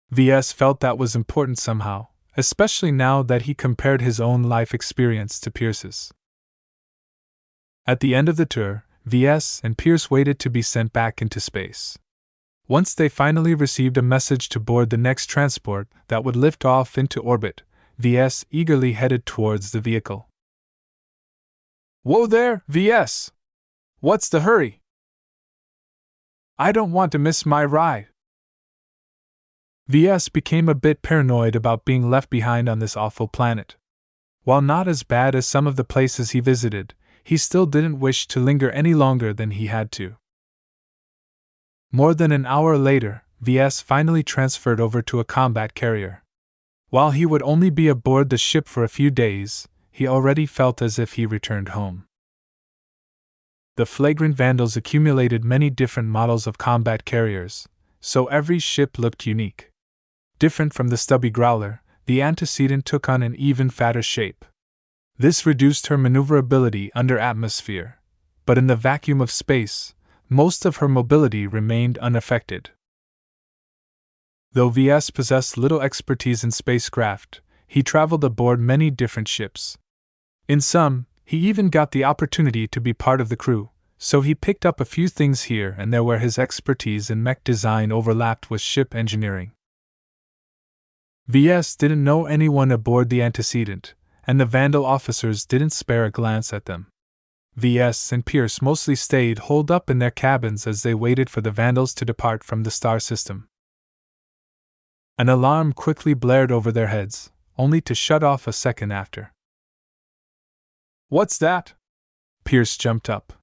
VS felt that was important somehow, especially now that he compared his own life experience to Pierce's. At the end of the tour, VS and Pierce waited to be sent back into space. Once they finally received a message to board the next transport that would lift off into orbit, VS eagerly headed towards the vehicle. "Whoa there, VS! What's the hurry? I don't want to miss my ride." VS became a bit paranoid about being left behind on this awful planet. While not as bad as some of the places he visited, he still didn't wish to linger any longer than he had to. More than an hour later, VS finally transferred over to a combat carrier. While he would only be aboard the ship for a few days, he already felt as if he returned home. The flagrant Vandals accumulated many different models of combat carriers, so every ship looked unique. Different from the stubby Growler, the antecedent took on an even fatter shape. This reduced her maneuverability under atmosphere, but in the vacuum of space, most of her mobility remained unaffected. Though VS possessed little expertise in spacecraft, he traveled aboard many different ships. In some, he even got the opportunity to be part of the crew, so he picked up a few things here and there where his expertise in mech design overlapped with ship engineering. VS didn't know anyone aboard the antecedent, and the Vandal officers didn't spare a glance at them. VS and Pierce mostly stayed holed up in their cabins as they waited for the Vandals to depart from the star system. An alarm quickly blared over their heads, only to shut off a second after. "What's that?" Pierce jumped up.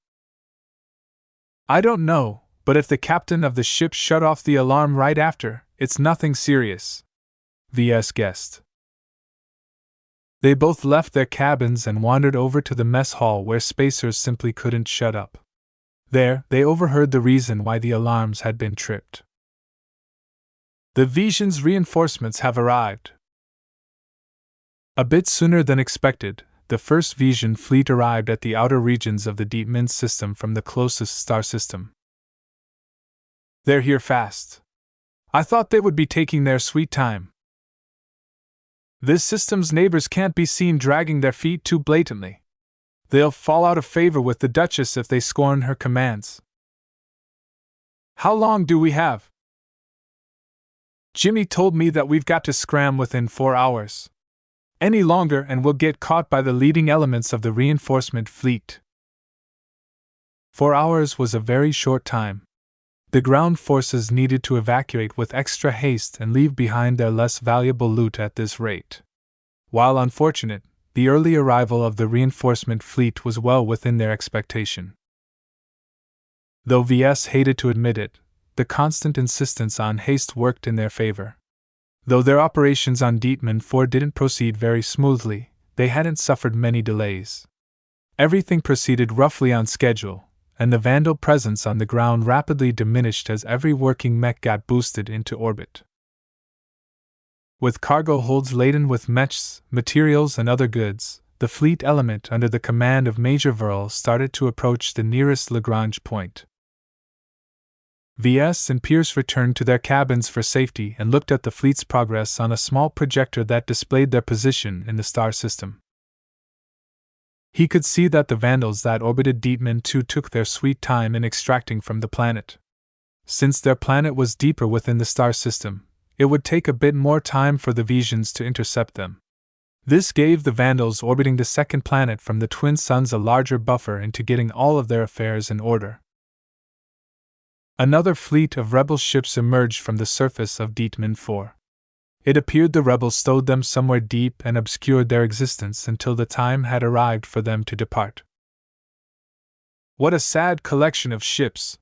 "I don't know, but if the captain of the ship shut off the alarm right after, it's nothing serious," VS guessed. They both left their cabins and wandered over to the mess hall where spacers simply couldn't shut up. There, they overheard the reason why the alarms had been tripped. The Vision's reinforcements have arrived. A bit sooner than expected, the first Vision fleet arrived at the outer regions of the Deep Mint system from the closest star system. They're here fast. I thought they would be taking their sweet time. This system's neighbors can't be seen dragging their feet too blatantly. They'll fall out of favor with the Duchess if they scorn her commands. How long do we have? Jimmy told me that we've got to scram within 4 hours. Any longer and we'll get caught by the leading elements of the reinforcement fleet. 4 hours was a very short time. The ground forces needed to evacuate with extra haste and leave behind their less valuable loot at this rate. While unfortunate, the early arrival of the reinforcement fleet was well within their expectation. Though VS hated to admit it, the constant insistence on haste worked in their favor. Though their operations on Dietmar 4 didn't proceed very smoothly, they hadn't suffered many delays. Everything proceeded roughly on schedule, and the Vandal presence on the ground rapidly diminished as every working mech got boosted into orbit. With cargo holds laden with mechs, materials, and other goods, the fleet element under the command of Major Verl started to approach the nearest Lagrange point. VS and Pierce returned to their cabins for safety and looked at the fleet's progress on a small projector that displayed their position in the star system. He could see that the Vandals that orbited Dietmar 2 took their sweet time in extracting from the planet. Since their planet was deeper within the star system, it would take a bit more time for the Visions to intercept them. This gave the Vandals orbiting the second planet from the twin suns a larger buffer into getting all of their affairs in order. Another fleet of rebel ships emerged from the surface of Dietmar 4. It appeared the rebels stowed them somewhere deep and obscured their existence until the time had arrived for them to depart. What a sad collection of ships!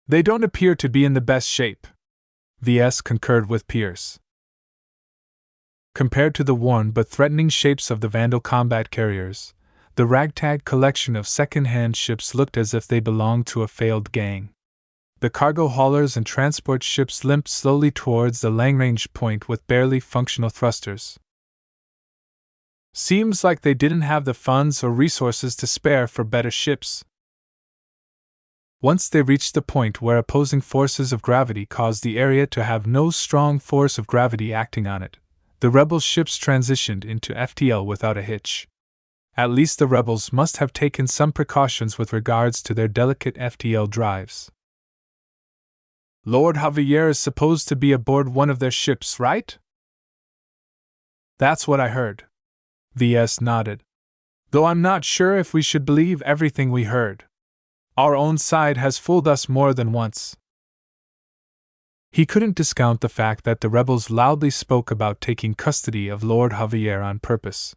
They don't appear to be in the best shape. VS concurred with Pierce. Compared to the worn but threatening shapes of the Vandal combat carriers, the ragtag collection of second-hand ships looked as if they belonged to a failed gang. The cargo haulers and transport ships limped slowly towards the Lagrange point with barely functional thrusters. Seems like they didn't have the funds or resources to spare for better ships. Once they reached the point where opposing forces of gravity caused the area to have no strong force of gravity acting on it, the rebel ships transitioned into FTL without a hitch. At least the rebels must have taken some precautions with regards to their delicate FTL drives. Lord Javier is supposed to be aboard one of their ships, right? That's what I heard. VS nodded. Though I'm not sure if we should believe everything we heard. Our own side has fooled us more than once. He couldn't discount the fact that the rebels loudly spoke about taking custody of Lord Javier on purpose.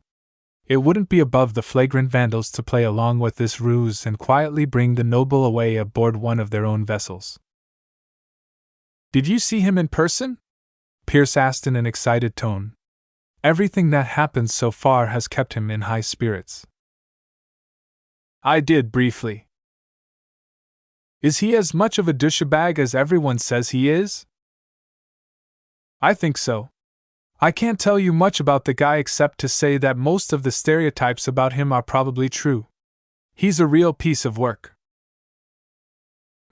It wouldn't be above the flagrant Vandals to play along with this ruse and quietly bring the noble away aboard one of their own vessels. Did you see him in person? Pierce asked in an excited tone. Everything that happened so far has kept him in high spirits. I did briefly. Is he as much of a douchebag as everyone says he is? I think so. I can't tell you much about the guy except to say that most of the stereotypes about him are probably true. He's a real piece of work.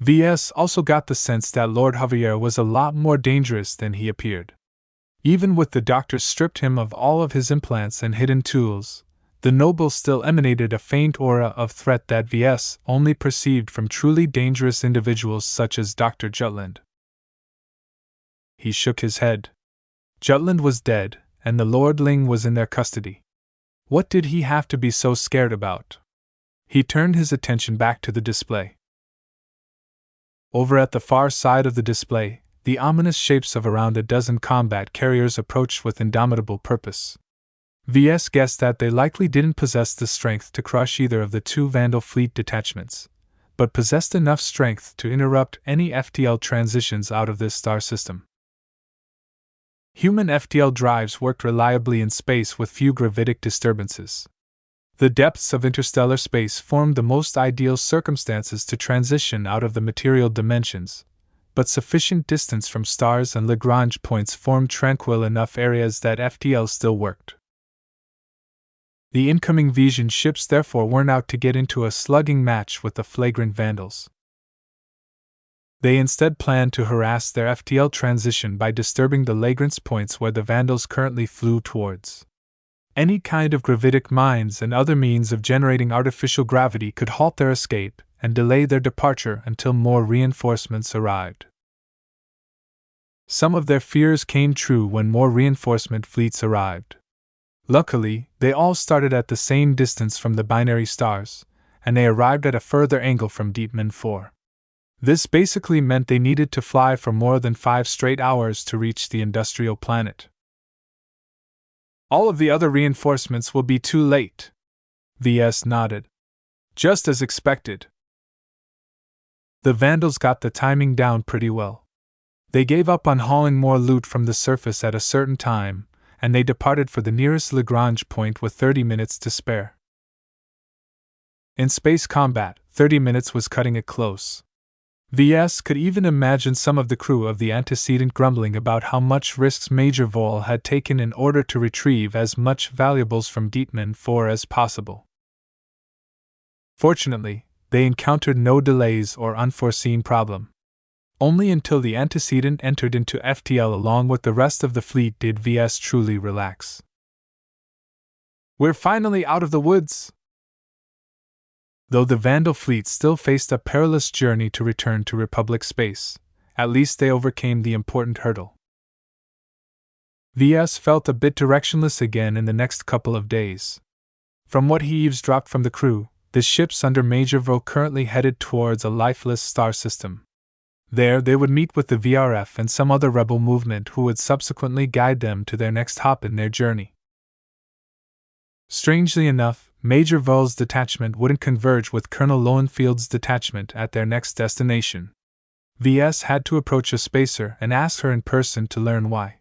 VS also got the sense that Lord Javier was a lot more dangerous than he appeared. Even with the doctors stripped him of all of his implants and hidden tools, the noble still emanated a faint aura of threat that VS only perceived from truly dangerous individuals such as Dr. Jutland. He shook his head. Jutland was dead, and the lordling was in their custody. What did he have to be so scared about? He turned his attention back to the display. Over at the far side of the display, the ominous shapes of around a dozen combat carriers approached with indomitable purpose. VS guessed that they likely didn't possess the strength to crush either of the two Vandal fleet detachments, but possessed enough strength to interrupt any FTL transitions out of this star system. Human FTL drives worked reliably in space with few gravitic disturbances. The depths of interstellar space formed the most ideal circumstances to transition out of the material dimensions, but sufficient distance from stars and Lagrange points formed tranquil enough areas that FTL still worked. The incoming Vision ships therefore weren't out to get into a slugging match with the flagrant Vandals. They instead planned to harass their FTL transition by disturbing the Lagrange points where the Vandals currently flew towards. Any kind of gravitic mines and other means of generating artificial gravity could halt their escape and delay their departure until more reinforcements arrived. Some of their fears came true when more reinforcement fleets arrived. Luckily, they all started at the same distance from the binary stars, and they arrived at a further angle from Deepman 4. This basically meant they needed to fly for more than 5 straight hours to reach the industrial planet. All of the other reinforcements will be too late. VS nodded. Just as expected. The Vandals got the timing down pretty well. They gave up on hauling more loot from the surface at a certain time, and they departed for the nearest Lagrange point with 30 minutes to spare. In space combat, 30 minutes was cutting it close. VS could even imagine some of the crew of the antecedent grumbling about how much risks Major Vol had taken in order to retrieve as much valuables from Deepman 4 as possible. Fortunately, they encountered no delays or unforeseen problem. Only until the antecedent entered into FTL along with the rest of the fleet did VS truly relax. We're finally out of the woods! Though the Vandal fleet still faced a perilous journey to return to Republic space, at least they overcame the important hurdle. VS felt a bit directionless again in the next couple of days. From what he eavesdropped from the crew, the ships under Major Vo currently headed towards a lifeless star system. There they would meet with the VRF and some other rebel movement who would subsequently guide them to their next hop in their journey. Strangely enough, Major Vo's detachment wouldn't converge with Colonel Lowenfield's detachment at their next destination. VS had to approach a spacer and ask her in person to learn why.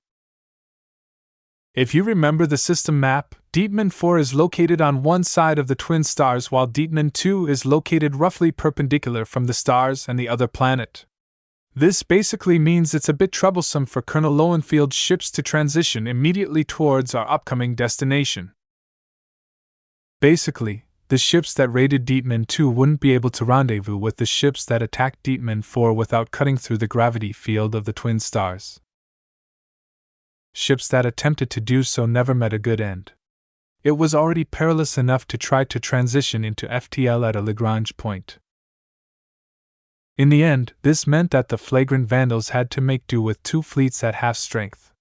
If you remember the system map, Deepman 4 is located on one side of the twin stars while Deepman 2 is located roughly perpendicular from the stars and the other planet. This basically means it's a bit troublesome for Colonel Lowenfield's ships to transition immediately towards our upcoming destination. Basically, the ships that raided Deepman 2 wouldn't be able to rendezvous with the ships that attacked Deepman 4 without cutting through the gravity field of the twin stars. Ships that attempted to do so never met a good end. It was already perilous enough to try to transition into FTL at a Lagrange point. In the end, this meant that the flagrant Vandals had to make do with 2 fleets at half strength.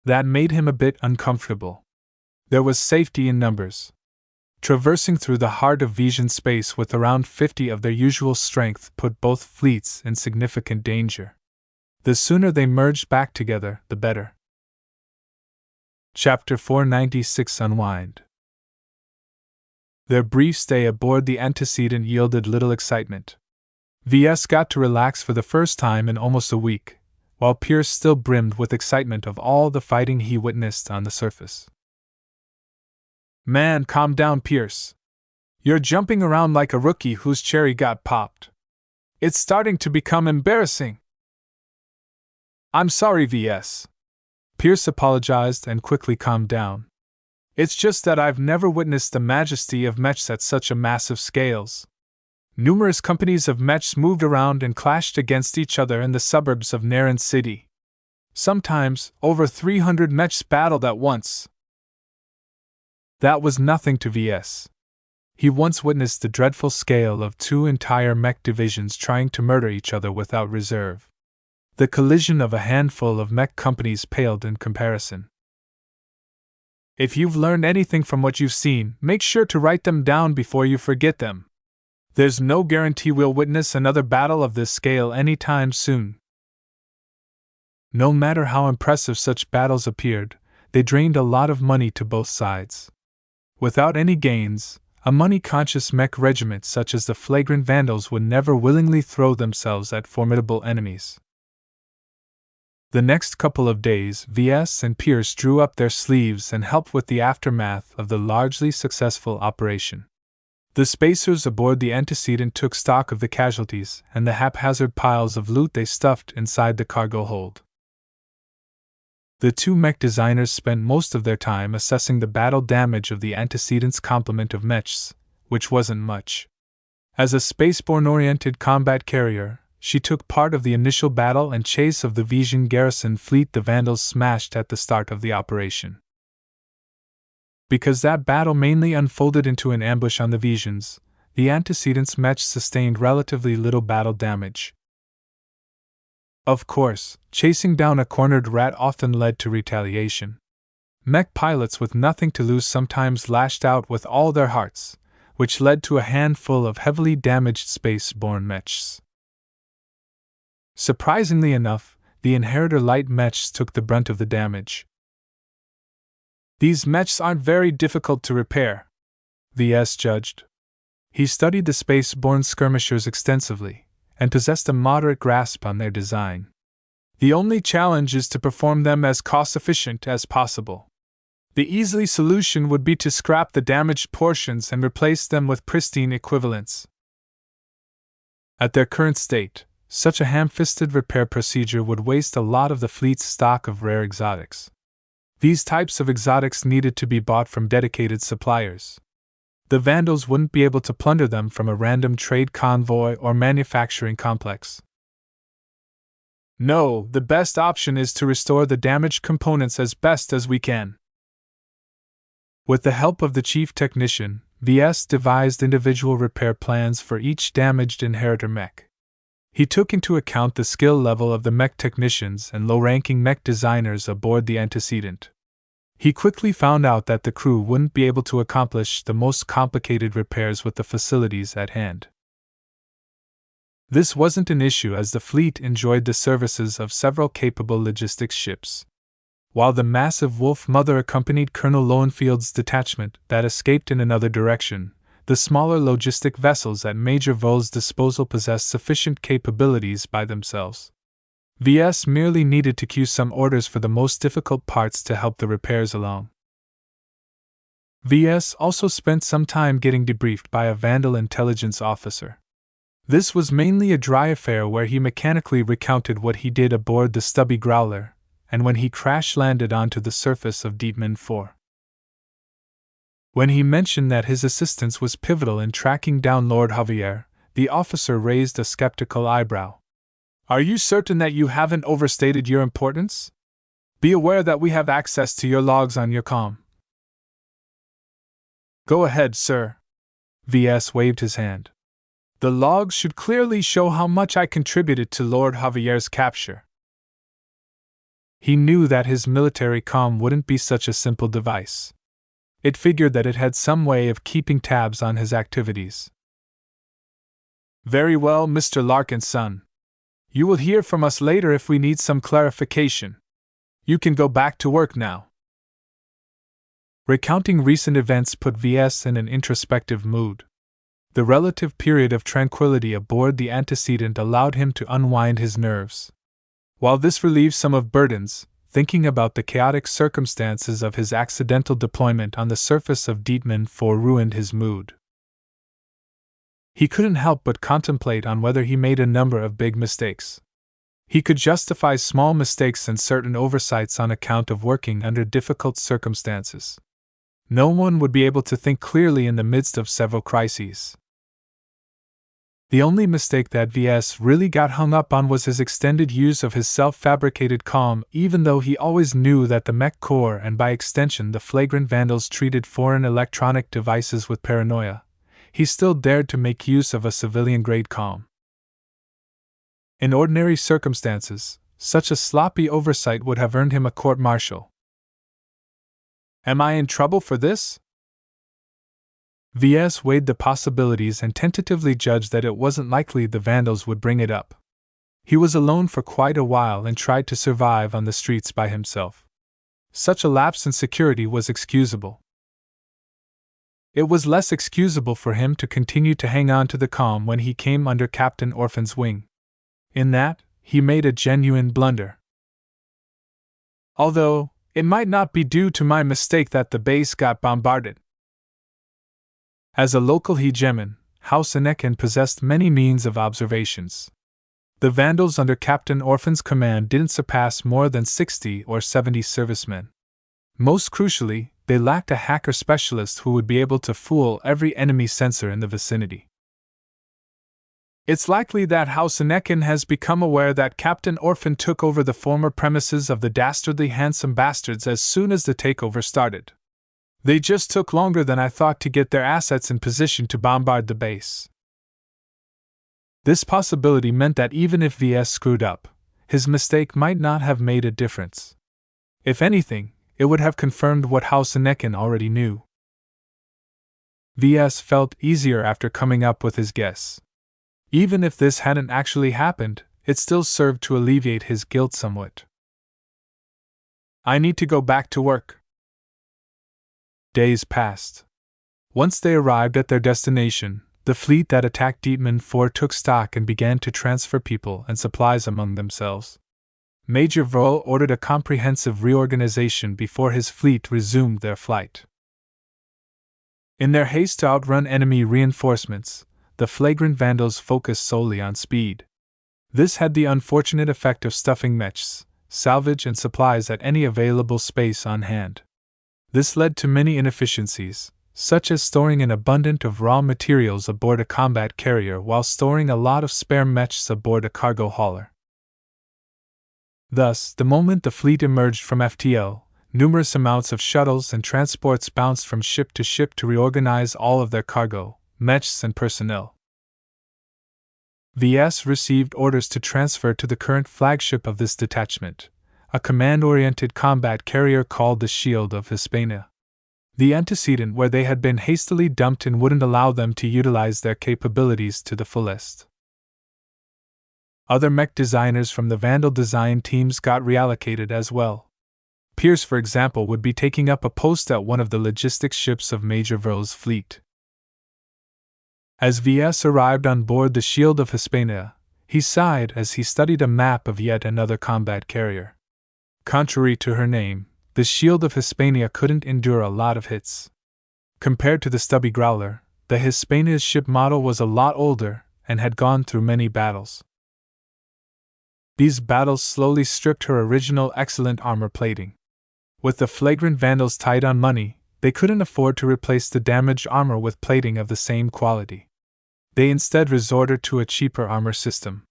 That made him a bit uncomfortable. There was safety in numbers. Traversing through the heart of Vision space with around 50 of their usual strength put both fleets in significant danger. The sooner they merged back together, the better. Chapter 496 Unwind. Their brief stay aboard the antecedent yielded little excitement. VS got to relax for the first time in almost a week, while Pierce still brimmed with excitement of all the fighting he witnessed on the surface. Man, calm down, Pierce. You're jumping around like a rookie whose cherry got popped. It's starting to become embarrassing. I'm sorry, VS. Pierce apologized and quickly calmed down. It's just that I've never witnessed the majesty of Mechs at such a massive scales. Numerous companies of Mechs moved around and clashed against each other in the suburbs of Naren City. Sometimes, over 300 Mechs battled at once. That was nothing to VS. He once witnessed the dreadful scale of 2 entire Mech divisions trying to murder each other without reserve. The collision of a handful of Mech companies paled in comparison. If you've learned anything from what you've seen, make sure to write them down before you forget them. There's no guarantee we'll witness another battle of this scale anytime soon. No matter how impressive such battles appeared, they drained a lot of money to both sides. Without any gains, a money-conscious Mech regiment such as the flagrant Vandals would never willingly throw themselves at formidable enemies. The next couple of days, VS and Pierce drew up their sleeves and helped with the aftermath of the largely successful operation. The spacers aboard the Antecedent took stock of the casualties and the haphazard piles of loot they stuffed inside the cargo hold. The two mech designers spent most of their time assessing the battle damage of the Antecedent's complement of mechs, which wasn't much. As a spaceborne-oriented combat carrier, she took part of the initial battle and chase of the Vision garrison fleet the Vandals smashed at the start of the operation. Because that battle mainly unfolded into an ambush on the Visions, the Antecedent's mech sustained relatively little battle damage. Of course, chasing down a cornered rat often led to retaliation. Mech pilots with nothing to lose sometimes lashed out with all their hearts, which led to a handful of heavily damaged space-borne mechs. Surprisingly enough, the Inheritor light mechs took the brunt of the damage. These mechs aren't very difficult to repair, VS judged. He studied the space-borne skirmishers extensively, and possessed a moderate grasp on their design. The only challenge is to perform them as cost-efficient as possible. The easy solution would be to scrap the damaged portions and replace them with pristine equivalents. At their current state, such a ham-fisted repair procedure would waste a lot of the fleet's stock of rare exotics. These types of exotics needed to be bought from dedicated suppliers. The Vandals wouldn't be able to plunder them from a random trade convoy or manufacturing complex. No, the best option is to restore the damaged components as best as we can. With the help of the chief technician, VS devised individual repair plans for each damaged Inheritor mech. He took into account the skill level of the mech technicians and low-ranking mech designers aboard the Antecedent. He quickly found out that the crew wouldn't be able to accomplish the most complicated repairs with the facilities at hand. This wasn't an issue as the fleet enjoyed the services of several capable logistics ships. While the massive Wolf Mother accompanied Colonel Lowenfield's detachment that escaped in another direction, the smaller logistic vessels at Major Voel's disposal possessed sufficient capabilities by themselves. VS merely needed to queue some orders for the most difficult parts to help the repairs along. VS also spent some time getting debriefed by a Vandal intelligence officer. This was mainly a dry affair where he mechanically recounted what he did aboard the stubby Growler, and when he crash-landed onto the surface of Deepman 4. When he mentioned that his assistance was pivotal in tracking down Lord Javier, the officer raised a skeptical eyebrow. Are you certain that you haven't overstated your importance? Be aware that we have access to your logs on your comm. Go ahead, sir. VS waved his hand. The logs should clearly show how much I contributed to Lord Javier's capture. He knew that his military comm wouldn't be such a simple device. It figured that it had some way of keeping tabs on his activities. Very well, Mr. Larkin's son. You will hear from us later if we need some clarification. You can go back to work now. Recounting recent events put VS in an introspective mood. The relative period of tranquility aboard the Antecedent allowed him to unwind his nerves. While this relieved some of burdens, thinking about the chaotic circumstances of his accidental deployment on the surface of Deepman 4 ruined his mood. He couldn't help but contemplate on whether he made a number of big mistakes. He could justify small mistakes and certain oversights on account of working under difficult circumstances. No one would be able to think clearly in the midst of several crises. The only mistake that VS really got hung up on was his extended use of his self-fabricated comm. Even though he always knew that the Mech Corps and by extension the flagrant Vandals treated foreign electronic devices with paranoia, he still dared to make use of a civilian-grade comm. In ordinary circumstances, such a sloppy oversight would have earned him a court-martial. Am I in trouble for this? VS weighed the possibilities and tentatively judged that it wasn't likely the Vandals would bring it up. He was alone for quite a while and tried to survive on the streets by himself. Such a lapse in security was excusable. It was less excusable for him to continue to hang on to the comm when he came under Captain Orphan's wing. In that, he made a genuine blunder. Although, it might not be due to my mistake that the base got bombarded. As a local hegemon, House Anakin possessed many means of observations. The Vandals under Captain Orphan's command didn't surpass more than 60 or 70 servicemen. Most crucially, they lacked a hacker specialist who would be able to fool every enemy sensor in the vicinity. It's likely that House Anakin has become aware that Captain Orphan took over the former premises of the dastardly handsome bastards as soon as the takeover started. They just took longer than I thought to get their assets in position to bombard the base. This possibility meant that even if VS screwed up, his mistake might not have made a difference. If anything, it would have confirmed what House Anakin already knew. VS felt easier after coming up with his guess. Even if this hadn't actually happened, it still served to alleviate his guilt somewhat. I need to go back to work. Days passed. Once they arrived at their destination, the fleet that attacked Deepman 4 took stock and began to transfer people and supplies among themselves. Major Vrol ordered a comprehensive reorganization before his fleet resumed their flight. In their haste to outrun enemy reinforcements, the flagrant Vandals focused solely on speed. This had the unfortunate effect of stuffing mechs, salvage, and supplies at any available space on hand. This led to many inefficiencies, such as storing an abundance of raw materials aboard a combat carrier while storing a lot of spare mechs aboard a cargo hauler. Thus, the moment the fleet emerged from FTL, numerous amounts of shuttles and transports bounced from ship to reorganize all of their cargo, mechs, and personnel. VS received orders to transfer to the current flagship of this detachment, a command-oriented combat carrier called the Shield of Hispania. The antecedent where they had been hastily dumped and wouldn't allow them to utilize their capabilities to the fullest. Other mech designers from the Vandal design teams got reallocated as well. Pierce, for example, would be taking up a post at one of the logistics ships of Major Vrol's fleet. As VS arrived on board the Shield of Hispania, he sighed as he studied a map of yet another combat carrier. Contrary to her name, the Shield of Hispania couldn't endure a lot of hits. Compared to the stubby Growler, the Hispania's ship model was a lot older and had gone through many battles. These battles slowly stripped her original excellent armor plating. With the flagrant Vandals tight on money, they couldn't afford to replace the damaged armor with plating of the same quality. They instead resorted to a cheaper armor system.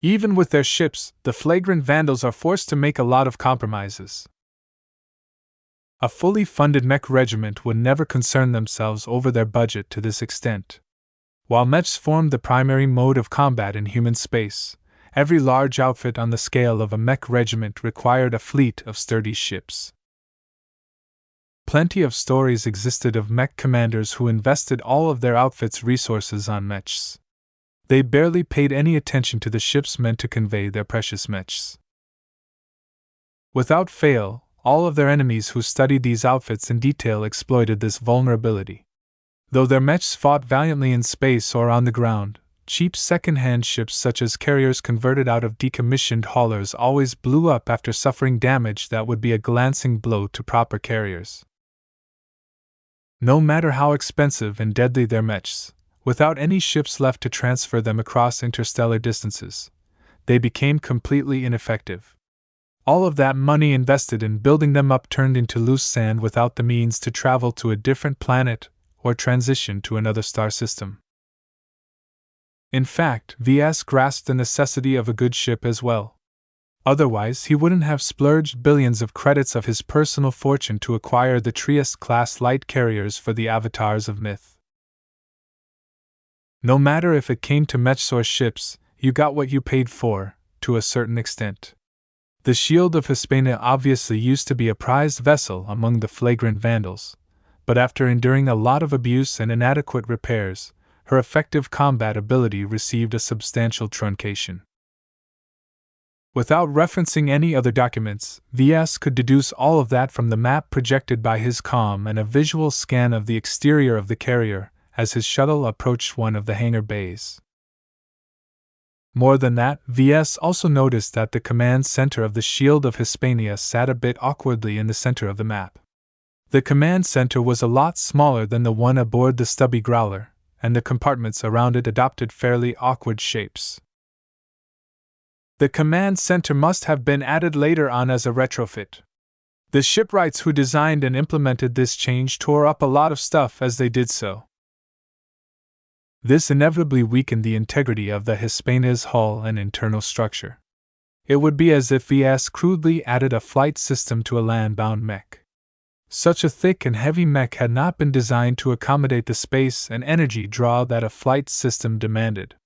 Even with their ships, the flagrant Vandals are forced to make a lot of compromises. A fully funded mech regiment would never concern themselves over their budget to this extent. While mechs formed the primary mode of combat in human space, every large outfit on the scale of a mech regiment required a fleet of sturdy ships. Plenty of stories existed of mech commanders who invested all of their outfit's resources on mechs. They barely paid any attention to the ships meant to convey their precious mechs. Without fail, all of their enemies who studied these outfits in detail exploited this vulnerability. Though their mechs fought valiantly in space or on the ground, cheap second-hand ships such as carriers converted out of decommissioned haulers always blew up after suffering damage that would be a glancing blow to proper carriers. No matter how expensive and deadly their mechs, without any ships left to transfer them across interstellar distances, they became completely ineffective. All of that money invested in building them up turned into loose sand without the means to travel to a different planet or transition to another star system. In fact, VS grasped the necessity of a good ship as well. Otherwise, he wouldn't have splurged billions of credits of his personal fortune to acquire the Trieste-class light carriers for the avatars of myth. No matter if it came to mechs or ships, you got what you paid for, to a certain extent. The Shield of Hispania obviously used to be a prized vessel among the flagrant Vandals, but after enduring a lot of abuse and inadequate repairs, her effective combat ability received a substantial truncation. Without referencing any other documents, VS could deduce all of that from the map projected by his comm and a visual scan of the exterior of the carrier as his shuttle approached one of the hangar bays. More than that, VS also noticed that the command center of the Shield of Hispania sat a bit awkwardly in the center of the map. The command center was a lot smaller than the one aboard the stubby Growler, and the compartments around it adopted fairly awkward shapes. The command center must have been added later on as a retrofit. The shipwrights who designed and implemented this change tore up a lot of stuff as they did so. This inevitably weakened the integrity of the Hispania's hull and internal structure. It would be as if VS crudely added a flight system to a land-bound mech. Such a thick and heavy mech had not been designed to accommodate the space and energy draw that a flight system demanded.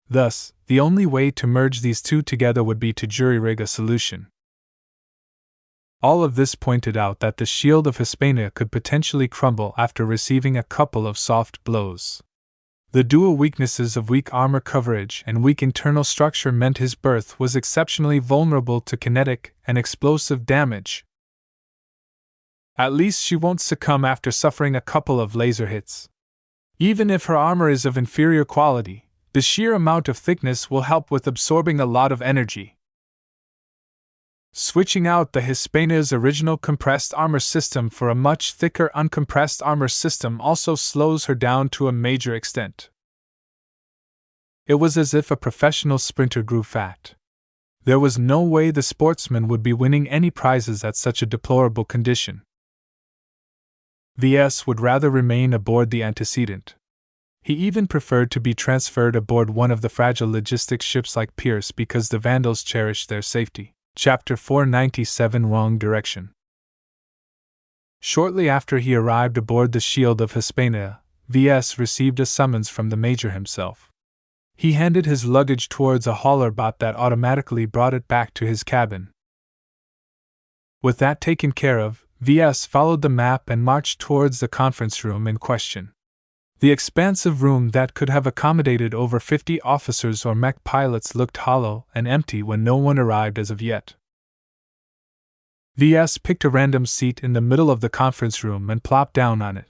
Thus, the only way to merge these two together would be to jury-rig a solution. All of this pointed out that the Shield of Hispania could potentially crumble after receiving a couple of soft blows. The dual weaknesses of weak armor coverage and weak internal structure meant his berth was exceptionally vulnerable to kinetic and explosive damage. At least she won't succumb after suffering a couple of laser hits. Even if her armor is of inferior quality, the sheer amount of thickness will help with absorbing a lot of energy. Switching out the Hispania's original compressed armor system for a much thicker uncompressed armor system also slows her down to a major extent. It was as if a professional sprinter grew fat. There was no way the sportsman would be winning any prizes at such a deplorable condition. VS would rather remain aboard the antecedent. He even preferred to be transferred aboard one of the fragile logistics ships like Pierce because the Vandals cherished their safety. Chapter 497 Wrong Direction. Shortly after he arrived aboard the Shield of Hispania, VS received a summons from the Major himself. He handed his luggage towards a hauler bot that automatically brought it back to his cabin. With that taken care of, VS followed the map and marched towards the conference room in question. The expansive room that could have accommodated over 50 officers or mech pilots looked hollow and empty when no one arrived as of yet. VS picked a random seat in the middle of the conference room and plopped down on it.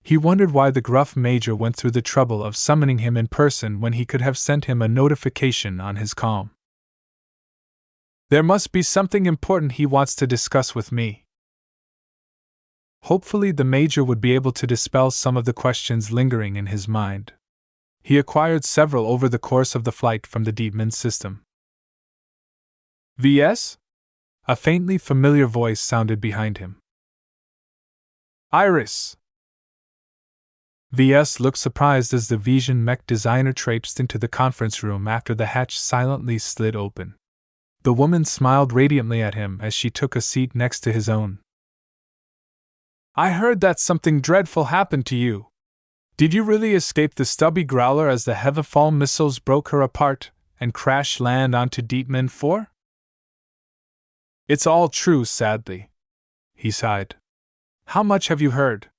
He wondered why the gruff major went through the trouble of summoning him in person when he could have sent him a notification on his comm. There must be something important he wants to discuss with me. Hopefully the Major would be able to dispel some of the questions lingering in his mind. He acquired several over the course of the flight from the Deepman system. VS? A faintly familiar voice sounded behind him. Iris! VS looked surprised as the Vision mech designer traipsed into the conference room after the hatch silently slid open. The woman smiled radiantly at him as she took a seat next to his own. I heard that something dreadful happened to you. Did you really escape the stubby Growler as the Heavafall missiles broke her apart and crash land onto Deepman 4? It's all true, sadly. He sighed. How much have you heard?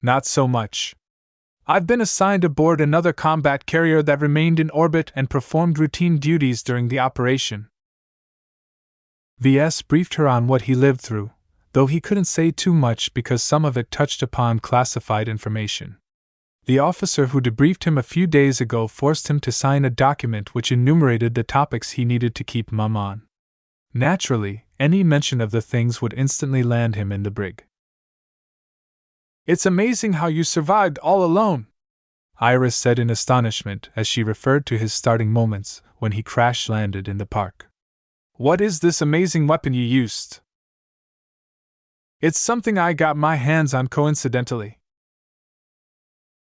Not so much. I've been assigned aboard another combat carrier that remained in orbit and performed routine duties during the operation. VS briefed her on what he lived through, though he couldn't say too much because some of it touched upon classified information. The officer who debriefed him a few days ago forced him to sign a document which enumerated the topics he needed to keep mum on. Naturally, any mention of the things would instantly land him in the brig. It's amazing how you survived all alone, Iris said in astonishment as she referred to his starting moments when he crash-landed in the park. What is this amazing weapon you used? It's something I got my hands on coincidentally.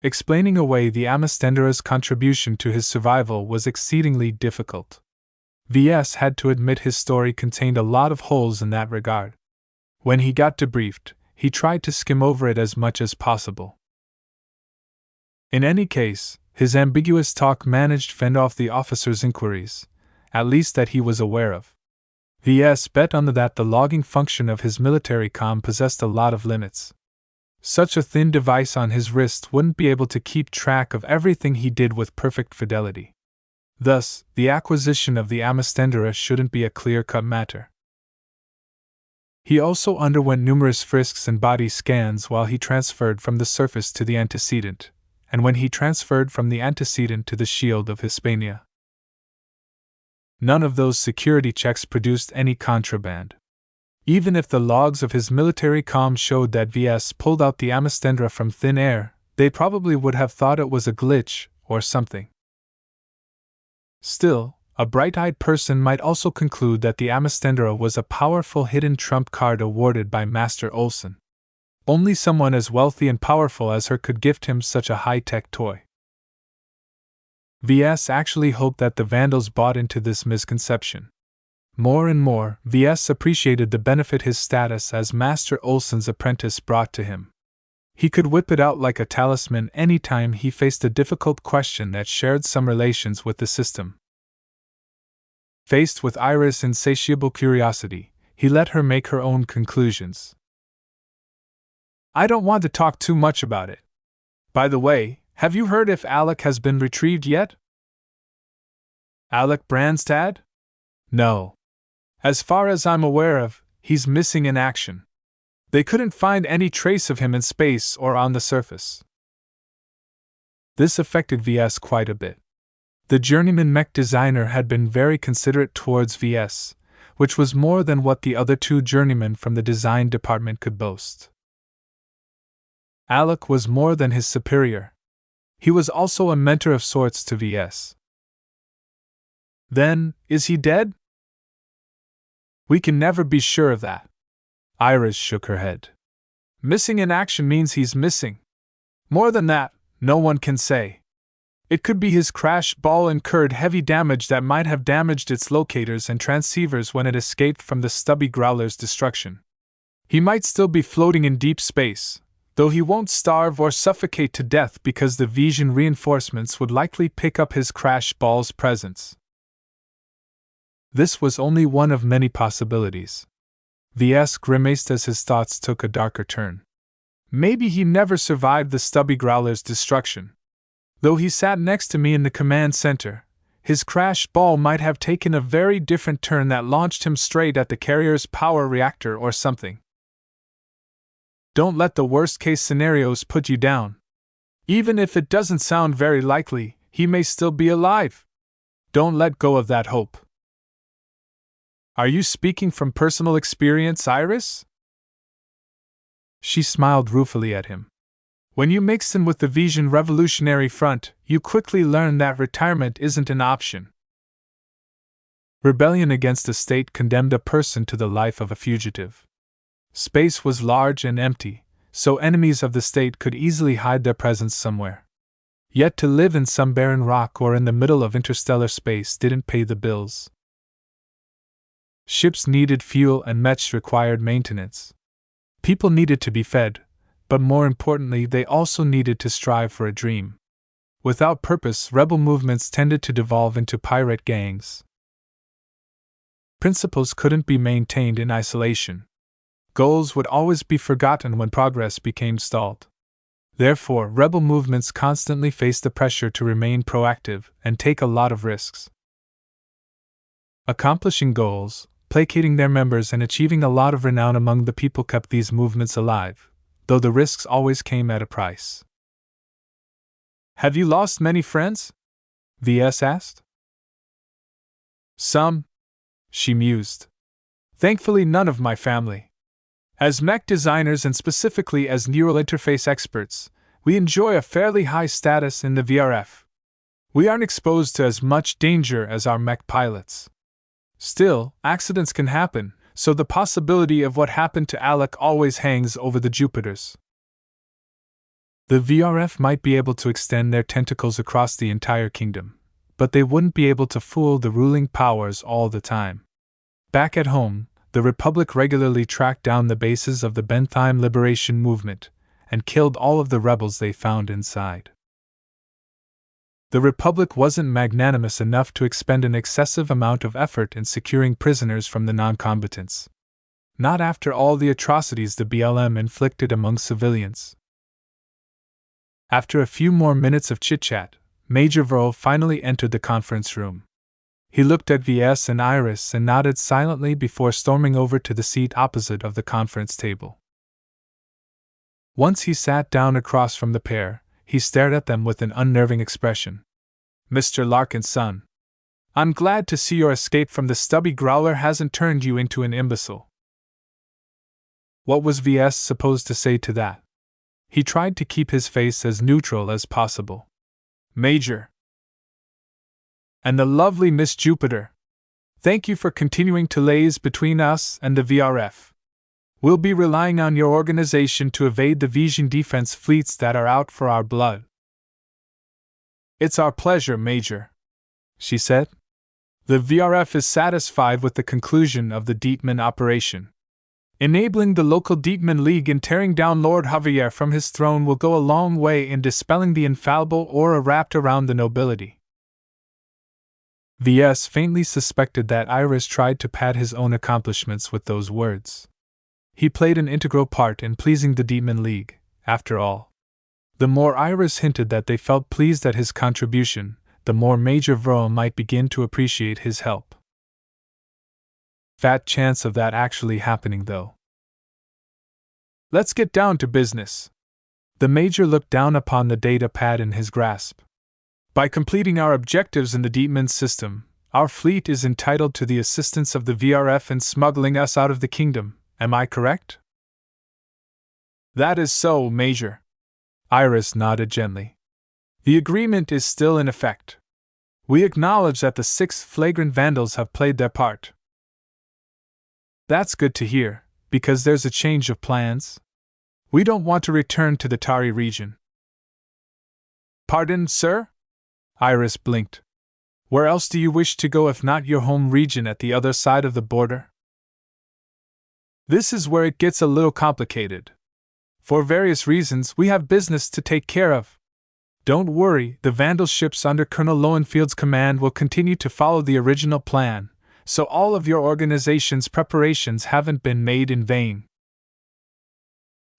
Explaining away the Amastendera's contribution to his survival was exceedingly difficult. VS had to admit his story contained a lot of holes in that regard. When he got debriefed, he tried to skim over it as much as possible. In any case, his ambiguous talk managed to fend off the officer's inquiries, at least that he was aware of. VS bet on that the logging function of his military comm possessed a lot of limits. Such a thin device on his wrist wouldn't be able to keep track of everything he did with perfect fidelity. Thus, the acquisition of the Amastendera shouldn't be a clear-cut matter. He also underwent numerous frisks and body scans while he transferred from the surface to the antecedent, and when he transferred from the antecedent to the Shield of Hispania. None of those security checks produced any contraband. Even if the logs of his military comm showed that VS pulled out the Amastendra from thin air, they probably would have thought it was a glitch or something. Still, a bright-eyed person might also conclude that the Amastendra was a powerful hidden trump card awarded by Master Olsen. Only someone as wealthy and powerful as her could gift him such a high-tech toy. VS actually hoped that the Vandals bought into this misconception. More and more, VS appreciated the benefit his status as Master Olsen's apprentice brought to him. He could whip it out like a talisman any time he faced a difficult question that shared some relations with the system. Faced with Iris' insatiable curiosity, he let her make her own conclusions. I don't want to talk too much about it. By the way, have you heard if Alec has been retrieved yet? Alec Brandstad? No. As far as I'm aware of, he's missing in action. They couldn't find any trace of him in space or on the surface. This affected VS quite a bit. The journeyman mech designer had been very considerate towards VS, which was more than what the other two journeymen from the design department could boast. Alec was more than his superior. He was also a mentor of sorts to VS. Then, is he dead? We can never be sure of that. Iris shook her head. Missing in action means he's missing. More than that, no one can say. It could be his crash ball incurred heavy damage that might have damaged its locators and transceivers when it escaped from the stubby growler's destruction. He might still be floating in deep space, though he won't starve or suffocate to death because the Vision reinforcements would likely pick up his crash ball's presence. This was only one of many possibilities. VS grimaced as his thoughts took a darker turn. Maybe he never survived the stubby growler's destruction. Though he sat next to me in the command center, his crash ball might have taken a very different turn that launched him straight at the carrier's power reactor or something. Don't let the worst-case scenarios put you down. Even if it doesn't sound very likely, he may still be alive. Don't let go of that hope. Are you speaking from personal experience, Iris? She smiled ruefully at him. When you mix in with the Vision Revolutionary Front, you quickly learn that retirement isn't an option. Rebellion against the state condemned a person to the life of a fugitive. Space was large and empty, so enemies of the state could easily hide their presence somewhere. Yet to live in some barren rock or in the middle of interstellar space didn't pay the bills. Ships needed fuel and mechs required maintenance. People needed to be fed, but more importantly, they also needed to strive for a dream. Without purpose, rebel movements tended to devolve into pirate gangs. Principles couldn't be maintained in isolation. Goals would always be forgotten when progress became stalled. Therefore, rebel movements constantly faced the pressure to remain proactive and take a lot of risks. Accomplishing goals, placating their members, and achieving a lot of renown among the people kept these movements alive, though the risks always came at a price. Have you lost many friends? VS asked. Some, she mused. Thankfully, none of my family. As mech designers and specifically as neural interface experts, we enjoy a fairly high status in the VRF. We aren't exposed to as much danger as our mech pilots. Still, accidents can happen, so the possibility of what happened to Alec always hangs over the Jupiters. The VRF might be able to extend their tentacles across the entire kingdom, but they wouldn't be able to fool the ruling powers all the time. Back at home, the Republic regularly tracked down the bases of the Bentheim Liberation Movement and killed all of the rebels they found inside. The Republic wasn't magnanimous enough to expend an excessive amount of effort in securing prisoners from the non-combatants. Not after all the atrocities the BLM inflicted among civilians. After a few more minutes of chit-chat, Major Verl finally entered the conference room. He looked at VS and Iris and nodded silently before storming over to the seat opposite of the conference table. Once he sat down across from the pair, he stared at them with an unnerving expression. "Mr. Larkin's son. I'm glad to see your escape from the stubby growler hasn't turned you into an imbecile." What was VS supposed to say to that? He tried to keep his face as neutral as possible. "Major. And the lovely Miss Jupiter. Thank you for continuing to liaise between us and the VRF. We'll be relying on your organization to evade the Vision defense fleets that are out for our blood." "It's our pleasure, Major," she said. "The VRF is satisfied with the conclusion of the Dietman operation. Enabling the local Dietman League and tearing down Lord Javier from his throne will go a long way in dispelling the infallible aura wrapped around the nobility." VS faintly suspected that Iris tried to pad his own accomplishments with those words. He played an integral part in pleasing the Dietman League, after all. The more Iris hinted that they felt pleased at his contribution, the more Major Vril might begin to appreciate his help. Fat chance of that actually happening, though. "Let's get down to business." The Major looked down upon the data pad in his grasp. "By completing our objectives in the Dietman system, our fleet is entitled to the assistance of the VRF in smuggling us out of the kingdom. Am I correct?" "That is so, Major." Iris nodded gently. "The agreement is still in effect. We acknowledge that the 6 flagrant vandals have played their part." "That's good to hear, because there's a change of plans. We don't want to return to the Tari region." "Pardon, sir?" Iris blinked. "Where else do you wish to go if not your home region at the other side of the border?" "This is where it gets a little complicated. For various reasons, we have business to take care of. Don't worry, the Vandal ships under Colonel Lowenfield's command will continue to follow the original plan, so all of your organization's preparations haven't been made in vain."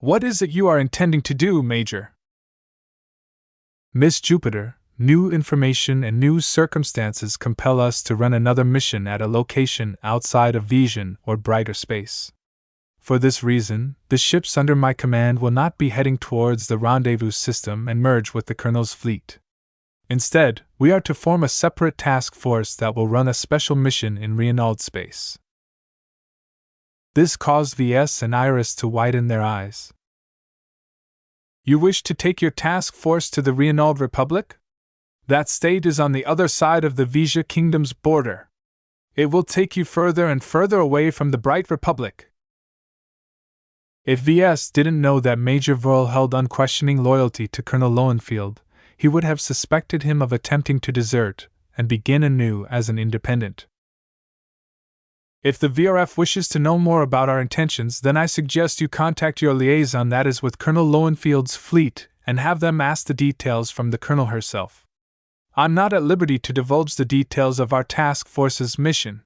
"What is it you are intending to do, Major?" "Miss Jupiter, new information and new circumstances compel us to run another mission at a location outside of Vision or brighter space. For this reason, the ships under my command will not be heading towards the rendezvous system and merge with the Colonel's fleet. Instead, we are to form a separate task force that will run a special mission in Reynald space." This caused VS and Iris to widen their eyes. "You wish to take your task force to the Reynald Republic? That state is on the other side of the Vija Kingdom's border. It will take you further and further away from the Bright Republic." If VS didn't know that Major Vril held unquestioning loyalty to Colonel Lowenfield, he would have suspected him of attempting to desert and begin anew as an independent. "If the VRF wishes to know more about our intentions, then I suggest you contact your liaison, that is with Colonel Lowenfield's fleet, and have them ask the details from the Colonel herself. I'm not at liberty to divulge the details of our task force's mission."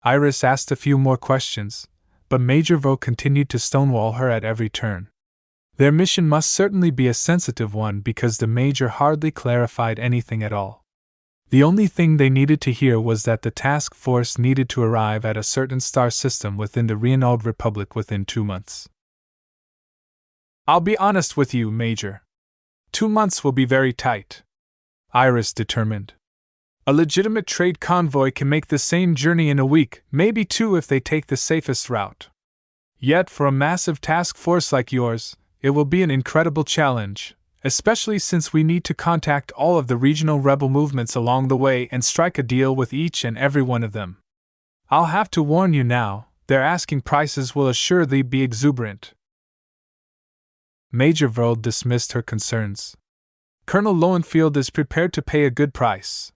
Iris asked a few more questions, but Major Vril continued to stonewall her at every turn. Their mission must certainly be a sensitive one because the Major hardly clarified anything at all. The only thing they needed to hear was that the task force needed to arrive at a certain star system within the Reynald Republic within 2 months. "I'll be honest with you, Major. 2 months will be very tight," Iris determined. "A legitimate trade convoy can make the same journey in a week, maybe 2 if they take the safest route. Yet for a massive task force like yours, it will be an incredible challenge, especially since we need to contact all of the regional rebel movements along the way and strike a deal with each and every one of them. I'll have to warn you now, their asking prices will assuredly be exuberant." Major Vril dismissed her concerns. "Colonel Lowenfield is prepared to pay a good price.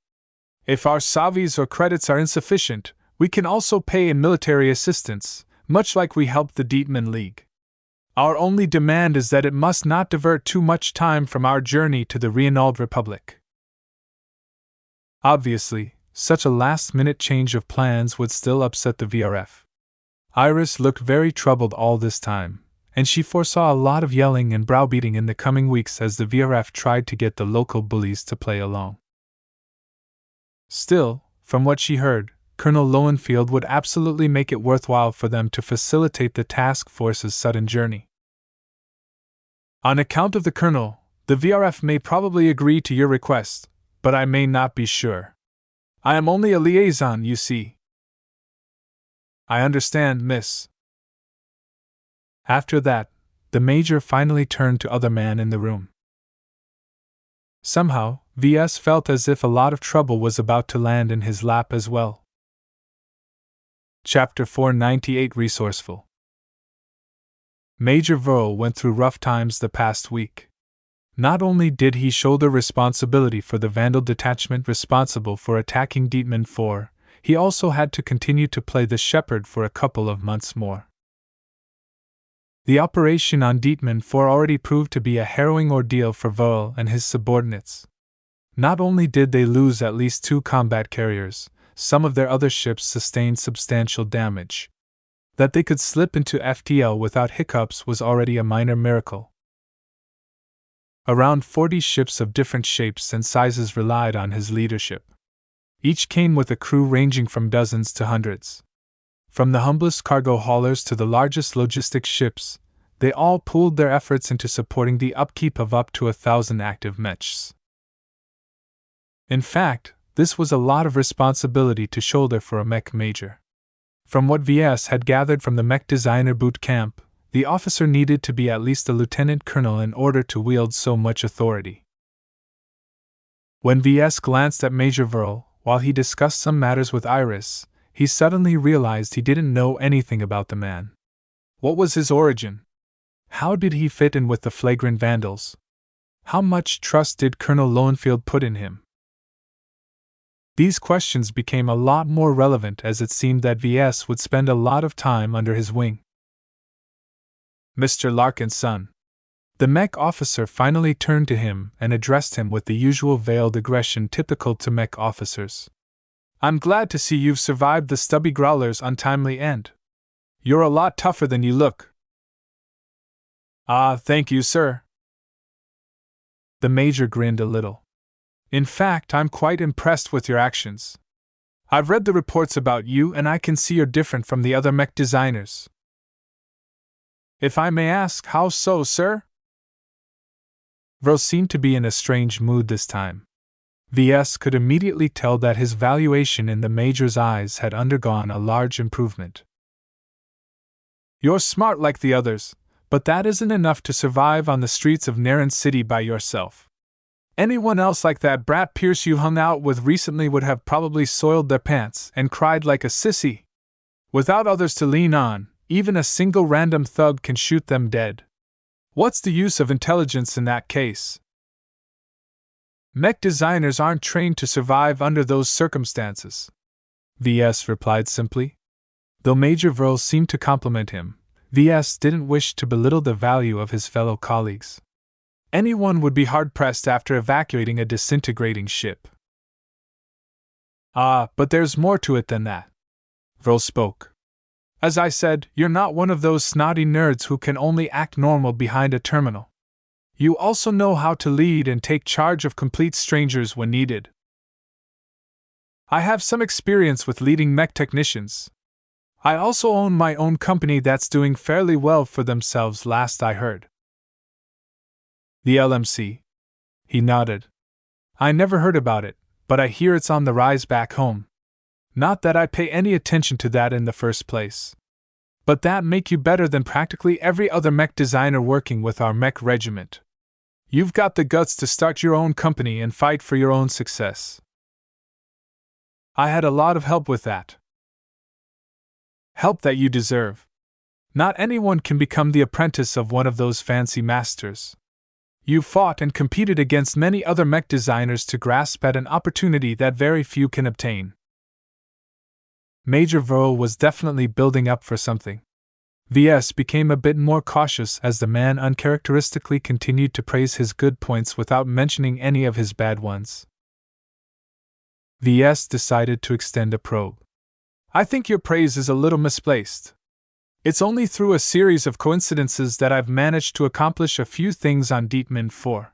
If our savis or credits are insufficient, we can also pay in military assistance, much like we helped the Dietman League. Our only demand is that it must not divert too much time from our journey to the Reynald Republic." Obviously, such a last-minute change of plans would still upset the VRF. Iris looked very troubled all this time, and she foresaw a lot of yelling and browbeating in the coming weeks as the VRF tried to get the local bullies to play along. Still, from what she heard, Colonel Lowenfield would absolutely make it worthwhile for them to facilitate the task force's sudden journey. On account of the Colonel, the VRF may probably agree to your request, but I may not be sure. I am only a liaison, you see. I understand, miss. After that, the Major finally turned to other man in the room. Somehow, VS felt as if a lot of trouble was about to land in his lap as well. Chapter 498 Resourceful. Major Verl went through rough times the past week. Not only did he shoulder responsibility for the Vandal detachment responsible for attacking Dietmar 4, he also had to continue to play the shepherd for a couple of months more. The operation on Dietmar 4 already proved to be a harrowing ordeal for Verl and his subordinates. Not only did they lose at least 2 combat carriers, some of their other ships sustained substantial damage. That they could slip into FTL without hiccups was already a minor miracle. Around 40 ships of different shapes and sizes relied on his leadership. Each came with a crew ranging from dozens to hundreds. From the humblest cargo haulers to the largest logistics ships, they all pooled their efforts into supporting the upkeep of up to 1,000 active mechs. In fact, this was a lot of responsibility to shoulder for a mech major. From what VS had gathered from the mech designer boot camp, the officer needed to be at least a lieutenant colonel in order to wield so much authority. When VS glanced at Major Verl, while he discussed some matters with Iris, he suddenly realized he didn't know anything about the man. What was his origin? How did he fit in with the flagrant vandals? How much trust did Colonel Lowenfield put in him? These questions became a lot more relevant as it seemed that VS would spend a lot of time under his wing. Mr. Larkin's son. The mech officer finally turned to him and addressed him with the usual veiled aggression typical to mech officers. I'm glad to see you've survived the stubby growler's untimely end. You're a lot tougher than you look. Ah, thank you, sir. The Major grinned a little. In fact, I'm quite impressed with your actions. I've read the reports about you and I can see you're different from the other mech designers. If I may ask, how so, sir? Verl seemed to be in a strange mood this time. VS could immediately tell that his valuation in the Major's eyes had undergone a large improvement. You're smart like the others, but that isn't enough to survive on the streets of Naren City by yourself. Anyone else like that brat Pierce you hung out with recently would have probably soiled their pants and cried like a sissy. Without others to lean on, even a single random thug can shoot them dead. What's the use of intelligence in that case? Mech designers aren't trained to survive under those circumstances. VS replied simply. Though Major Verl seemed to compliment him, VS didn't wish to belittle the value of his fellow colleagues. Anyone would be hard-pressed after evacuating a disintegrating ship. Ah, but there's more to it than that. Verl spoke. As I said, you're not one of those snotty nerds who can only act normal behind a terminal. You also know how to lead and take charge of complete strangers when needed. I have some experience with leading mech technicians. I also own my own company that's doing fairly well for themselves last I heard. The LMC? He nodded. I never heard about it, but I hear it's on the rise back home. Not that I pay any attention to that in the first place. But that make you better than practically every other mech designer working with our mech regiment. You've got the guts to start your own company and fight for your own success. I had a lot of help with that. Help that you deserve. Not anyone can become the apprentice of one of those fancy masters. You fought and competed against many other mech designers to grasp at an opportunity that very few can obtain. Major Verl was definitely building up for something. VS became a bit more cautious as the man uncharacteristically continued to praise his good points without mentioning any of his bad ones. VS decided to extend a probe. I think your praise is a little misplaced. It's only through a series of coincidences that I've managed to accomplish a few things on Dietmar 4.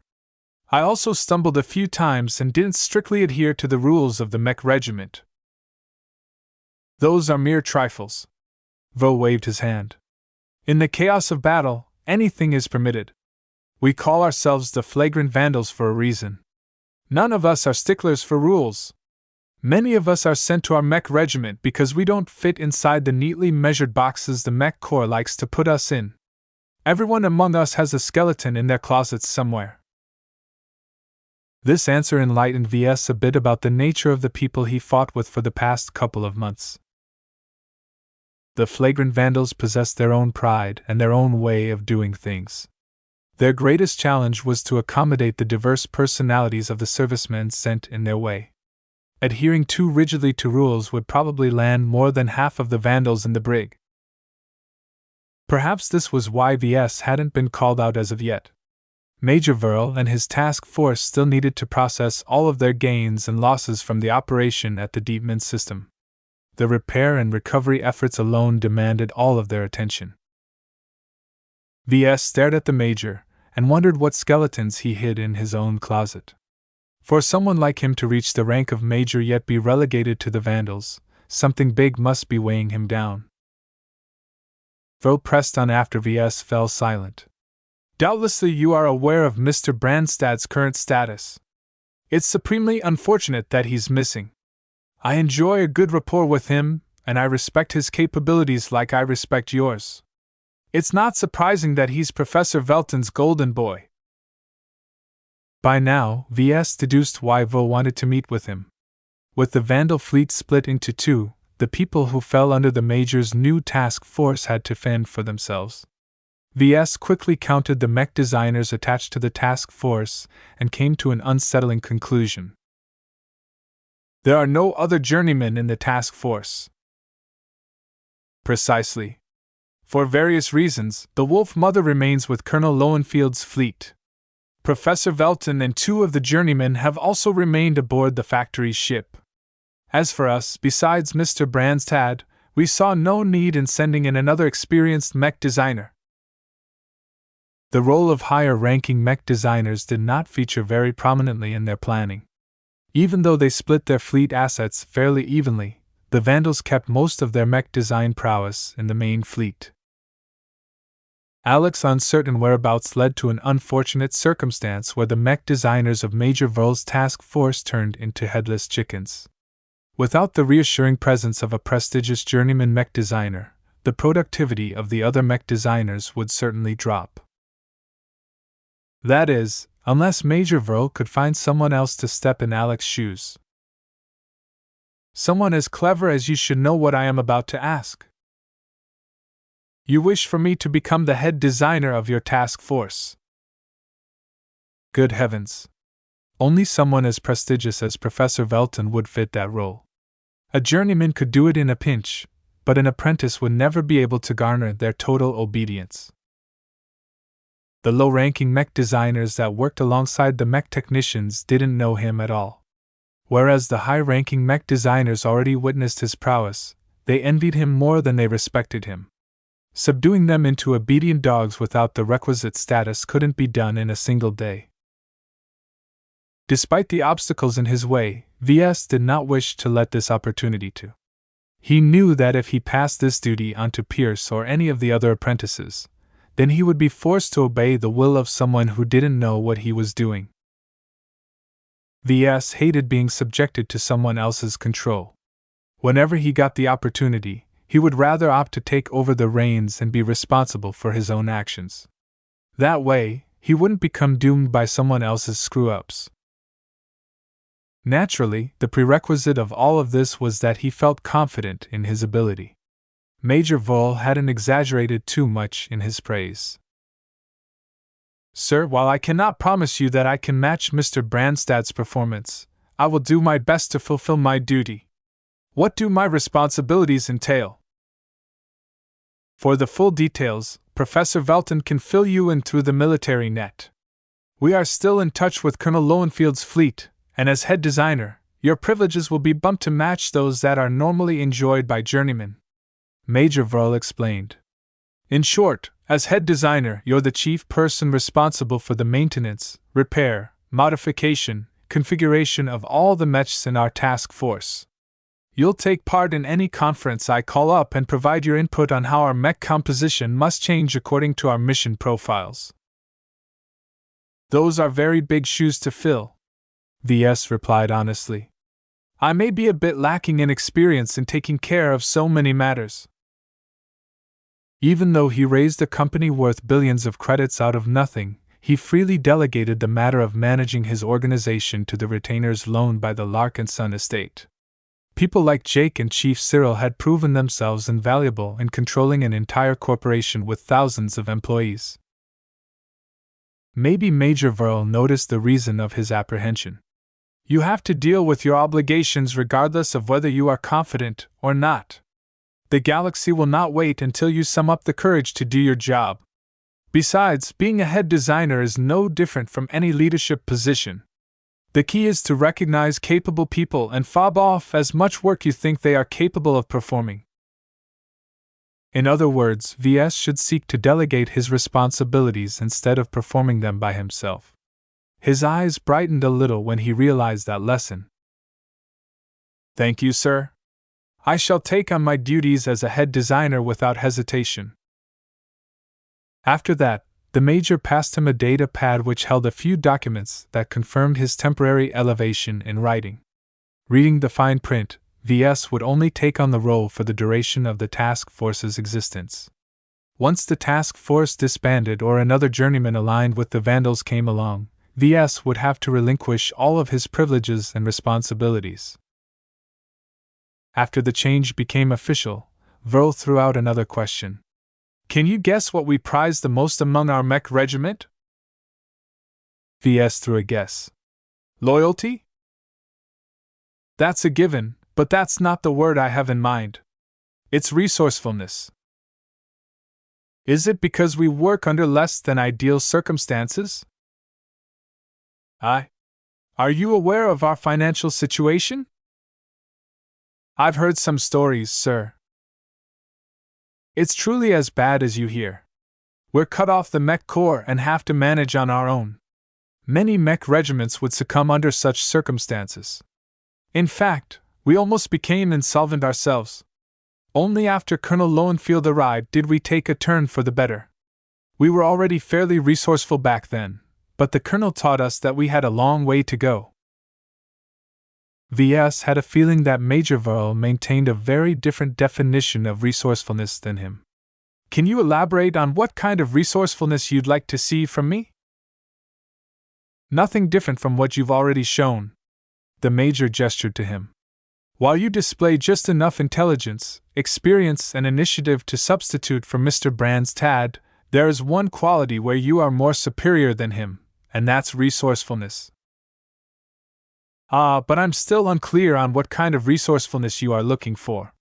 I also stumbled a few times and didn't strictly adhere to the rules of the mech regiment. Those are mere trifles. Verl waved his hand. In the chaos of battle, anything is permitted. We call ourselves the flagrant vandals for a reason. None of us are sticklers for rules. Many of us are sent to our mech regiment because we don't fit inside the neatly measured boxes the mech corps likes to put us in. Everyone among us has a skeleton in their closets somewhere. This answer enlightened VS a bit about the nature of the people he fought with for the past couple of months. The flagrant vandals possessed their own pride and their own way of doing things. Their greatest challenge was to accommodate the diverse personalities of the servicemen sent in their way. Adhering too rigidly to rules would probably land more than half of the vandals in the brig. Perhaps this was why VS hadn't been called out as of yet. Major Verl and his task force still needed to process all of their gains and losses from the operation at the Deepman system. The repair and recovery efforts alone demanded all of their attention. VS stared at the Major and wondered what skeletons he hid in his own closet. For someone like him to reach the rank of Major yet be relegated to the Vandals, something big must be weighing him down. Verl pressed on after VS fell silent. Doubtlessly you are aware of Mr. Brandstad's current status. It's supremely unfortunate that he's missing. I enjoy a good rapport with him, and I respect his capabilities like I respect yours. It's not surprising that he's Professor Velton's golden boy. By now, VS deduced why Vo wanted to meet with him. With the Vandal fleet split into two, the people who fell under the Major's new task force had to fend for themselves. VS quickly counted the mech designers attached to the task force and came to an unsettling conclusion. There are no other journeymen in the task force. Precisely. For various reasons, the Wolf Mother remains with Colonel Lowenfield's fleet. Professor Velton and two of the journeymen have also remained aboard the factory's ship. As for us, besides Mr. Brandstad, we saw no need in sending in another experienced mech designer. The role of higher-ranking mech designers did not feature very prominently in their planning. Even though they split their fleet assets fairly evenly, the Vandals kept most of their mech design prowess in the main fleet. Alex's uncertain whereabouts led to an unfortunate circumstance where the mech designers of Major Verl's task force turned into headless chickens. Without the reassuring presence of a prestigious journeyman mech designer, the productivity of the other mech designers would certainly drop. That is, unless Major Verl could find someone else to step in Alex's shoes. Someone as clever as you should know what I am about to ask. You wish for me to become the head designer of your task force. Good heavens. Only someone as prestigious as Professor Velton would fit that role. A journeyman could do it in a pinch, but an apprentice would never be able to garner their total obedience. The low-ranking mech designers that worked alongside the mech technicians didn't know him at all. Whereas the high-ranking mech designers already witnessed his prowess, they envied him more than they respected him. Subduing them into obedient dogs without the requisite status couldn't be done in a single day. Despite the obstacles in his way, VS did not wish to let this opportunity to. He knew that if he passed this duty on to Pierce or any of the other apprentices, then he would be forced to obey the will of someone who didn't know what he was doing. VS hated being subjected to someone else's control. Whenever he got the opportunity, he would rather opt to take over the reins and be responsible for his own actions. That way, he wouldn't become doomed by someone else's screw-ups. Naturally, the prerequisite of all of this was that he felt confident in his ability. Major Verl hadn't exaggerated too much in his praise. Sir, while I cannot promise you that I can match Mr. Brandstad's performance, I will do my best to fulfill my duty. What do my responsibilities entail? For the full details, Professor Velton can fill you in through the military net. We are still in touch with Colonel Lowenfield's fleet, and as head designer, your privileges will be bumped to match those that are normally enjoyed by journeymen. Major Verl explained. In short, as head designer, you're the chief person responsible for the maintenance, repair, modification, configuration of all the mechs in our task force. You'll take part in any conference I call up and provide your input on how our mech composition must change according to our mission profiles. Those are very big shoes to fill, VS replied honestly. I may be a bit lacking in experience in taking care of so many matters. Even though he raised a company worth billions of credits out of nothing, he freely delegated the matter of managing his organization to the retainers loaned by the Lark & Son estate. People like Jake and Chief Cyril had proven themselves invaluable in controlling an entire corporation with thousands of employees. Maybe Major Verl noticed the reason of his apprehension. You have to deal with your obligations regardless of whether you are confident or not. The galaxy will not wait until you sum up the courage to do your job. Besides, being a head designer is no different from any leadership position. The key is to recognize capable people and fob off as much work you think they are capable of performing. In other words, VS should seek to delegate his responsibilities instead of performing them by himself. His eyes brightened a little when he realized that lesson. Thank you, sir. I shall take on my duties as a head designer without hesitation. After that, the Major passed him a data pad which held a few documents that confirmed his temporary elevation in writing. Reading the fine print, VS would only take on the role for the duration of the task force's existence. Once the task force disbanded or another journeyman aligned with the Vandals came along, VS would have to relinquish all of his privileges and responsibilities. After the change became official, Verl threw out another question. Can you guess what we prize the most among our Mech regiment? VS threw a guess. Loyalty? That's a given, but that's not the word I have in mind. It's resourcefulness. Is it because we work under less than ideal circumstances? Are you aware of our financial situation? I've heard some stories, sir. It's truly as bad as you hear. We're cut off the Mech Corps and have to manage on our own. Many Mech regiments would succumb under such circumstances. In fact, we almost became insolvent ourselves. Only after Colonel Lowenfield arrived did we take a turn for the better. We were already fairly resourceful back then, but the Colonel taught us that we had a long way to go. VS had a feeling that Major Verl maintained a very different definition of resourcefulness than him. Can you elaborate on what kind of resourcefulness you'd like to see from me? Nothing different from what you've already shown. The Major gestured to him. While you display just enough intelligence, experience, and initiative to substitute for Mr. Brand's Tad, there is one quality where you are more superior than him, and that's resourcefulness. But I'm still unclear on what kind of resourcefulness you are looking for.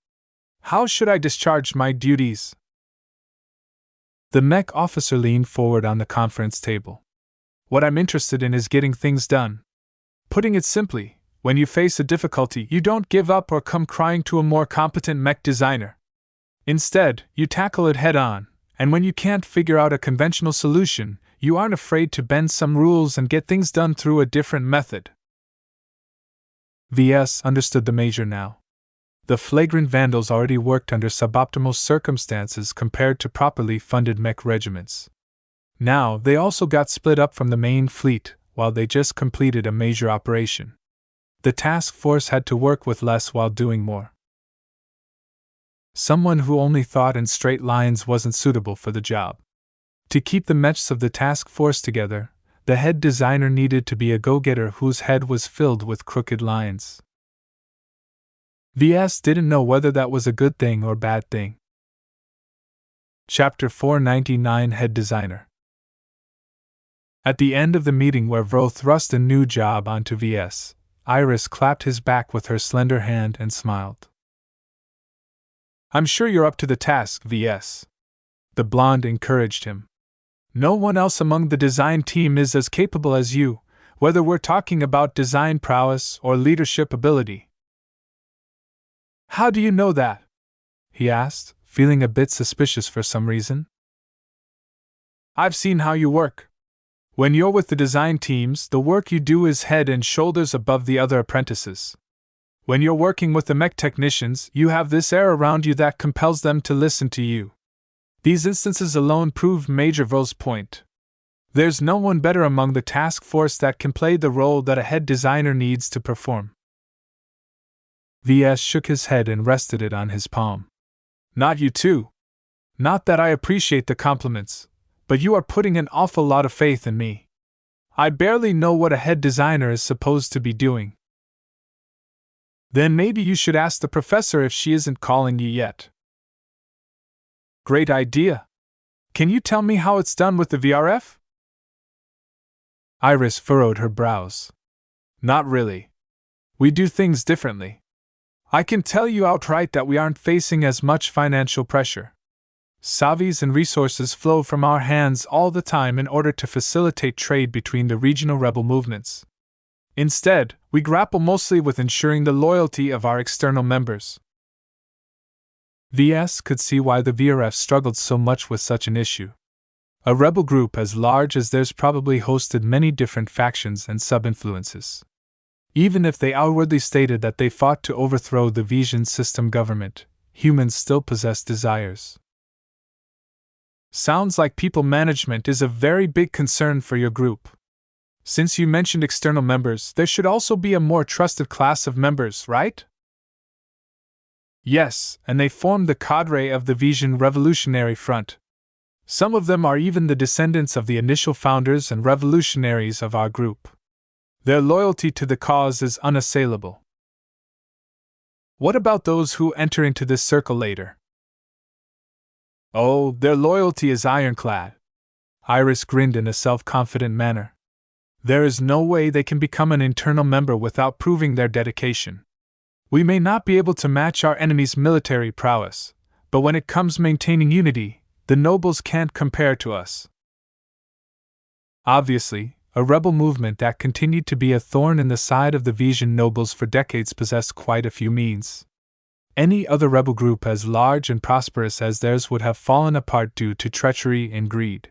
How should I discharge my duties? The Mech officer leaned forward on the conference table. What I'm interested in is getting things done. Putting it simply, when you face a difficulty, you don't give up or come crying to a more competent Mech designer. Instead, you tackle it head on, and when you can't figure out a conventional solution, you aren't afraid to bend some rules and get things done through a different method. VS understood the Major now. The flagrant Vandals already worked under suboptimal circumstances compared to properly funded Mech regiments. Now, they also got split up from the main fleet, while they just completed a major operation. The task force had to work with less while doing more. Someone who only thought in straight lines wasn't suitable for the job. To keep the mechs of the task force together, the head designer needed to be a go-getter whose head was filled with crooked lines. VS didn't know whether that was a good thing or bad thing. Chapter 499 Head Designer. At the end of the meeting where Verl thrust a new job onto VS, Iris clapped his back with her slender hand and smiled. I'm sure you're up to the task, VS. The blonde encouraged him. No one else among the design team is as capable as you, whether we're talking about design prowess or leadership ability. How do you know that? He asked, feeling a bit suspicious for some reason. I've seen how you work. When you're with the design teams, the work you do is head and shoulders above the other apprentices. When you're working with the Mech technicians, you have this air around you that compels them to listen to you. These instances alone prove Major Verl's point. There's no one better among the task force that can play the role that a head designer needs to perform. VS shook his head and rested it on his palm. Not you too. Not that I appreciate the compliments, but you are putting an awful lot of faith in me. I barely know what a head designer is supposed to be doing. Then maybe you should ask the professor if she isn't calling you yet. Great idea. Can you tell me how it's done with the VRF? Iris furrowed her brows. Not really. We do things differently. I can tell you outright that we aren't facing as much financial pressure. Savis and resources flow from our hands all the time in order to facilitate trade between the regional rebel movements. Instead, we grapple mostly with ensuring the loyalty of our external members. VS could see why the VRF struggled so much with such an issue. A rebel group as large as theirs probably hosted many different factions and sub-influences. Even if they outwardly stated that they fought to overthrow the Vision system government, humans still possess desires. Sounds like people management is a very big concern for your group. Since you mentioned external members, there should also be a more trusted class of members, right? Yes, and they form the cadre of the Vision Revolutionary Front. Some of them are even the descendants of the initial founders and revolutionaries of our group. Their loyalty to the cause is unassailable. What about those who enter into this circle later? Oh, their loyalty is ironclad. Iris grinned in a self-confident manner. There is no way they can become an internal member without proving their dedication. We may not be able to match our enemy's military prowess, but when it comes maintaining unity, the nobles can't compare to us. Obviously, a rebel movement that continued to be a thorn in the side of the Vision nobles for decades possessed quite a few means. Any other rebel group as large and prosperous as theirs would have fallen apart due to treachery and greed.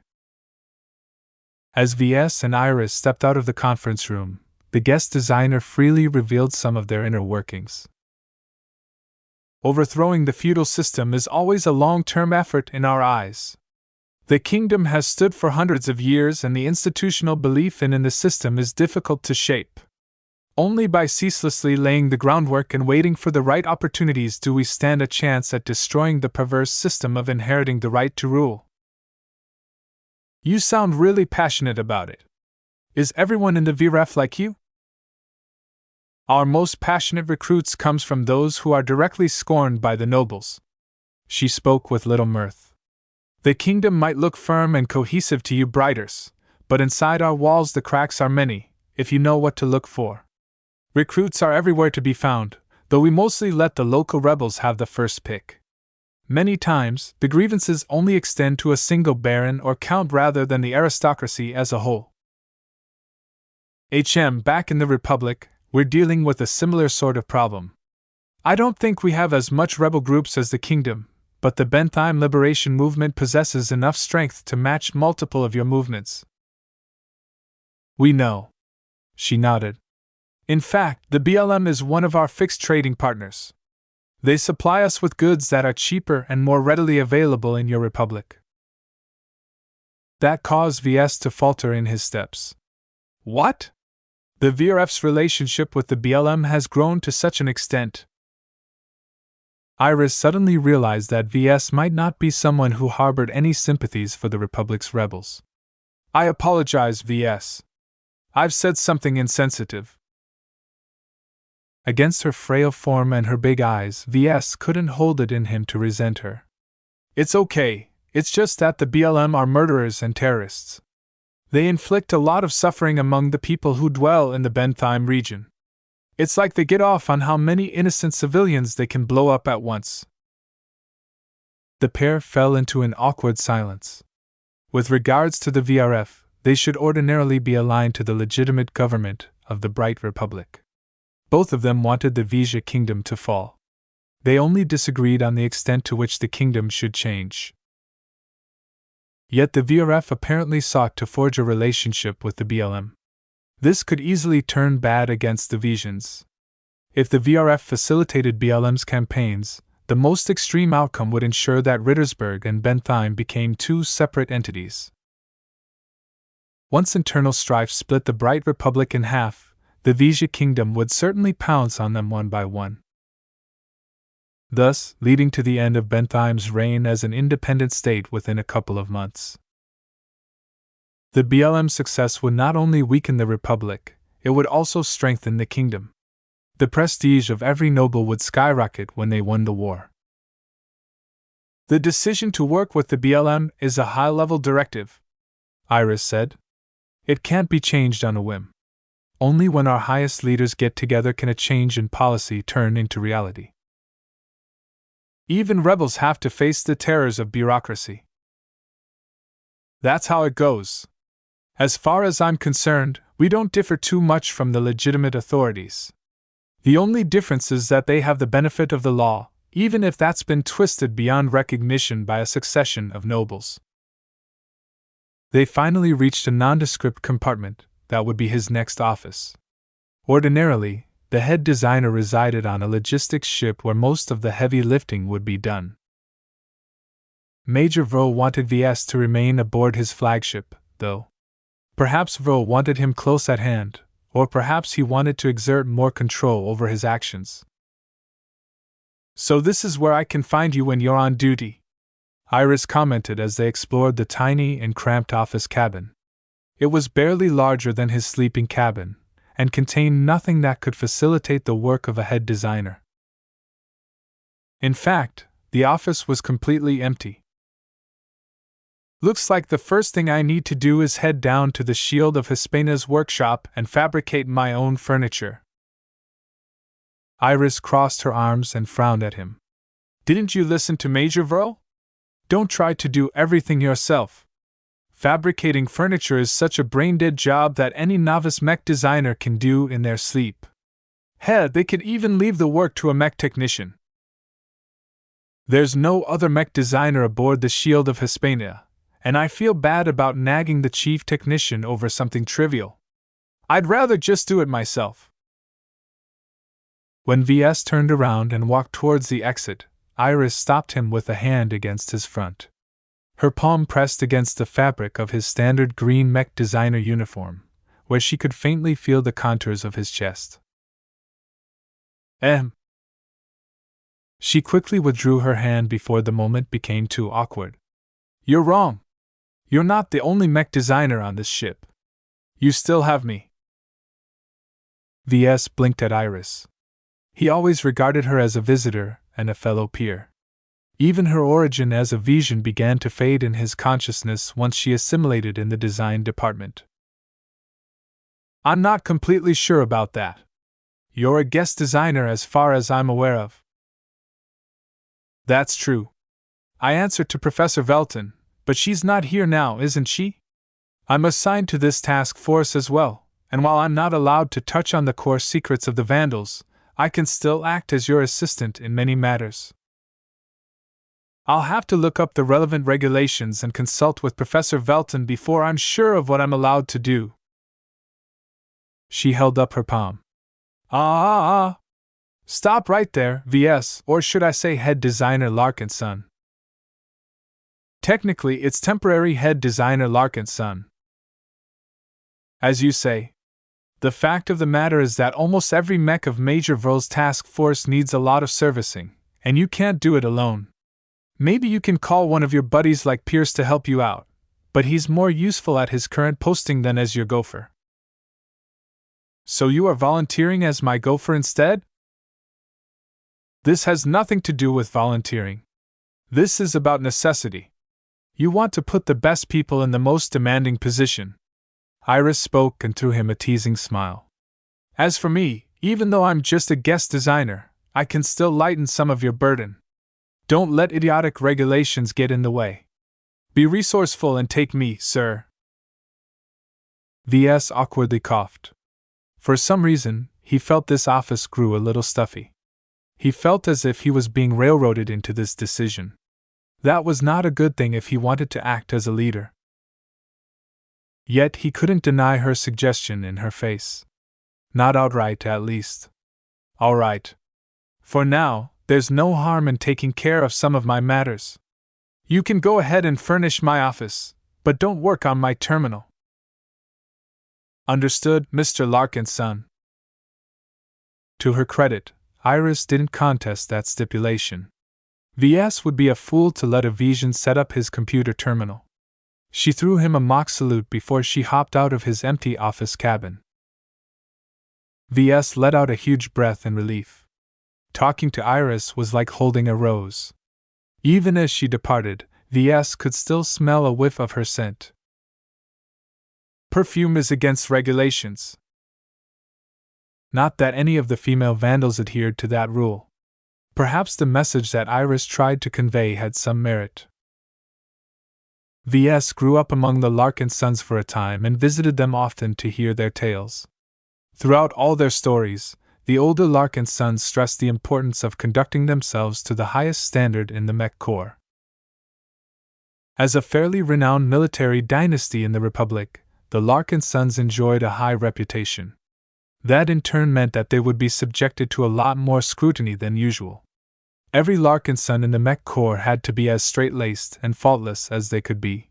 As VS and Iris stepped out of the conference room, the guest designer freely revealed some of their inner workings. Overthrowing the feudal system is always a long-term effort in our eyes. The kingdom has stood for hundreds of years and the institutional belief in the system is difficult to shape. Only by ceaselessly laying the groundwork and waiting for the right opportunities do we stand a chance at destroying the perverse system of inheriting the right to rule. You sound really passionate about it. Is everyone in the VRF like you? Our most passionate recruits comes from those who are directly scorned by the nobles. She spoke with little mirth. The kingdom might look firm and cohesive to you briters, but inside our walls the cracks are many, if you know what to look for. Recruits are everywhere to be found, though we mostly let the local rebels have the first pick. Many times, the grievances only extend to a single baron or count rather than the aristocracy as a whole. Back in the Republic, we're dealing with a similar sort of problem. I don't think we have as much rebel groups as the kingdom, but the Bentheim Liberation Movement possesses enough strength to match multiple of your movements. We know. She nodded. In fact, the BLM is one of our fixed trading partners. They supply us with goods that are cheaper and more readily available in your republic. That caused VS to falter in his steps. What? The VRF's relationship with the BLM has grown to such an extent. Iris suddenly realized that VS might not be someone who harbored any sympathies for the Republic's rebels. I apologize, VS. I've said something insensitive. Against her frail form and her big eyes, VS couldn't hold it in him to resent her. It's okay, it's just that the BLM are murderers and terrorists. They inflict a lot of suffering among the people who dwell in the Bentheim region. It's like they get off on how many innocent civilians they can blow up at once. The pair fell into an awkward silence. With regards to the VRF, they should ordinarily be aligned to the legitimate government of the Bright Republic. Both of them wanted the Vija kingdom to fall. They only disagreed on the extent to which the kingdom should change. Yet the VRF apparently sought to forge a relationship with the BLM. This could easily turn bad against the Visions. If the VRF facilitated BLM's campaigns, the most extreme outcome would ensure that Rittersberg and Bentheim became two separate entities. Once internal strife split the bright republic in half, the Vigia kingdom would certainly pounce on them one by one, thus leading to the end of Bentheim's reign as an independent state within a couple of months. The BLM's success would not only weaken the republic, it would also strengthen the kingdom. The prestige of every noble would skyrocket when they won the war. The decision to work with the BLM is a high-level directive, Iris said. It can't be changed on a whim. Only when our highest leaders get together can a change in policy turn into reality. Even rebels have to face the terrors of bureaucracy. That's how it goes. As far as I'm concerned, we don't differ too much from the legitimate authorities. The only difference is that they have the benefit of the law, even if that's been twisted beyond recognition by a succession of nobles. They finally reached a nondescript compartment that would be his next office. Ordinarily, the head designer resided on a logistics ship where most of the heavy lifting would be done. Major Vaux wanted VS to remain aboard his flagship, though. Perhaps Vaux wanted him close at hand, or perhaps he wanted to exert more control over his actions. So this is where I can find you when you're on duty, Iris commented as they explored the tiny and cramped office cabin. It was barely larger than his sleeping cabin, and contained nothing that could facilitate the work of a head designer. In fact, the office was completely empty. Looks like the first thing I need to do is head down to the Shield of Hispaina's workshop and fabricate my own furniture. Iris crossed her arms and frowned at him. Didn't you listen to Major Vaux? Don't try to do everything yourself. Fabricating furniture is such a brain-dead job that any novice mech designer can do in their sleep. Hell, they could even leave the work to a mech technician. There's no other mech designer aboard the Shield of Hispania, and I feel bad about nagging the chief technician over something trivial. I'd rather just do it myself. When VS turned around and walked towards the exit, Iris stopped him with a hand against his front. Her palm pressed against the fabric of his standard green mech designer uniform, where she could faintly feel the contours of his chest. She quickly withdrew her hand before the moment became too awkward. You're wrong. You're not the only mech designer on this ship. You still have me. VS blinked at Iris. He always regarded her as a visitor and a fellow peer. Even her origin as a Vision began to fade in his consciousness once she assimilated in the design department. I'm not completely sure about that. You're a guest designer as far as I'm aware of. That's true. I answered to Professor Velton, but she's not here now, isn't she? I'm assigned to this task force as well, and while I'm not allowed to touch on the core secrets of the Vandals, I can still act as your assistant in many matters. I'll have to look up the relevant regulations and consult with Professor Velton before I'm sure of what I'm allowed to do. She held up her palm. Stop right there, VS, or should I say head designer Larkinson. Technically, it's temporary head designer Larkinson. As you say. The fact of the matter is that almost every mech of Major Vaux's task force needs a lot of servicing, and you can't do it alone. Maybe you can call one of your buddies like Pierce to help you out, but he's more useful at his current posting than as your gopher. So you are volunteering as my gopher instead? This has nothing to do with volunteering. This is about necessity. You want to put the best people in the most demanding position. Iris spoke and threw him a teasing smile. As for me, even though I'm just a guest designer, I can still lighten some of your burden. Don't let idiotic regulations get in the way. Be resourceful and take me, sir. VS awkwardly coughed. For some reason, he felt this office grew a little stuffy. He felt as if he was being railroaded into this decision. That was not a good thing if he wanted to act as a leader. Yet he couldn't deny her suggestion in her face. Not outright, at least. All right. For now, there's no harm in taking care of some of my matters. You can go ahead and furnish my office, but don't work on my terminal. Understood, Mr. Larkin's son. To her credit, Iris didn't contest that stipulation. VS would be a fool to let a Vision set up his computer terminal. She threw him a mock salute before she hopped out of his empty office cabin. VS let out a huge breath in relief. Talking to Iris was like holding a rose. Even as she departed, VS could still smell a whiff of her scent. Perfume is against regulations. Not that any of the female vandals adhered to that rule. Perhaps the message that Iris tried to convey had some merit. VS grew up among the Larkin sons for a time and visited them often to hear their tales. Throughout all their stories, the older Larkin sons stressed the importance of conducting themselves to the highest standard in the Mech Corps. As a fairly renowned military dynasty in the Republic, the Larkin sons enjoyed a high reputation. That in turn meant that they would be subjected to a lot more scrutiny than usual. Every Larkin son in the Mech Corps had to be as straight-laced and faultless as they could be.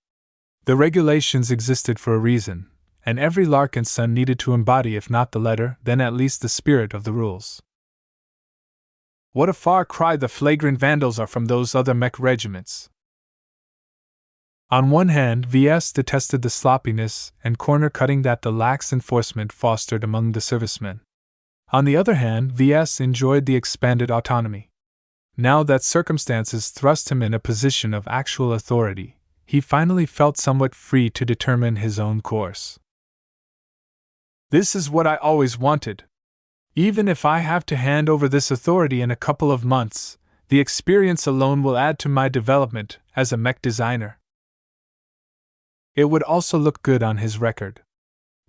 The regulations existed for a reason, and every Larkin son needed to embody, if not the letter, then at least the spirit of the rules. What a far cry the flagrant vandals are from those other Mech regiments. On one hand, VS detested the sloppiness and corner-cutting that the lax enforcement fostered among the servicemen. On the other hand, VS enjoyed the expanded autonomy. Now that circumstances thrust him in a position of actual authority, he finally felt somewhat free to determine his own course. This is what I always wanted. Even if I have to hand over this authority in a couple of months, the experience alone will add to my development as a mech designer. It would also look good on his record.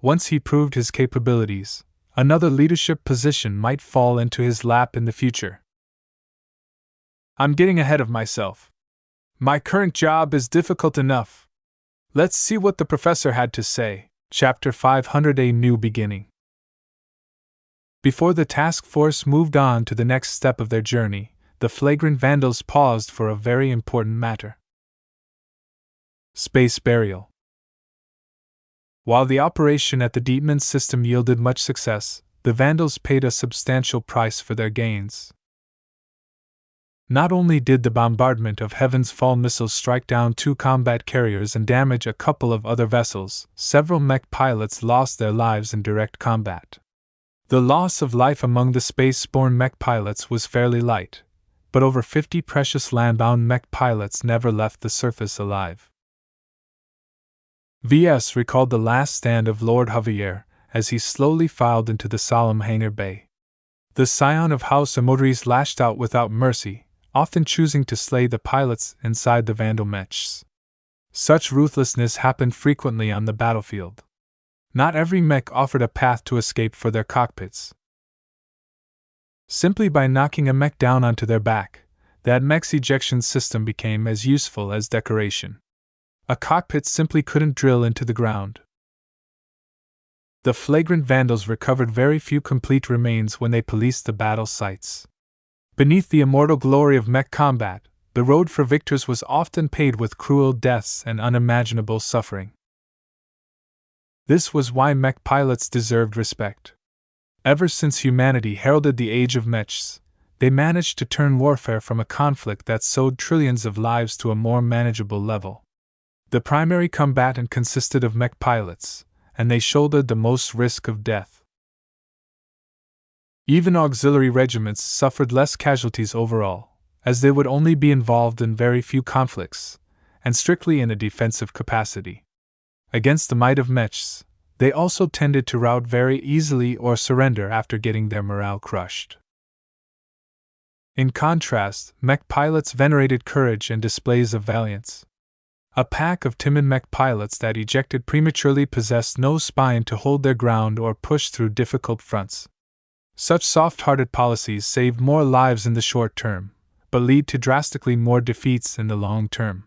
Once he proved his capabilities, another leadership position might fall into his lap in the future. I'm getting ahead of myself. My current job is difficult enough. Let's see what the professor had to say. Chapter 500: A New Beginning. Before the task force moved on to the next step of their journey, the flagrant vandals paused for a very important matter. Space burial. While the operation at the Dietmans system yielded much success, the vandals paid a substantial price for their gains. Not only did the bombardment of Heaven's Fall missiles strike down 2 combat carriers and damage a couple of other vessels, several mech pilots lost their lives in direct combat. The loss of life among the space-borne mech pilots was fairly light, but over 50 precious land-bound mech pilots never left the surface alive. VS recalled the last stand of Lord Javier as he slowly filed into the solemn hangar bay. The scion of House Amodris lashed out without mercy, often choosing to slay the pilots inside the Vandal mechs. Such ruthlessness happened frequently on the battlefield. Not every mech offered a path to escape for their cockpits. Simply by knocking a mech down onto their back, that mech's ejection system became as useful as decoration. A cockpit simply couldn't drill into the ground. The flagrant vandals recovered very few complete remains when they policed the battle sites. Beneath the immortal glory of mech combat, the road for victors was often paved with cruel deaths and unimaginable suffering. This was why mech pilots deserved respect. Ever since humanity heralded the age of mechs, they managed to turn warfare from a conflict that sowed trillions of lives to a more manageable level. The primary combatant consisted of mech pilots, and they shouldered the most risk of death. Even auxiliary regiments suffered less casualties overall, as they would only be involved in very few conflicts, and strictly in a defensive capacity. Against the might of mechs, they also tended to rout very easily or surrender after getting their morale crushed. In contrast, mech pilots venerated courage and displays of valiance. A pack of timid mech pilots that ejected prematurely possessed no spine to hold their ground or push through difficult fronts. Such soft-hearted policies save more lives in the short term, but lead to drastically more defeats in the long term.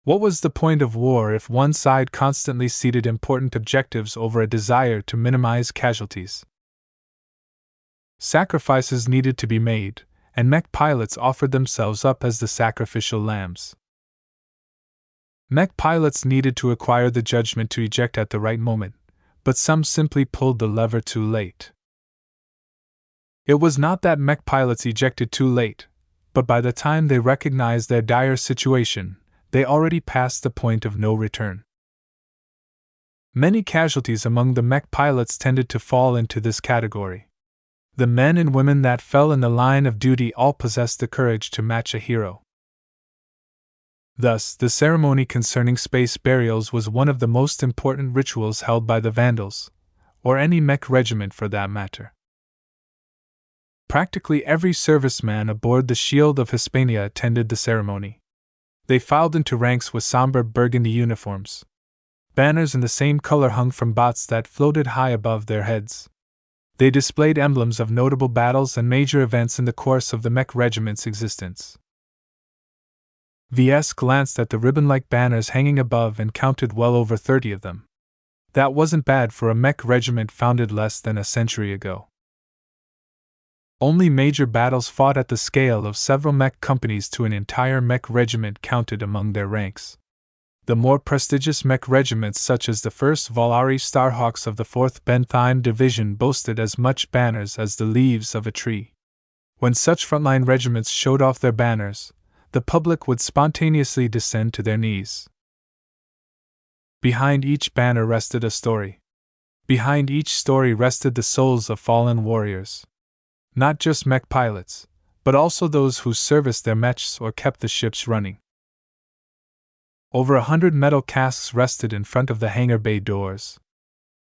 What was the point of war if one side constantly ceded important objectives over a desire to minimize casualties? Sacrifices needed to be made, and mech pilots offered themselves up as the sacrificial lambs. Mech pilots needed to acquire the judgment to eject at the right moment, but some simply pulled the lever too late. It was not that mech pilots ejected too late, but by the time they recognized their dire situation, they already passed the point of no return. Many casualties among the mech pilots tended to fall into this category. The men and women that fell in the line of duty all possessed the courage to match a hero. Thus, the ceremony concerning space burials was one of the most important rituals held by the Vandals, or any mech regiment for that matter. Practically every serviceman aboard the Shield of Hispania attended the ceremony. They filed into ranks with somber burgundy uniforms. Banners in the same color hung from bots that floated high above their heads. They displayed emblems of notable battles and major events in the course of the mech regiment's existence. VS glanced at the ribbon-like banners hanging above and counted well over 30 of them. That wasn't bad for a mech regiment founded less than a century ago. Only major battles fought at the scale of several mech companies to an entire mech regiment counted among their ranks. The more prestigious mech regiments such as the 1st Volari Starhawks of the 4th Bentheim Division boasted as much banners as the leaves of a tree. When such frontline regiments showed off their banners, the public would spontaneously descend to their knees. Behind each banner rested a story. Behind each story rested the souls of fallen warriors. Not just mech pilots, but also those who serviced their mechs or kept the ships running. Over 100 metal casks rested in front of the hangar bay doors.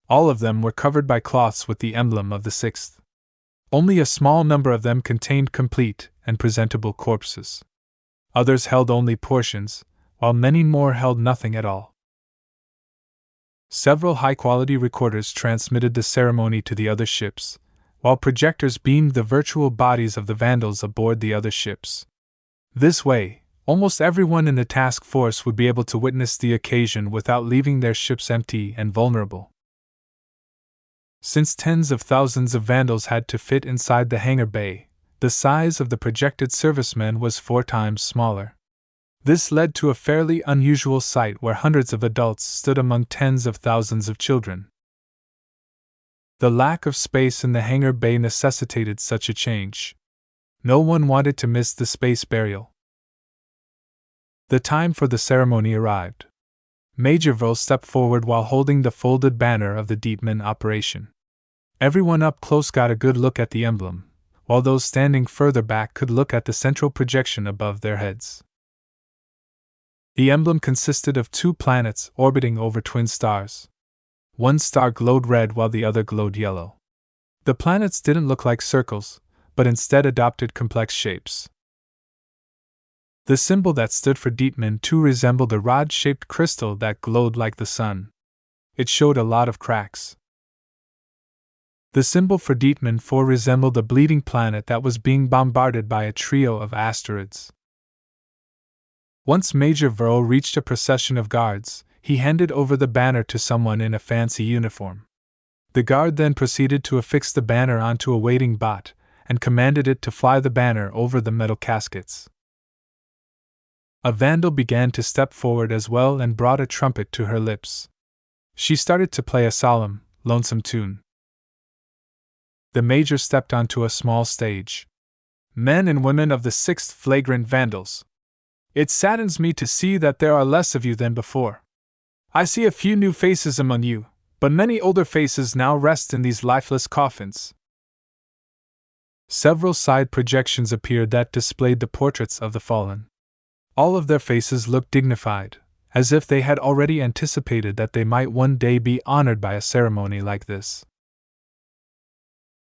All of them were covered by cloths with the emblem of the 6th. Only a small number of them contained complete and presentable corpses. Others held only portions, while many more held nothing at all. Several high-quality recorders transmitted the ceremony to the other ships, while projectors beamed the virtual bodies of the Vandals aboard the other ships. This way, almost everyone in the task force would be able to witness the occasion without leaving their ships empty and vulnerable. Since tens of thousands of Vandals had to fit inside the hangar bay, the size of the projected servicemen was 4 times smaller. This led to a fairly unusual sight where hundreds of adults stood among tens of thousands of children. The lack of space in the hangar bay necessitated such a change. No one wanted to miss the space burial. The time for the ceremony arrived. Major Vril stepped forward while holding the folded banner of the Deepman operation. Everyone up close got a good look at the emblem, while those standing further back could look at the central projection above their heads. The emblem consisted of 2 planets orbiting over twin stars. One star glowed red while the other glowed yellow. The planets didn't look like circles, but instead adopted complex shapes. The symbol that stood for Deepman too resembled a rod-shaped crystal that glowed like the sun. It showed a lot of cracks. The symbol for Deepman 4 resembled a bleeding planet that was being bombarded by a trio of asteroids. Once Major Vril reached a procession of guards, he handed over the banner to someone in a fancy uniform. The guard then proceeded to affix the banner onto a waiting bot, and commanded it to fly the banner over the metal caskets. A Vandal began to step forward as well and brought a trumpet to her lips. She started to play a solemn, lonesome tune. The Major stepped onto a small stage. Men and women of the 6th Flagrant Vandals. It saddens me to see that there are less of you than before. I see a few new faces among you, but many older faces now rest in these lifeless coffins. Several side projections appeared that displayed the portraits of the fallen. All of their faces looked dignified, as if they had already anticipated that they might one day be honored by a ceremony like this.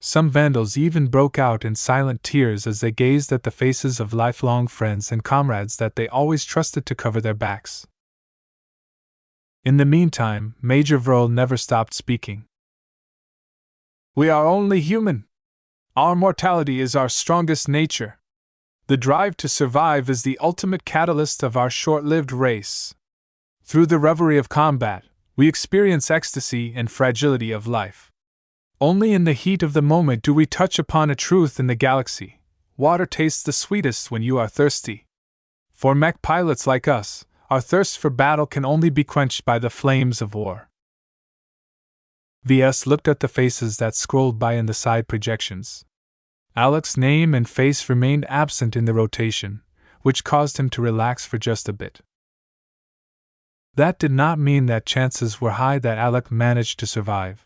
Some Vandals even broke out in silent tears as they gazed at the faces of lifelong friends and comrades that they always trusted to cover their backs. In the meantime, Major Vril never stopped speaking. We are only human. Our mortality is our strongest nature. The drive to survive is the ultimate catalyst of our short-lived race. Through the revelry of combat, we experience ecstasy and fragility of life. Only in the heat of the moment do we touch upon a truth in the galaxy. Water tastes the sweetest when you are thirsty. For mech pilots like us, our thirst for battle can only be quenched by the flames of war. VS looked at the faces that scrolled by in the side projections. Alec's name and face remained absent in the rotation, which caused him to relax for just a bit. That did not mean that chances were high that Alec managed to survive.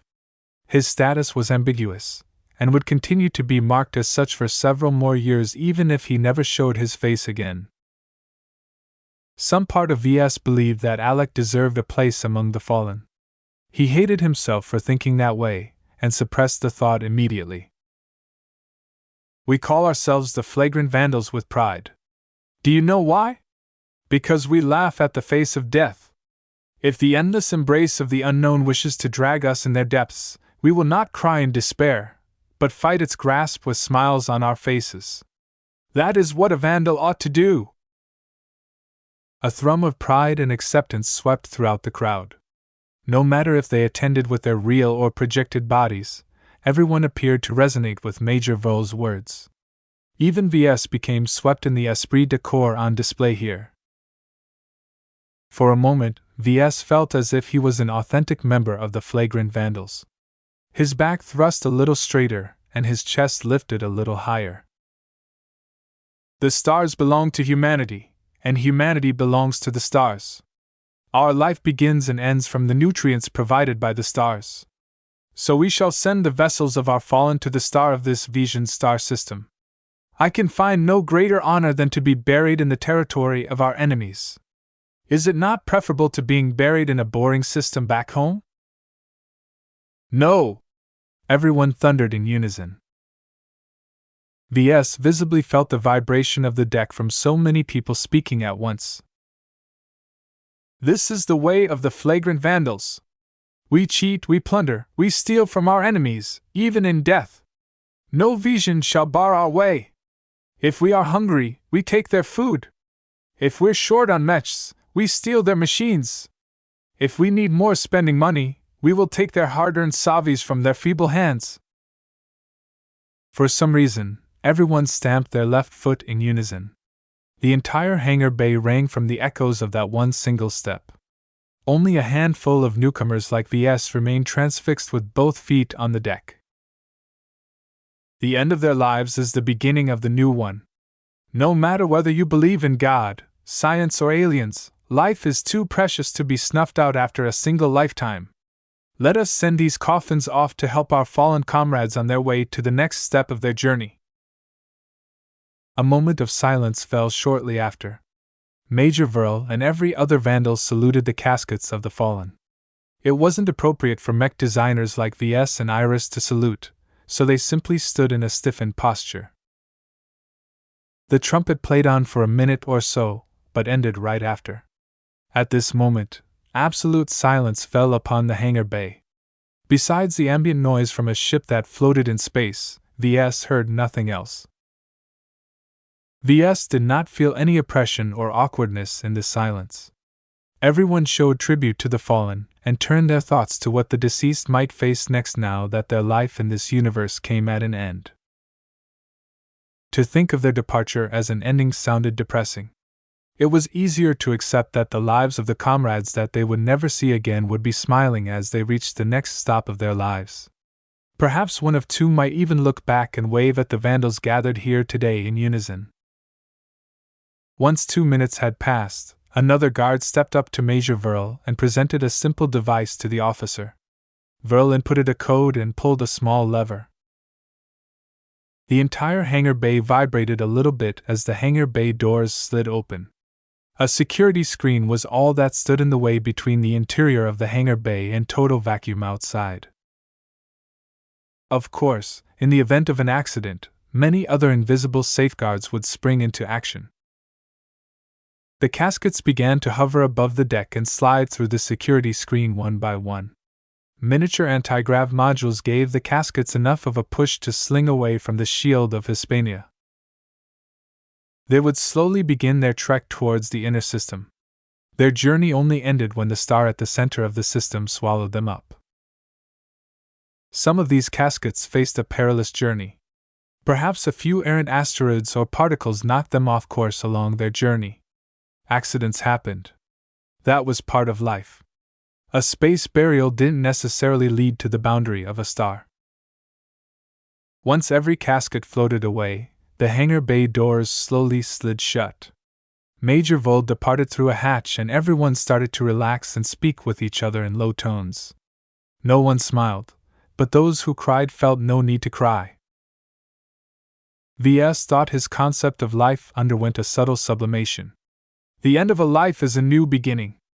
His status was ambiguous, and would continue to be marked as such for several more years even if he never showed his face again. Some part of VS believed that Alec deserved a place among the fallen. He hated himself for thinking that way, and suppressed the thought immediately. We call ourselves the Flagrant Vandals with pride. Do you know why? Because we laugh at the face of death. If the endless embrace of the unknown wishes to drag us in their depths, we will not cry in despair, but fight its grasp with smiles on our faces. That is what a Vandal ought to do. A thrum of pride and acceptance swept throughout the crowd. No matter if they attended with their real or projected bodies, everyone appeared to resonate with Major Vol's words. Even VS became swept in the esprit de corps on display here. For a moment, VS felt as if he was an authentic member of the Flagrant Vandals. His back thrust a little straighter, and his chest lifted a little higher. The stars belong to humanity, and humanity belongs to the stars. Our life begins and ends from the nutrients provided by the stars. So we shall send the vessels of our fallen to the star of this Vision star system. I can find no greater honor than to be buried in the territory of our enemies. Is it not preferable to being buried in a boring system back home? No! Everyone thundered in unison. VS visibly felt the vibration of the deck from so many people speaking at once. This is the way of the Flagrant Vandals. We cheat, we plunder, we steal from our enemies, even in death. No vision shall bar our way. If we are hungry, we take their food. If we're short on mechs, we steal their machines. If we need more spending money, we will take their hard-earned savis from their feeble hands. For some reason, everyone stamped their left foot in unison. The entire hangar bay rang from the echoes of that one single step. Only a handful of newcomers like VS remained transfixed with both feet on the deck. The end of their lives is the beginning of the new one. No matter whether you believe in God, science, or aliens, life is too precious to be snuffed out after a single lifetime. Let us send these coffins off to help our fallen comrades on their way to the next step of their journey. A moment of silence fell shortly after. Major Verl and every other Vandal saluted the caskets of the fallen. It wasn't appropriate for mech designers like VS and Iris to salute, so they simply stood in a stiffened posture. The trumpet played on for a minute or so, but ended right after. At this moment, absolute silence fell upon the hangar bay. Besides the ambient noise from a ship that floated in space, VS heard nothing else. VS did not feel any oppression or awkwardness in this silence. Everyone showed tribute to the fallen, and turned their thoughts to what the deceased might face next now that their life in this universe came at an end. To think of their departure as an ending sounded depressing. It was easier to accept that the lives of the comrades that they would never see again would be smiling as they reached the next stop of their lives. Perhaps one of two might even look back and wave at the Vandals gathered here today in unison. Once 2 minutes had passed, another guard stepped up to Major Verl and presented a simple device to the officer. Verl inputted a code and pulled a small lever. The entire hangar bay vibrated a little bit as the hangar bay doors slid open. A security screen was all that stood in the way between the interior of the hangar bay and total vacuum outside. Of course, in the event of an accident, many other invisible safeguards would spring into action. The caskets began to hover above the deck and slide through the security screen one by one. Miniature anti-grav modules gave the caskets enough of a push to sling away from the shield of Hispania. They would slowly begin their trek towards the inner system. Their journey only ended when the star at the center of the system swallowed them up. Some of these caskets faced a perilous journey. Perhaps a few errant asteroids or particles knocked them off course along their journey. Accidents happened. That was part of life. A space burial didn't necessarily lead to the boundary of a star. Once every casket floated away, the hangar bay doors slowly slid shut. Major Vold departed through a hatch and everyone started to relax and speak with each other in low tones. No one smiled, but those who cried felt no need to cry. V.S. thought his concept of life underwent a subtle sublimation. The end of a life is a new beginning.